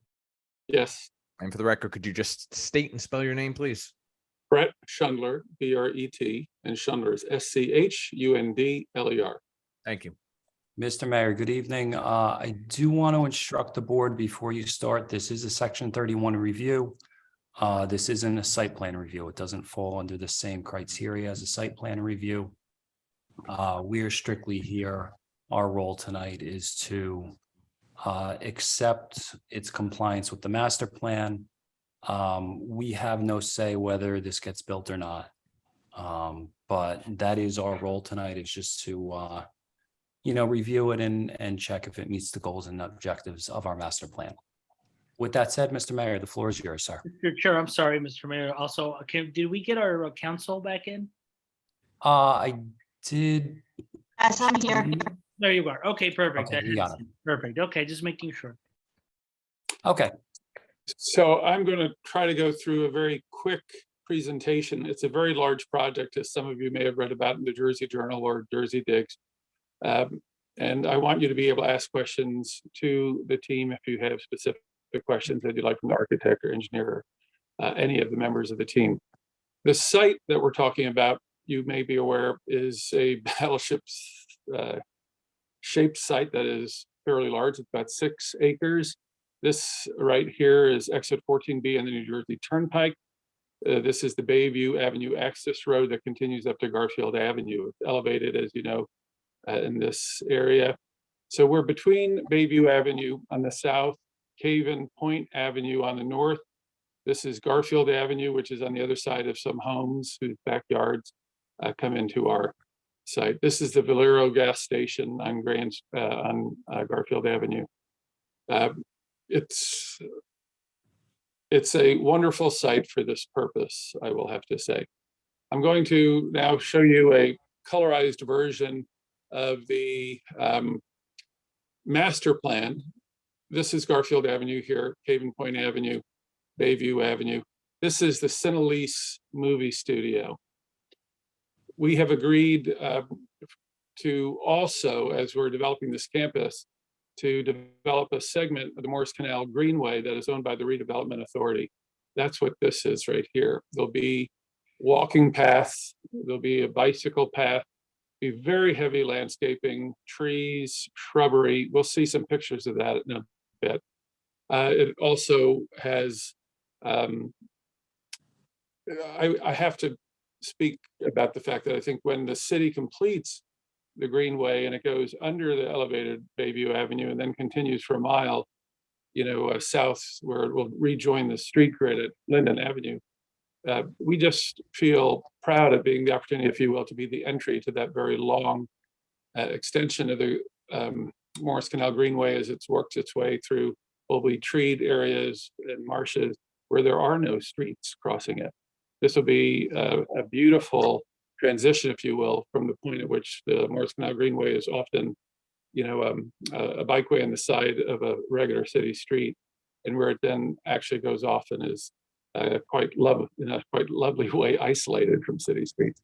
Yes. And for the record, could you just state and spell your name, please? Brett Schundler, B-R-E-T, and Schundler is S-C-H-U-N-D-L-E-R. Thank you. Mr. Mayor, good evening. I do want to instruct the board before you start. This is a section 31 review. This isn't a site plan review. It doesn't fall under the same criteria as a site plan review. We are strictly here. Our role tonight is to accept its compliance with the master plan. We have no say whether this gets built or not. But that is our role tonight, is just to review it and check if it meets the goals and objectives of our master plan. With that said, Mr. Mayor, the floor is yours, sir. Sure, I'm sorry, Mr. Mayor. Also, did we get our council back in? I did. Yes, I'm here. There you are. Okay, perfect. Okay, you got it. Perfect. Okay, just making sure. Okay. So I'm going to try to go through a very quick presentation. It's a very large project, as some of you may have read about in the Jersey Journal or Jersey Digs. And I want you to be able to ask questions to the team if you have specific questions that you'd like from the architect or engineer, or any of the members of the team. The site that we're talking about, you may be aware, is a battleship shaped site that is fairly large. It's about 6 acres. This right here is exit 14B on the New Jersey Turnpike. This is the Bayview Avenue access road that continues up to Garfield Avenue. It's elevated, as you know, in this area. So we're between Bayview Avenue on the south, Caven Point Avenue on the north. This is Garfield Avenue, which is on the other side of some homes whose backyards come into our site. This is the Valero gas station on Garfield Avenue. It's it's a wonderful site for this purpose, I will have to say. I'm going to now show you a colorized version of the master plan. This is Garfield Avenue here, Haven Point Avenue, Bayview Avenue. This is the Cinelise movie studio. We have agreed to also, as we're developing this campus, to develop a segment of the Morris Canal Greenway that is owned by the Redevelopment Authority. That's what this is right here. There'll be walking paths, there'll be a bicycle path, be very heavy landscaping, trees, shrubbery. We'll see some pictures of that in a bit. It also has, I have to speak about the fact that I think when the city completes the Greenway and it goes under the elevated Bayview Avenue and then continues for a mile, south where it will rejoin the street grid at Linden Avenue. We just feel proud of being the opportunity, if you will, to be the entry to that very long extension of the Morris Canal Greenway as it's worked its way through will be treed areas and marshes where there are no streets crossing it. This will be a beautiful transition, if you will, from the point at which the Morris Canal Greenway is often, a bikeway on the side of a regular city street, and where it then actually goes off and is quite lovely way isolated from city streets.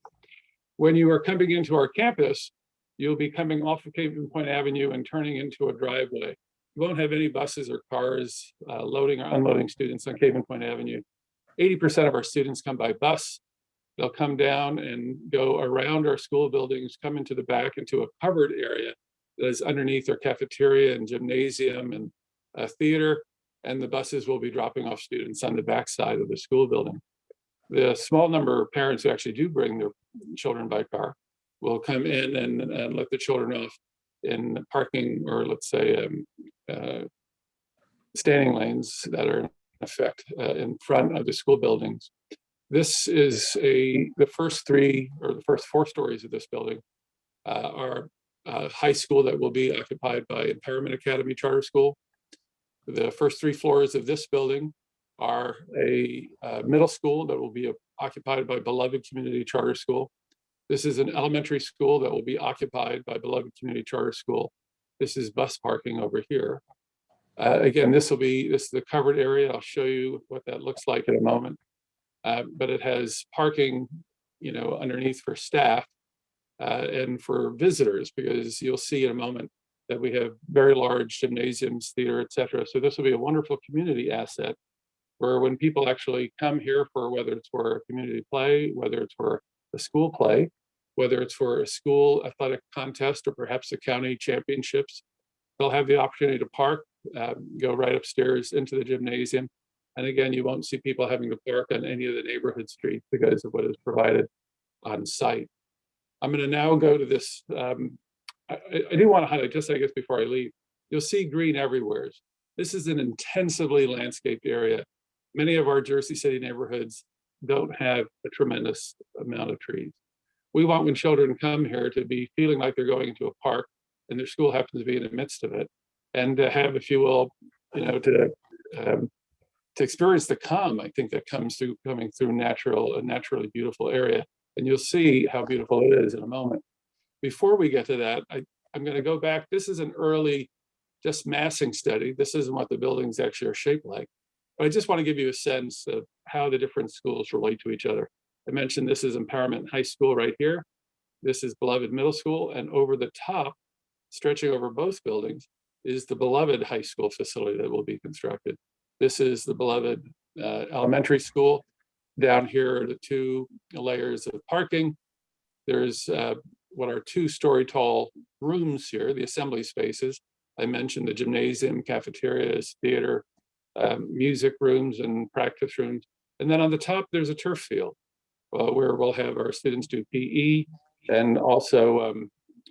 When you are coming into our campus, you'll be coming off of Haven Point Avenue and turning into a driveway. You won't have any buses or cars loading or unloading students on Haven Point Avenue. 80% of our students come by bus. They'll come down and go around our school buildings, come into the back into a covered area that is underneath our cafeteria and gymnasium and theater, and the buses will be dropping off students on the back side of the school building. The small number of parents who actually do bring their children by car will come in and let the children off in parking, or let's say standing lanes that are in effect in front of the school buildings. This is the first 3 or the first 4 stories of this building are high school that will be occupied by Impairment Academy Charter School. The first 3 floors of this building are a middle school that will be occupied by Beloved Community Charter School. This is an elementary school that will be occupied by Beloved Community Charter School. This is bus parking over here. Again, this is the covered area. I'll show you what that looks like in a moment. But it has parking, underneath for staff and for visitors, because you'll see in a moment that we have very large gymnasiums, theater, et cetera. So this will be a wonderful community asset where when people actually come here for, whether it's for a community play, whether it's for a school play, whether it's for a school athletic contest or perhaps the county championships, they'll have the opportunity to park, go right upstairs into the gymnasium. And again, you won't see people having to park on any of the neighborhood streets because of what is provided on site. I'm going to now go to this. I do want to highlight, just I guess before I leave, you'll see green everywhere. This is an intensively landscaped area. Many of our Jersey City neighborhoods don't have a tremendous amount of trees. We want, when children come here, to be feeling like they're going into a park and their school happens to be in the midst of it, and to have, if you will, to experience the calm, I think, that comes through coming through a naturally beautiful area. And you'll see how beautiful it is in a moment. Before we get to that, I'm going to go back. This is an early just massing study. This isn't what the buildings actually are shaped like. But I just want to give you a sense of how the different schools relate to each other. I mentioned this is Empowerment High School right here. This is Beloved Middle School. And over the top, stretching over both buildings, is the Beloved High School facility that will be constructed. This is the Beloved Elementary School. Down here are the 2 layers of parking. There's what are 2-story tall rooms here, the assembly spaces. I mentioned the gymnasium, cafeterias, theater, music rooms, and practice rooms. And then on the top, there's a turf field where we'll have our students do PE and also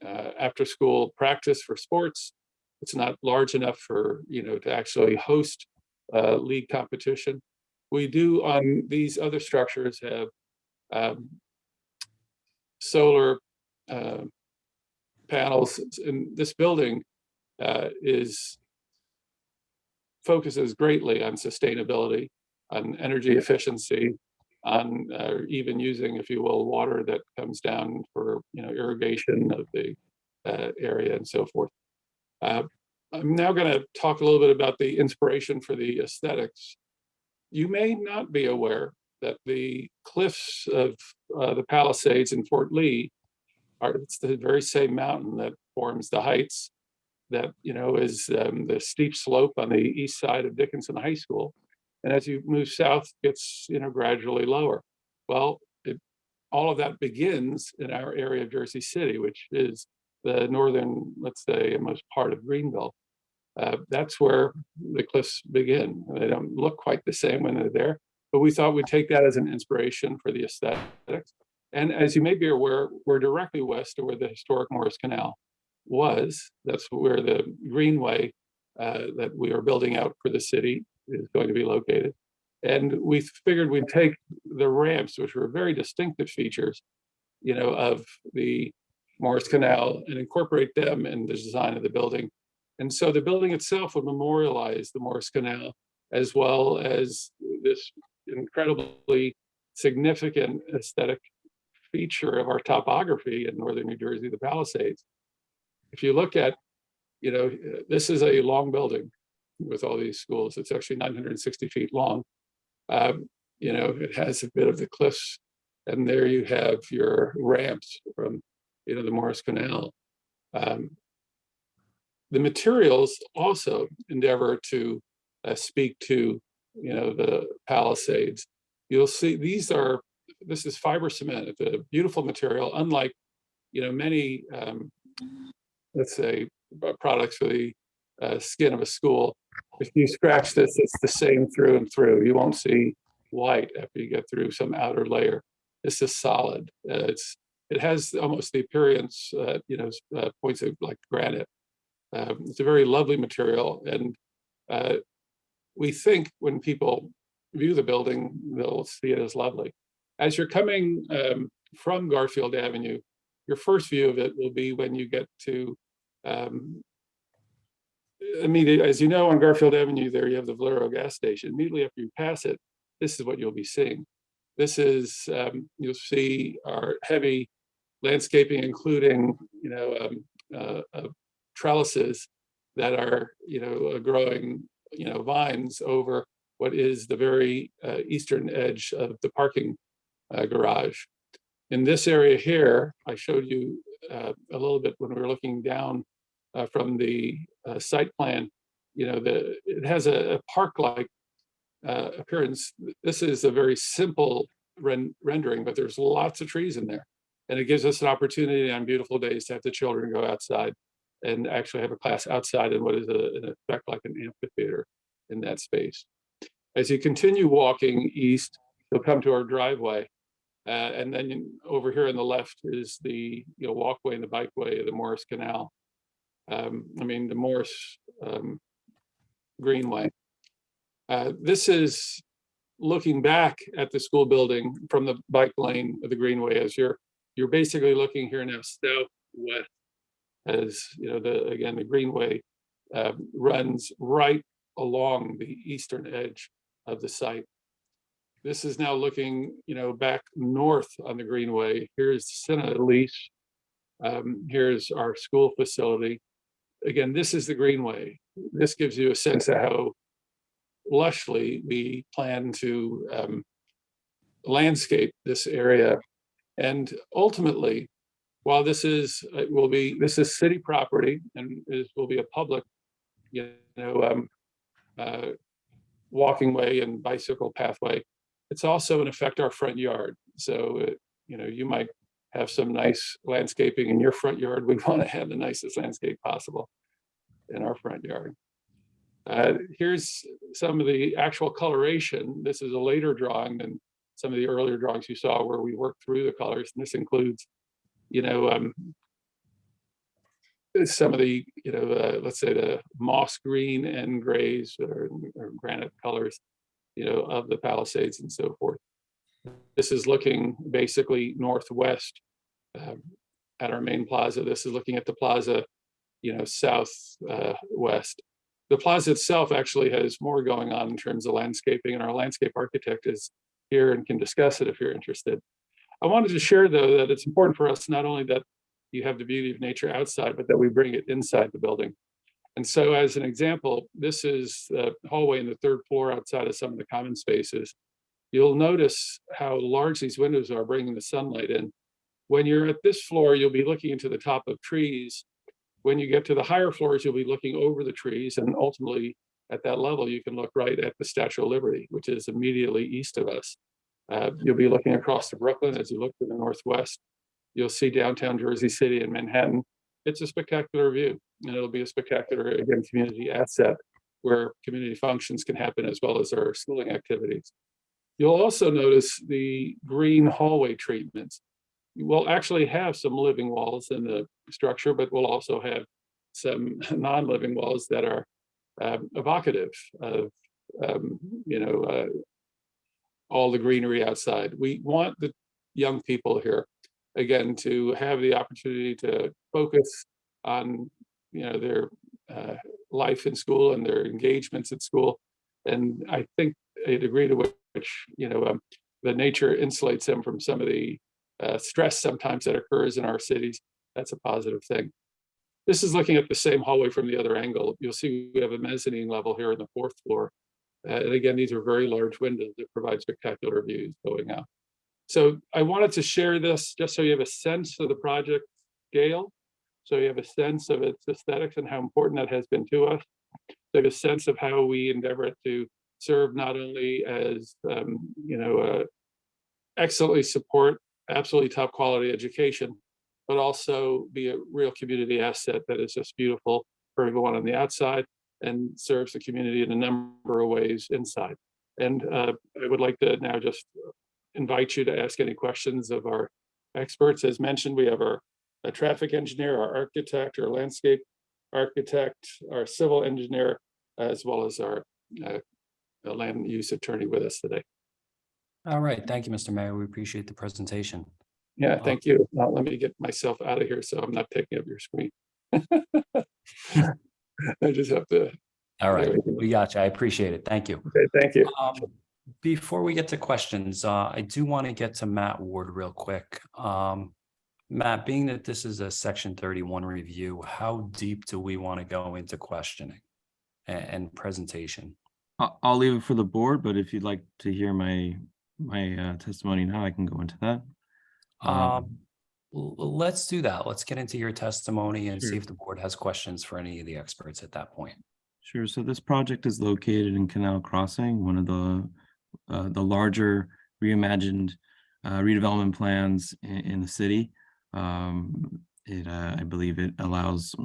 after school practice for sports. It's not large enough for, to actually host league competition. We do on these other structures have solar panels. And this building focuses greatly on sustainability. on energy efficiency, on even using, if you will, water that comes down for, irrigation of the area and so forth. I'm now going to talk a little bit about the inspiration for the aesthetics. You may not be aware that the cliffs of the Palisades in Fort Lee it's the very same mountain that forms the heights that, is the steep slope on the east side of Dickinson High School. And as you move south, it's, gradually lower. Well, all of that begins in our area of Jersey City, which is the northern, let's say, most part of Greenville. That's where the cliffs begin. They don't look quite the same when they're there, but we thought we'd take that as an inspiration for the aesthetics. And as you may be aware, we're directly west of where the historic Morris Canal was. That's where the greenway that we are building out for the city is going to be located. And we figured we'd take the ramps, which were very distinctive features, of the Morris Canal, and incorporate them in the design of the building. And so the building itself would memorialize the Morris Canal, as well as this incredibly significant aesthetic feature of our topography in northern New Jersey, the Palisades. If you look at, this is a long building with all these schools. It's actually 960 feet long. It has a bit of the cliffs, and there you have your ramps from, the Morris Canal. The materials also endeavor to speak to, the Palisades. You'll see this is fiber cement. It's a beautiful material, unlike, many, let's say, products for the skin of a school. If you scratch this, it's the same through and through. You won't see white after you get through some outer layer. This is solid. It has almost the appearance, points of like granite. It's a very lovely material, and we think when people view the building, they'll see it as lovely. As you're coming from Garfield Avenue, your first view of it will be when you get to, as you know, on Garfield Avenue, there you have the Valero gas station. Immediately after you pass it, this is what you'll be seeing. This is, you'll see our heavy landscaping, including, trellises that are, growing, vines over what is the very eastern edge of the parking garage. In this area here, I showed you a little bit when we were looking down from the site plan. It has a park-like appearance. This is a very simple rendering, but there's lots of trees in there. And it gives us an opportunity on beautiful days to have the children go outside and actually have a class outside in what is an effect like an amphitheater in that space. As you continue walking east, you'll come to our driveway. And then over here on the left is the walkway and the bikeway of the Morris Canal. The Morris Greenway. This is looking back at the school building from the bike lane of the Greenway, as you're basically looking here now southwest, as the Greenway runs right along the eastern edge of the site. This is now looking, back north on the Greenway. Here's Sina Elise. Here's our school facility. Again, this is the Greenway. This gives you a sense of how lushly we plan to landscape this area. And ultimately, while this is city property and will be a public, walking way and bicycle pathway, it's also in effect our front yard. So, you might have some nice landscaping in your front yard. We want to have the nicest landscape possible in our front yard. Here's some of the actual coloration. This is a later drawing than some of the earlier drawings you saw where we worked through the colors. And this includes, some of the, let's say the moss green and grays or granite colors, of the Palisades and so forth. This is looking basically northwest at our main plaza. This is looking at the plaza, southwest. The plaza itself actually has more going on in terms of landscaping, and our landscape architect is here and can discuss it if you're interested. I wanted to share, though, that it's important for us not only that you have the beauty of nature outside, but that we bring it inside the building. And so as an example, this is the hallway in the 3rd floor outside of some of the common spaces. You'll notice how large these windows are, bringing the sunlight in. When you're at this floor, you'll be looking into the top of trees. When you get to the higher floors, you'll be looking over the trees, and ultimately at that level, you can look right at the Statue of Liberty, which is immediately east of us. You'll be looking across to Brooklyn. As you look to the northwest, you'll see downtown Jersey City and Manhattan. It's a spectacular view, and it'll be a spectacular, again, community asset where community functions can happen as well as our schooling activities. You'll also notice the green hallway treatments. We'll actually have some living walls in the structure, but we'll also have some non-living walls that are evocative of, all the greenery outside. We want the young people here, again, to have the opportunity to focus on, their life in school and their engagements at school. And I think a degree to which, the nature insulates them from some of the stress sometimes that occurs in our cities. That's a positive thing. This is looking at the same hallway from the other angle. You'll see we have a mezzanine level here on the 4th floor. And again, these are very large windows that provide spectacular views going out. So I wanted to share this just so you have a sense of the project scale. So you have a sense of its aesthetics and how important that has been to us. So you have a sense of how we endeavor to serve not only as, excellently support absolutely top quality education, but also be a real community asset that is just beautiful for everyone on the outside and serves the community in a number of ways inside. And I would like to now just invite you to ask any questions of our experts. As mentioned, we have our traffic engineer, our architect, our landscape architect, our civil engineer, as well as our land use attorney with us today. All right, thank you, Mr. Mayor. We appreciate the presentation. Yeah, thank you. Now, let me get myself out of here so I'm not taking up your screen. I just have to. All right, we got you. I appreciate it. Thank you. Okay, thank you. Before we get to questions, I do want to get to Matt Ward real quick. Matt, being that this is a Section 31 review, how deep do we want to go into questioning and presentation? I'll leave it for the board, but if you'd like to hear my testimony now, I can go into that. Let's do that. Let's get into your testimony and Sure. see if the board has questions for any of the experts at that point. Sure. So this project is located in Canal Crossing, one of the larger reimagined redevelopment plans in the city. I believe it allows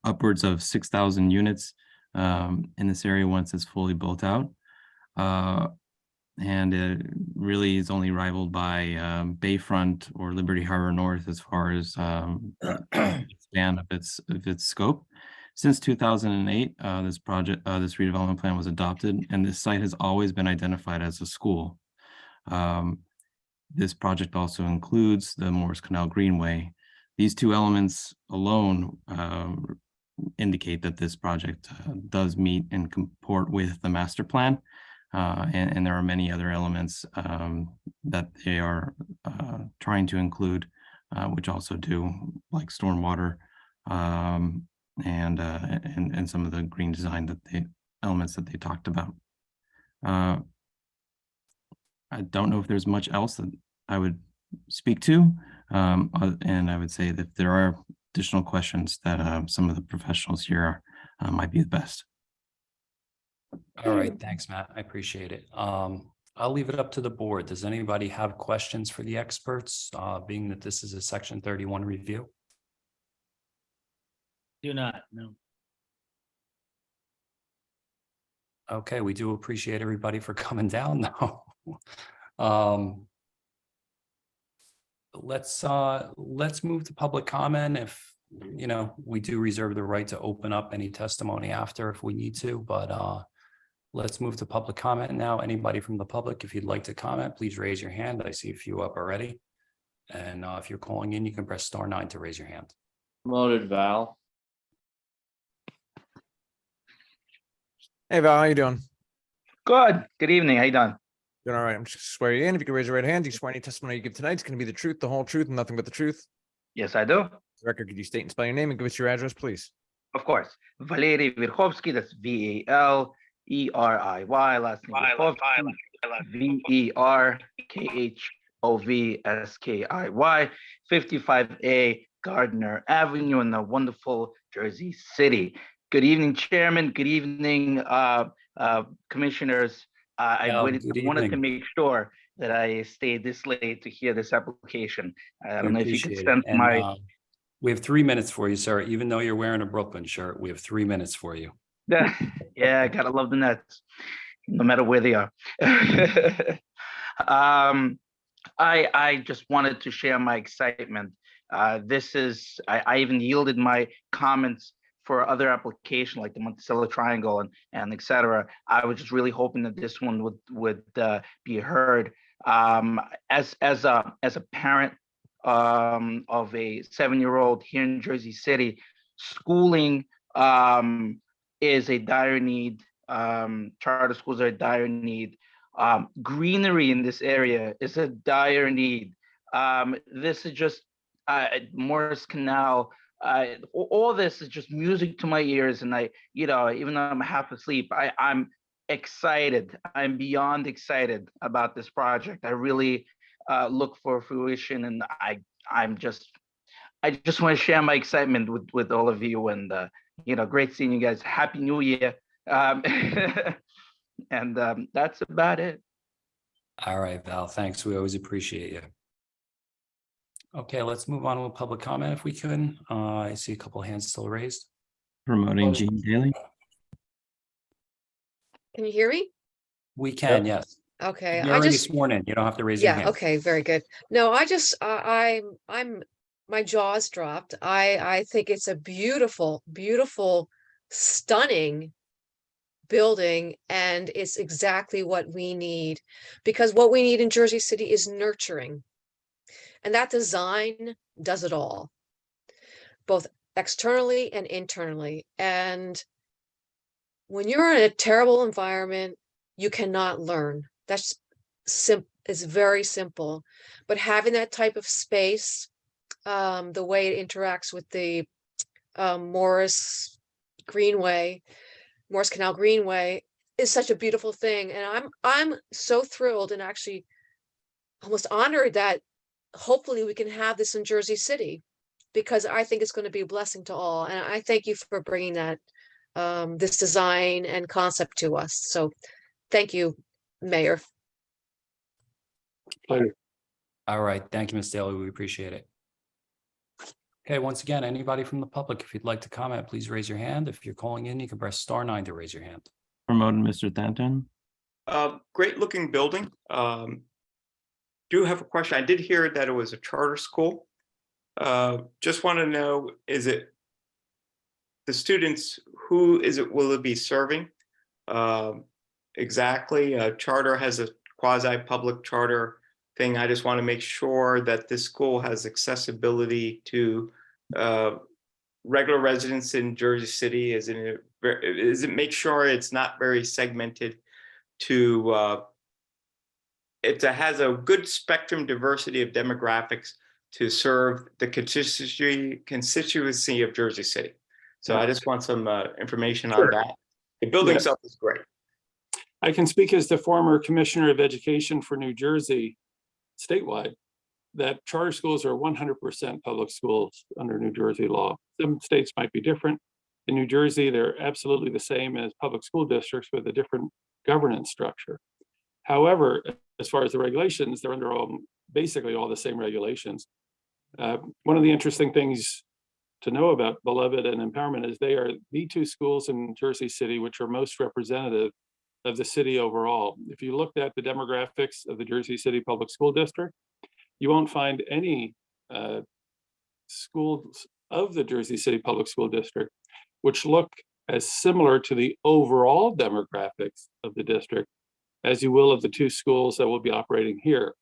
upwards of 6,000 units in this area once it's fully built out. And it really is only rivaled by Bayfront or Liberty Harbor North as far as span of its scope. Since 2008, this redevelopment plan was adopted, and this site has always been identified as a school. This project also includes the Morris Canal Greenway. These two elements alone indicate that this project does meet and comport with the master plan. And there are many other elements that they are trying to include, which also do, like stormwater and some of the green design elements that they talked about. I don't know if there's much else that I would speak to, and I would say that there are additional questions that some of the professionals here might be the best. All right, thanks, Matt. I appreciate it. I'll leave it up to the board. Does anybody have questions for the experts, being that this is a Section 31 review? Do not, no. Okay, we do appreciate everybody for coming down though. Let's move to public comment. If we do reserve the right to open up any testimony after if we need to, but let's move to public comment now. Anybody from the public, if you'd like to comment, please raise your hand. I see a few up already. And if you're calling in, you can press *9 to raise your hand. Promoted Val. Hey Val, how you doing? Good. Good evening. How you doing? Doing all right. I'm just gonna swear you in. If you could raise your right hand, do you swear any testimony you give tonight is going to be the truth, the whole truth, and nothing but the truth? Yes, I do. Record, could you state and spell your name and give us your address, please? Of course. Valery Verkhovsky, that's Valeriy, last name Verkhovsky, Verkhovskiy, 55A Gardner Avenue in the wonderful Jersey City. Good evening, Chairman. Good evening, Commissioners. I Al, wanted good to evening. make sure that I stayed this late to hear this application. I We don't know if you could appreciate it. sense And, my. we have 3 minutes for you, sir. Even though you're wearing a Brooklyn shirt, we have 3 minutes for you. Yeah, I gotta love the Nets, no matter where they are. I just wanted to share my excitement. I even yielded my comments for other application like the Monticello Triangle and et cetera. I was just really hoping that this one would be heard. As a parent of a 7-year-old here in Jersey City, schooling is a dire need. Charter schools are a dire need. Greenery in this area is a dire need. This is just Morris Canal. All this is just music to my ears, and even though I'm half asleep, I'm excited. I'm beyond excited about this project. I really look for fruition, and I just want to share my excitement with all of you, and great seeing you guys. Happy New Year. And that's about it. All right, Val, thanks. We always appreciate you. Okay, let's move on to a public comment if we could. I see a couple of hands still raised. Promoting Gene Daly. Can you hear me? We can, yes. Okay, You're already sworn in. You don't have to raise your hand. okay, very good. No, I'm my jaw's dropped. I think it's a beautiful, beautiful, stunning building, and it's exactly what we need, because what we need in Jersey City is nurturing. And that design does it all, both externally and internally. And when you're in a terrible environment, you cannot learn. That's it's very simple. But having that type of space, the way it interacts with the Morris Canal Greenway is such a beautiful thing. And I'm so thrilled and actually almost honored that hopefully we can have this in Jersey City, because I think it's going to be a blessing to all. And I thank you for bringing that this design and concept to us. So thank you, Mayor. All right, thank you, Ms. Daly. We appreciate it. Okay, once again, anybody from the public, if you'd like to comment, please raise your hand. If you're calling in, you can press *9 to raise your hand. Promoting Mr. Thantton. Great looking building. Do have a question. I did hear that it was a charter school. Just want to know, is it the students, who is it, will it be serving? Exactly. Charter has a quasi-public charter thing. I just want to make sure that this school has accessibility to regular residents in Jersey City. Is it make sure it's not very segmented to it has a good spectrum diversity of demographics to serve the constituency of Jersey City. So I just want some information on that. The building itself is great. I can speak as the former Commissioner of Education for New Jersey statewide, that charter schools are 100% public schools under New Jersey law. Some states might be different. In New Jersey, they're absolutely the same as public school districts with a different governance structure. However, as far as the regulations, they're under basically all the same regulations. One of the interesting things to know about Beloved and Empowerment is they are the two schools in Jersey City which are most representative of the city overall. If you looked at the demographics of the Jersey City Public School District, you won't find any schools of the Jersey City Public School District which look as similar to the overall demographics of the district as you will of the two schools that will be operating here.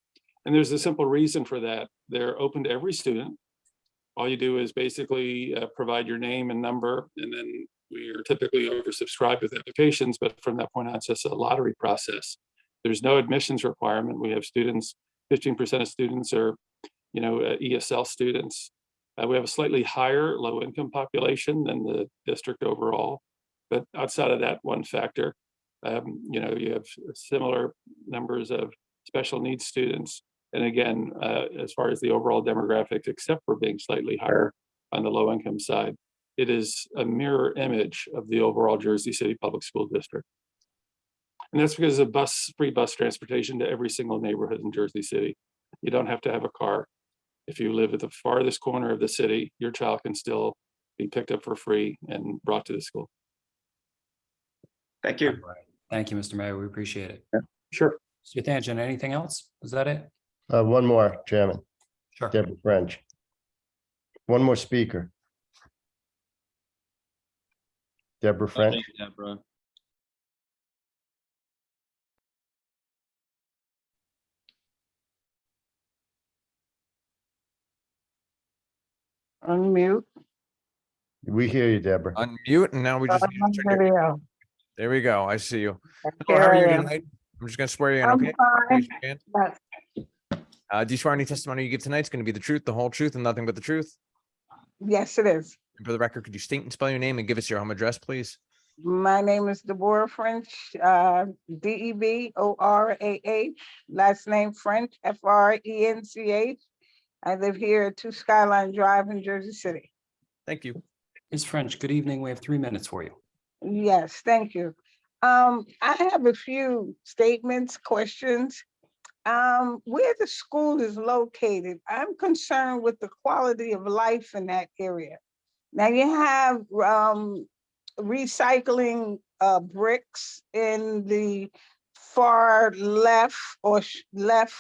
And there's a simple reason for that. They're open to every student. All you do is basically provide your name and number, and then we are typically oversubscribed with applications, but from that point on, it's just a lottery process. There's no admissions requirement. We have students, 15% of students are, ESL students. We have a slightly higher low-income population than the district overall. But outside of that one factor, you have similar numbers of special needs students. And again, as far as the overall demographics, except for being slightly higher on the low income side, it is a mirror image of the overall Jersey City Public School District. And that's because of free bus transportation to every single neighborhood in Jersey City. You don't have to have a car. If you live at the farthest corner of the city, your child can still be picked up for free and brought to the school. Thank you. All right. Thank you, Mr. Mayor. We appreciate it. Sure. Mr. Tangent, anything else? Was that it? One more, Chairman. Sure. Deborah French. One more speaker. Deborah French. Deborah. Unmute. We hear you, Deborah. Unmute, and now we just. Video. There we go. I see you. Hello, Here how are you I am. tonight? I'm just gonna swear you in, I'm okay? fine. Raise your hand. Yes. Do you swear any testimony you give tonight is gonna be the truth, the whole truth, and nothing but the truth? Yes, it is. And for the record, could you state and spell your name and give us your home address, please? My name is Deborah French, Deborah, last name French, French. I live here at 2 Skyline Drive in Jersey City. Thank you. Ms. French, good evening. We have 3 minutes for you. Yes, thank you. I have a few statements, questions. Where the school is located, I'm concerned with the quality of life in that area. Now you have recycling bricks in the far left or left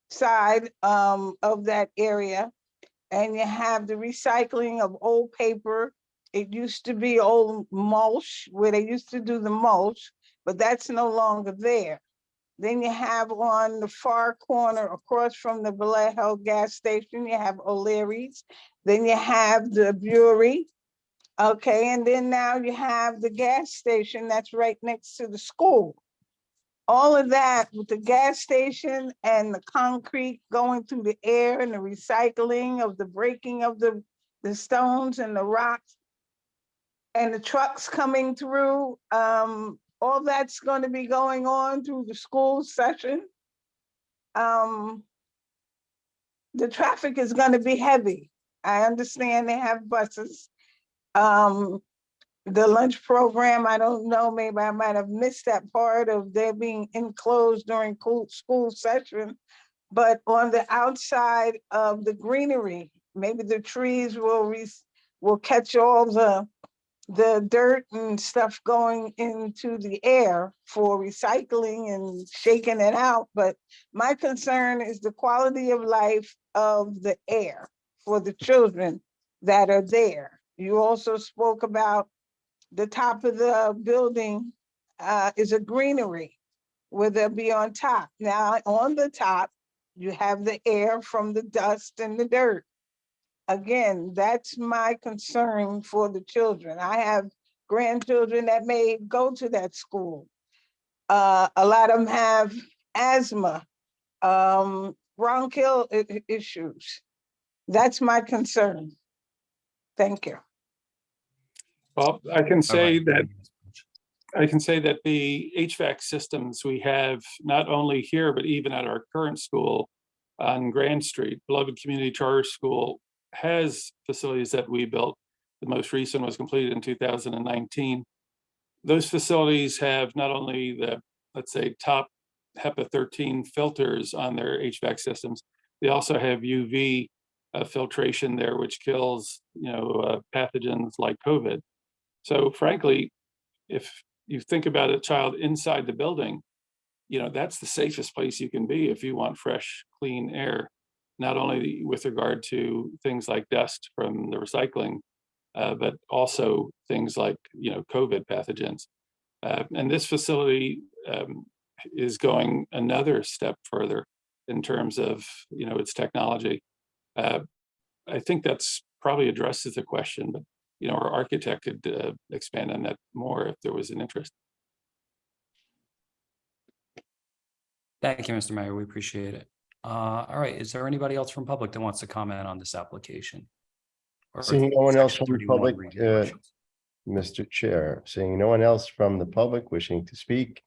side of that area. And you have the recycling of old paper. It used to be old mulch where they used to do the mulch, but that's no longer there. Then you have on the far corner across from the Vallejo gas station, you have O'Leary's. Then you have the brewery. Okay, and then now you have the gas station that's right next to the school. All of that with the gas station and the concrete going through the air and the recycling of the breaking of the stones and the rocks and the trucks coming through, all that's going to be going on through the school session. The traffic is going to be heavy. I understand they have buses. The lunch program, I don't know, maybe I might have missed that part of their being enclosed during school session. But on the outside of the greenery, maybe the trees will catch all the dirt and stuff going into the air for recycling and shaking it out. But my concern is the quality of life of the air for the children that are there. You also spoke about the top of the building is a greenery where they'll be on top. Now on the top, you have the air from the dust and the dirt. Again, that's my concern for the children. I have grandchildren that may go to that school. A lot of them have asthma, bronchial issues. That's my concern. Thank you. Well, I can say that the HVAC systems we have, not only here, but even at our current school on Grand Street, Beloved Community Charter School, has facilities that we built. The most recent was completed in 2019. Those facilities have not only the, let's say, top HEPA 13 filters on their HVAC systems, they also have UV filtration there, which kills, pathogens like COVID. So frankly, if you think about a child inside the building, that's the safest place you can be if you want fresh, clean air, not only with regard to things like dust from the recycling, but also things like, COVID pathogens. And this facility is going another step further in terms of, its technology. I think that's probably addresses the question, but our architect could expand on that more if there was an interest. Thank you, Mr. Mayor. We appreciate it. All right, is there anybody else from public that wants to comment on this application? Or Seeing no one else Section from the 31 public, review, I should say. Mr. Chair, seeing no one else from the public wishing to speak,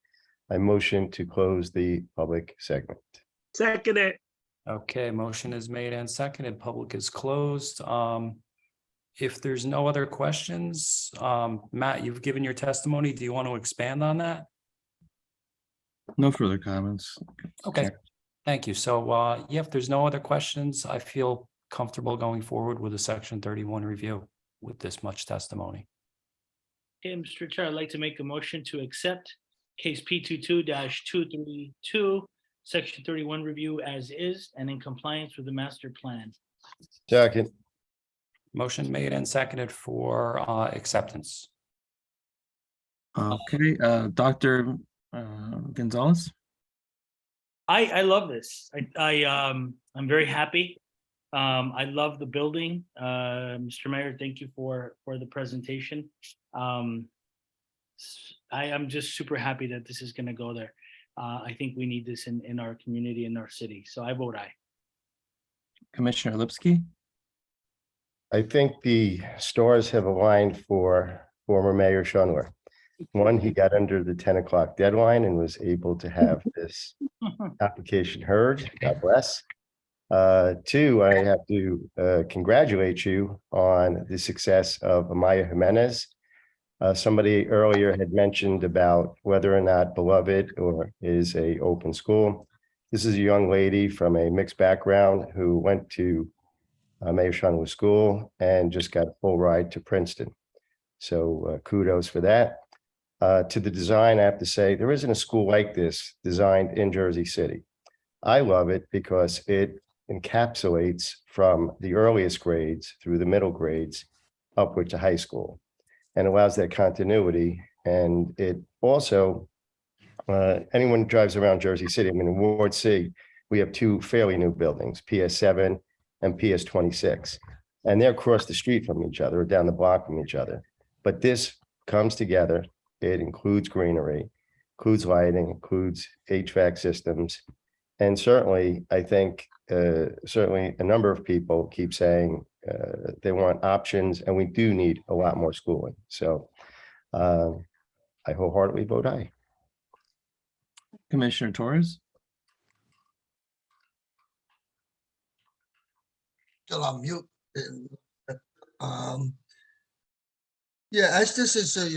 I motion to close the public segment. Second it. Okay, motion is made and seconded. Public is closed. If there's no other questions, Matt, you've given your testimony. Do you want to expand on that? No further comments. Okay, thank you. So, yeah, if there's no other questions, I feel comfortable going forward with a Section 31 review with this much testimony. Okay, Mr. Chair, I'd like to make a motion to accept case P22-232, Section 31 review as is and in compliance with the master plan. Second. Motion made and seconded for acceptance. Okay, Dr. Gonzalez? I love this. I'm very happy. I love the building. Mr. Mayor, thank you for the presentation. I am just super happy that this is going to go there. I think we need this in our community, in our city. So I vote aye. Commissioner Lipsky? I think the stars have aligned for former Mayor Schundler. One, he got under the 10 o'clock deadline and was able to have this application heard. God bless. Two, I have to congratulate you on the success of Amaya Jimenez. Somebody earlier had mentioned about whether or not Beloved or is a open school. This is a young lady from a mixed background who went to Mayor Schundler School and just got a full ride to Princeton. So kudos for that. To the design, I have to say, there isn't a school like this designed in Jersey City. I love it because it encapsulates from the earliest grades through the middle grades upward to high school and allows that continuity. And it also, anyone who drives around Jersey City, I mean, in Ward C, we have two fairly new buildings, PS7 and PS26, and they're across the street from each other or down the block from each other. But this comes together. It includes greenery, includes lighting, includes HVAC systems. And certainly, I think, certainly a number of people keep saying they want options, and we do need a lot more schooling. So I wholeheartedly vote aye. Commissioner Torres? Still on mute. Yeah, as this is a,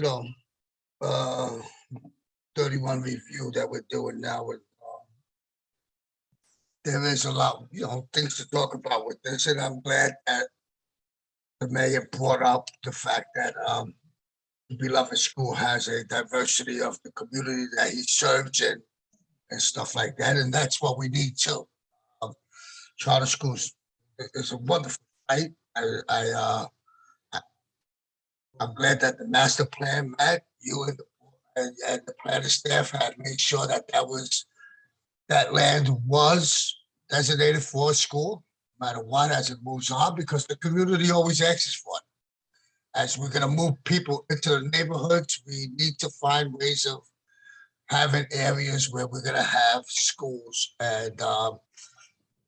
31 review that we're doing now with, there is a lot, things to talk about with this, and I'm glad that the mayor brought up the fact that the Beloved School has a diversity of the community that he serves in and stuff like that, and that's what we need too. Charter schools is a wonderful site. I'm glad that the master plan met you and the planning staff had made sure that that land was designated for a school, no matter what, as it moves on, because the community always asks for it. As we're going to move people into the neighborhoods, we need to find ways of having areas where we're going to have schools and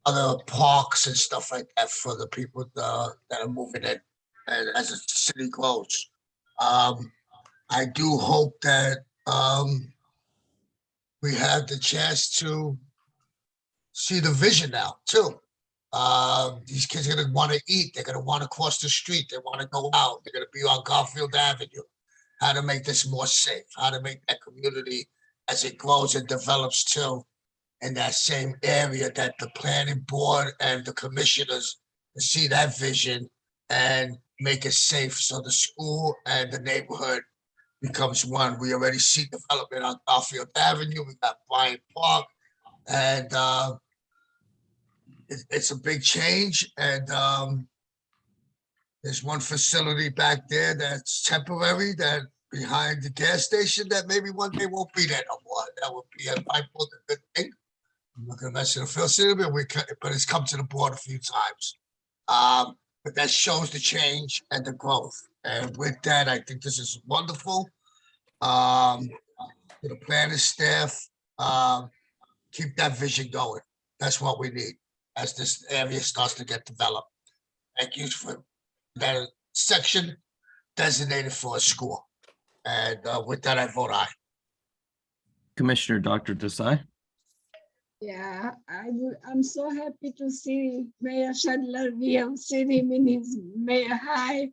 other parks and stuff like that for the people that are moving in. And as the city grows, I do hope that we have the chance to see the vision now too. These kids are gonna want to eat. They're gonna want to cross the street. They want to go out. They're gonna be on Garfield Avenue. How to make this more safe? How to make that community, as it grows and develops too, in that same area, that the planning board and the commissioners see that vision and make it safe so the school and the neighborhood becomes one. We already see development on Garfield Avenue. We got Bryant Park, and it's a big change. And there's one facility back there that's temporary, that behind the gas station, that maybe one day won't be there no more. That would be, I thought, a good thing. I'm not gonna mention the facility, but it's come to the board a few times. But that shows the change and the growth. And with that, I think this is wonderful. To the planning staff, keep that vision going. That's what we need as this area starts to get developed. Thank you for that section designated for a school. And with that, I vote aye. Commissioner Dr. Desai. Yeah, I'm so happy to see Mayor Chandler. We have seen him in his Mayor High.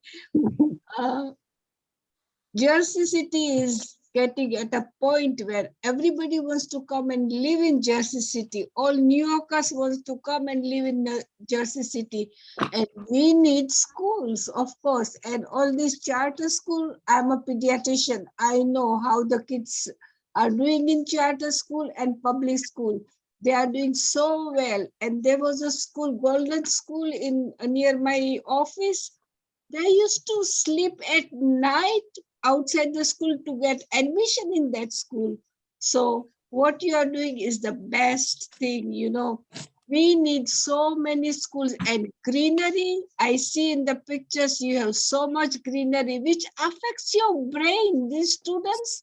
Jersey City is getting at a point where everybody wants to come and live in Jersey City. All New Yorkers want to come and live in Jersey City. And we need schools, of course. And all these charter school, I'm a pediatrician. I know how the kids are doing in charter school and public school. They are doing so well. And there was a school, Golden School in near my office. They used to sleep at night outside the school to get admission in that school. So what you are doing is the best thing, you know. We need so many schools and greenery. I see in the pictures you have so much greenery, which affects your brain. These students,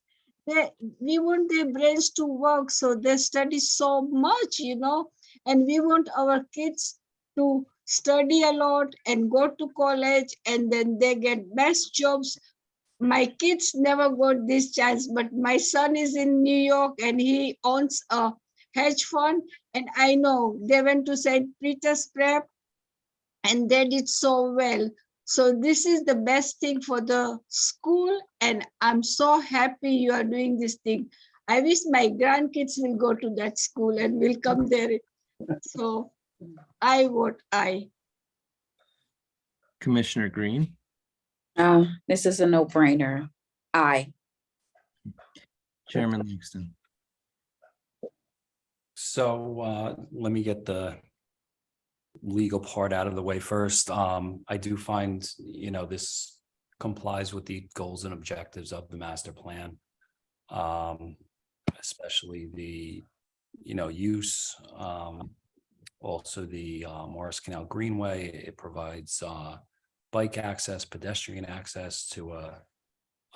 we want their brains to work, so they study so much, you know, and we want our kids to study a lot and go to college, and then they get best jobs. My kids never got this chance, but my son is in New York and he owns a hedge fund, and I know they went to St. Peter's Prep and they did so well. So this is the best thing for the school, and I'm so happy you are doing this thing. I wish my grandkids will go to that school and will come there. So I vote aye. Commissioner Green. This is a no-brainer. Aye. Chairman Langston. So let me get the legal part out of the way first. I do find, you know, this complies with the goals and objectives of the master plan. Especially the, you know, use, also the Morris Canal Greenway. It provides bike access, pedestrian access to a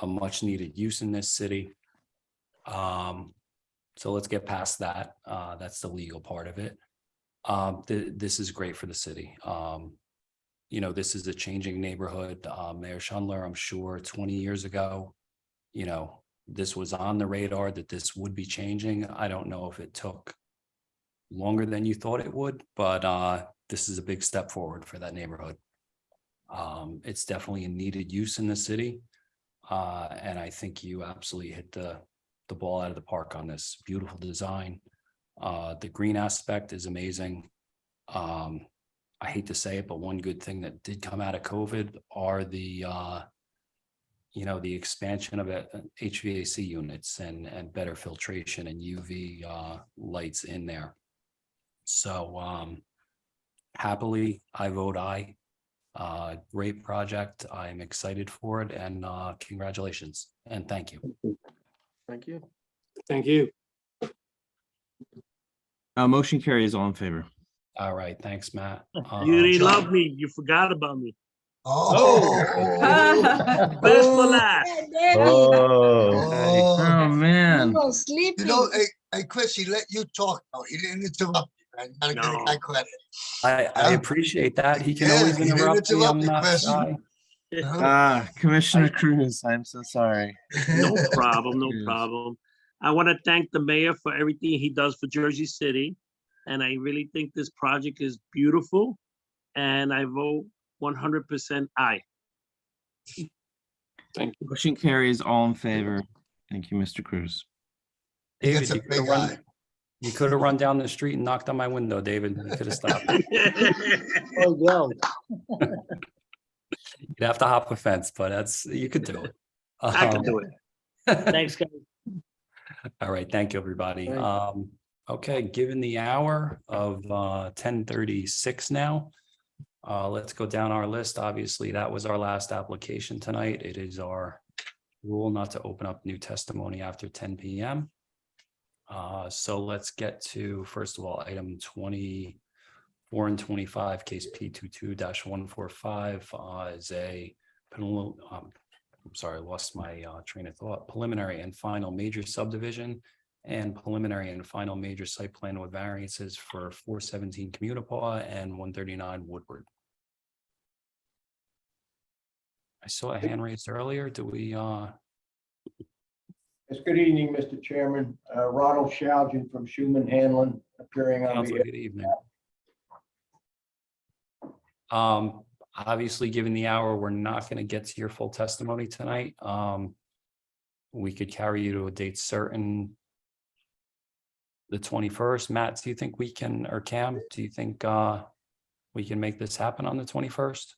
much needed use in this city. So let's get past that. That's the legal part of it. This is great for the city. You know, this is a changing neighborhood. Mayor Schundler, I'm sure 20 years ago, you know, this was on the radar that this would be changing. I don't know if it took longer than you thought it would, but this is a big step forward for that neighborhood. It's definitely a needed use in the city. And I think you absolutely hit the ball out of the park on this. Beautiful design. The green aspect is amazing. I hate to say it, but one good thing that did come out of COVID are the, you know, the expansion of HVAC units and better filtration and UV lights in there. So happily, I vote aye. Great project. I'm excited for it, and congratulations and thank you. Thank you. Thank you. Motion carries. All in favor. All right, thanks, Matt. You didn't love me. You forgot about me. Oh. Best for last. Oh man. You was sleeping. You know, hey, Chris, he let you talk. No, he didn't interrupt you, man. You gotta give the guy credit. I appreciate that. He can Yeah, always he didn't interrupt me. I'm interrupt you, not Chris. shy. Commissioner Cruz, I'm so sorry. No problem, no problem. I want to thank the mayor for everything he does for Jersey City. And I really think this project is beautiful. And I vote 100% aye. Thank you. Motion carries. All in favor. Thank you, Mr. Cruz. David, you could have run down the street and knocked on my window, David. You could have stopped. Oh, no. You'd have to hop a fence, but you could do it. I can do it. Thanks, guys. All right, thank you, everybody. Okay, given the hour of 10:36 now, let's go down our list. Obviously, that was our last application tonight. It is our rule not to open up new testimony after 10 p.m. So let's get to, first of all, item 24 and 25, case P22-145 is a I'm sorry, I lost my train of thought. Preliminary and final major subdivision and preliminary and final major site plan with variances for 417 Communipaw and 139 Woodward. I saw a hand raised earlier. Do we, Yes, good evening, Mr. Chairman. Ronald Shaljan from Schuman Hanlon, appearing on Council, behalf. good evening. Obviously, given the hour, we're not going to get to your full testimony tonight. We could carry you to a date certain. The 21st. Matt, do you think we can, or Cam, do you think we can make this happen on the 21st?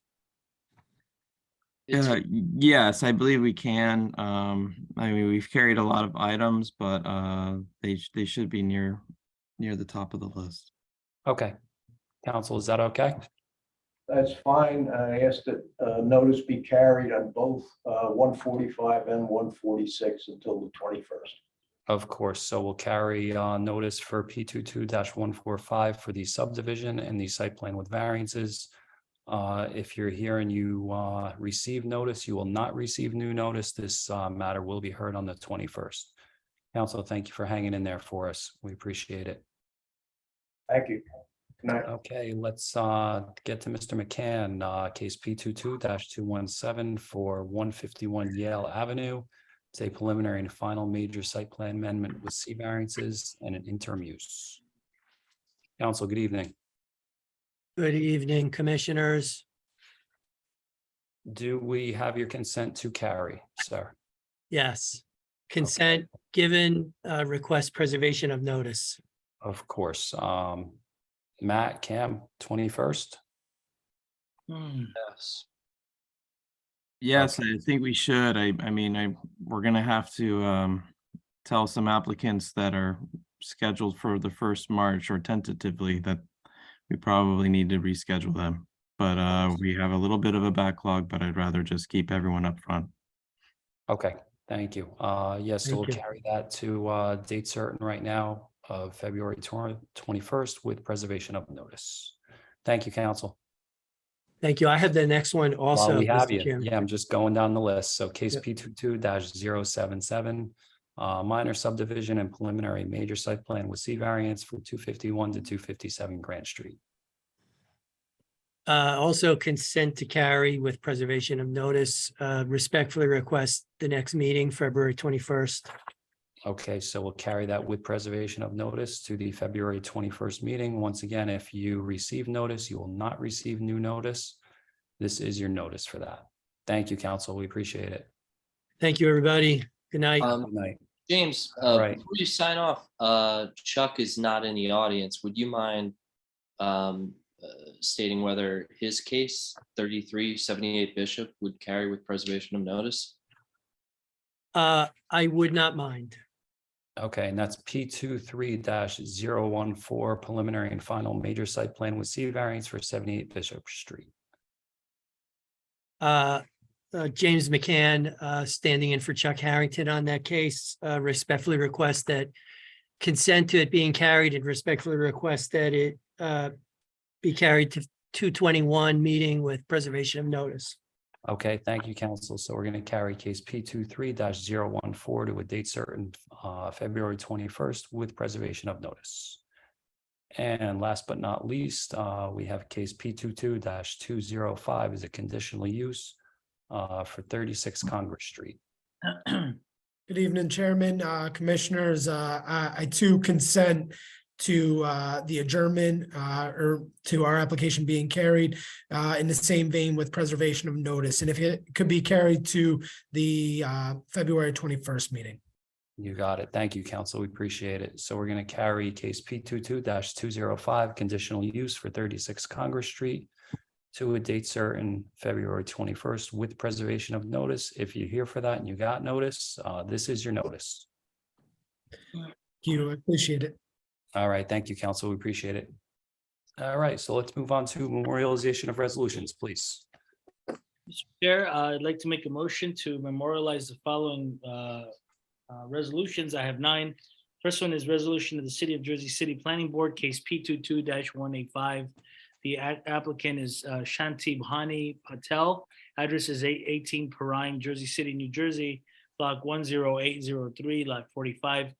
Yes, I believe we can. I mean, we've carried a lot of items, but they should be near the top of the list. Okay. Council, is that okay? That's fine. I asked that notice be carried on both 145 and 146 until the 21st. Of course. So we'll carry notice for P22-145 for the subdivision and the site plan with variances. If you're here and you receive notice, you will not receive new notice. This matter will be heard on the 21st. Council, thank you for hanging in there for us. We appreciate it. Thank you. Good night. Okay, let's get to Mr. McCann, case P22-217 for 151 Yale Avenue. It's a preliminary and final major site plan amendment with C variances and an interim use. Council, good evening. Good evening, commissioners. Do we have your consent to carry, sir? Yes, consent given, request preservation of notice. Of course. Matt, Cam, 21st? Yes. Yes, I think we should. I mean, we're gonna have to tell some applicants that are scheduled for the 1st March or tentatively that we probably need to reschedule them. But we have a little bit of a backlog, but I'd rather just keep everyone up front. Okay, thank you. Yes, so Thank we'll you. carry that to date certain right now of February 21st with preservation of notice. Thank you, council. Thank you. I have the next one also. While we have Mr. you, Chairman. yeah, I'm just going down the list. So case Yep. P22-077, minor subdivision and preliminary major site plan with C variance from 251 to 257 Grant Street. Also consent to carry with preservation of notice. Respectfully request the next meeting, February 21st. Okay, so we'll carry that with preservation of notice to the February 21st meeting. Once again, if you receive notice, you will not receive new notice. This is your notice for that. Thank you, council. We appreciate it. Thank you, everybody. Good night. Good night. James, Right. before you sign off, Chuck is not in the audience. Would you mind stating whether his case, 3378 Bishop, would carry with preservation of notice? I would not mind. Okay, and that's P23-014 preliminary and final major site plan with C variance for 78 Bishop Street. James McCann, standing in for Chuck Harrington on that case, respectfully request that consent to it being carried and respectfully request that it be carried to 221 meeting with preservation of notice. Okay, thank you, council. So we're going to carry case P23-014 to a date certain, February 21st with preservation of notice. And last but not least, we have case P22-205 as a conditional use for 36 Congress Street. Good evening, Chairman, Commissioners. I too consent to the adjournment or to our application being carried in the same vein with preservation of notice. And if it could be carried to the February 21st meeting. You got it. Thank you, council. We appreciate it. So we're going to carry case P22-205 conditional use for 36 Congress Street to a date certain February 21st with preservation of notice. If you're here for that and you got notice, this is your notice. Thank you. I appreciate it. All right. Thank you, council. We appreciate it. All right. So let's move on to memorialization of resolutions, please. Mr. Chair, I'd like to make a motion to memorialize the following resolutions. I have 9. First one is resolution of the City of Jersey City Planning Board, case P22-185. The applicant is Shanti Bhani Patel, Address is 818 Perrine, Jersey City, New Jersey, block 10803, lot 45.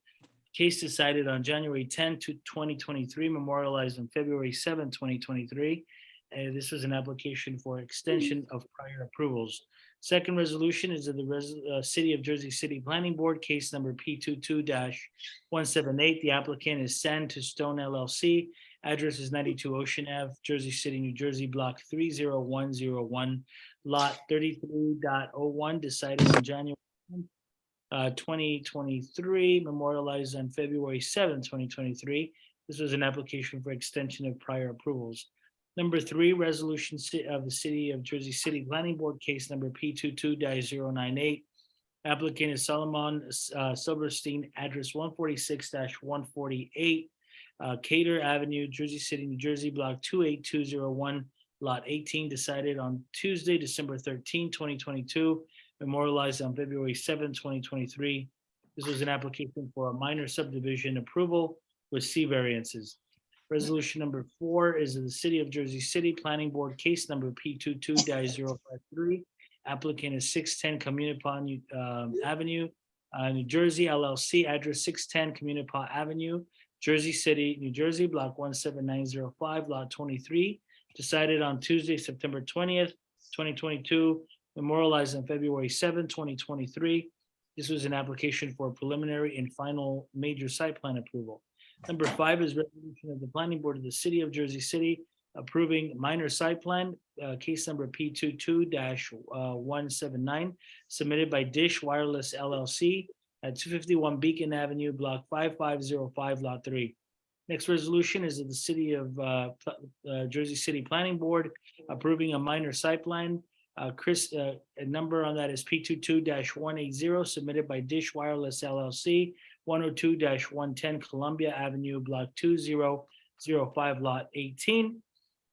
Case decided on January 10 to 2023, memorialized on February 7, 2023. This was an application for extension of prior approvals. Second resolution is of the City of Jersey City Planning Board, case number P22-178. The applicant is Sand to Stone LLC. Address is 92 Ocean Ave, Jersey City, New Jersey, block 30101, lot 33.01, decided on January 2023, memorialized on February 7, 2023. This was an application for extension of prior approvals. Number 3, resolution of the City of Jersey City Planning Board, case number P22-098. Applicant is Solomon Silverstein, address 146-148, Cater Avenue, Jersey City, New Jersey, block 28201, lot 18, decided on Tuesday, December 13, 2022, memorialized on February 7, 2023. This was an application for a minor subdivision approval with C variances. Resolution number 4 is of the City of Jersey City Planning Board, case number P22-053. Applicant is 610 Communipaw Avenue, New Jersey LLC, address 610 Communipaw Avenue, Jersey City, New Jersey, block 17905, lot 23, decided on Tuesday, September 20th, 2022, memorialized on February 7, 2023. This was an application for preliminary and final major site plan approval. Number 5 is resolution of the Planning Board of the City of Jersey City approving minor site plan, case number P22-179, submitted by Dish Wireless LLC at 251 Beacon Avenue, block 5505, lot 3. Next resolution is of the City of Jersey City Planning Board approving a minor site plan. A number on that is P22-180, submitted by Dish Wireless LLC, 102-110 Columbia Avenue, block 2005, lot 18.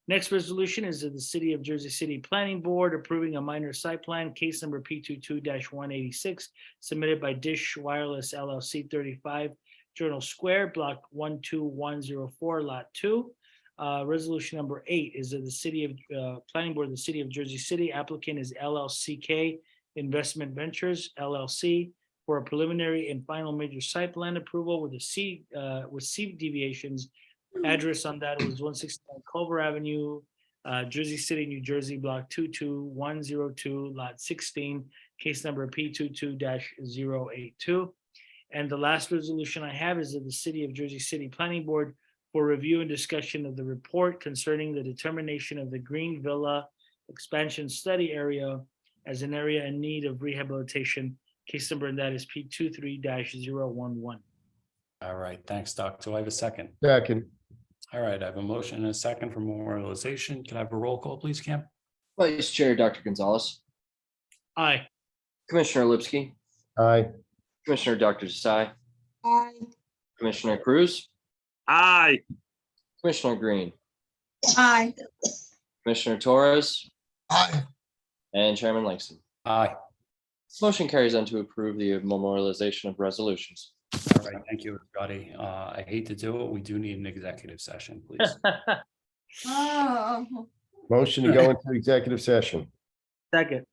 Next resolution is of the City of Jersey City Planning Board approving a minor site plan, case number P22-186, submitted by Dish Wireless LLC, 35 Journal Square, block 12104, lot 2. Resolution number 8 is of the City of Planning Board of the City of Jersey City. Applicant is LLCK Investment Ventures LLC for a preliminary and final major site plan approval with C deviations. Address on that was 169 Culver Avenue, Jersey City, New Jersey, block 22102, lot 16, case number P22-082. And the last resolution I have is of the City of Jersey City Planning Board for review and discussion of the report concerning the determination of the Green Villa expansion study area as an area in need of rehabilitation. Case number in that is P23-011. All right, thanks, Doc. Do I have a second? Second. All right, I have a motion and a second for memorialization. Can I have a roll call, please, Cam? Vice Chair Dr. Gonzalez, Aye. Commissioner Lipsky, Aye. Commissioner Dr. Desai, Aye. Commissioner Cruz, Aye. Commissioner Green, Aye. Commissioner Torres, Aye. and Chairman Langston. Aye. Motion carries on to approve the memorialization of resolutions. All right, thank you, everybody. I hate to do it. We do need an executive session, please. Oh. Motion to go into executive session. Second.